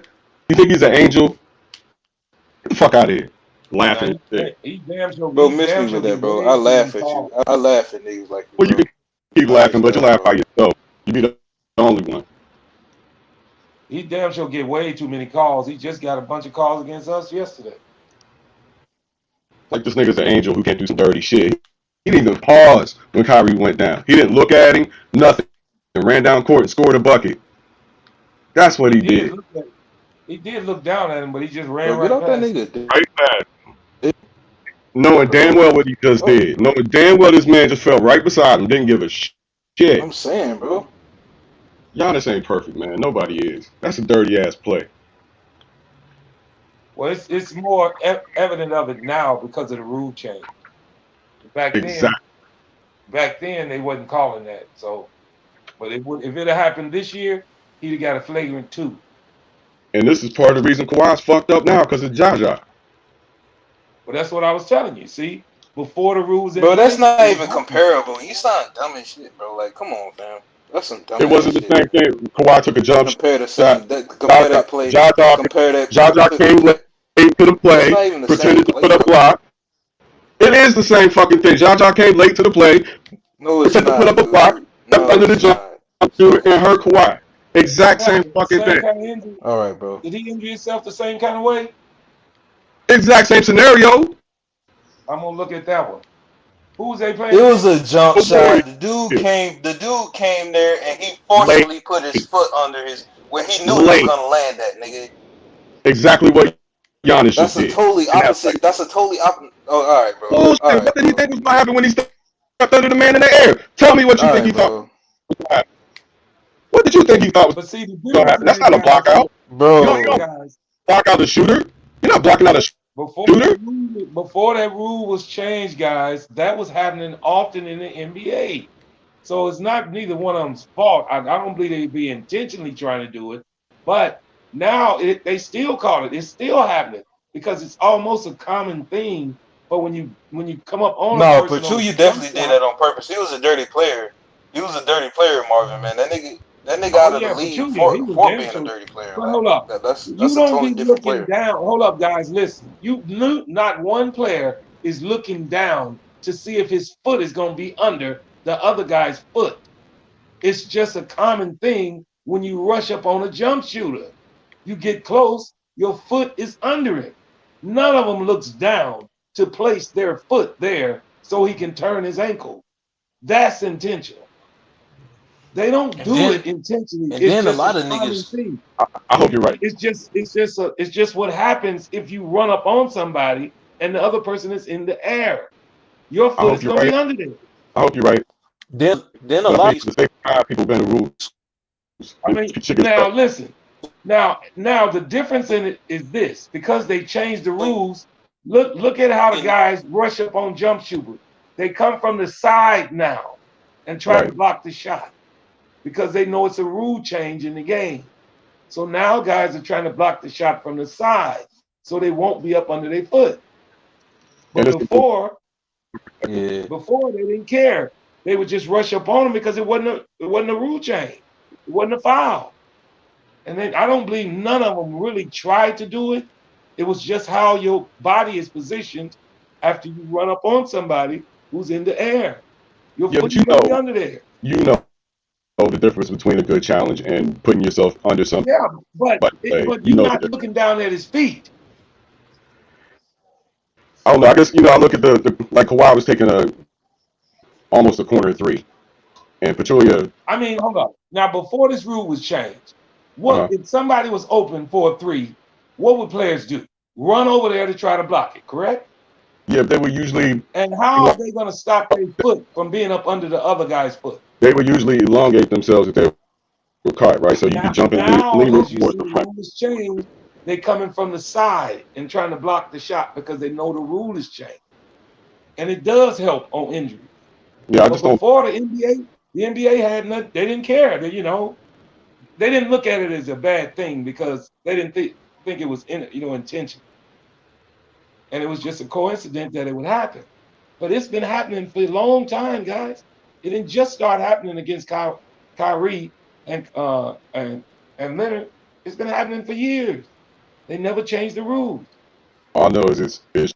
You think he's an angel? Get the fuck out of here. Laughing. He damn sure, Bro, he miss damn me sure with that, get bro. way I too many laugh at you. calls. I laugh at niggas like you, Well, you bro. can keep I laughing, but just you laugh laugh, by bro. yourself. You be the only one. He damn sure get way too many calls. He just got a bunch of calls against us yesterday. Like this nigga's an angel who can't do some dirty shit. He didn't even pause when Kyrie went down. He didn't look at him, nothing. And ran down court and scored a bucket. That's what he did. He did look down at him, but he just ran Bro, get right off that past him. nigga. Right back. Knowing damn well what he just did. Knowing damn well this man just fell right beside him. Didn't give a shit. I'm saying, bro. Giannis ain't perfect, man. Nobody is. That's a dirty ass play. Well, it's more evident of it now because of the rule change. Exactly. Back then they wasn't calling that. So, but it would if it had happened this year, he'd have got a flagrant 2. And this is part of the reason Kawhi's fucked up now because of Jaja. But that's what I was telling you. See, before the rules in Bro, place, that's not even comparable. You sound dumb as shit, bro. Like, come on, fam. That's some dumb It wasn't the same thing. Kawhi took a jump compare shot. compare that play. Compare that. Jaja came late to the play, It's not even the pretended same to play, put up a bro. block. It is the same fucking thing. Jaja came late to the play, No, it's pretended to put not, up a block, dude. stepped No, under the it's jump not. shooter, and hurt Kawhi. Exact same fucking thing. kind of injury. All right, bro. Did he injure himself the same kind of way? Exact same scenario. I'm gonna look at that one. Who was they playing? It was a jump shot. The dude came there and he forcibly put his foot under his where he knew he was gonna land that, nigga. Exactly what Giannis just did. That's a totally opposite. That's a totally opposite. Oh, all right, bro. Bullshit. All right, what did he think was gonna happen when he stepped under the man in the air? Tell me what you think he thought. What did you think he thought was gonna happen? That's not a block out, bro. You don't block out the shooter. You're not blocking out a shooter. Before that rule was changed, guys, that was happening often in the NBA. So it's not neither one of them's fault. I don't believe they'd be intentionally trying to do it, but now they still call it. It's still happening because it's almost a common thing. But when you come up on no, but you definitely did that on purpose. He was a dirty player. He was a dirty player, Marvin, man. That nigga out of the league for being a dirty player. But hold up, that's you a don't totally be different looking player. down. Hold up, guys, listen. Not one player is looking down to see if his foot is going to be under the other guy's foot. It's just a common thing when you rush up on a jump shooter. You get close, your foot is under him. None of them looks down to place their foot there so he can turn his ankle. That's intentional. They don't And do it then intentionally. and It's then a just a lot of common niggas. thing. I hope you're right. It's just what happens if you run up on somebody and the other person is in the air. Your I foot hope is you're gonna be right. under there. I hope you're right. Then a But lot of the same time, people bend the rules. I mean, Shit gets now stuck. listen. Now the difference in it is this: because they changed the rules. Look at how the these guys rush up on jump shooters. They come from the side now and try to Right. block the shot because they know it's a rule change in the game. So now guys are trying to block the shot from the side so they won't be up under their foot. And But it's the yeah. before they didn't care. They would just rush up on them because it wasn't a rule change. It wasn't a foul. And then I don't believe none of them really tried to do it. It was just how your body is positioned after you run up on somebody who's in the air. Your yeah, foot but is going to be under there. you know the difference between a good challenge and putting yourself under somebody Yeah, but play. but You you're know the not difference. looking down at his feet. I don't know. I guess I look at the like Kawhi was taking almost a corner three, and Pachulia. I mean, hold on. Now, before this rule was changed, what Uh, if somebody was open for a three? What would players do? Run over there to try to block it, correct? yeah, they would usually And how are they going to stop their foot from being up under the other guy's foot? elongate themselves if they were caught, right? So you could jump in and Now, lean as you towards see the the front. rules change, they coming from the side and trying to block the shot because they know the rule is changed. And it does help on injury. Yeah, I But just don't. before the NBA had nothing, they didn't care. They didn't look at it as a bad thing because they didn't think it was intentional. And it was just a coincidence that it would happen. But it's been happening for a long time, guys. It didn't just start happening against Kyrie and Leonard. It's been happening for years. They never changed the rules. All I know is it's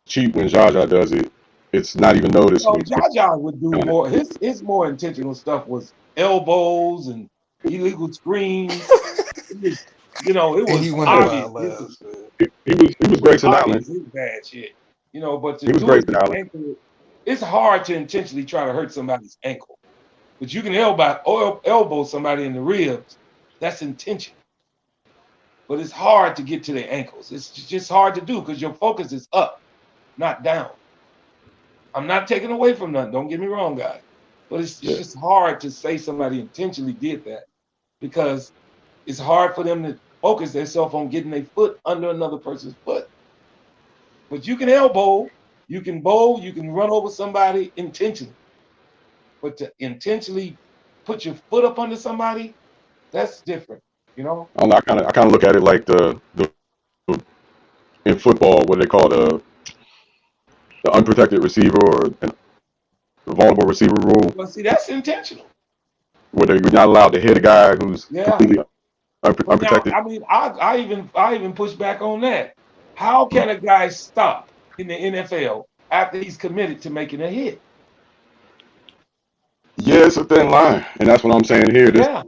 cheap when Jaja does it. It's not even noticed No, when Jaja would do doing it. more. His more intentional stuff was elbows and illegal screens. It was, it And he was went to Yeah, obvious. wild ass. Man. he was Was Grayson Allen. obvious his bad shit. But to He was do it Grayson with the Allen. ankle, it's hard to intentionally try to hurt somebody's ankle. But you can elbow somebody in the ribs. That's intentional. But it's hard to get to their ankles. It's just hard to do because your focus is up, not down. I'm not taking away from nothing. Don't get me wrong, guys. But it's Yeah. just hard to say somebody intentionally did that because it's hard for them to focus themselves on getting their foot under another person's foot. But you can elbow, you can bowl, you can run over somebody intentionally. But to intentionally put your foot up under somebody, that's different, you know? I don't know, I kind of look at it like the in football what they call the unprotected receiver or the vulnerable receiver rule, Well, see, that's intentional. where you're not allowed to hit a guy who's Yeah. completely But now, unprotected. I mean, I even push back on that. How can a guy stop in the NFL after he's committed to making a hit? Yeah, it's a thin line, and that's what I'm saying here. Yeah,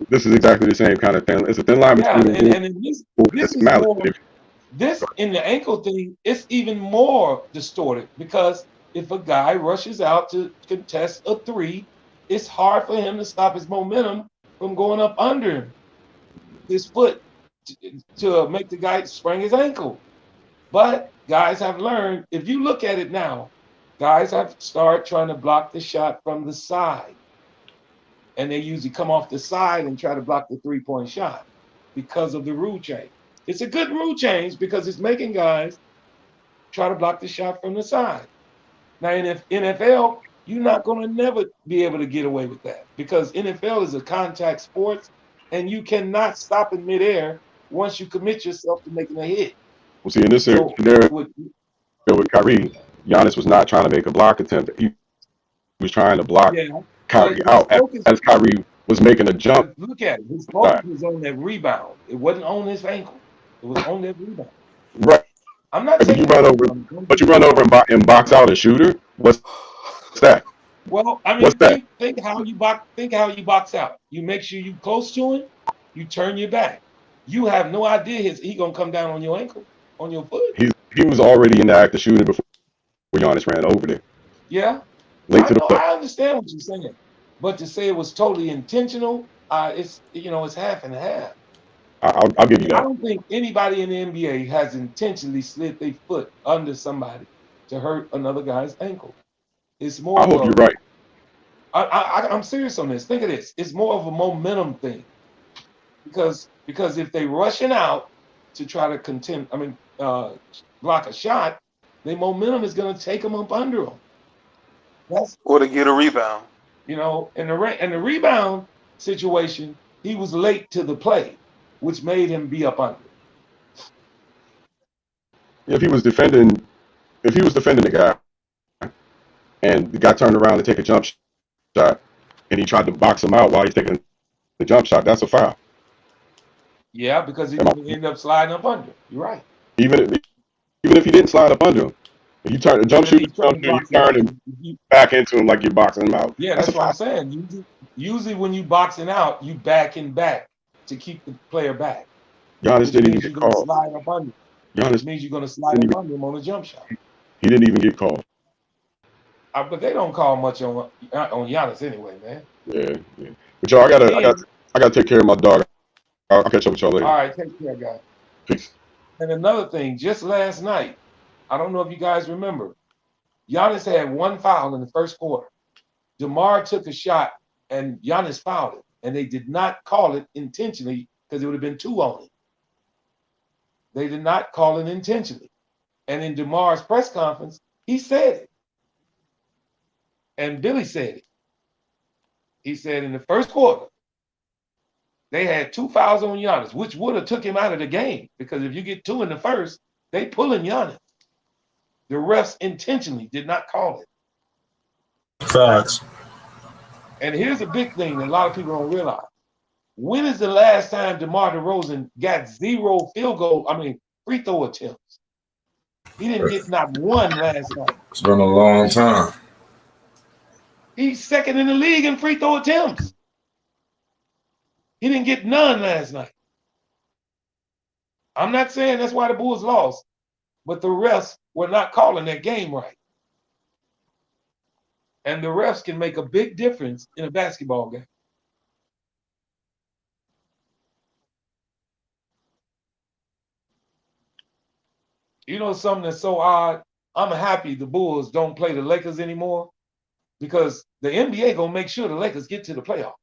This is exactly the same kind of thing. It's a thin line yeah, between rule and in and this is malice. more this in the ankle thing. It's even more distorted because if a guy rushes out to contest a three, it's hard for him to stop his momentum from going up under his foot to make the guy sprain his ankle. But guys have learned, if you look at it now, guys have started trying to block the shot from the side. And they usually come off the side and try to block the three-point shot because of the rule change. It's a good rule change because it's making guys try to block the shot from the side. Now, in NFL, you're not going to never be able to get away with that because NFL is a contact sport and you cannot stop in midair once you commit yourself to making a hit. Well, see, in this So, scenario with, with Kyrie, Giannis was not trying to make a block attempt. He was trying to block yeah, but Kyrie his out focus, as Kyrie was making a jump. but look at it, his focus was on that rebound. It wasn't on his ankle. It was on that rebound. Right, I'm not but you taking run away over, from him. Don't get me and wrong. box out a shooter. What's that? Well, I What's mean, that? think how you box. Think how you box out. You make sure you close to him. You turn your back. You have no idea he gonna come down on your ankle, on your foot. He was already in the act of shooting before Giannis ran over there, Yeah, late I to the know. play. I understand what you're saying, but to say it was totally intentional, it's it's half and half. I'll give you I that. don't think anybody in the NBA has intentionally slid their foot under somebody to hurt another guy's ankle. It's more I of hope you're a. right. I'm serious on this. Think of this. It's more of a momentum thing because if they rushing out to try to block a shot, their momentum is going to take them up under them. That's Or to get a rebound. in the rebound situation, he was late to the play, which made him be up under. If he was defending, the guy, and the guy turned around to take a jump shot, and he tried to box him out while he's taking the jump shot, that's a foul. Yeah, because he's Am I- going to end up sliding up under. You're right. Even even if he didn't slide up under him, if you turn the jump But if shooter, he's trying to you box him turn out, him back into him like you're boxing him out. yeah, That's a that's what I'm foul. saying. Usually when you boxing out, you backing back to keep the player back, Giannis which didn't even means you're get going to called. slide up under. Which Giannis means you're going to slide didn't up even under him on a jump shot. he didn't even get called. But they don't call much on Giannis anyway, man. Yeah, yeah. But y'all, And I gotta take care of my dog. I'll catch up with y'all later. all right, take care, guys. Peace. And another thing, just last night, I don't know if you guys remember, Giannis had one foul in the first quarter. DeMar took a shot and Giannis fouled it, and they did not call it intentionally because it would have been two on it. They did not call it intentionally. And in DeMar's press conference, he said it. And Billy said it. He said in the first quarter, they had two fouls on Giannis, which would have took him out of the game because if you get two in the first, they pulling Giannis. The refs intentionally did not call it. Facts. And here's a big thing that a lot of people don't realize. When is the last time DeMar DeRozan got zero free throw attempts? He didn't get not one last night. It's been a long time. He's second in the league in free throw attempts. He didn't get none last night. I'm not saying that's why the Bulls lost, but the refs were not calling that game right. And the refs can make a big difference in a basketball game. You know something that's so odd? I'm happy the Bulls don't play the Lakers anymore because the NBA gonna make sure the Lakers get to the playoffs.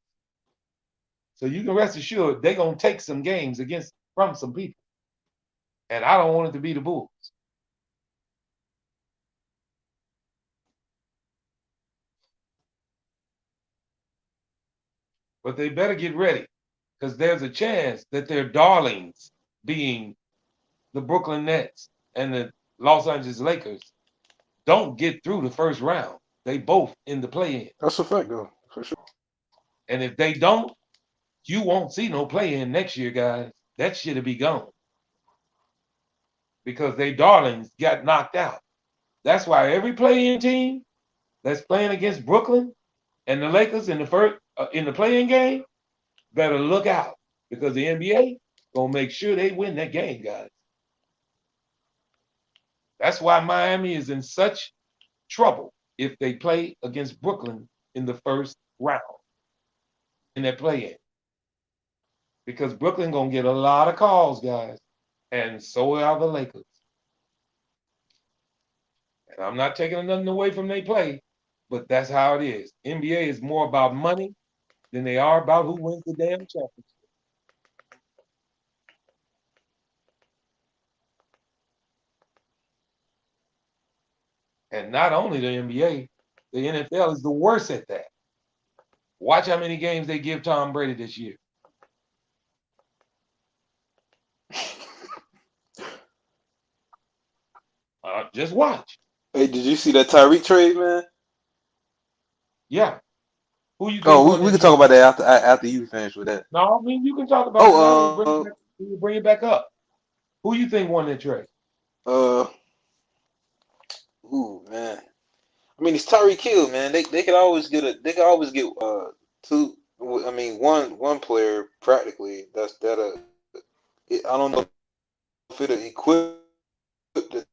So you can rest assured they're gonna take some games from some people. And I don't want it to be the Bulls. But they better get ready because there's a chance that their darlings, being the Brooklyn Nets and the Los Angeles Lakers, don't get through the first round. They both in the play-in. That's a fact, though, for sure. And if they don't, you won't see no play-in next year, guys. That shit'll be gone. Because they darlings got knocked out. That's why every play-in team that's playing against Brooklyn and the Lakers in the play-in game better look out because the NBA gonna make sure they win that game, guys. That's why Miami is in such trouble if they play against Brooklyn in the first round in that play-in. Because Brooklyn gonna get a lot of calls, guys, and so are the Lakers. And I'm not taking nothing away from they play, but that's how it is. NBA is more about money than they are about who wins the damn championship. And not only the NBA, the NFL is the worst at that. Watch how many games they give Tom Brady this year. Just watch. Hey, did you see that Tyreek trade, man? Yeah. Who you think Oh, won we that can talk trade? about that after you finish with that. No, I mean you can talk about it now. Oh, You bring it back up. Who you think won that trade? ooh, man. I mean, it's Tyreek Hill, man. They could always get two. I mean, one player practically. I don't know if it'll equip the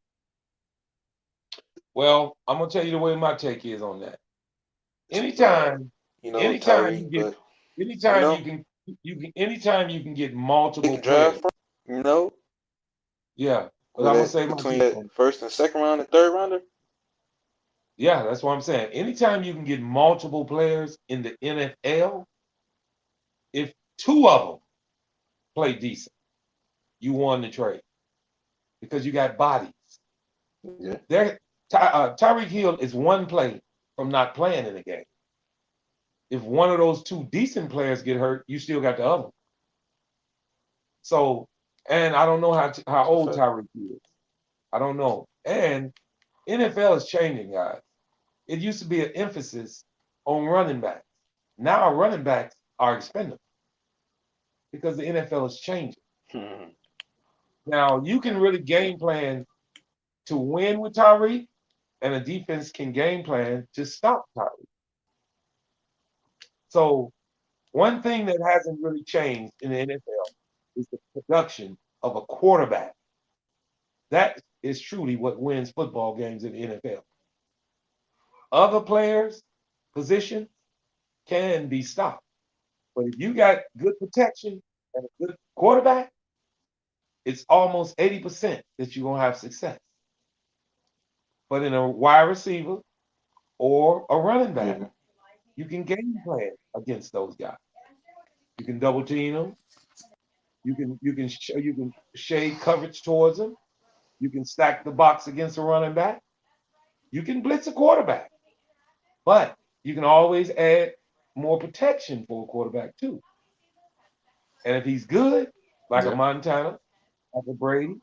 Well, I'm gonna tell you the way my take is on that. uh, Anytime, anytime you Tyreek, get, but you anytime know anytime you can get they multiple can draft players. from. You know, Yeah, but with I'm gonna that say my between piece that on it. first and second round and third rounder. Yeah, that's what I'm saying. Anytime you can get multiple players in the NFL, if two of them play decent, you won the trade because you got bodies. Yeah, Tyreek Hill is one play from not playing in the game. If one of those two decent players get hurt, you still got the other. So, and I don't know how that's a old fact. Tyreek is. I don't know. And NFL is changing, guys. It used to be an emphasis on running backs. Now running backs are expendable because the NFL is changing. Hmm. Now you can really game plan to win with Tyreek, and a defense can game plan to stop Tyreek. So one thing that hasn't really changed in the NFL is the production of a quarterback. That is truly what wins football games in the NFL. Other players, positions can be stopped. But if you got good protection and a good quarterback, it's almost 80% that you're going to have success. But in a wide receiver or a running back, Yeah, you can game plan against those guys. You can double team them. You can shade coverage towards them. You can stack the box against a running back. You can blitz a quarterback, but you can always add more protection for a quarterback too. And if he's good, like a yeah. Montana, like a Brady,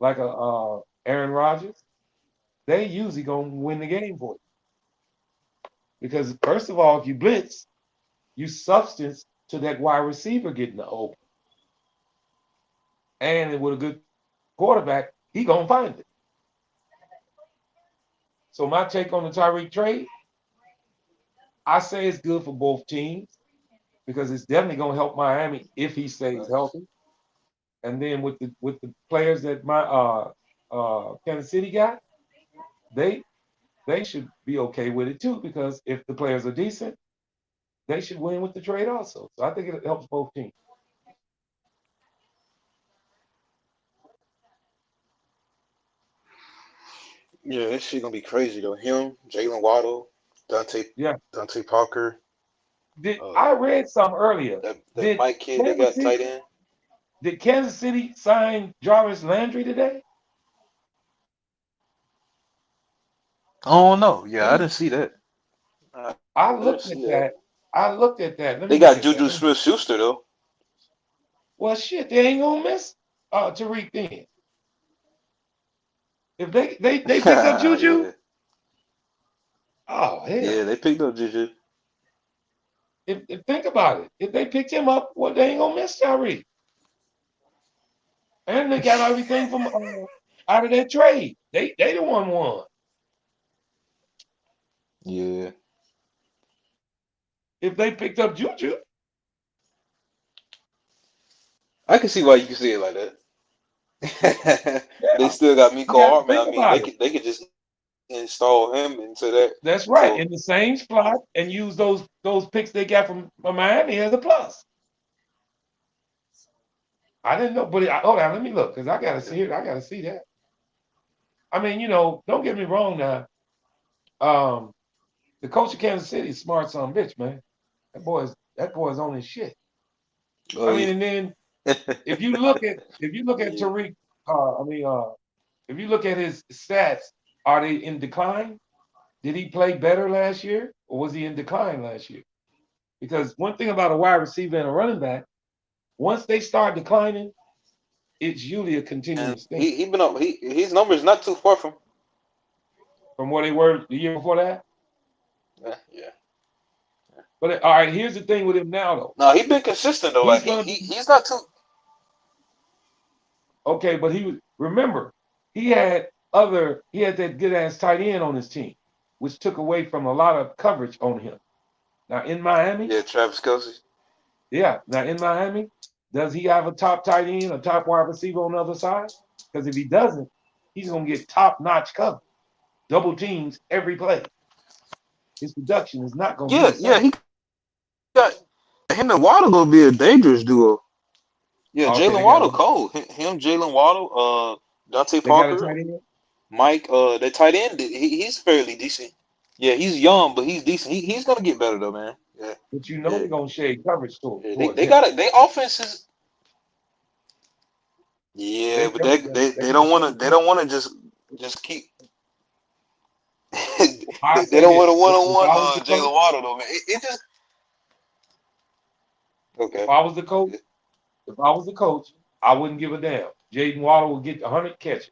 like a Aaron Rodgers, they usually gonna win the game for you. Because first of all, if you blitz, you substance to that wide receiver getting the open. And with a good quarterback, he gonna find it. So my take on the Tyreek trade, I say it's good for both teams because it's definitely gonna help Miami if he stays Nice. healthy. And then with the players that my Kansas City got, they they should be okay with it too because if the players are decent, they should win with the trade also. So I think it helps both teams. Yeah, this shit gonna be crazy though. Him, Jalen Waddle, Dante Yeah. Dante Parker, Did I uh, read some earlier? that Did Mike kid they Kansas got City tight end. did Kansas City sign Jarvis Landry today? I don't know. Yeah, Let I me didn't see that. I I didn't looked see at that. that. I looked at that. Let They me look got at that. Juju Smith Schuster though. Well shit, they ain't gonna miss Tariq then. If they picked up Juju, Yeah, oh yeah, hell. they picked up Juju. If think about it. If they picked him up, well they ain't gonna miss Tariq. And they got everything from out of that trade. They the one won. Yeah, If they picked up Juju, I can see why you can see it like that. They yeah. still got You Miko got to Hardman. think I mean, about it. they could just install him into that. That's right. So In the same spot and use those picks they got from Miami as a plus. I didn't know, but hold on, let me look because I gotta yeah, see it. I gotta see that. I mean, don't get me wrong now. The coach of Kansas City is smart son of a bitch, man. That boy's on his shit. oh I mean, yeah, and then if you look at yeah. Tariq, if you look at his stats, are they in decline? Did he play better last year, or was he in decline last year? Because one thing about a wide receiver and a running back, once they start declining, it's usually a And continuous thing he been up. His numbers not too far from. from where they were the year before that. Yeah. But all right, here's the thing with him now, though. No, he been consistent though. He's Like gonna be he's not too. okay, but remember he had that good ass tight end on his team. which took away from a lot of coverage on him. Now in Miami, Yeah, Travis Kelsey. now in Miami, does he have a top tight end, a top wide receiver on the other side? Because if he doesn't, he's gonna get top-notch coverage, double teams every play. His production is not gonna be Yeah, the yeah, same. he got him and Waddle gonna be a dangerous duo. Yeah, Okay, Jalen Waddle, cold. Him, Jalen Waddle, Dante they got a Parker, tight end, Mike, that tight end, he's fairly decent. Yeah, he's young, but he's decent. He's gonna get better though, man. Yeah, but you know yeah. they're gonna shade coverage Yeah, towards they him. got it. They offenses. Yeah, They but they don't want to. They don't want to just keep. I They say don't this: want to one if on I was one the coach, Jalen Waddle though, man. It just if okay. I was the coach, I wouldn't give a damn. Jaden Waddle would get 100 catches.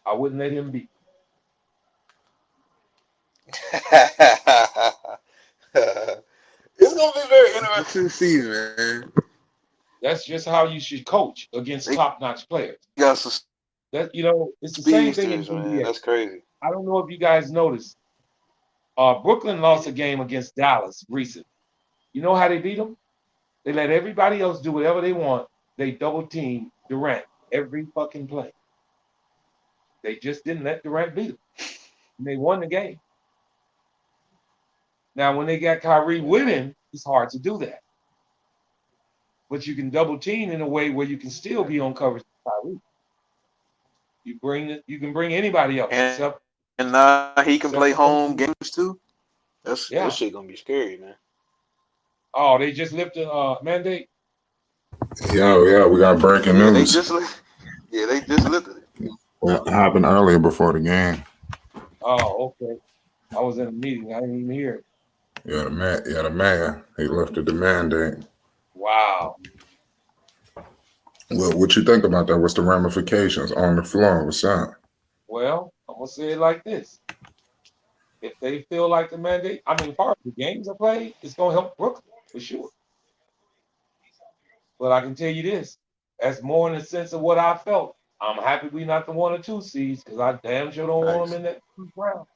I wouldn't let him beat. It's gonna be very interesting season, man. That's just how you should coach against They top-notch players. got some That it's the same thing in speedsters, man. NBA. That's crazy. I don't know if you guys noticed. Brooklyn lost a game against Dallas recently. You know how they beat them? They let everybody else do whatever they want. They double team Durant every fucking play. They just didn't let Durant beat them. And they won the game. Now, when they got Kyrie winning, it's hard to do that. But you can double team in a way where you can still be on coverage with Kyrie. You can bring anybody else And except now he can play for home Kyrie. games too. That Yeah. shit gonna be scary, man. Oh, they just lifted mandate. Yeah, we got breaking Yeah, news. they just lifted it. Well, it happened earlier before the game. Oh, okay. I was in a meeting. I didn't even hear it. Yeah, the mayor. He lifted the mandate. Wow. Well, what you think about that? What's the ramifications on the floor? What's up? Well, I'm gonna say it like this: if they feel like the mandate, part of the games are played, it's gonna help Brooklyn for sure. But I can tell you this: that's more in the sense of what I felt. I'm happy we not the 1 or 2 seeds because I damn sure don't want Nice. them in that first round.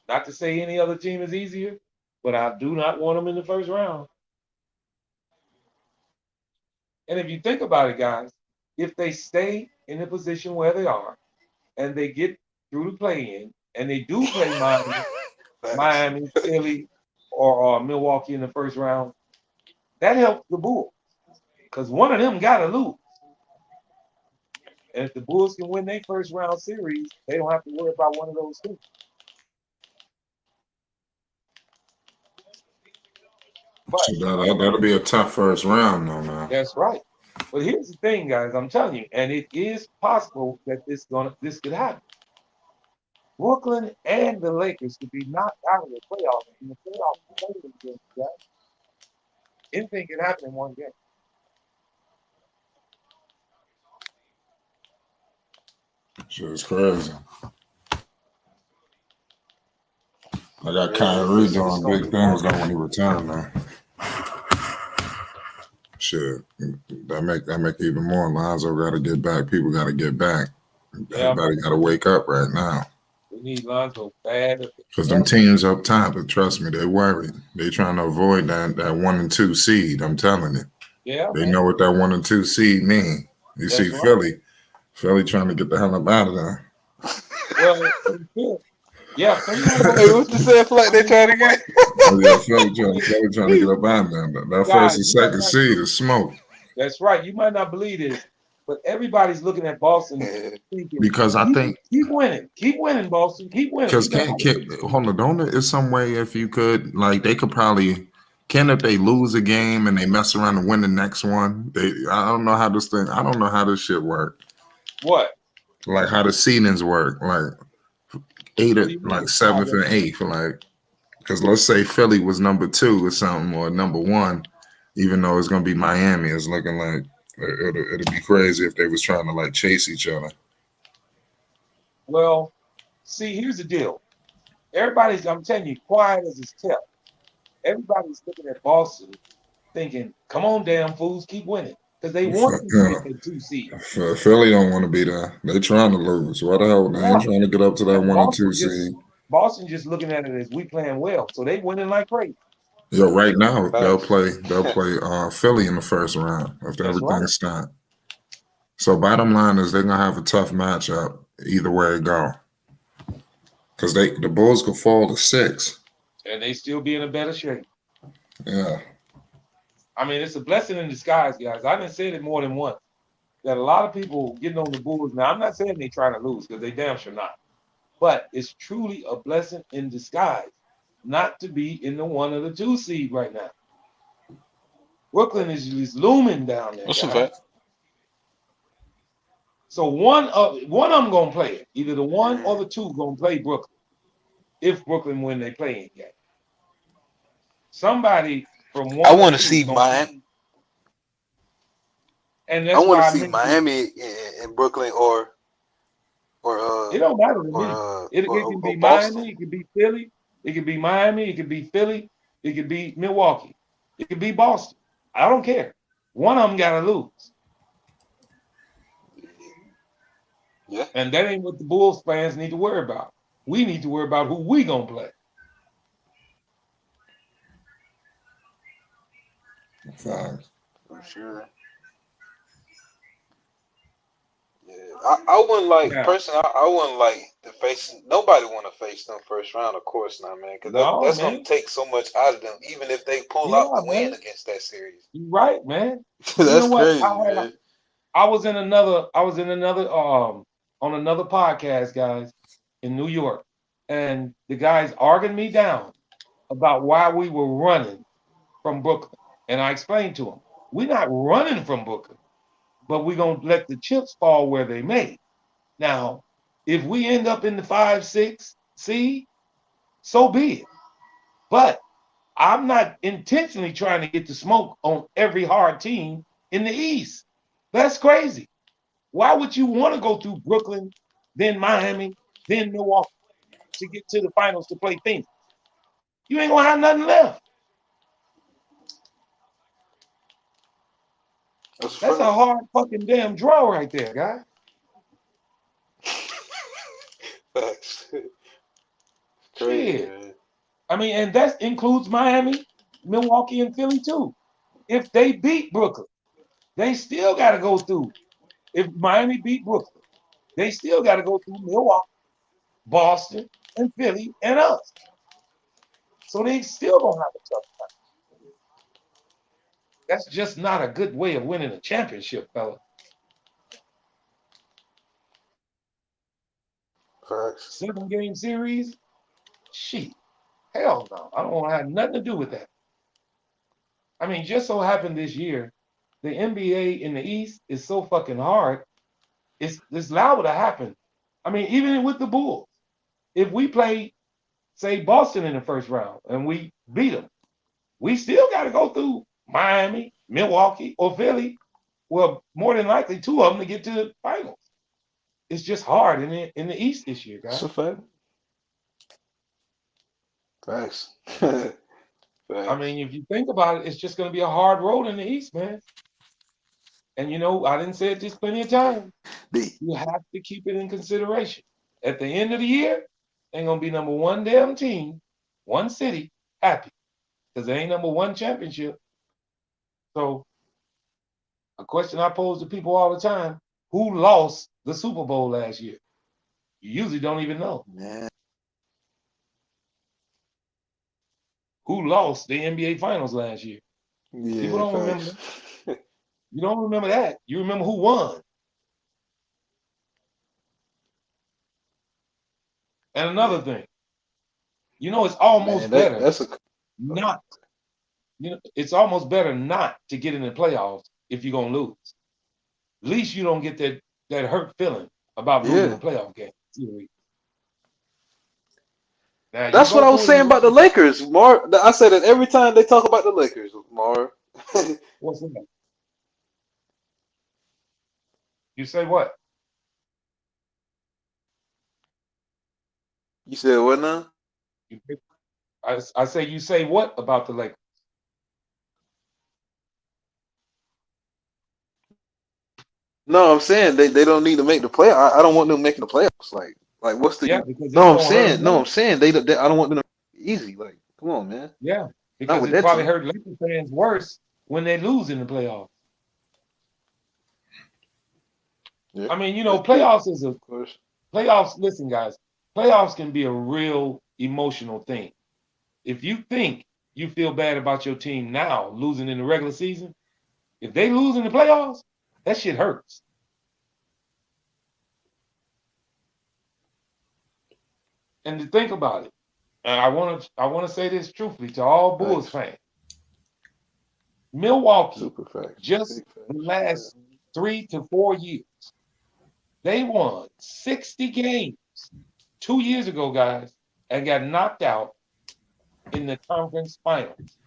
Not to say any other team is easier, but I do not want them in the first round. And if you think about it, guys, if they stay in the position where they are and they get through the play-in and they do play Miami, Philly, or Milwaukee in the first round, that helps the Bulls because one of them got to lose. And if the Bulls can win their first round series, they don't have to worry about one of those teams. But That'll be a tough first round, though, man. that's right. But here's the thing, guys. I'm telling you, and it is possible that this could happen. Brooklyn and the Lakers could be knocked out of the playoffs. In the playoffs, anything can happen in one game. Shit is crazy. I got Yeah, Kyrie it's doing gonna big be things fun. though when he returned, man. Shit, that make even more. Lonzo got to get back. People got to get back. Everybody got to wake up right now. We need Lonzo bad. Because them teams up top, but trust me, they worried. They trying to avoid that 1 and 2 seed. I'm telling you. Yeah, they know what that 1 and 2 seed mean. You That's see right. Philly trying to get the hell up out of there. Well, yeah. Hey, what you say? Like they trying to get? Yeah, Philly trying to get up out of there. That first and second seed is smoke. That's right. You might not believe it, but everybody's looking at Boston thinking, because I think keep winning, Boston, keep winning. Because hold on, don't there is some way if you could they could probably if they lose a game and they mess around and win the next one. I don't know how this shit work. What? Like how the seedings work, like 7th and 8th, because let's say Philly was number 2 or something, or number 1, even though it's gonna be Miami, it's looking like it'll be crazy if they was trying to chase each other. Well, see, here's the deal. I'm telling you, quiet as it's kept. Everybody's looking at Boston thinking, come on, damn fools, keep winning. because they want to Yeah. get that 2 seed. Philly don't want to be there. They trying to lose. What the hell? They ain't Yeah. trying to get up to that And 1 and 2 seed. Boston just looking at it as we playing well, so they winning like crazy. Yo, right now they'll Facts. play Philly in the first round if That's right. everything's stacked. So bottom line is they're gonna have a tough matchup either way it go. Because the Bulls could fall to 6. And they still be in a better shape. Yeah. I mean, it's a blessing in disguise, guys. I done said it more than once that a lot of people getting on the Bulls. Now, I'm not saying they trying to lose because they damn sure not. But it's truly a blessing in disguise not to be in the 1 or the 2 seed right now. Brooklyn is looming down there, That's a guys. fact. So one of them gonna play it. Either the 1 or the 2 gonna play Brooklyn. If Brooklyn win, they play in game. Somebody from 1 I or want to 2 see gonna Miami. and I that's want why to I see mentioned Miami in Brooklyn or it don't matter to me. It can be Boston. Miami, it can be Philly, it can be Miami, it can be Philly, it can be Milwaukee, it can be Boston. I don't care. One of them gotta lose. Yeah. And that ain't what the Bulls fans need to worry about. We need to worry about who we gonna play. Facts. For sure. Yeah. I wouldn't like Now, personally. I wouldn't like to face. Nobody want to face them first round, of course not, man. Because no, that's gonna man. take so much out of them, even if they pull out Yeah, the win man. against that series. You're right, man. You know That's what? crazy, man. I was in another on another podcast, guys, in New York. And the guys arguing me down about why we were running from Brooklyn. And I explained to them, we're not running from Brooklyn, but we're going to let the chips fall where they may. Now, if we end up in the 5-6 seed, so be it. But I'm not intentionally trying to get the smoke on every hard team in the East. That's crazy. Why would you want to go through Brooklyn, then Miami, then Milwaukee to get to the finals to play Phoenix? You ain't going to have nothing left. That's a hard fucking damn draw right there, guy. Facts. Crazy, Shit. man. I mean, and that includes Miami, Milwaukee, and Philly too. If they beat Brooklyn, they still got to go through. If Miami beat Brooklyn, they still got to go through Milwaukee, Boston, and Philly, and us. So they still gonna have a tough time. That's just not a good way of winning a championship, fella. Facts. 7-game series? Shit. Hell no. I don't want to have nothing to do with that. I mean, just so happened this year, the NBA in the East is so fucking hard. It's liable to happen. I mean, even with the Bulls, if we play, say, Boston in the first round and we beat them, we still got to go through Miami, Milwaukee, or Philly. Well, more than likely, 2 of them to get to the finals. It's just hard in the East this year, That's guys. a fact. Facts. Facts. I mean, if you think about it, it's just going to be a hard road in the East, man. And you know, I didn't say it just plenty of times. You have to keep it in consideration. At the end of the year, ain't gonna be number 1 damn team, 1 city happy because they ain't number 1 championship. So, a question I pose to people all the time: who lost the Super Bowl last year? You usually don't even know. Yeah. Who lost the NBA Finals last year? People Yeah, don't remember facts. that. You don't remember that. You remember who won. And another thing, you know, it's almost Man, better that's a not. You know, it's almost better not to get in the playoffs if you're gonna lose. At least you don't get that hurt feeling about losing yeah. a playoff game. Now you That's what go I was through it, saying you about the lose. Lakers, Mar. I say that every time they talk about the Lakers, Mar. What's that? You say what? You said what now? I say you say what about the Lakers? No, I'm saying they don't need to make the playoffs. I don't want them making the playoffs. Like what's the? Yeah, because it's No, I'm gonna hurt saying them no, more. I'm saying they I don't want them to easy. Like, come on, man. Yeah, Not because with it that probably team. hurt Lakers fans worse when they lose in the playoffs. Yeah, I mean, that's true. playoffs is a Of course. playoffs. Listen, guys, playoffs can be a real emotional thing. If you think you feel bad about your team now losing in the regular season, if they lose in the playoffs, that shit hurts. And to think about it, and I want to say this truthfully to all Bulls Facts. fans. Milwaukee, Super facts. just Big the facts. last 3 to 4 years, they won 60 games 2 years ago, guys, and got knocked out in the conference finals.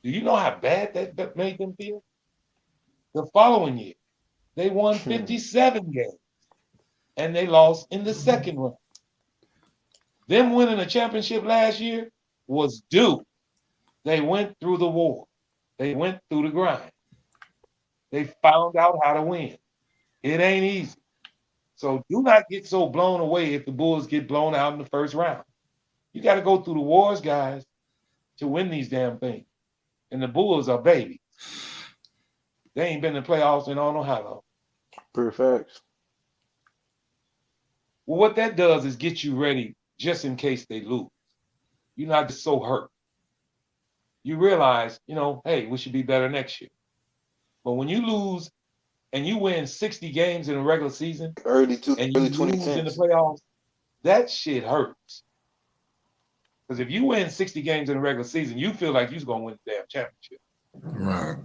Do you know how bad that made them feel? The following year, they won 57 games, and they lost in the second round. Them winning a championship last year was due. They went through the war. They went through the grind. They found out how to win. It ain't easy. So do not get so blown away if the Bulls get blown out in the first round. You got to go through the wars, guys, to win these damn things. And the Bulls are babies. They ain't been in the playoffs in I don't know how long. Super facts. Well, what that does is get you ready just in case they lose. You're not just so hurt. You realize, hey, we should be better next year. But when you lose and you win 60 games in a regular season Early and you lose in the 2010s. playoffs, that shit hurts. Because if you win 60 games in a regular season, you feel like you're going to win the damn championship. Right.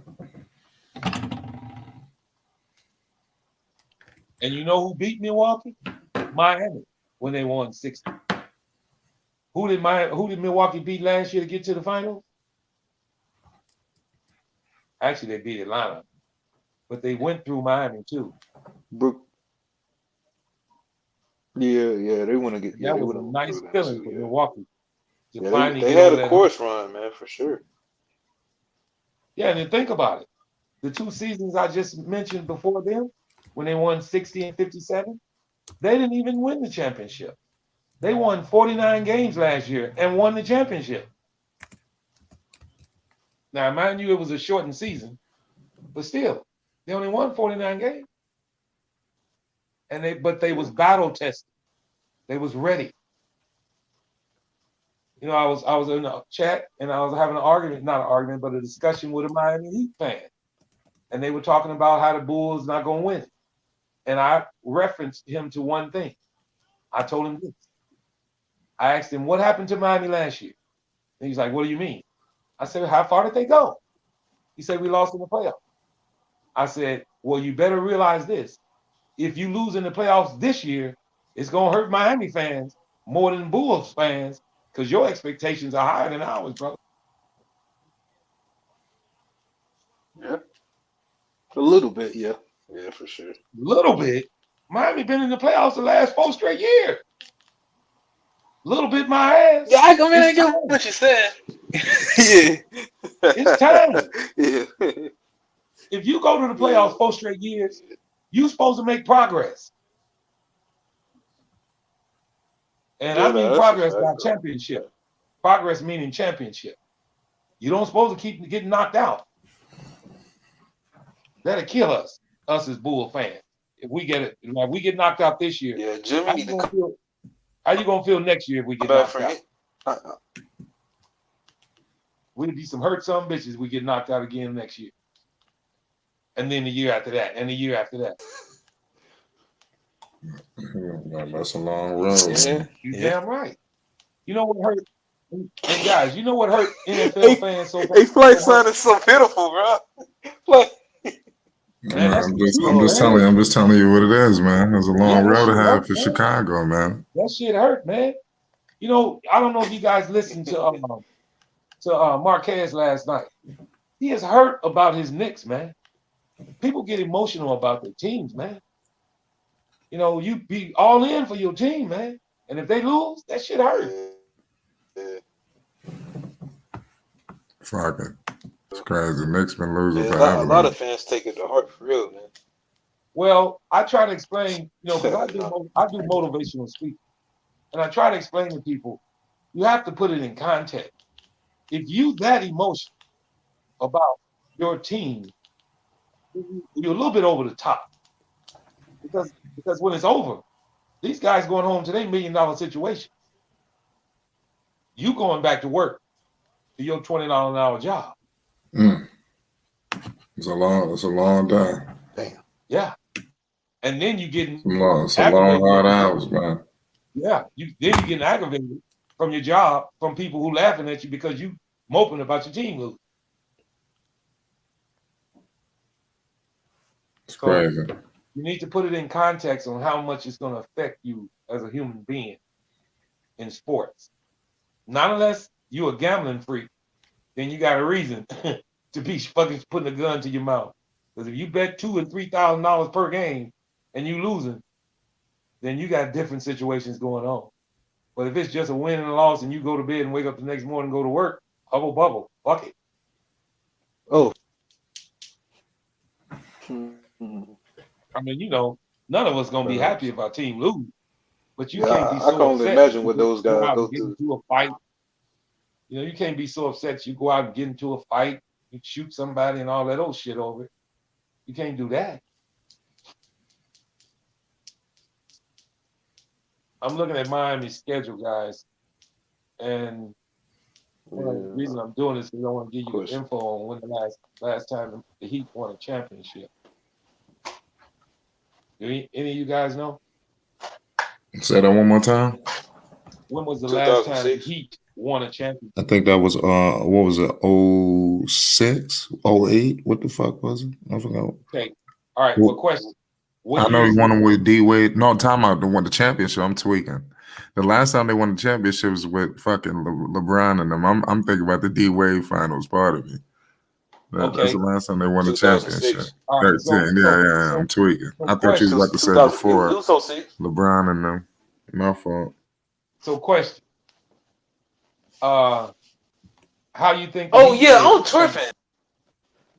And you know who beat Milwaukee? Miami when they won 60. Who did Milwaukee beat last year to get to the finals? Actually, they beat Atlanta, but they went through Miami too. Yeah, they want to get. That They was a want to nice through that feeling too. for Yeah, Milwaukee to yeah. finally They get had over a that. course run, man, for sure. Yeah, and then think about it. The 2 seasons I just mentioned before them, when they won 60 and 57, they didn't even win the championship. They won 49 games last year and won the championship. Now, mind you, it was a shortened season, but still, they only won 49 games. But they was battle tested. They was ready. I was in a chat and I was having not an argument, but a discussion with a Miami Heat fan. And they were talking about how the Bulls not going to win it. And I referenced him to one thing. I told him this. I asked him, what happened to Miami last year? And he's like, what do you mean? I said, how far did they go? He said, we lost in the playoffs. I said, well, you better realize this. If you lose in the playoffs this year, it's going to hurt Miami fans more than Bulls fans because your expectations are higher than ours, brother. Yeah, a little bit. Yeah, for sure. A little bit. Miami been in the playoffs the last 4 straight years. A little bit my ass. Yeah, I get what you're saying. Yeah. It's time. Yeah. If you go to the playoffs 4 straight years, you're supposed to make progress. And I mean progress, not championship. Progress meaning championship. You don't supposed to keep getting knocked out. That'll kill us as Bull fans. If we get it, like we get knocked out this year. Yeah, Jimmy how you gonna feel next year if we get knocked out? We'd be some hurt some bitches if we get knocked out again next year. And then the year after that, and the year after that. That's a long road. Yeah, you damn right. You know what hurt? And guys, you know what hurt NFL fans so bad? Hey, Flight son is so pitiful, bro. Flight. Man, I'm just telling you what it is, man. There's a long road ahead for Chicago, man. That shit hurt, man. I don't know if you guys listened to Marquez last night. He is hurt about his Knicks, man. People get emotional about their teams, man. You be all in for your team, man. And if they lose, that shit hurt. Fuck it. It's crazy. Knicks been losing Yeah, forever. a lot of fans take it to heart for real, man. Well, I try to explain, because I No. do motivational speaking, and I try to explain to people, you have to put it in context. If you that emotional about your team, you're a little bit over the top because when it's over, these guys going home to their $1 million situation. You going back to work to your $20 an hour job. Mm. It's a long time. Yeah. And then you getting It's a long, aggravated. hard hours, man. Yeah. Then you getting aggravated from your job from people who laughing at you because you moping about your team losing. It's So crazy. you need to put it in context on how much it's going to affect you as a human being in sports. Not unless you a gambling freak, then you got a reason to be fucking putting a gun to your mouth. Because if you bet $2,000 and $3,000 per game and you losing, then you got different situations going on. But if it's just a win and a loss and you go to bed and wake up the next morning and go to work, hubble bubble, fuck it. Oh. I mean, none of us gonna be happy if our team lose, but you Yeah, can't be I can so only upset imagine you what those go guys out go and get through. into a fight. You can't be so upset you go out and get into a fight, you shoot somebody and all that old shit over it. You can't do that. I'm looking at Miami's schedule, guys, and one of the reasons I'm doing this is I want to give you the info on when the last time the Heat won a championship. Do any of you guys know? Say that one more time. When was the last time the 2006. Heat won a championship? I think that was what was it? 06, 08? What the fuck was it? I forgot. Okay. All right. Well, Well, question. What I know year he is won it? them with D Wade. No, time out. They won the championship. I'm tweaking. The last time they won the championship was with fucking LeBron and them. I'm thinking about the D Wade finals part of it. That's Okay. the last time they won the championship. 2006. All right. 13. Yeah. I'm tweaking. I thought you was question. about to say 2000. It before was 06. LeBron and them. My fault. So question. How you think? Oh yeah, I'm tripping.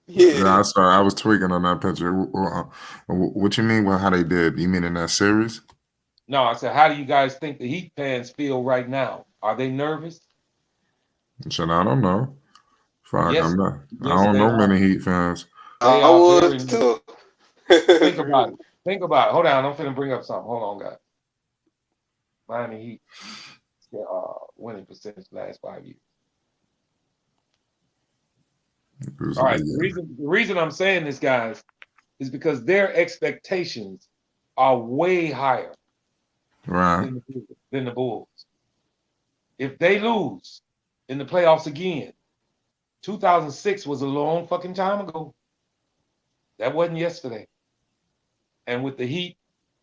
Yeah, I saw. I was tweaking on that picture. What you mean? Well, how they did? You mean in that series? No, I said, how do you guys think the Heat fans feel right now? Are they nervous? Shit, I don't know. Fuck, Yes. I'm not. Yes, I don't they know are. many Heat fans. They I are was very too. Think about it. Think about it. Hold on, I'm finna bring up something. Hold on, guys. Miami Heat winning percentage last 5 years. All right. The reason I'm saying this, guys, is because their expectations are way higher Right. than the Bulls. If they lose in the playoffs again, 2006 was a long fucking time ago. That wasn't yesterday. And with the Heat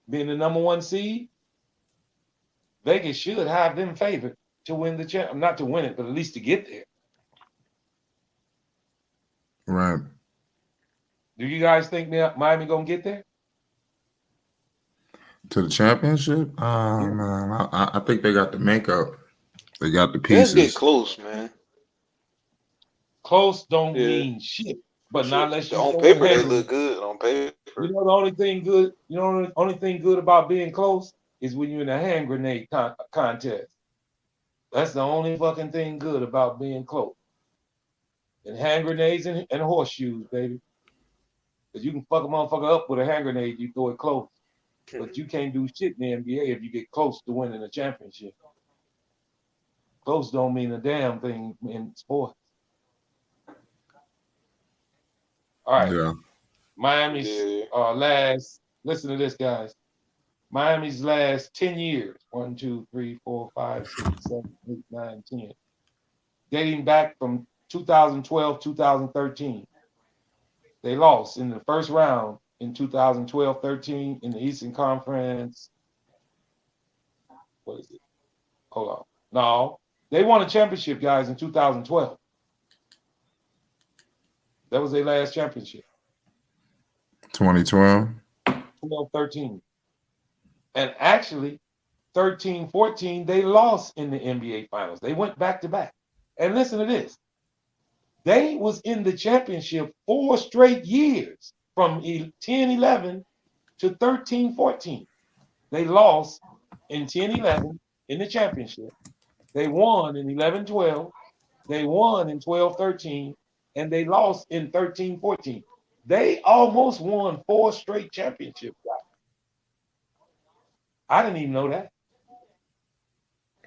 being the number 1 seed, Vegas should have them favored to win the champ. Not to win it, but at least to get there. Right. Do you guys think Miami gonna get there? To the championship? Man, I think they got the makeup. They got the Let's pieces. get close, man. Close don't mean shit, but not unless you on go paper ahead they and- look good. On paper, You know the only thing good. You know the only thing good about being close is when you're in a hand grenade contest. That's the only fucking thing good about being close. And hand grenades and horseshoes, baby. Because you can fuck a motherfucker up with a hand grenade, you throw it close. But you can't do shit in the NBA if you get close to winning a championship. Close don't mean a damn thing in sports. All right. Yeah. Miami's listen to this, guys. Miami's last 10 years, 1, 2, 3, 4, 5, 6, 7, 8, 9, 10. Dating back from 2012, 2013. They lost in the first round in 2012-13 in the Eastern Conference. What is it? Hold on. No, they won a championship, guys, in 2012. That was their last championship. 2012. 12-13. And actually, 13-14, they lost in the NBA Finals. They went back to back. And listen to this. They was in the championship 4 straight years from 10-11 to 13-14. They lost in 10-11 in the championship. They won in 11-12. They won in 12-13, and they lost in 13-14. They almost won 4 straight championships. I didn't even know that.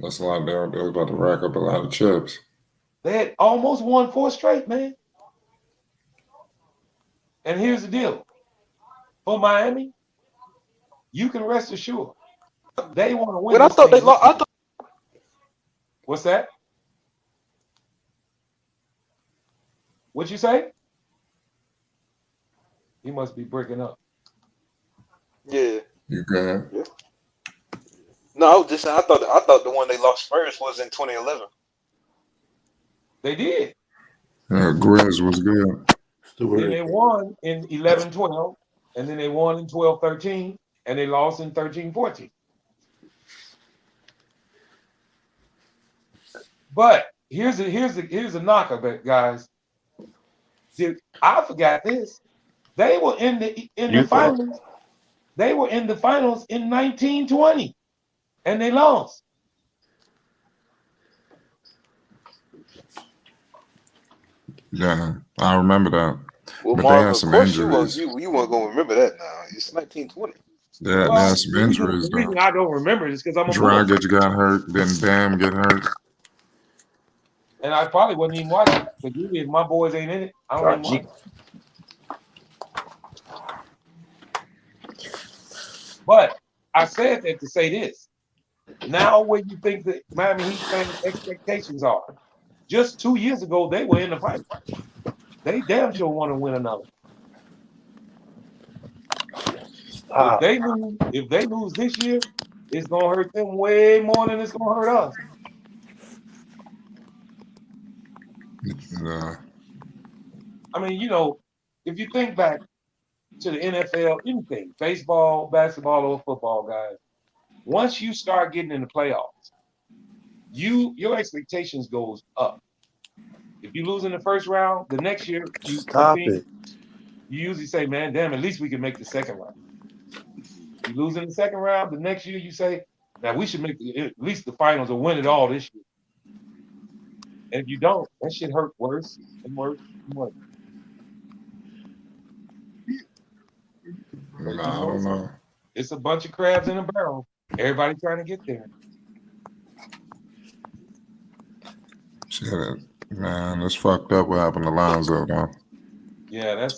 That's a lot. They was about to rack up a lot of chips. They had almost won 4 straight, man. And here's the deal. For Miami, you can rest assured they want to win. But I this thought they thing. lost. What's that? What'd you say? He must be breaking up. Yeah. You got Yeah. No, I was just saying. I thought the one they lost first was in 2011. They did. Grizz was good. Then they won in 11-12, and then they won in 12-13, and they lost in 13-14. But here's a knock of it, guys. I forgot this. They were in the finals. They were in the finals in 1920, and they lost. Yeah, I remember that. Well, But they Marvin, had of some course injuries. you weren't gonna remember that now. It's 1920. Yeah, they had some injuries The though. reason I don't remember it is because I'm a Bulls. Dragic got hurt, then Bam get hurt. And I probably wouldn't even watch it. But usually if my boys ain't in it, I don't even watch it. But I said that to say this. Now where you think that Miami Heat fans' expectations are. Just 2 years ago, they were in the fight. They damn sure want to win another. If they lose this year, it's gonna hurt them way more than it's gonna hurt us. I mean, if you think back to the NFL, anything, baseball, basketball, or football, guys, once you start getting in the playoffs, your expectations goes up. If you lose in the first round, the next year you usually say, man, damn, at least we can make the second round. You lose in the second round, the next year you say, now we should make at least the finals or win it all this year. And if you don't, that shit hurt worse and worse and worse. I don't know. It's a bunch of crabs in a barrel. Everybody trying to get there. Shit, man, it's fucked up what happened to Lonzo, though. Yeah,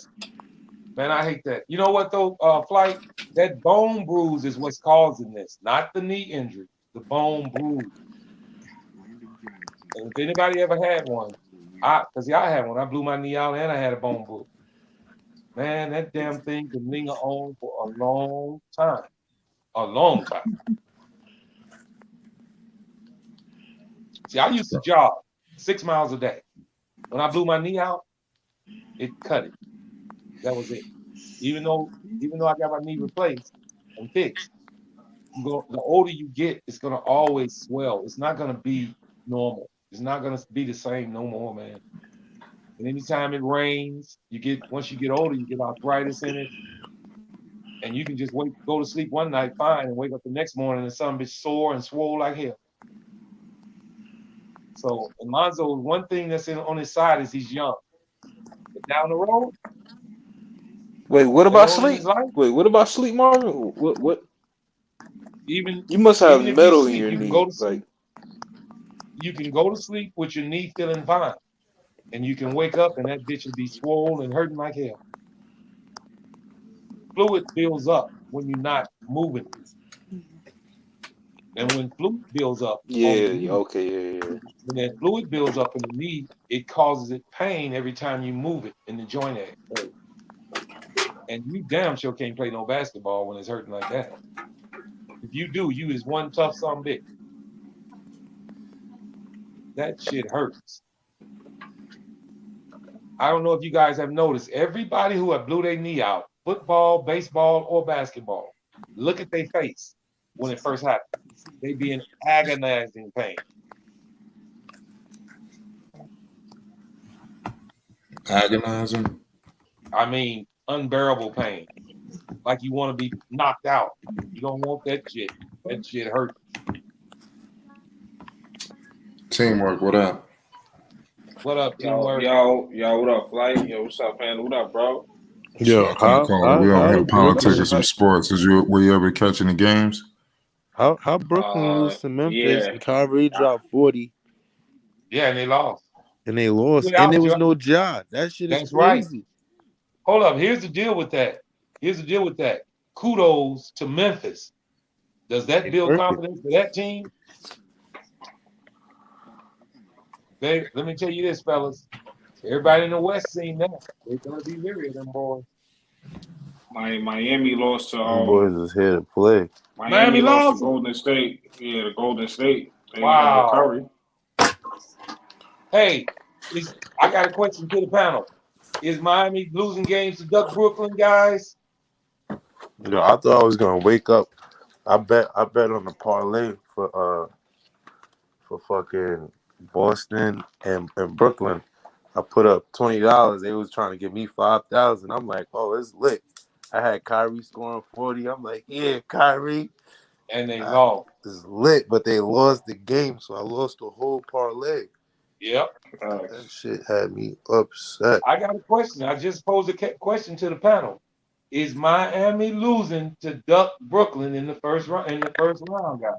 man, I hate that. You know what though, Flight? That bone bruise is what's causing this, not the knee injury, the bone bruise. And if anybody ever had one, I had one. I blew my knee out and I had a bone bruise. Man, that damn thing can linger on for a long time. A long time. See, I used to jog 6 miles a day. When I blew my knee out, it cut it. That was it. Even though I got my knee replaced and fixed, the older you get, it's gonna always swell. It's not gonna be normal. It's not gonna be the same no more, man. And anytime it rains, once you get older, you get arthritis in it. And you can just go to sleep one night fine and wake up the next morning and something be sore and swole like hell. So Lonzo, one thing that's on his side is he's young. But down the road. Wait, what about sleep? Wait, what about sleep, Marvin? What? You must have metal in your knee. You can go to sleep with your knee feeling fine. And you can wake up and that bitch will be swollen and hurting like hell. Fluid builds up when you're not moving. And when fluid builds up, yeah. When that fluid builds up in the knee, it causes it pain every time you move it in the joint area. And you damn sure can't play no basketball when it's hurting like that. If you do, you is one tough son of a bitch. That shit hurts. I don't know if you guys have noticed, everybody who have blew their knee out, football, baseball, or basketball, look at their face when it first happened. They be in agonizing pain. Agonizing? I mean, unbearable pain. like you want to be knocked out. You don't want that shit. That shit hurt. Teamwork, what up? What up, Yo, teamwork? what up, Flight? Yo, what's up, man? What up, bro? Shit, I can't call it. We over here politicking some Brooklyn, sports. Were you ever catching the games? How Brooklyn lose to Memphis yeah. and Kyrie dropped 40 Yeah, and they lost. and they lost Yeah, and there was no Ja. That shit is that's right. crazy. Hold up. Here's the deal with that. Kudos to Memphis. Does that build Perfect. confidence for that team? Let me tell you this, fellas. Everybody in the West seen that. They're gonna be weary of them boys. Miami lost to Them boys is here to play. Miami lost lost to Golden State. Yeah, the Golden State. They Wow. Curry. Hey, I got a question to the panel. Is Miami losing games to Duck Brooklyn, guys? Yo, I thought I was gonna wake up. I bet on the parlay for fucking Boston and Brooklyn. I put up $20. They was trying to give me 5,000. I'm like, oh, it's lit. I had Kyrie scoring 40. I'm like, yeah, Kyrie. And they lost. It's lit, but they lost the game, so I lost the whole parlay. Yep. That shit had me upset. I got a question. I just posed a question to the panel. Is Miami losing to Duck Brooklyn in the first round, guys?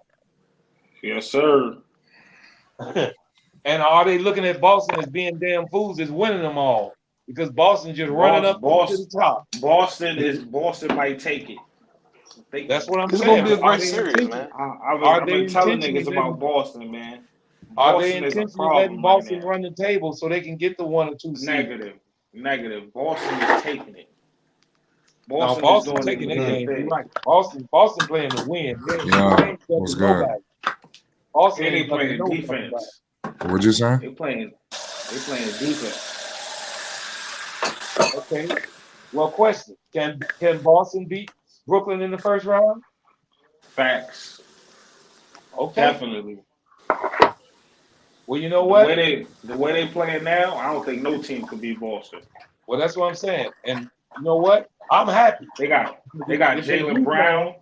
Yes, sir. And are they looking at Boston as being damn fools as winning them all? Because Boston just running up to the top. Boston might take it. That's what I'm It's saying. gonna be a great series, man. I've been telling niggas about Boston, man. Are they Boston is a intentionally problem letting Boston right now. run the table so they can get the 1 or 2 seed? Negative. Boston is taking it. Boston is doing taking it that game. thing. You're right. Boston playing to win. They Yeah, ain't what's ducking good? nobody. Boston And they ain't ducking playing nobody. defense. What'd you say? They playing defense. Okay. Well, question: Can Boston beat Brooklyn in the first round? Facts. Okay. Definitely. Well, you know what? The way they playing now, I don't think no team could beat Boston. Well, that's what I'm saying. And you know what? I'm happy. They got Jaylen Brown.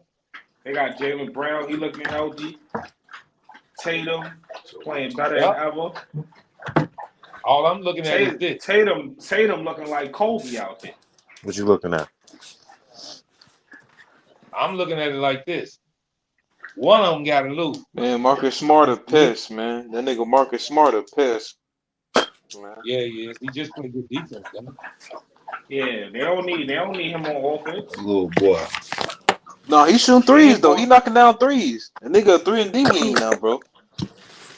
They got Jaylen Brown. He looking healthy. Tatum playing better than ever. All I'm looking at is this. Tatum looking like Kobe out there. What you looking at? I'm looking at it like this. One of them got to lose. Man, Marcus Smart a piss, man. That nigga Marcus Smart a piss. Man. Yeah, he is. He just played good defense, man. Yeah, they don't need him on offense. Little boy. No, he shooting threes though. He knocking down threes. The nigga a 3-and-D league now, bro.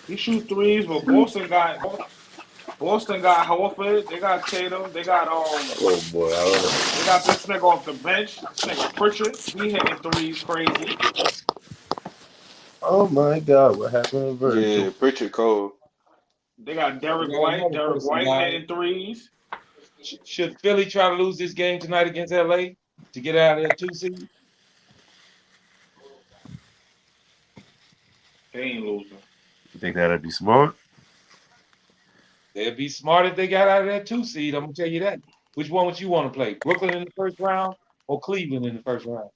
He shoot threes, but Boston got Horford. They got Tatum. They got Oh boy, I don't know. They got this nigga off the bench. This nigga Pritchard. He hitting threes crazy. Oh my God, what happened to Virgil? Yeah, Pritchard Cole. They got Derek White. Derek White hitting threes. Should Philly try to lose this game tonight against LA to get out of that 2 seed? They ain't losing. You think that'd be smart? They'd be smart if they got out of that 2 seed. I'm gonna tell you that. Which one would you want to play? Brooklyn in the first round or Cleveland in the first round?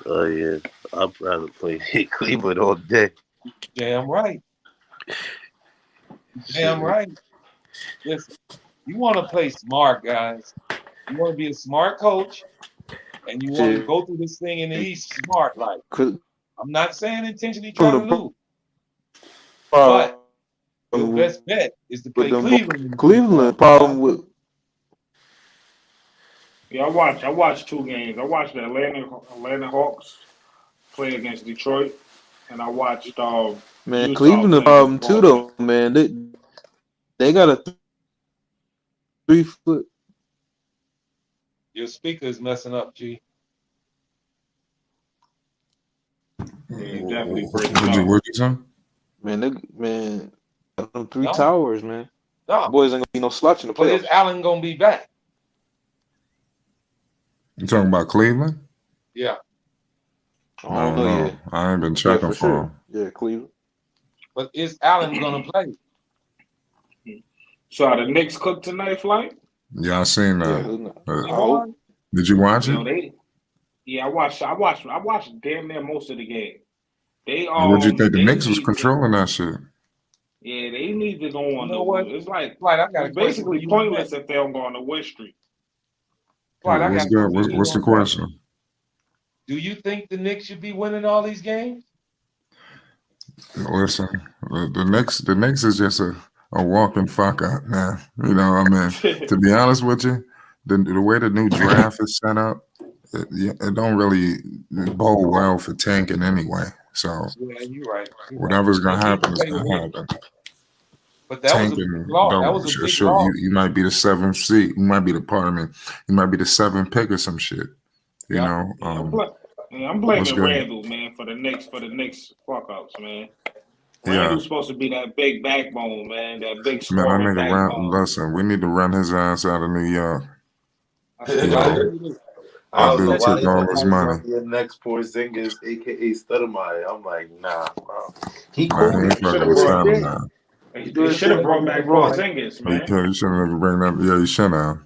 Oh yeah, I'd rather play Cleveland all day. Damn right. Damn right. Listen, you want to play smart, guys. You want to be a smart coach, and you want to go through this thing in the East smart like. I'm not saying intentionally try to lose, but your best bet is to play Cleveland. Cleveland problem with. Yeah, I watched 2 games. I watched the Atlanta Hawks play against Detroit, and I watched Man, Utah Cleveland the play problem against too, Boston. though, man. They got a 3-foot. Your speaker is messing up, G. Yeah, definitely. What'd you say? Man, them 3 No. towers, man. No. Boys ain't gonna be no slouch in the But playoffs. is Allen gonna be back? You talking about Cleveland? Yeah. I I don't don't know know. yet. I ain't been checking for for sure. him. Yeah, Cleveland. But is Allen gonna play? So are the Knicks cooked tonight, Flight? Yeah, I seen Yeah, that. who knows? Uh, I hope. Did you watch You know, it? Yeah, I watched damn near most of the game. And what you think? The They Knicks was need to, controlling that shit. yeah, they need to go You on the know what? it's like Flight, I got it's a question for basically you. You bet. pointless if they don't go on a win streak. Flight, I What's got a good? question for you. What's the question? Do you think the Knicks should be winning all these games? Listen, the Knicks is just a walking fuck up, man. You know what I mean? To be honest with you, the way the new draft is set up, it don't really bode well for tanking anyway. So Yeah, you're right. whatever's They gonna need to happen is play to gonna win. happen. But that was a big Tanking loss. That don't was a big sure loss. you might be the seventh seed. You might be the pardon me. You might be the seventh pick or some shit. You Yeah. know. I'm What's blaming good? Randall, man, for the Knicks fuck ups, man. Yeah. Randall's supposed to be that big backbone, man, that big Man, that scoring nigga run. backbone. Listen, we need to run his ass out of New York. I You Why know, do you I that don't know dude why took they all thought his he was money. gonna be the next Porzingis, aka Stoudemire. I'm like, nah, bro. He Man, cool. he ain't He fucking should with have brought Stamina that. now. He They doing should have shit brought for back LeBron. Porzingis, You man. shouldn't ever bring that. Yeah, you should have.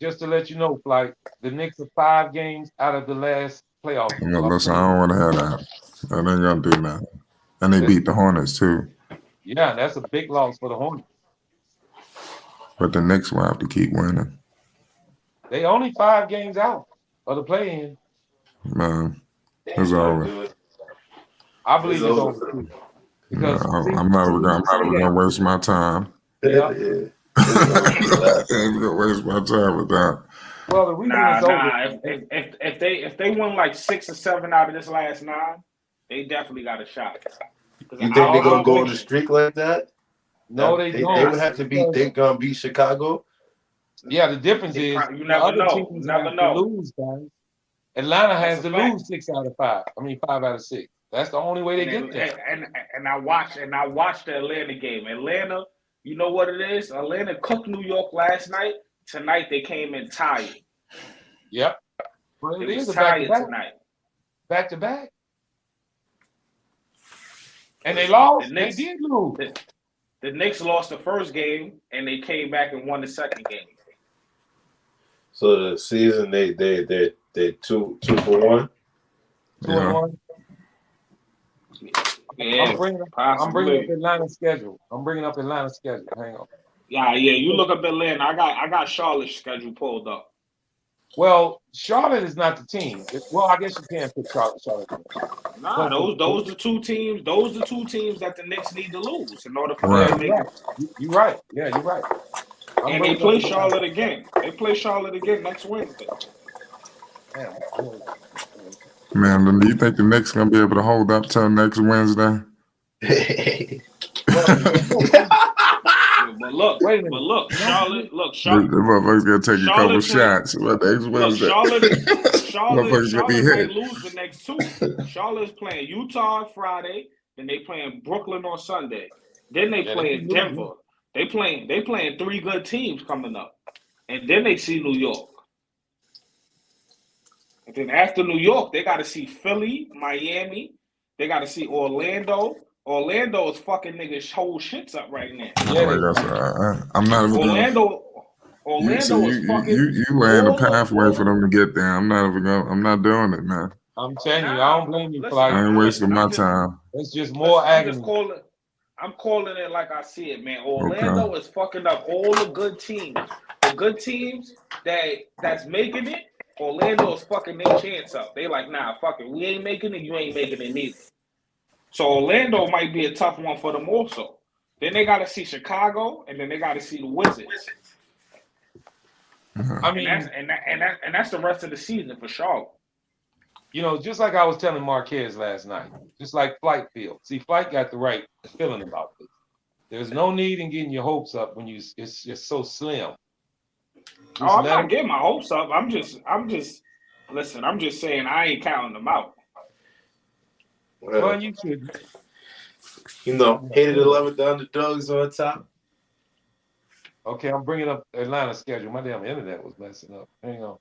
just to let you know, Flight, the Knicks are 5 games out of the last playoff. Listen, I don't want to have that. That ain't gonna do nothing. And they beat the Hornets too. Yeah, that's a big loss for the Hornets. But the Knicks will have to keep winning. They only 5 games out of the play-in. Man, They it's ain't gonna over. do it. I It's believe it's over over for too. them. Because I'm not even gonna waste my time. Yeah. It's over for that. I'm gonna waste my time with that. Well, the reason it's over. If they win like 6 or 7 out of this last 9, they definitely got a shot. You think they're gonna go on a streak like that? No, they They don't. would have to beat. They're gonna beat Chicago. Yeah, the difference is you the never other know. teams Never have know. to lose, guys. Atlanta That's has a to fact. lose 6 out of 5. I mean, 5 out of 6. That's the only way they get there. And I watched the Atlanta game. Atlanta, you know what it is? Atlanta cooked New York last night. Tonight they came in tired. Yep. Well, They it was is a tired back-to-back. tonight. Back-to-back. And they lost. The Knicks, They did lose. the Knicks lost the first game and they came back and won the second game. So the season they 2 for 1. 2-1. Yeah, I'm bringing up Atlanta's schedule. Hang on. Yeah. You look up Atlanta. I got Charlotte's schedule pulled up. Well, Charlotte is not the team. Well, I guess you can pick Charlotte. Nah, those the two teams. Those the two teams that the Knicks need to lose in order for them to make it. You're right. Yeah, you're right. And they play Charlotte again. They play Charlotte again next Wednesday. Man, do you think the Knicks gonna be able to hold up till next Wednesday? But look, Charlotte. The motherfuckers gonna take a couple shots. But next Wednesday, Charlotte gonna be might hit. lose the next 2. Charlotte's playing Utah on Friday, then they playing Brooklyn on Sunday. Then they playing Denver. They playing 3 good teams coming up, and then they see New York. And then after New York, they got to see Philly, Miami. They got to see Orlando. Orlando is fucking niggas whole shits up right now. I'm not even Orlando is fucking. You laying the pathway for them to get there. I'm not doing it, man. I'm telling you, I don't blame you. I ain't wasting my time. It's just more agony. I'm calling it like I see it, man. Orlando is fucking up all the good teams. The good teams that's making it, Orlando is fucking their chance up. They like, nah, fuck it. We ain't making it. You ain't making it neither. So Orlando might be a tough one for them also. Then they got to see Chicago, and then they got to see the Wizards. I mean, and that's the rest of the season for Charlotte. You know, just like I was telling Marquez last night, just like Flight feels. See, Flight got the right feeling about this. There's no need in getting your hopes up when it's just so slim. I'm not getting my hopes up. I'm just saying I ain't counting them out. Well, you should. You know, hated 11 the underdogs on top. Okay, I'm bringing up Atlanta's schedule. My damn internet was messing up. Hang on.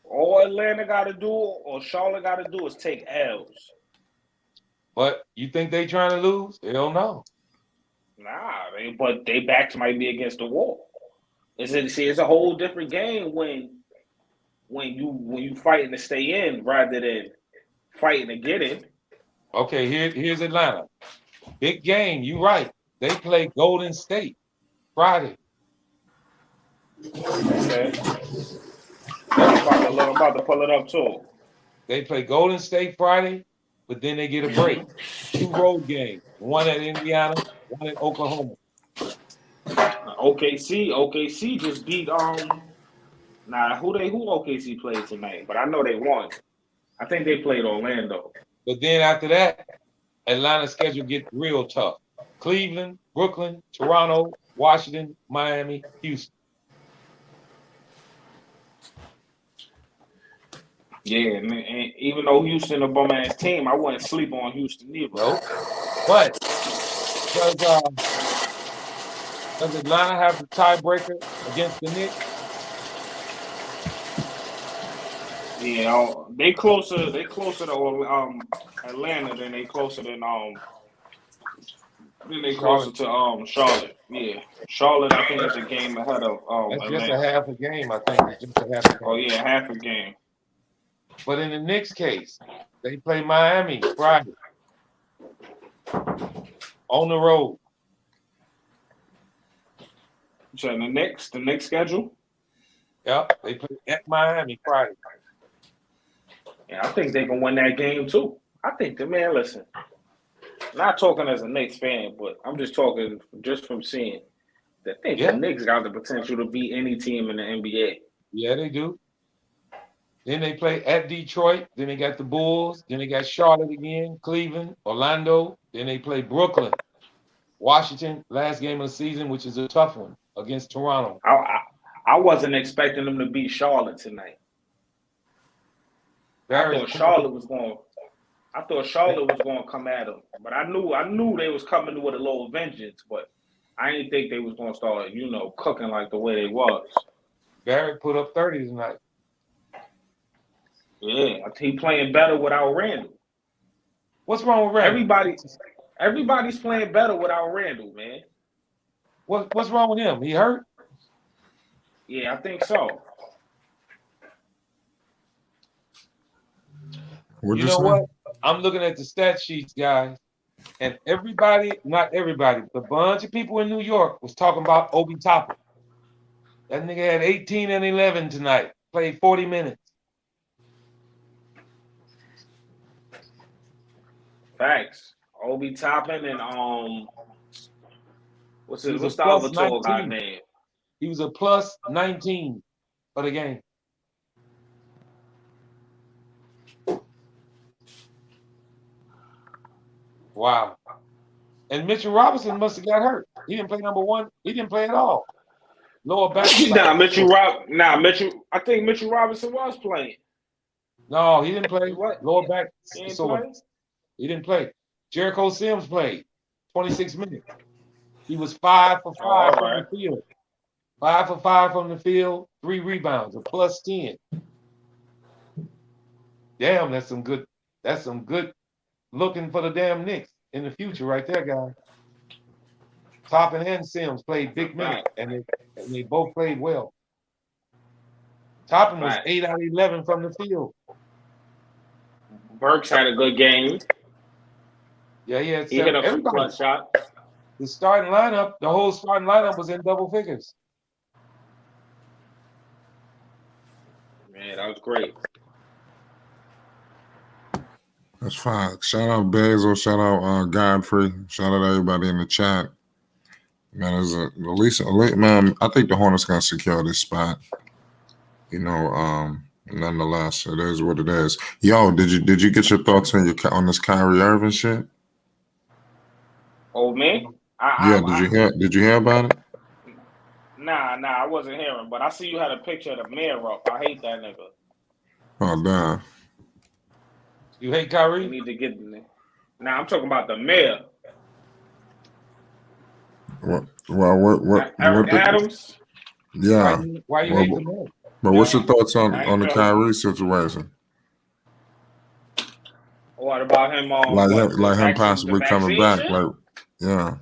All Atlanta got to do or Charlotte got to do is take L's. But you think they trying to lose? Hell no. Nah, but they backs might be against the wall. It's a whole different game when when you fighting to stay in rather than fighting to get in. Okay, here's Atlanta. Big game. You right. They play Golden State Friday. Okay. I'm about to pull it up too. They play Golden State Friday, but then they get a break. 2 road games. One at Indiana, one at Oklahoma. OKC just beat who OKC played tonight, but I know they won. I think they played Orlando. But then after that, Atlanta's schedule gets real tough. Cleveland, Brooklyn, Toronto, Washington, Miami, Houston. Yeah, and even though Houston a bum ass team, I wouldn't sleep on Houston either. Nope. But does Atlanta have the tiebreaker against the Knicks? Yeah, they closer to Atlanta than they closer to Charlotte. Yeah, Charlotte I think is a game ahead of That's Atlanta. just a half a game, I think. It's just a half a game. Oh yeah, half a game. But in the Knicks case, they play Miami Friday on the road. So the Knicks schedule? Yep, they play at Miami Friday. Yeah, I think they can win that game too. I think listen, not talking as a Knicks fan, but I'm just talking just from seeing. I think the Knicks got the potential to beat any team in the NBA. Yeah, they do. Then they play at Detroit. Then they got the Bulls. Then they got Charlotte again, Cleveland, Orlando. Then they play Brooklyn, Washington, last game of the season, which is a tough one against Toronto. I wasn't expecting them to beat Charlotte tonight. I thought Charlotte was going to come at them, but I knew they was coming with a little vengeance, but I didn't think they was going to start, cooking like the way they was. Barrett put up 30 tonight. Yeah, he playing better without Randall. What's wrong with Randall? Everybody's playing better without Randall, man. What's wrong with him? He hurt? Yeah, I think so. You know what? I'm looking at the stat sheets, guys, and not everybody, but a bunch of people in New York was talking about Obi Toppin. That nigga had 18 and 11 tonight. Played 40 minutes. Facts. Obi Toppin and what's the other tall guy name? He was a plus 19 for the game. Wow. And Mitchell Robinson must have got hurt. He didn't play number one. He didn't play at all. Lower back. Mitchell. I think Mitchell Robinson was playing. No, he didn't play. What? Lower back. He didn't play. Jericho Sims played 26 minutes. He was 5 for 5 from the field. 5 for 5 from the field, 3 rebounds, a plus 10. Damn, that's some good looking for the damn Knicks in the future right there, guys. Toppin and Sims played big minutes, and they both played well. Toppin was 8 out of 11 from the field. Burks had a good game. Yeah, he hit a clutch shot. The whole starting lineup was in double figures. Man, that was great. That's fine. Shout out Basil. Shout out Godfrey. Shout out everybody in the chat. Man, man, I think the Hornets gonna secure this spot. Nonetheless, it is what it is. Yo, did you get your thoughts on this Kyrie Irving shit? Oh man, Did you hear about it? Nah, I wasn't hearing, but I see you had a picture of the mayor up. I hate that nigga. Oh damn. You hate Kyrie? You need to get in there. Nah, I'm talking about the mayor. What Eric Adams? Yeah. Why you hate the mayor? But what's your thoughts on the Kyrie situation? What about him? Like him possibly coming back? Yeah.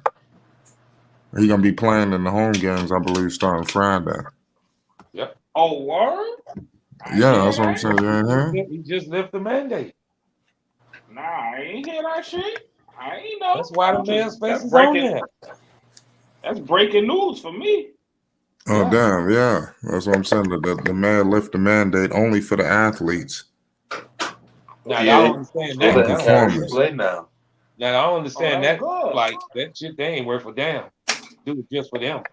He gonna be playing in the home games, I believe, starting Friday. Yep. Oh, word? Yeah, that's what I'm saying. You ain't hear? He just lifted the mandate. Nah, I ain't hear that shit. I ain't know. That's why the man's face That's is on breaking. there. That's breaking news for me. Oh, Yeah. damn, yeah. That's what I'm saying. The man lifted the mandate only for the athletes. Now, Yeah, I they don't understand they that. letting That don't Kyrie Performance. make play sense. now. Now, I don't Oh, understand that's that. good. Like, that shit, they ain't worth a damn. Do it just for them.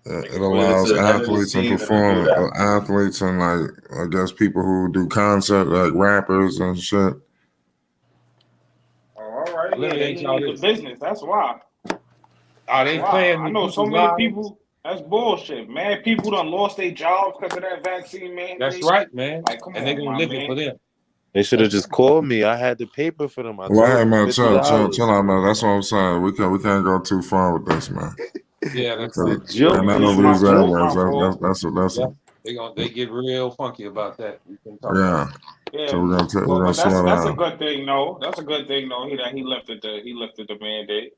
They It can put it to allows the end of the athletes and season and do perform that. athletes and like I guess people who do concert like rappers and shit. Oh, all right, Let yeah, me they ask y'all need the this. business. That's why. Are That's they why. playing I in know so people's many lives? people. That's bullshit. Man, people done lost their jobs because of that vaccine That's mandate. right, man. Like, come And they're on, going to my lift it for man. them. They should have That's just called me. I had the paper for them. I Well, told hey them man, chill $50. out, man. That's what I'm saying. We can't go too far with this, man. Yeah, that's It's a right. joke. And not Yeah, over my these fault. airways. My fault. That's Yeah. They get real funky about that. We can talk about yeah. So Yeah, we're gonna but slow that's a down. good thing, though. That's a good thing, though. He lifted the mandate.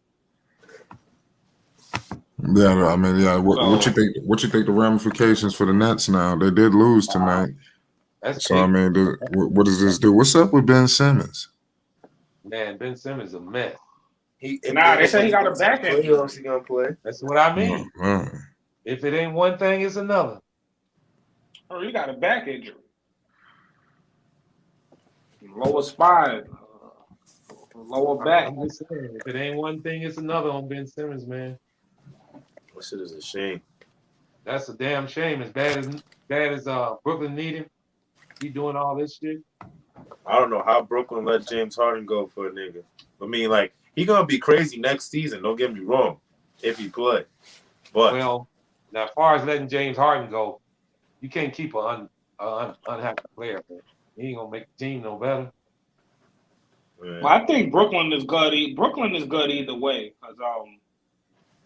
Yeah, I mean, yeah. What you So think? What you think the ramifications for the Nets now? They did lose tonight. That's So I big. mean, what does this do? What's up with Ben Simmons? Man, Ben Simmons is a mess. nah, they say he got a back injury. Playoffs, he gonna play. That's what I Oh, mean. man. If it ain't one thing, it's another. Oh, he got a back injury. Lower spine, lower back. I'm just saying, if it ain't one thing, it's another on Ben Simmons, man. That shit is a shame. That's a damn shame. As bad as Brooklyn need him, he doing all this shit. I don't know how Brooklyn let James Harden go for a nigga. I mean, like, he gonna be crazy next season. Don't get me wrong, if he play. But Well, now as far as letting James Harden go, you can't keep an unhappy player, man. He ain't gonna make the team no better. man, Well, I think Brooklyn is good. Brooklyn is good either way. Cause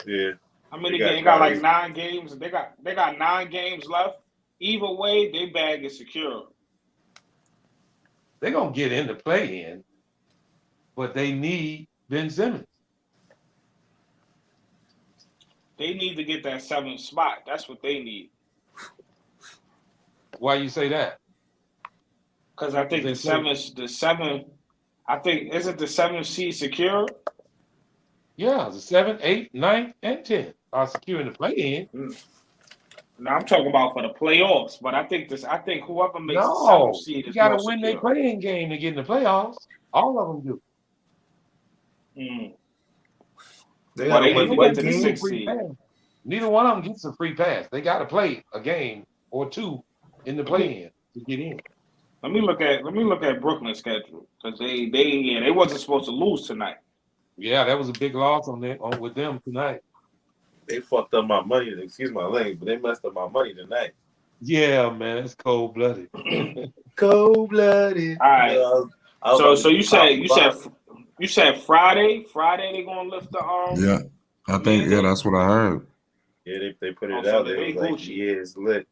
yeah, I mean, they got they got like Kyrie. 9 games. They got 9 games left. Either way, they bag is secure. They're gonna get in the play in, but they need Ben Simmons. They need to get that 7th spot. That's what they need. Why you say that? Because I think They the 7. I think isn't the 7th seed secure? Yeah, the 7th, 8th, 9th, and 10th are securing the play in. Now I'm talking about for the playoffs, but I think whoever makes the 7th No, seed you is got to more win their secure. playing game to get in the playoffs. All of them do. They Well, gotta they win need to what get to the Gets a game? 6th free seed. pass. Neither one of them gets a free pass. They got to play a game or two in the play in to get in. Let me look at Brooklyn's schedule because they wasn't supposed to lose tonight. Yeah, that was a big loss with them tonight. They fucked up my money. Excuse my language, but they messed up my money tonight. Yeah, man, it's cold blooded. Cold blooded. All right. I was about So to you get top said Friday they gonna lift the Yeah, I think mandate? that's what I heard. Yeah, they put it So out there. they It was like, Gucci. yeah, it's lit.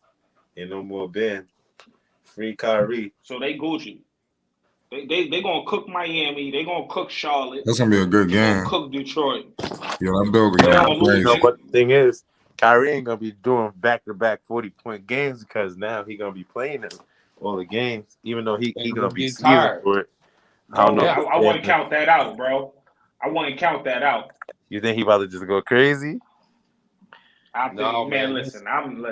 Ain't no more Ben. Free Kyrie. So they Gucci. They gonna cook Miami. They gonna cook Charlotte. That's gonna be a good They gonna game. cook Detroit. Yeah, that building They gonna gonna be lose. You know crazy. what the thing is? Kyrie ain't gonna be doing back-to-back 40-point games because now he gonna be playing them all the games, even though he And gonna he's be getting seasoned tired. for it. I Bro, don't know. Yeah. I wouldn't count that out, bro. I wouldn't count that out. You think he about to just go crazy? I think, No, man, man. listen. I'm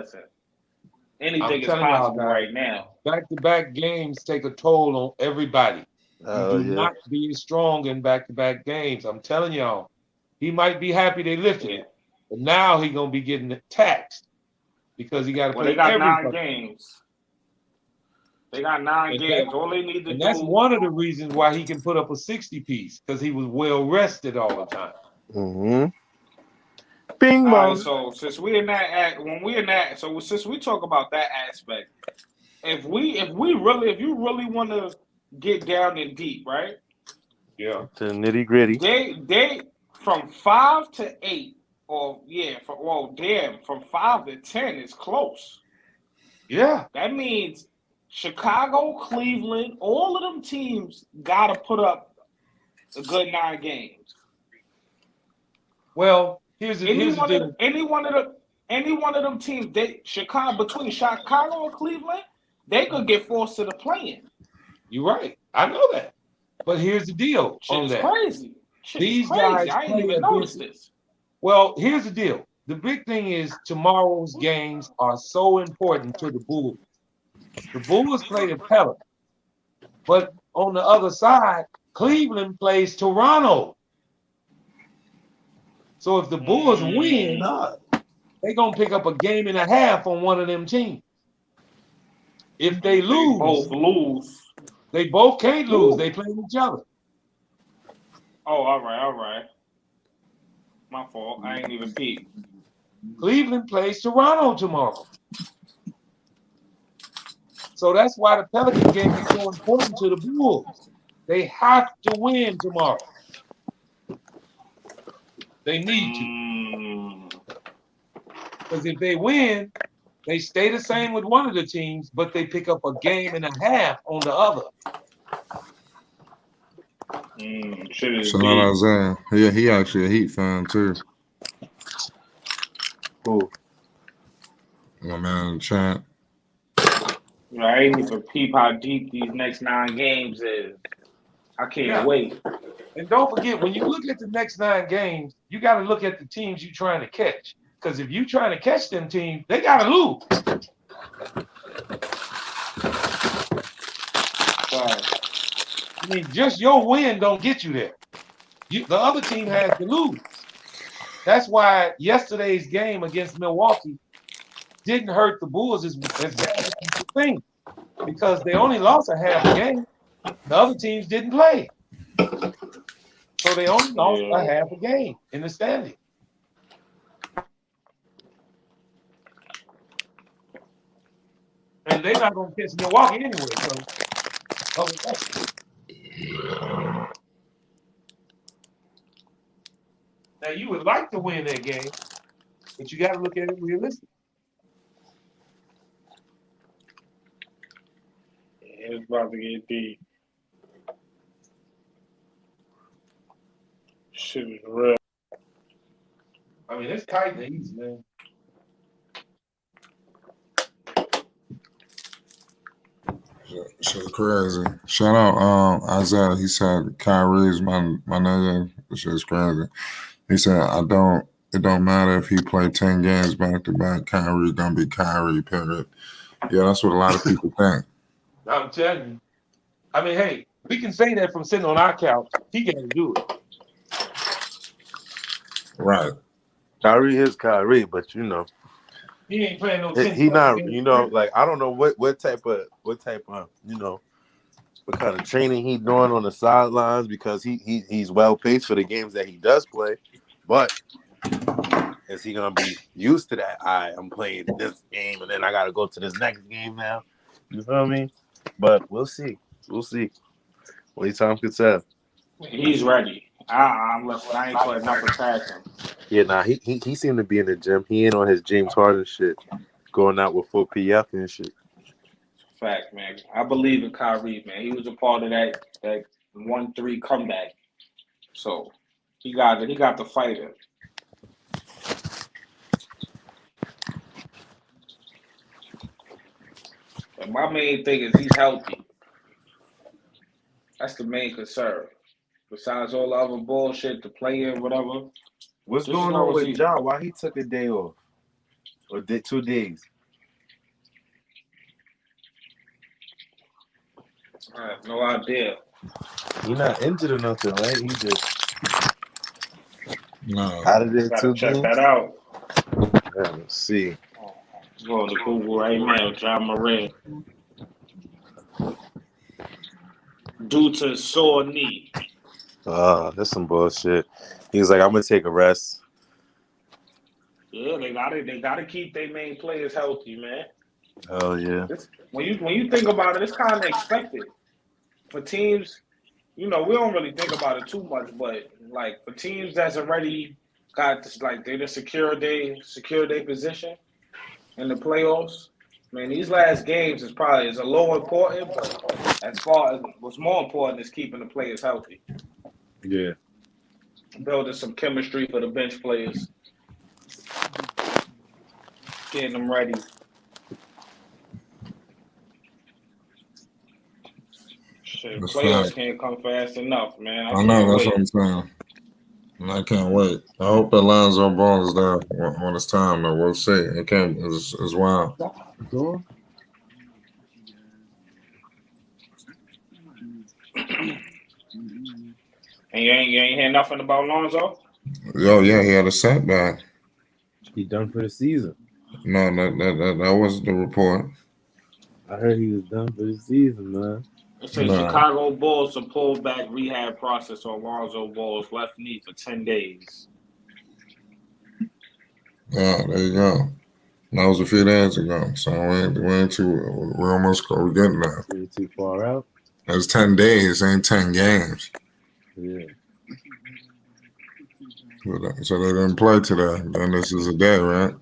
Anything is telling y'all, possible guys, right now. back-to-back games take a toll on everybody. Oh You do yeah. not be strong in back-to-back games. I'm telling y'all. He might be happy they lifted it, but now he's gonna be getting taxed because he got to Well, play they got every 9 games. They got 9 games. All they need to and do. that's one of the reasons why he can put up a 60 piece because he was well rested all the time. Mm-hmm. Bing All bong. right, so since we since we talk about that aspect, if you really want to get down and deep, right? Yeah. To nitty gritty. They from 5 to 8, or from 5 to 10 is close. Yeah. That means Chicago, Cleveland, all of them teams got to put up a good 9 games. Well, here's the deal. Any one of any one of them teams, between Chicago and Cleveland, they could get forced to the play-in. You're right. I know that. But here's the deal Shit on is that. crazy. These guys I ain't play even noticed against. this. Well, here's the deal. The big thing is tomorrow's games are so important to the Bulls. The Bulls play the Pelicans. But on the other side, Cleveland plays Toronto. So if the Bulls win, they're going to pick up a game and a half on one of them teams. If they lose, they both can't lose. They play each other. Oh, all right. My fault. I ain't even peeped. Cleveland plays Toronto tomorrow. So that's why the Pelican game is so important to the Bulls. They have to win tomorrow. They need to. Because if they win, they stay the same with one of the teams, but they pick up a game and a half on the other. Shout out Isaiah. Yeah, he actually a Heat fan too. Cool. My man, Champ. Yeah, I ain't even peep how deep these next 9 games is. I can't wait. And don't forget, when you look at the next 9 games, you got to look at the teams you're trying to catch. Because if you're trying to catch them teams, they got to lose. I mean, just your win don't get you there. The other team has to lose. That's why yesterday's game against Milwaukee didn't hurt the Bulls as bad as you think, because they only lost a half a game. The other teams didn't play. So they only lost a half a game in the standing. And they're not going to catch Milwaukee anyway. Now, you would like to win that game, but you got to look at it realistically. Yeah, it's about to get deep. Shit is real. I mean, it's tight in the East, man. Shit crazy. Shout out Isaiah. He said Kyrie's my nigga. This shit's crazy. He said it don't matter if he play 10 games back to back, Kyrie gonna be Kyrie, period. Yeah, that's what a lot of people think. I'm telling you. I mean, hey, we can say that from sitting on our couch. He got to do it. Right. Kyrie is Kyrie, but you know. He ain't playing no 10. He not, you know, like I don't know what type of, you know, what kind of training he doing on the sidelines, because he's well paced for the games that he does play. But is he gonna be used to that? I'm playing this game and then I gotta go to this next game now. You feel me? But we'll see. We'll see. Only time could tell. He's ready. I ain't putting nothing past him. Yeah, nah, he seemed to be in the gym. He ain't on his James Harden shit, going out with 4 PF and shit. Fact, man. I believe in Kyrie, man. He was a part of that 1-3 comeback. So he got the fighter. And my main thing is he's healthy. That's the main concern. Besides all the other bullshit, the play-in, whatever. What's going on with Ja? Why he took a day off? Or 2 days? I have no idea. He not injured or nothing, right? He just no. How did it 2 check games? that out. Yeah, let's see. Go to Google right now, John Moran. Due to sore knee. That's some bullshit. He was like, I'm gonna take a rest. Yeah, they gotta keep their main players healthy, man. Oh yeah. When you think about it, it's kind of expected for teams. You know, we don't really think about it too much, but like for teams that's already got this, like they secure their position in the playoffs. Man, these last games is a little important, but as far as what's more important is keeping the players healthy. Yeah. Building some chemistry for the bench players. Getting them ready. Shit, That's playoffs fact. can't come fast enough, man. I I know, can't that's what wait. I'm saying. And I can't wait. I hope that Lonzo Ball is there when it's time, though. We'll see. It can't, it's wild. Cool. And you ain't hear nothing about Lonzo? Yo, yeah, he had a setback. He done for the season. No, that wasn't the report. I heard he was done for the season, man. It says Nah. Chicago Bulls to pull back rehab process on Lonzo Ball's left knee for 10 days. Yeah, there you go. That was a few days ago. So we ain't too, we're almost getting there. Too far out. It's 10 days, ain't 10 games. Yeah. So they didn't play today. Then this is a day, right?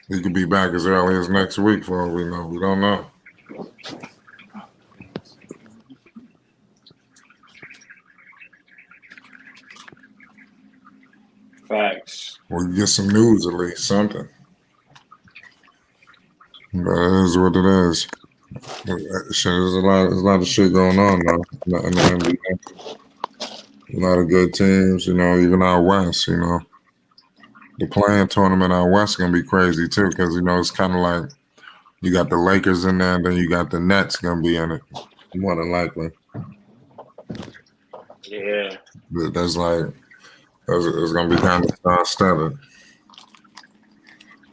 He could be back as early as next week for all we know. We don't know. Facts. We can get some news at least, something. But it is what it is. Shit, there's a lot of shit going on though in the NBA. A lot of good teams, you know, even out west, you know. The playing tournament out west is gonna be crazy too, because you know it's kind of like you got the Lakers in there, and then you got the Nets gonna be in it, more than likely. Yeah. That's like it's gonna be kind of star-studded.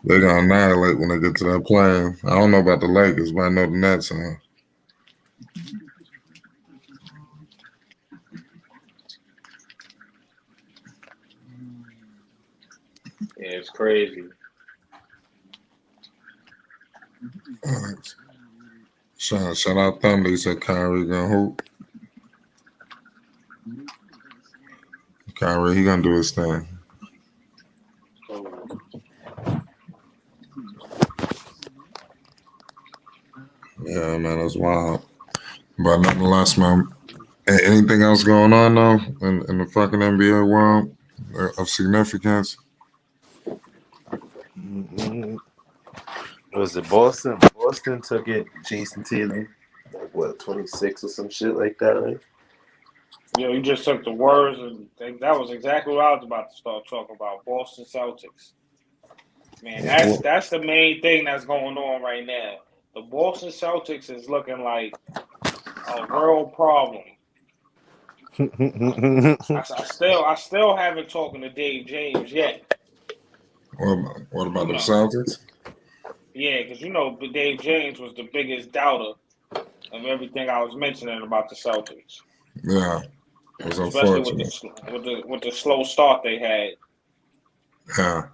They're gonna annihilate when they get to that play. I don't know about the Lakers, but I know the Nets are. Yeah, it's crazy. Shout out Thunder. He said Kyrie gonna hoop. Kyrie, he gonna do his thing. Yeah, man, that's wild. But nonetheless, man, anything else going on though in the fucking NBA world of significance? Was it Boston? Boston took it. Jason Tatum, like what, 26 or some shit like that, right? Yo, you just took the words, and that was exactly what I was about to start talking about. Boston Celtics. Man, that's the main thing that's going on right now. The Boston Celtics is looking like a real problem. I still haven't talked to Dave James yet. What about the Celtics? Yeah, because you know Dave James was the biggest doubter of everything I was mentioning about the Celtics. Yeah, it was especially unfortunate. with the slow start they had. Yeah,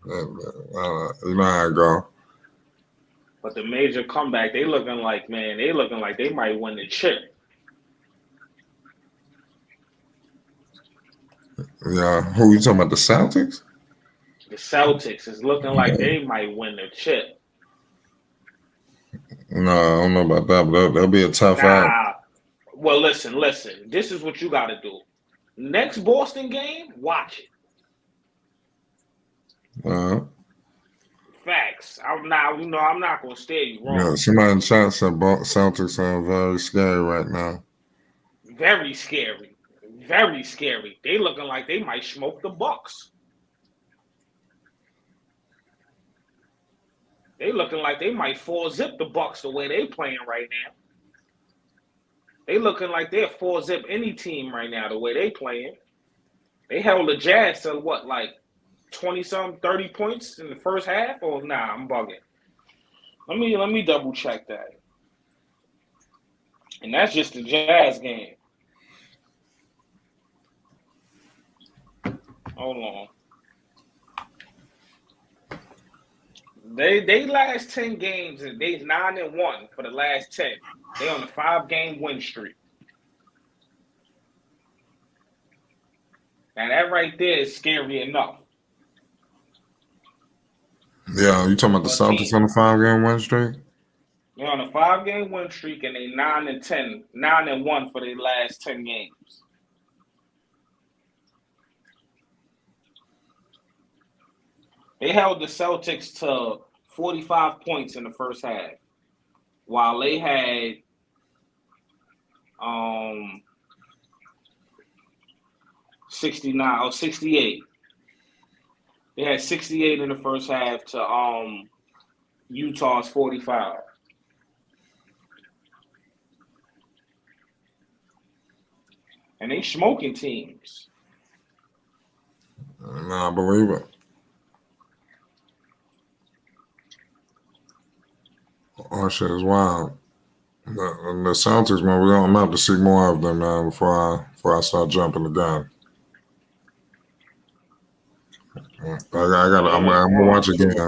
you know how it go. But the major comeback, they looking like they might win the chip. Yeah, who you talking about? The Celtics? The Celtics is looking like they might win the chip. No, I don't know about that, but that'll be a tough out. Well, listen. This is what you got to do. Next Boston game, watch it. Facts. I'm not going to steer you wrong. Yeah, somebody in chat said Celtics are very scary right now. Very scary. Very scary. They looking like they might smoke the Bucks. They looking like they might 4-zip the Bucks the way they playing right now. They looking like they're 4-zip any team right now the way they playing. They held the Jazz to what, like 20-something, 30 points in the first half? Or nah, I'm bugging. Let me double check that. And that's just the Jazz game. Hold on. They last 10 games, and they 9-1 for the last 10. They on a 5-game win streak. Now that right there is scary enough. Yeah, you talking about the Celtics on a 5-game win streak? They're on a 5-game win streak, and they 9-1 for their last 10 games. They held the Celtics to 45 points in the first half, while they had 69 or 68. They had 68 in the first half to Utah's 45. And they smoking teams. Nah, I believe it. Oh, shit is wild. The Celtics, man, I'm gonna have to see more of them, man, before I start jumping the gun. I'm gonna watch again.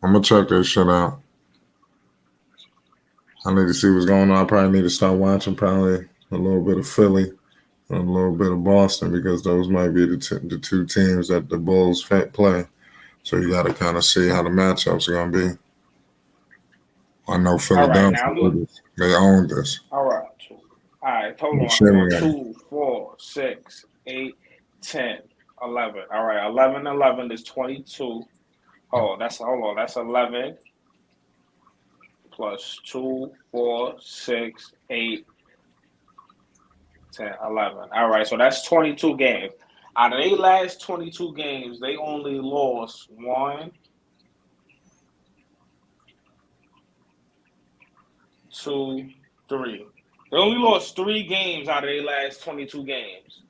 I'm gonna check that shit out. I need to see what's going on. I probably need to start watching probably a little bit of Philly and a little bit of Boston, because those might be the two teams that the Bulls play. So you got to kind of see how the matchups are going to be. I know Philadelphia, they own this. All right. Hold on. 2, 4, 6, 8, 10, 11. All right, 11 is 22. Hold on. That's 11 plus 2, 4, 6, 8, 10, 11. All right, so that's 22 games. Out of their last 22 games, they only lost 1, 2, 3. They only lost 3 games out of their last 22 games.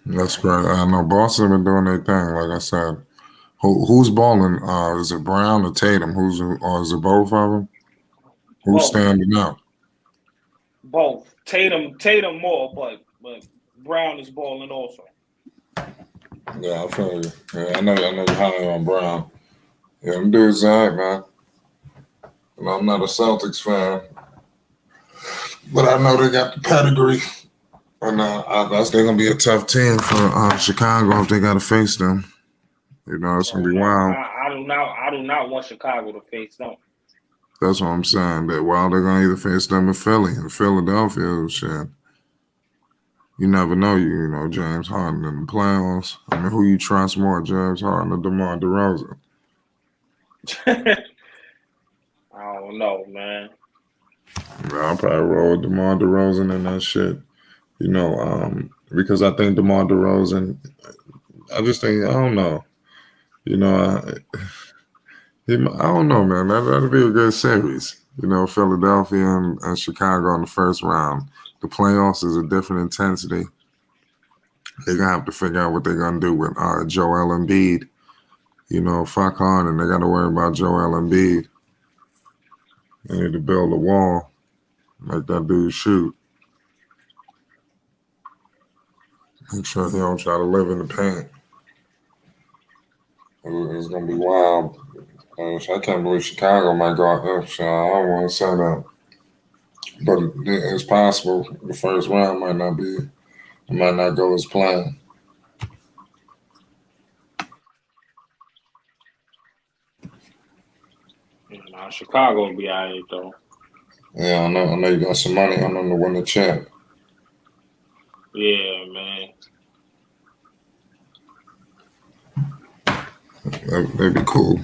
That's great. I know Boston been doing their thing, like I said. Who's balling? Is it Brown or Tatum? Or is it both of them? Who's standing out? Both. Tatum more, but Brown is balling also. Yeah, I feel you. Yeah, I know you're high on Brown. Yeah, them dudes all right, man. And I'm not a Celtics fan, but I know they got the pedigree. And that's they're gonna be a tough team for Chicago if they got to face them. You know, it's gonna be wild. I do not want Chicago to face them. That's what I'm saying. That while they're gonna either face them in Philly and Philadelphia, shit. You never know. You know, James Harden in the playoffs. I mean, who you trust more, James Harden or DeMar DeRozan? I don't know, man. I'll probably roll with DeMar DeRozan and that shit. You know, because I think DeMar DeRozan, I just think, I don't know. You know, I don't know, man. That'll be a good series. You know, Philadelphia and Chicago in the first round. The playoffs is a different intensity. They're going to have to figure out what they're going to do with Joel Embiid. You know, fuck Harden. They got to worry about Joel Embiid. They need to build a wall. Make that dude shoot. Make sure he don't try to live in the paint. It's going to be wild. I can't believe Chicago might go out there. I don't want to say that. But it's possible the first round might not go as planned. Nah, Chicago will be all right, though. Yeah, I know you got some money on them to win the champ. Yeah, man. That'd be cool.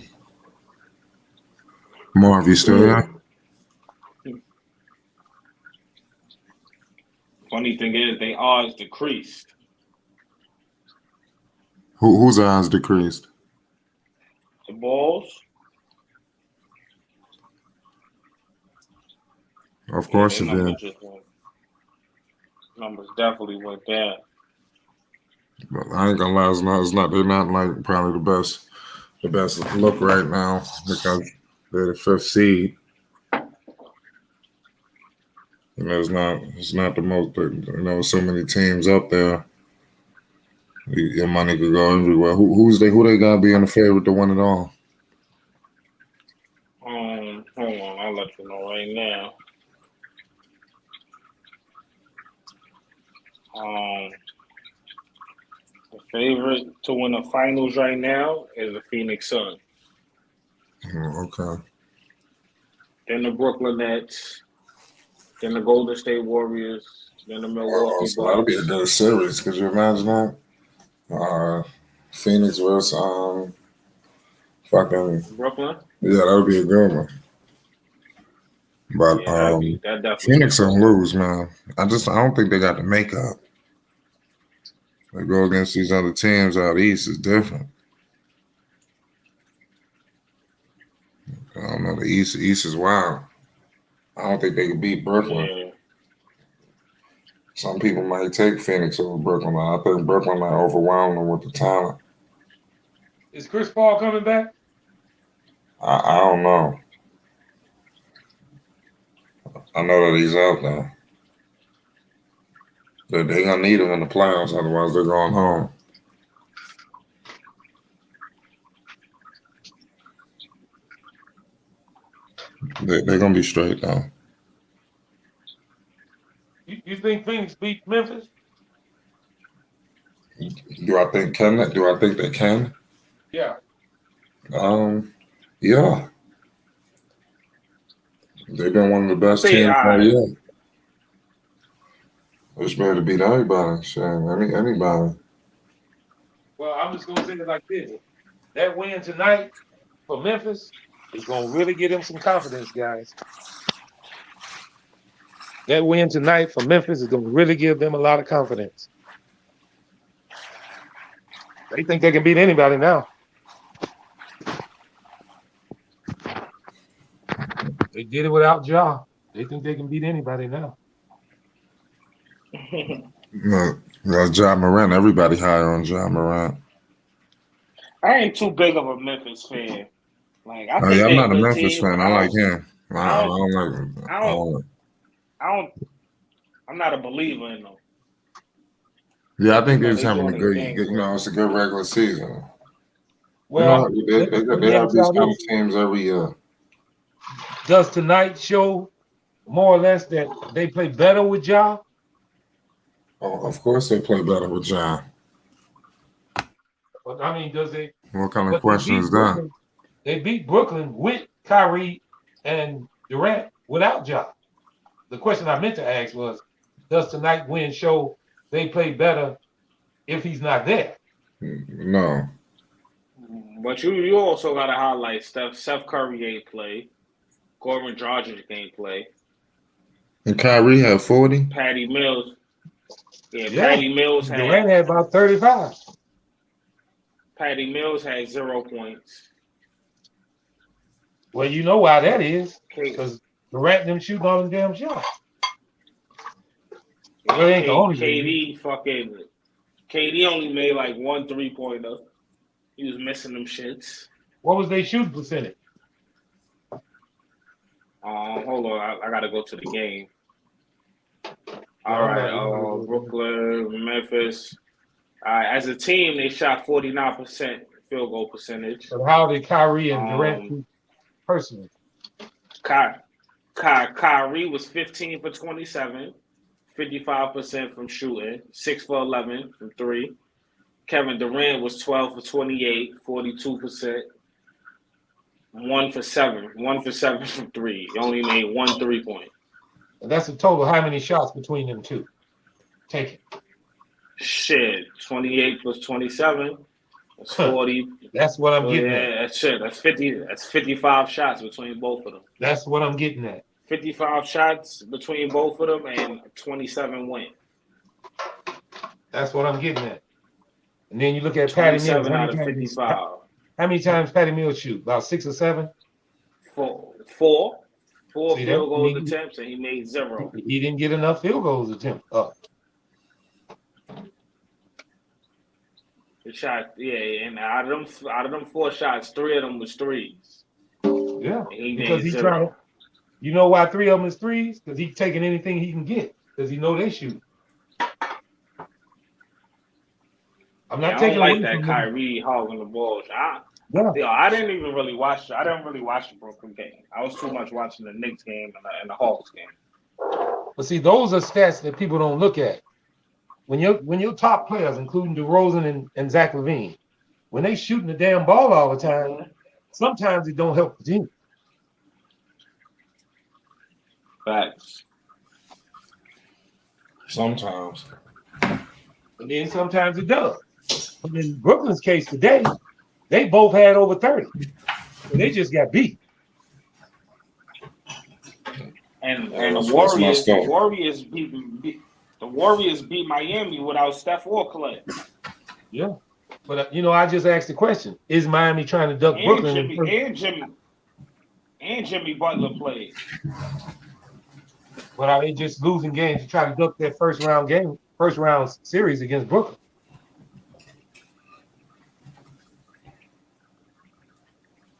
Marv, you still there? Funny thing is, they odds decreased. Whose odds decreased? The Bulls. Of course it did. Numbers definitely went down. But I ain't gonna lie, it's not. They're not like probably the best look right now because they're the 5th seed. You know, it's not the most. You know, so many teams up there. Your money could go everywhere. Who they gotta be in the favorite to win it all? Hold on, I'll let you know right now. The favorite to win the finals right now is the Phoenix Suns. Okay. Then the Brooklyn Nets. Then the Golden State Warriors. Then the Milwaukee So that'll be a Bucks. good series. Could you imagine that? Phoenix versus fucking Brooklyn. yeah, that would be a good one. But Yeah, that definitely be Phoenix good. gonna lose, man. I don't think they got the makeup. They go against these other teams out east is different. I don't know. The East is wild. I don't think they can beat Brooklyn. Yeah. Some people might take Phoenix over Brooklyn. I think Brooklyn might overwhelm them with the talent. Is Chris Paul coming back? I don't know. I know that he's out there. They're gonna need him in the playoffs, otherwise they're going home. They're gonna be straight though. You think Phoenix beat Memphis? Do I think they can? Yeah. Yeah. They've been one of the best See, teams all year. They're supposed to beat everybody. Anybody. Well, I'm just gonna say it like this: that win tonight for Memphis is gonna really get them some confidence, guys. That win tonight for Memphis is gonna really give them a lot of confidence. They think they can beat anybody now. They did it without Ja. They think they can beat anybody now. No, Ja Morant. Everybody higher on Ja Morant. I ain't too big of a Memphis fan. Like I think I'm they're not a good Memphis team, fan. but I like him. I don't. I'm not a believer in them. Yeah, I think they're just They having a doing good, their thing. it's a good regular season. Well, they have these kind of teams every year. Does tonight show more or less that they play better with Ja? Oh, of course they play better with Ja. But I mean, does they? What kind of question is that? Brooklyn, they beat Brooklyn with Kyrie and Durant without Ja. The question I meant to ask was, does tonight win show they play better if he's not there? No. But you also got to highlight Steph Curry ain't play. Goran Dragic ain't play. And Kyrie had 40? Patty Mills. Yeah, Yeah. Patty Mills Durant had about 35. Patty Mills had 0 points. Well, you know why that is. Because Durant them shooting all them damn shots. Well, it ain't the only KD only made like 1 3-pointer. He was missing them shits. What was they shooting percentage? Hold on, I gotta go to the game. All right, Brooklyn, Memphis. As a team, they shot 49% field goal percentage. But how did Kyrie and Durant do personally? Kyrie was 15 for 27, 55% from shooting, 6 for 11 from 3. Kevin Durant was 12 for 28, 42%. 1 for 7 from 3. He only made 1 3-point. And that's a total. How many shots between them two? Take it. Shit, 28 plus 27. That's 40. That's what I'm getting at. That's shit. That's 50. That's 55 shots between both of them. That's what I'm getting at. 55 shots between both of them and 27 win. That's what I'm getting at. And then you look at Patty Mills. 27 out of 55. How many times Patty Mills shoot? About 6 or 7? 4 See, field goal attempts, and he made 0. He didn't get enough field goals attempt up. The shot, and out of them 4 shots, 3 of them was threes. Yeah, because he's 0. trying to. You know why 3 of them is threes? Because he's taking anything he can get. Because he know they shoot. I'm not taking I don't like that Kyrie hogging the ball. I didn't even really watch. I didn't really watch the Brooklyn game. I was too much watching the Knicks game and the Hawks game. But see, those are stats that people don't look at. When your top players, including DeRozan and Zach LaVine, when they shooting the damn ball all the time, sometimes it don't help the team. Facts. Sometimes. And then sometimes it does. But in Brooklyn's case today, they both had over 30. So they just got beat. And Yeah, the that's Warriors, messed the up. Warriors beat Miami without Steph or Clay. Yeah. But I just asked the question: is Miami trying to duck And Brooklyn? Jimmy Butler played. But are they just losing games to try to duck their first round series against Brooklyn?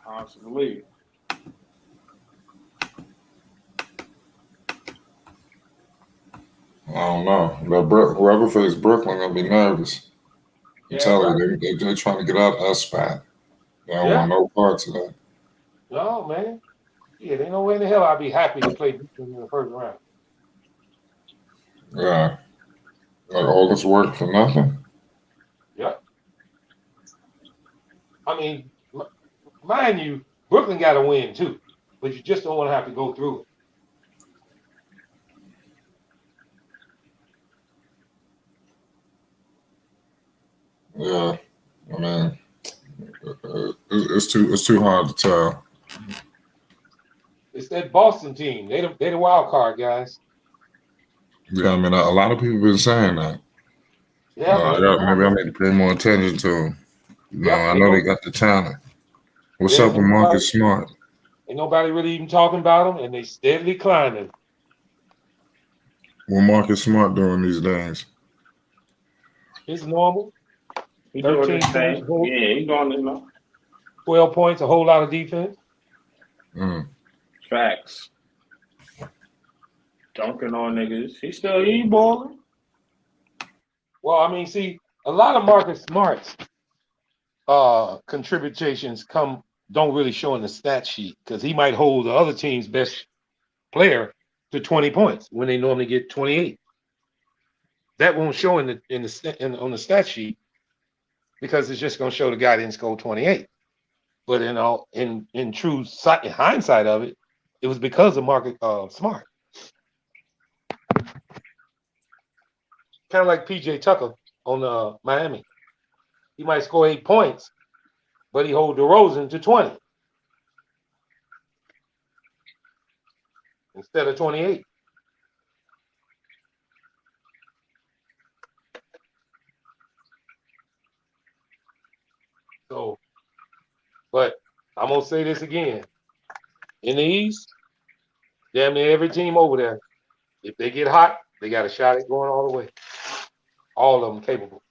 Possibly. I don't know. But whoever faced Brooklyn gonna be nervous. I'm telling you, they're trying to get out of that spot. They don't want no parts of that. No, man. Yeah, there ain't no way in the hell I'd be happy to play Brooklyn in the first round. Yeah. Like all this work for nothing. Yep. I mean, mind you, Brooklyn got to win too, but you just don't want to have to go through it. Yeah. I mean, it's too hard to tell. It's that Boston team. They the wild card, guys. Yeah, I mean, a lot of people been saying that. Yeah, maybe I need to pay more attention to them. I know they got the talent. What's up with Marcus Smart? Ain't nobody really even talking about them, and they steadily climbing. What Marcus Smart doing these days? It's normal. He doing his thing. Yeah, he doing it now. 12 points, a whole lot of defense. Facts. Dunking on niggas. He balling. Well, I mean, see, a lot of Marcus Smart's contributions don't really show in the stat sheet because he might hold the other team's best player to 20 points when they normally get 28. That won't show on the stat sheet because it's just going to show the guy didn't score 28. But in true hindsight of it, it was because of Marcus Smart. Kind of like PJ Tucker on Miami. He might score 8 points, but he hold DeRozan to 20 instead of 28. So, but I'm gonna say this again. In the East, damn near every team over there, if they get hot, they got a shot at going all the way. All of them capable.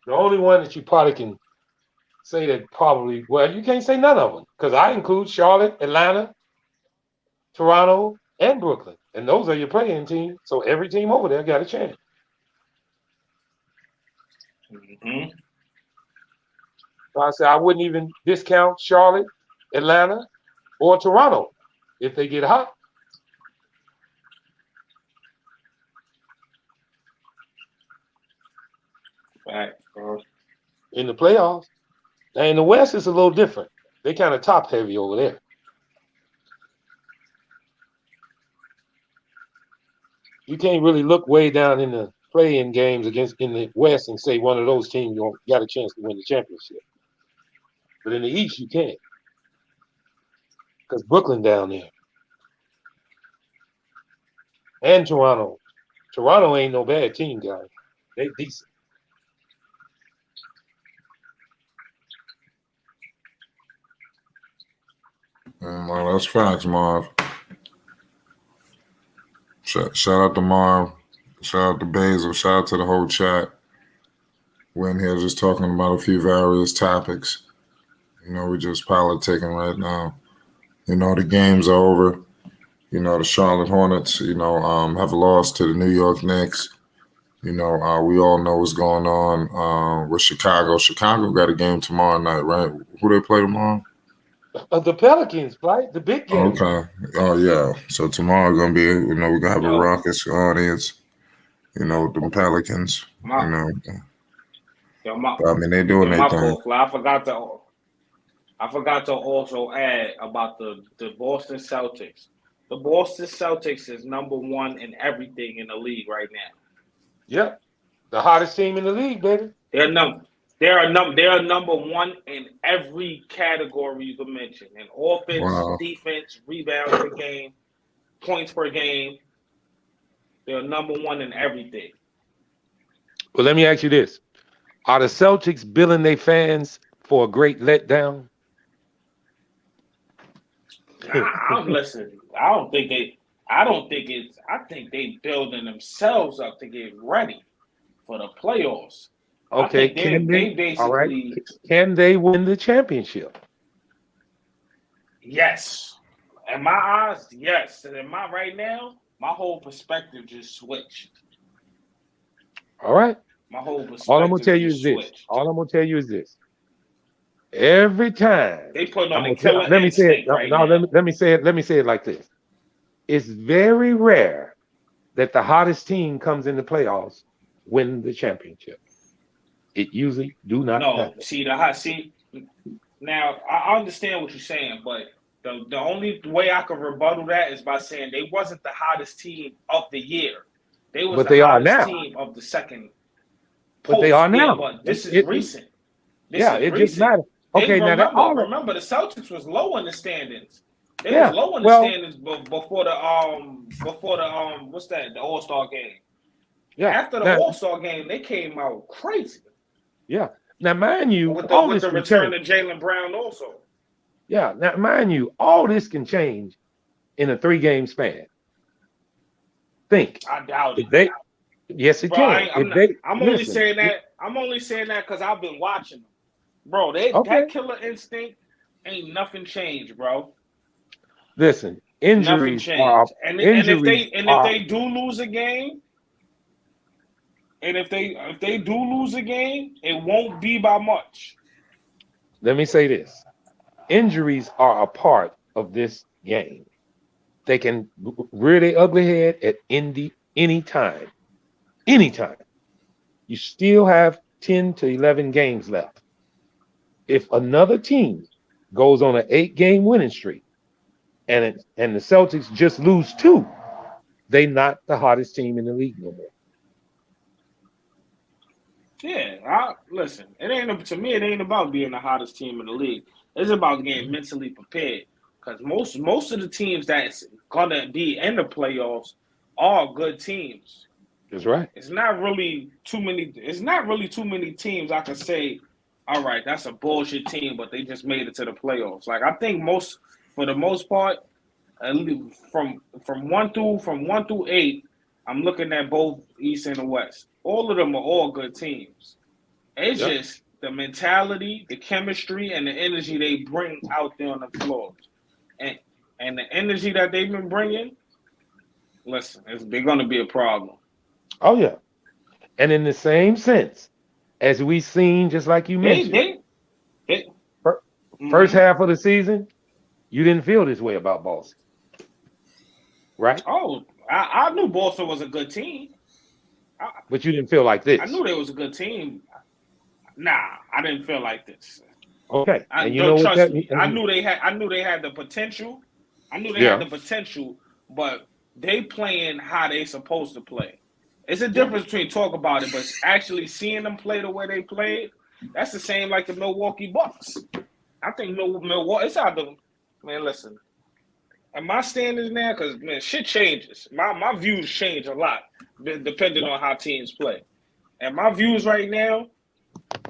The only one that you probably can say that you can't say none of them because I include Charlotte, Atlanta, Toronto, and Brooklyn, and those are your playing teams. So every team over there got a chance. Mm-hmm. So I said I wouldn't even discount Charlotte, Atlanta, or Toronto if they get hot. Right, in the playoffs. Now in the West, it's a little different. They kind of top heavy over there. You can't really look way down in the play-in games in the West and say one of those teams got a chance to win the championship. But in the East, you can't. Because Brooklyn down there. And Toronto. Toronto ain't no bad team, guys. They decent. Well, that's facts, Marv. Shout out to Marv. Shout out to Basil. Shout out to the whole chat. We're in here just talking about a few various topics. We're just politicking right now. The game's are over. The Charlotte Hornets, have lost to the New York Knicks. We all know what's going on with Chicago. Chicago got a game tomorrow night, right? Who they play tomorrow? The Pelicans, right? The big game. Okay. Oh, yeah. So tomorrow going to be, we're going to have a raucous audience, the Pelicans, I mean, they're doing their thing. I forgot to also add about the Boston Celtics. The Boston Celtics is number one in everything in the league right now. Yep. The hottest team in the league, baby. They are number one in every category you can mention. In offense, Wow. defense, rebounds per game, points per game. They're number one in everything. Well, let me ask you this. Are the Celtics billing their fans for a great letdown? Listen, I think they building themselves up to get ready for the playoffs. Okay, can they all right. basically Can they win the championship? yes. In my eyes, yes. And right now, my whole perspective just switched. All right. My whole perspective All I'm gonna tell you just is this. switched. All I'm gonna tell you is this. Every time They putting on I'm a gonna tell, killer let me say it. instinct right No, now. let me say it. Let me say it like this. It's very rare that the hottest team comes in the playoffs win the championship. It usually do not happen. Now I understand what you're saying, but the only way I can rebuttal that is by saying they wasn't the hottest team of the year. They was But the they are hottest now. team of the second. But they are now. Yeah, but this is recent. It just matters. Okay, now that all remember the Celtics was low in the standings. They Yeah, was low in the well- standings before the what's that? The All-Star game. yeah. After the Now- All-Star game, they came out crazy. Yeah. Now, mind you, With all the this can return change. of Jaylen Brown also. Yeah. Now, mind you, all this can change in a 3-game span. Think. I doubt it. Yes, it Bro, can. I'm only saying that because I've been watching them. Bro, that killer instinct ain't nothing changed, bro. Listen, Nothing injuries changed. are And injuries if they do lose a game, it won't be by much. Let me say this. Injuries are a part of this game. They can rear their ugly head at any time. Anytime. You still have 10 to 11 games left. If another team goes on an 8-game winning streak and the Celtics just lose 2, they not the hottest team in the league no more. Yeah, listen. To me, it ain't about being the hottest team in the league. It's about getting mentally prepared. Because most of the teams that's gonna be in the playoffs are good teams. That's right. It's not really too many teams I can say, all right, that's a bullshit team, but they just made it to the playoffs. Like I think for the most part, from 1 through 8, I'm looking at both East and the West. All of them are all good teams. It's just the mentality, the chemistry, and the energy they bring out there on the floor. And the energy that they've been bringing, listen, they're going to be a problem. Oh, yeah. And in the same sense, as we seen, just like you mentioned, first half of the season, you didn't feel this way about Boston. Right? Oh, I knew Boston was a good team. But you didn't feel like this. I knew they was a good team. Nah, I didn't feel like this. Okay. And you don't know what trust that me. I knew they had the potential. Had the potential, but they playing how they supposed to play. It's a difference between talk about it, but actually seeing them play the way they played, that's the same like the Milwaukee Bucks. I think Milwaukee, it's out the man, listen. And my standards now, because man, shit changes. My views change a lot depending on how teams play. And my views right now,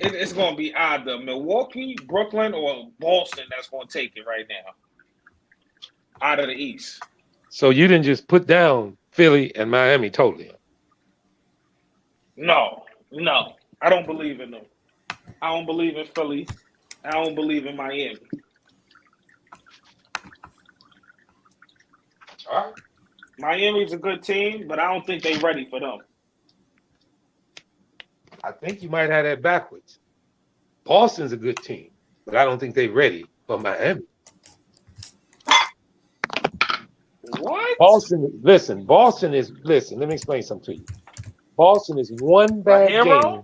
it's going to be either Milwaukee, Brooklyn, or Boston that's going to take it right now out of the East. So you didn't just put down Philly and Miami totally? No. I don't believe in them. I don't believe in Philly. I don't believe in Miami. All right. Miami's a good team, but I don't think they're ready for them. I think you might have that backwards. Boston's a good team, but I don't think they're ready for Miami. What? Boston is, let me explain something to you. Boston is one bad game.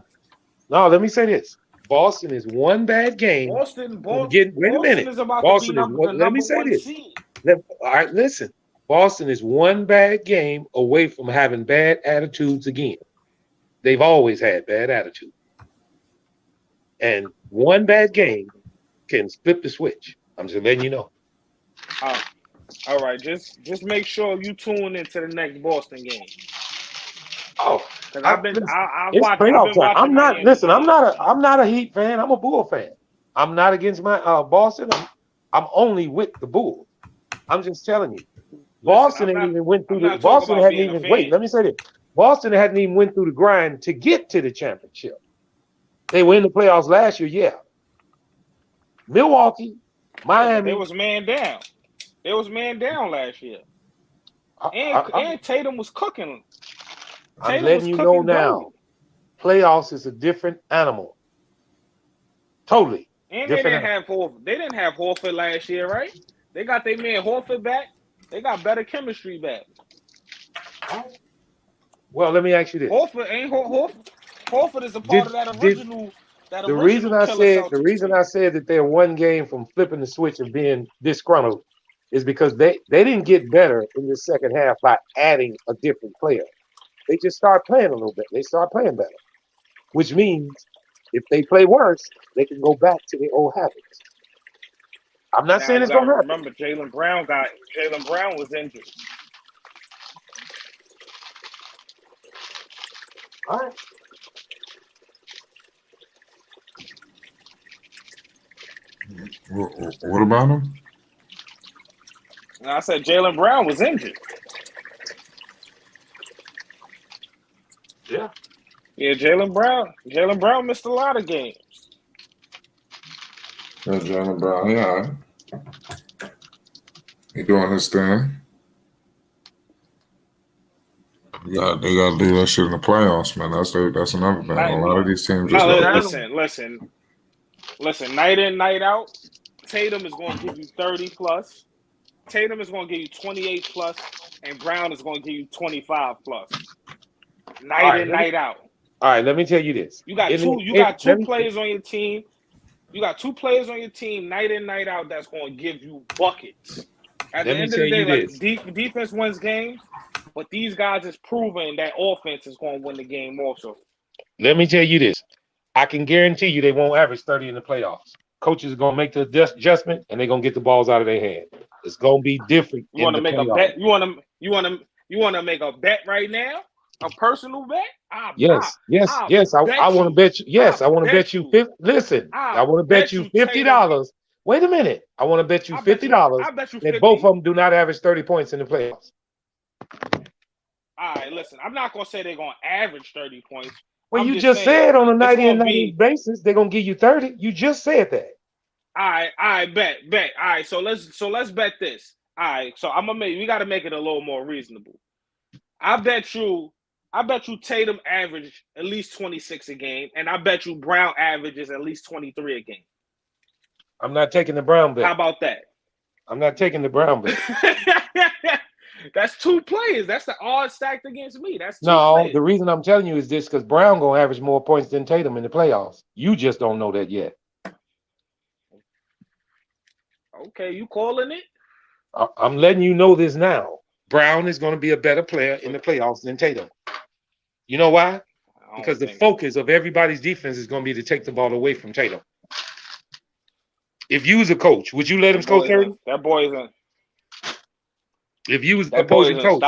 No, let me say this. Boston is one bad game. Boston wait a minute. is about Boston to be let me say this. All right, listen. Boston is one bad game away from having bad attitudes again. They've always had bad attitude. And one bad game can flip the switch. I'm just letting you know. All right, just make sure you tune into the next Boston game. Oh, because I've been it's playoff time. I'm not Miami games. I'm not a Heat fan. I'm a Bull fan. I'm not against my Boston. I'm only with the Bulls. I'm just telling you. Boston hadn't even went through the Boston hadn't even wait. Let me say this. Boston hadn't even went through the grind to get to the championship. They were in the playoffs last year, yeah. Milwaukee, Miami. They was man down. They was man down last year. And Tatum was cooking. I'm letting you know now. Playoffs is a different animal. Totally. And they didn't have Horford. They didn't have Horford last year, right? They got their man Horford back. They got better chemistry back. Well, let me ask you this. Horford is a part of that original. The reason I said that they're one game from flipping the switch and being disgruntled is because they didn't get better in the second half by adding a different player. They just start playing a little bit. They start playing better, which means if they play worse, they can go back to their old habits. I'm not saying it's going to happen. Remember, Jaylen Brown was injured. All right. What about him? I said Jaylen Brown was injured. Yeah. Yeah, Jaylen Brown missed a lot of games. Yeah, Jaylen Brown, yeah. He doing his thing. They got to do that shit in the playoffs, man. That's another thing. A lot of these teams just listen. Night in, night out, Tatum is going to give you 30 plus. Tatum is going to give you 28 plus, and Brown is going to give you 25 plus. Night in, night out. All right, let me tell you this. You got two players on your team. You got two players on your team, night in, night out, that's going to give you buckets. At the end of the day, like defense wins games, but these guys is proving that offense is going to win the game also. Let me tell you this. I can guarantee you they won't average 30 in the playoffs. Coaches are going to make the adjustment, and they're going to get the balls out of their hand. It's going to be different. You want to make a bet? You want to make a bet right now? A personal bet? Yes. I want to bet you. Yes, I want to bet you. Listen, I want to bet you $50. Wait a minute. I want to bet you $50 that both of them do not average 30 points in the playoffs. All right, listen. I'm not gonna say they're gonna average 30 points. Well, you just said on a 90 basis they're gonna give you 30. You just said that. All right, bet. All right, so let's bet this. All right, so we got to make it a little more reasonable. I bet you Tatum average at least 26 a game, and I bet you Brown averages at least 23 a game. I'm not taking the Brown bet. How about that? I'm not taking the Brown bet. That's two players. That's the odds stacked against me. That's two players. The reason I'm telling you is this because Brown gonna average more points than Tatum in the playoffs. You just don't know that yet. Okay, you calling it? I'm letting you know this now. Brown is going to be a better player in the playoffs than Tatum. You know why? Because the focus of everybody's defense is going to be to take the ball away from Tatum. If you was a coach, would you let him score 30? That boy isn't. If you was opposing coach,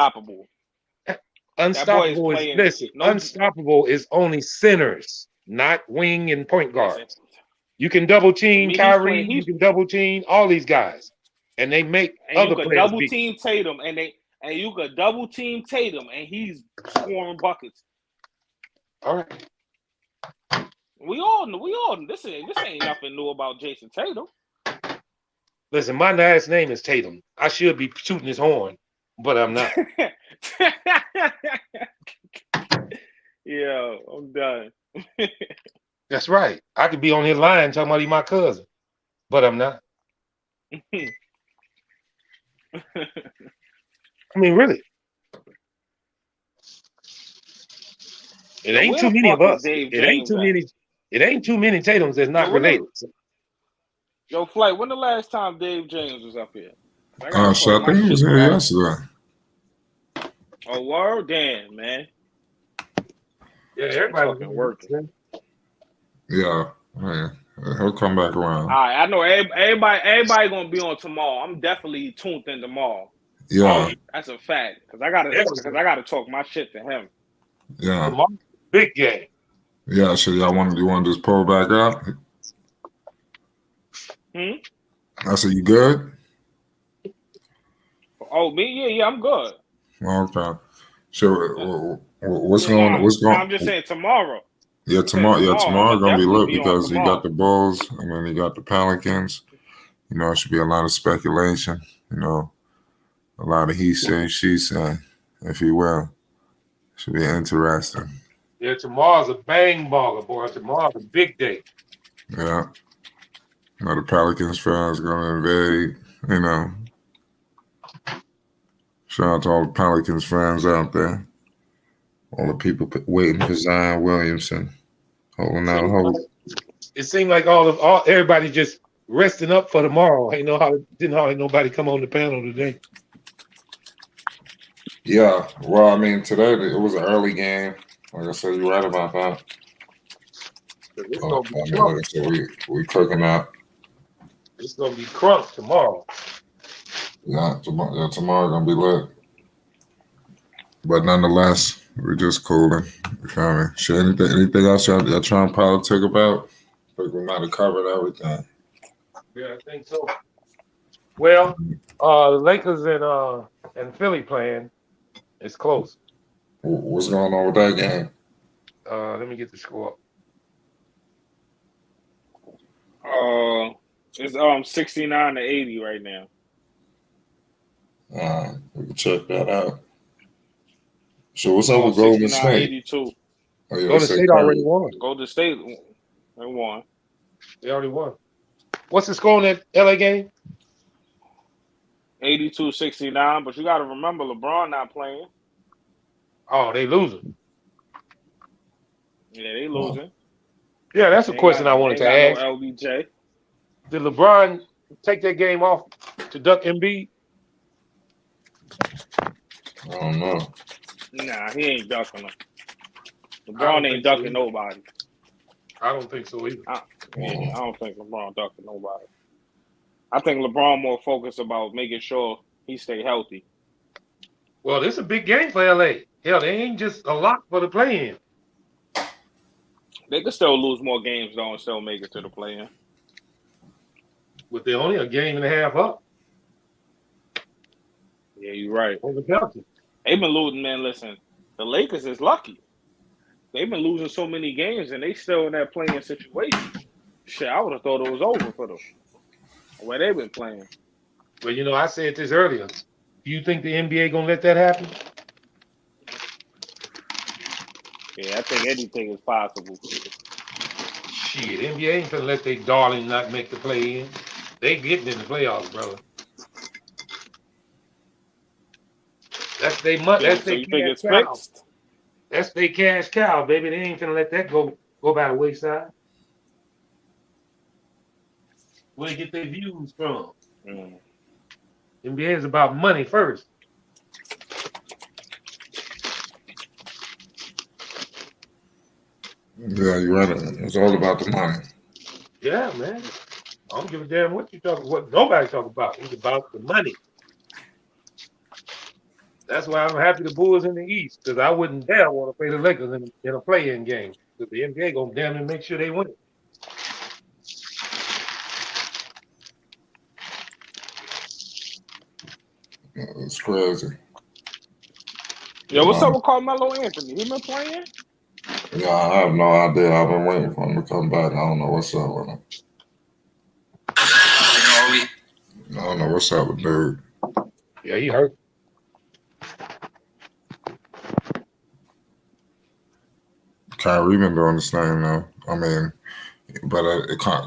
unstoppable is unstoppable is only centers, not wing and point guards. You can double team Kyrie. You can double team all these guys, and they make other players. Double team Tatum, and you could double team Tatum, and he's scoring buckets. All right. We all know. This ain't nothing new about Jason Tatum. Listen, my last name is Tatum. I should be shooting his horn, but I'm not. Yeah, I'm done. That's right. I could be on his line talking about he's my cousin, but I'm not. I mean, really. It ain't too many of us. It ain't too many Tatums that's not related. Yo, Flight, when the last time Dave James was up here? I gotta Shit, talk I my think he shit was to here him. yesterday. Oh, word? Damn, man. Yeah, He's everybody was fucking in working. there. Yeah, man. He'll come back around. All right, I know everybody gonna be on tomorrow. I'm definitely tuned in tomorrow. Yeah, That's a fact. Cause I gotta talk my shit to him. yeah, Tomorrow, big game. yeah. So you want to just pull back up? I said, you good? Oh, me? Yeah, I'm good. Okay. So what's Yeah, going? What's now going? I'm just saying tomorrow. Yeah, I'm saying tomorrow. Yeah, tomorrow. tomorrow I'ma gonna be definitely lit be on because you got tomorrow. the Bulls and then you got the Pelicans. You know, it should be a lot of speculation. You know, a lot of he say, she say, if you will. Should be interesting. Yeah, tomorrow's a bang baller, boy. Tomorrow's a big day. Yeah. You know, the Pelicans fans gonna invade. You know, shout out to all the Pelicans fans out there. All the people waiting for Zion Williamson, holding out hope. It seemed like all everybody just resting up for tomorrow. Ain't no didn't hardly nobody come on the panel today. Yeah, well, I mean, today it was an early game. Like I said, you're right about that. It's I gonna be mean, crunk. like I said, we cooking up. It's gonna be crunk tomorrow. Yeah, tomorrow gonna be lit. But nonetheless, we're just cooling. You feel me? Shit, anything else y'all trying to politic about? I think we might have covered everything. Yeah, I think so. Well, the Lakers and Philly playing. It's close. What's going on with that game? Let me get the score. It's 69-80 right now. We can check that out. So what's up with Golden State? 69-82. Oh, yeah, Golden State already won. Golden State, they won. They already won. What's the score in that LA game? 82-69, but you got to remember LeBron not playing. Oh, they losing. Yeah, they losing. Yeah, that's a question I wanted to ask. No LBJ. Did LeBron take that game off to duck Embiid? I don't know. Nah, he ain't ducking him. LeBron ain't ducking nobody. I don't think so either. I don't think LeBron ducking nobody. I think LeBron more focused about making sure he stay healthy. Well, this is a big game for LA. Hell, they ain't just a lock for the play-in. They could still lose more games though and still make it to the play-in. But they're only a game and a half up. Yeah, you're right. On the Pelicans. They've been losing, man. Listen, the Lakers is lucky. They've been losing so many games and they still in that playing situation. Shit, I would have thought it was over for them. Where they've been playing. But you know, I said this earlier. Do you think the NBA gonna let that happen? Yeah, I think anything is possible. Shit, NBA ain't gonna let their darling not make the play-in. They getting in the playoffs, brother. That's their money. Yeah, That's so their you think cash it's cow. fixed? That's their cash cow, baby. They ain't gonna let that go by the wayside. Where they get their views from? NBA is about money first. Yeah, you're right. It's all about the money. Yeah, man. I don't give a damn what you talking. What nobody talking about. It's about the money. That's why I'm happy the Bulls in the East, because I wouldn't dare want to play the Lakers in a play-in game. Because the NBA gonna damn near make sure they win. It's crazy. Yo, what's up with Carmelo Anthony? He been playing? Yeah, I have no idea. I've been waiting for him to come back. I don't know what's up with him. I don't know what's up with dude. Yeah, he hurt. Kyrie been doing this thing though. I mean, but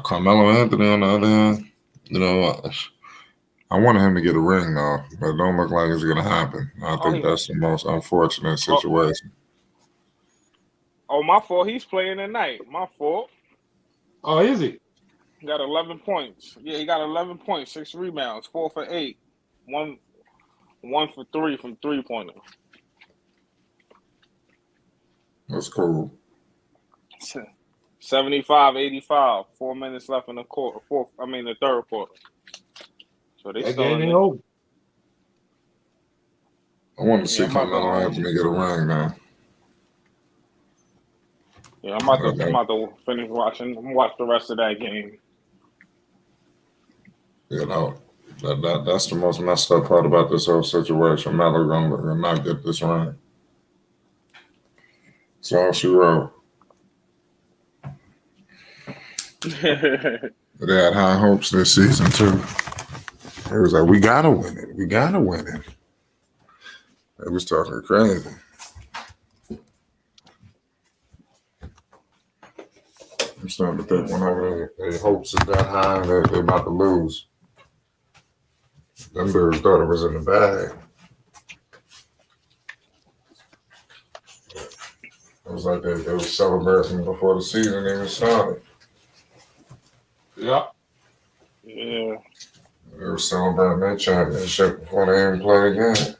Carmelo Anthony on the other hand, you know, I wanted him to get a ring though, but it don't look like it's gonna happen. I think that's the most unfortunate situation. Oh, my fault. He's playing tonight. My fault. Oh, is he? He got 11 points. Yeah, he got 11 points, 6 rebounds, 4 for 8, one for 3 from 3-pointers. That's cool. 75-85. 4 minutes left in the third quarter. So they That still game in ain't it. over. I want to see Yeah, I'm about Carmelo to. Anthony get a ring now. Yeah, I'm about to finish watching. I'm watch the rest of that game. You know, that's the most messed up part about this whole situation. Melo gonna not get this ring. That's all she wrote. They had high hopes this season too. It was like, we gotta win it. We gotta win it. They was talking crazy. I'm starting to think whenever their hopes is that high, they're about to lose. Them dudes thought it was in the bag. It was like they were celebrating before the season even started. Yeah. Yeah. They were celebrating their championship before they even played again.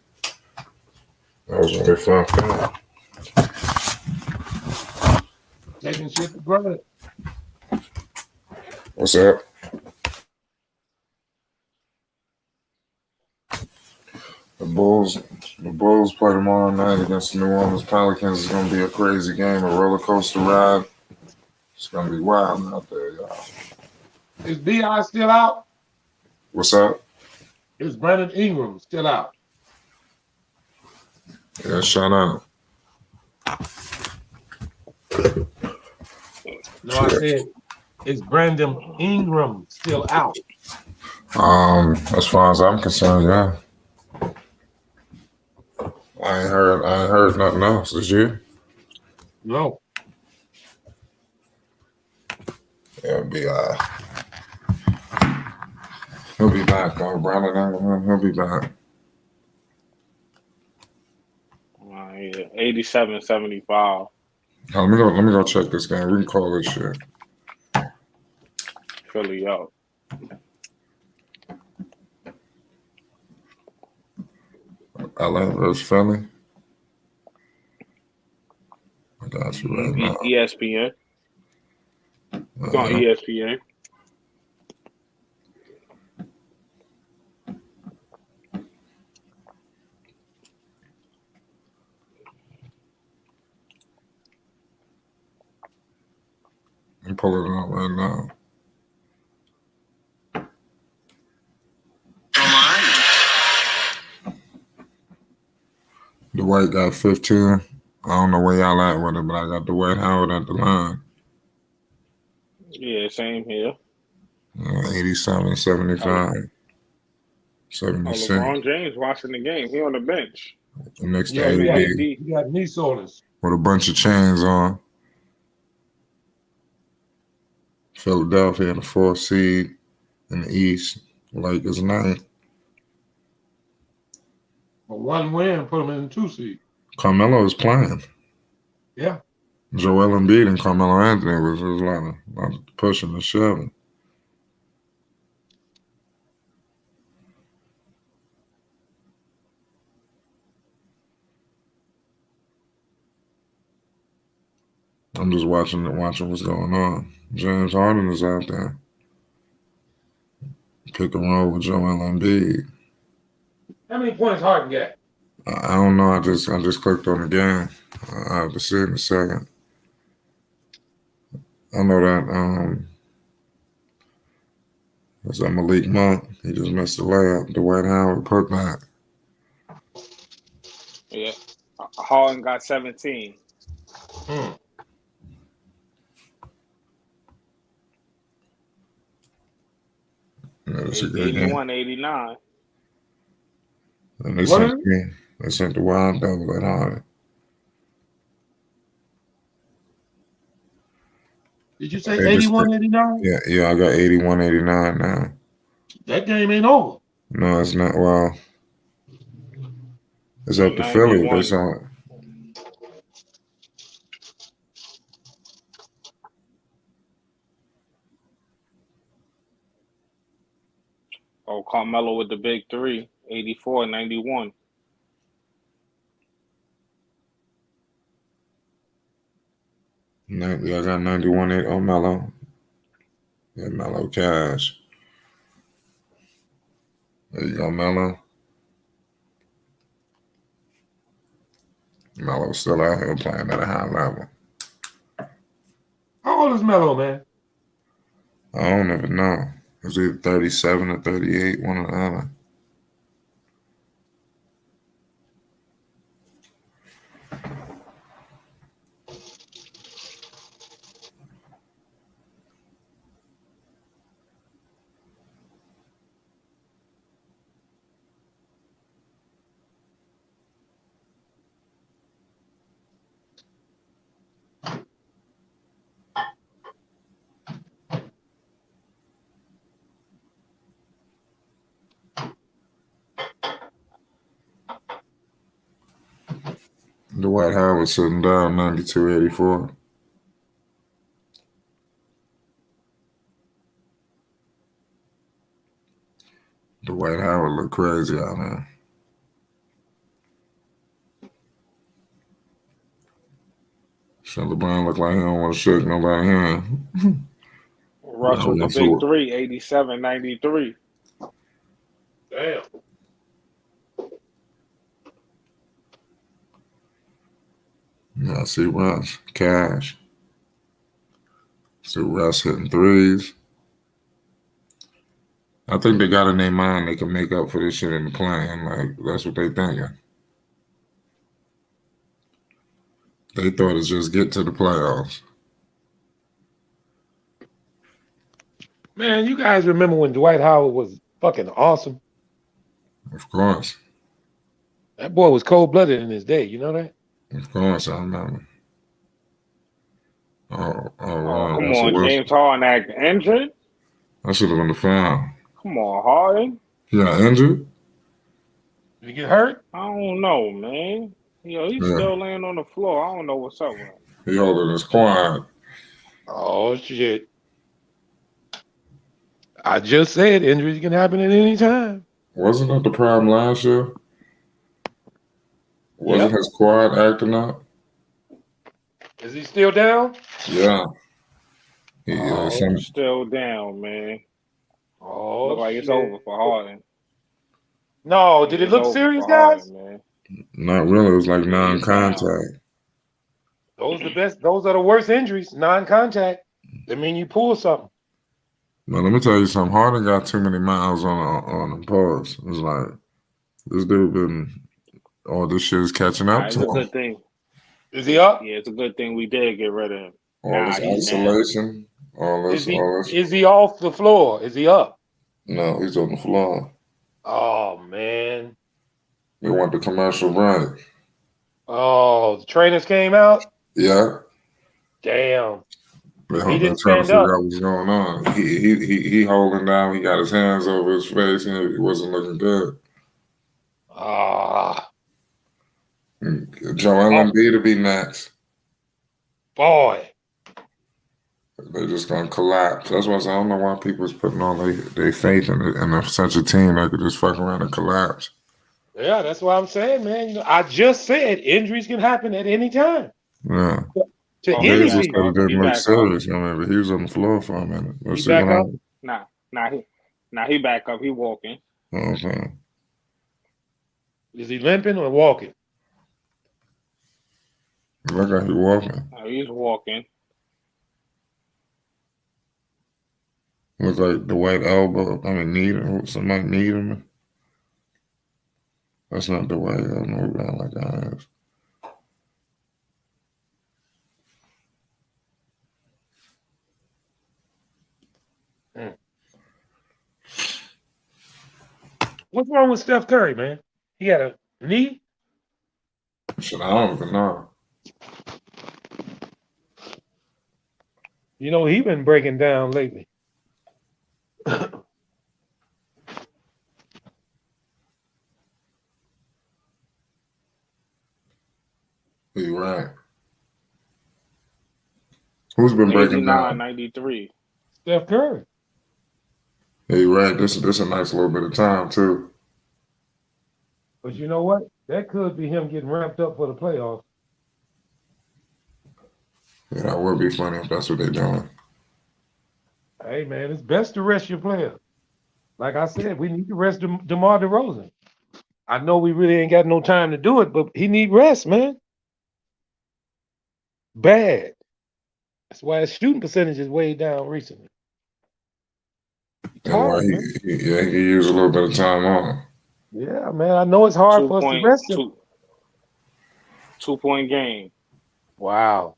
That was when they fucked up. Taking shit for granted. What's up? The Bulls play tomorrow night against the New Orleans Pelicans. It's gonna be a crazy game, a roller coaster ride. It's gonna be wild out there, y'all. Is B.I. still out? What's up? Is Brandon Ingram still out? Yeah, shout out. No, I said, is Brandon Ingram still out? As far as I'm concerned, yeah. I ain't heard nothing else. Did you? No. Yeah, he'll be back though. Brandon Ingram, he'll be back. 87-75. Let me go check this game. We can call this shit. Philly out. LA versus Philly. I got you right now. ESPN. It's on ESPN. I'm pulling it up right now. Dwight got 15. I don't know where y'all at with it, but I got Dwight Howard at the line. Yeah, same here. 87, 75, 76. LeBron James watching the game. He on the bench. Next to Yeah, AD. he got knee soreness. With a bunch of chains on. Philadelphia in the 4th seed in the East. Lakers 9th. But one win put him in the 2 seed. Carmelo is playing. Yeah. Joel Embiid and Carmelo Anthony was a lot of pushing and shoving. I'm just watching what's going on. James Harden is out there. Pick and roll with Joel Embiid. How many points Harden got? I don't know. I just clicked on the game. I have to see it in a second. I know that was that Malik Monk. He just missed the layup. Dwight Howard put back. Yeah. Harden got 17. Yeah, that's a good game. 81-89. And they sent the wild double at Harden. Did you say 81-89? Yeah, I got 81-89 now. That game ain't over. No, it's not. Well, it's up to Philly. They saw it. Oh, Carmelo with the big 3. 84, 91. I got 91 on Melo. Yeah, Melo cash. There you go, Melo. Melo's still out here playing at a high level. How old is Melo, man? I don't even know. It's either 37 or 38, one or the other. Dwight Howard sitting down 92-84. Dwight Howard look crazy out there. So LeBron look like he don't want to shake nobody hand. Russ with the big three, 87, 93. Damn. Yeah, I see Russ. Cash. See Russ hitting threes. I think they got in their mind they can make up for this shit in the play-in. Like, that's what they thinking. They thought it's just get to the playoffs. Man, you guys remember when Dwight Howard was fucking awesome? Of course. That boy was cold-blooded in his day. You know that? Of course, I remember. Oh, wow. Come on, James Harden act injured? That should have been the foul. Come on, Harden. He got injured? Did he get hurt? I don't know, man. Yo, he's still laying on the floor. I don't know what's up with him. He holding his quad. Oh, shit. I just said injuries can happen at any time. Wasn't that the problem last year? Wasn't his quad acting up? Is he still down? Yeah. He's still down, man. Oh, look like it's over for Harden. No, did it look serious, guys? Harden, Not really. It was like non-contact. Those are the worst injuries, non-contact. That mean you pull something. Now, let me tell you something. Harden got too many miles on him. Pause. It's like, this dude been, all this shit is catching up it's to a him. good thing. Is he up? Yeah, it's a good thing we did get rid of him. All this isolation, all this. Is he off the floor? Is he up? No, he's on the floor. Oh, man. They want the commercial break. Oh, the trainers came out? Yeah. Damn. He didn't trying to stand up. figure out what's going on. He holding down. He got his hands over his face, and he wasn't looking good. Joel Embiid to be next. Boy. They're just gonna collapse. That's why I don't know why people's putting all their faith in such a team that could just fuck around and collapse. Yeah, that's what I'm saying, man. You know, I just said injuries can happen at any time. Yeah. To He any just team. said it didn't look serious. I mean, but he was on the floor for a minute. Let's He see back what up? happens. Nah, he back up. He walking. Okay. Is he limping or walking? Look like he walking. Oh, he's walking. Look like the white elbow. I mean, need him. Somebody need him. That's not the way. I don't know who that like that is. What's wrong with Steph Curry, man? He had a knee? Shit, I don't even know. You know, he been breaking down lately. You're right. Who's been breaking down? 93. Steph Curry. Yeah, you're right. This a nice little bit of time too. But you know what? That could be him getting ramped up for the playoffs. Yeah, that would be funny if that's what they're doing. Hey, man, it's best to rest your players. Like I said, we need to rest DeMar DeRozan. I know we really ain't got no time to do it, but he need rest, man. Bad. That's why his shooting percentage is way down recently. That's why he could use a little bit of time off. Yeah, man. I know it's hard for us to rest him. 2-point game. Wow.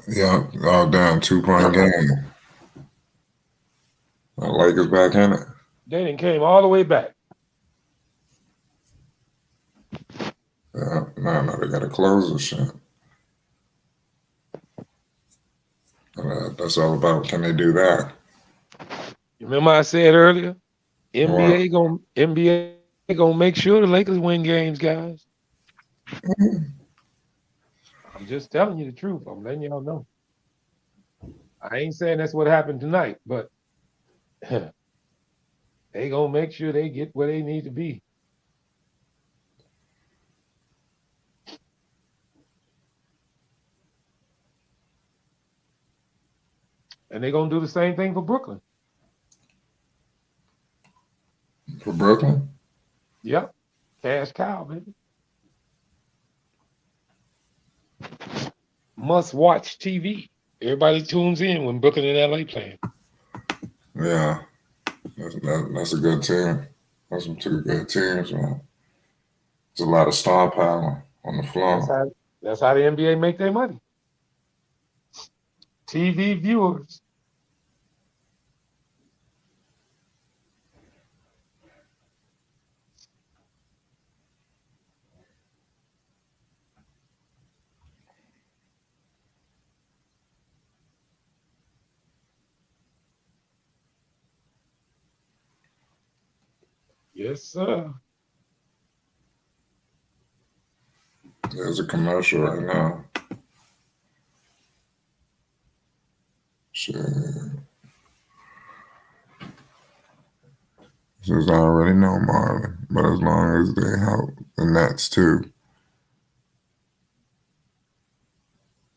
Yeah, all down 2-point game. Lakers back in it. They done came all the way back. Yeah, no, they got to close this shit. That's all about, can they do that? You remember I said earlier, NBA gonna make sure the Lakers win games, guys. I'm just telling you the truth. I'm letting y'all know. I ain't saying that's what happened tonight, but they gonna make sure they get where they need to be. And they're gonna do the same thing for Brooklyn. For Brooklyn? Yep. Cash cow, baby. Must watch TV. Everybody tunes in when Brooklyn and LA playing. Yeah. That's a good team. That's some two good teams, man. There's a lot of star power on the floor. That's how the NBA make their money. TV viewers. Yes, sir. There's a commercial right now. Shit. Says I already know Marvin, but as long as they help the Nets too.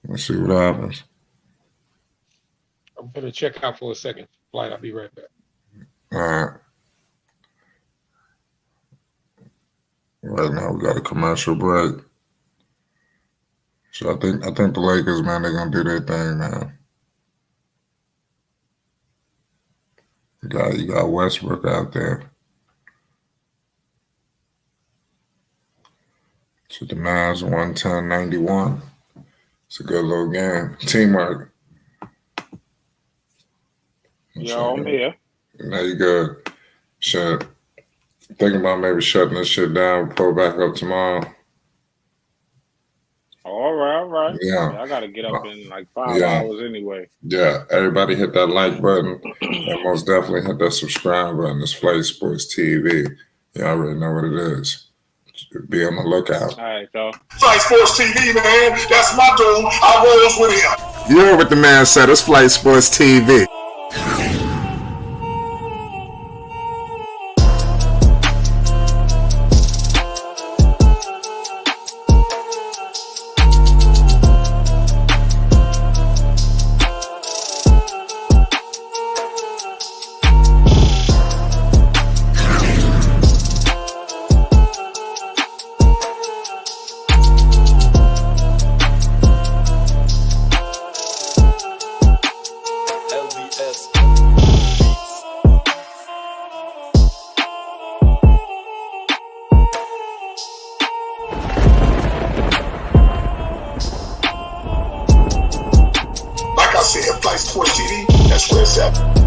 Let's see what happens. I'm gonna check out for a second. Flight, I'll be right back. All right. Right now we got a commercial break. So I think the Lakers, man, they're gonna do their thing, man. You got Westbrook out there. So the Mavs 110-91. It's a good little game. Teamwork. Yo, I'm here. Now you good. Shit. Thinking about maybe shutting this shit down, pull back up tomorrow. All right. Yeah. I gotta get up in like 5 hours anyway. Yeah. Everybody hit that like button and most definitely hit that subscribe button. It's Flight Sports TV. You already know what it is. Be on the lookout. All right, so. Flight Sports TV, man. That's my dude. I rolls with him. You heard what the man said. It's Flight Sports TV. Like I said, Flight Sports TV, that's where it's at.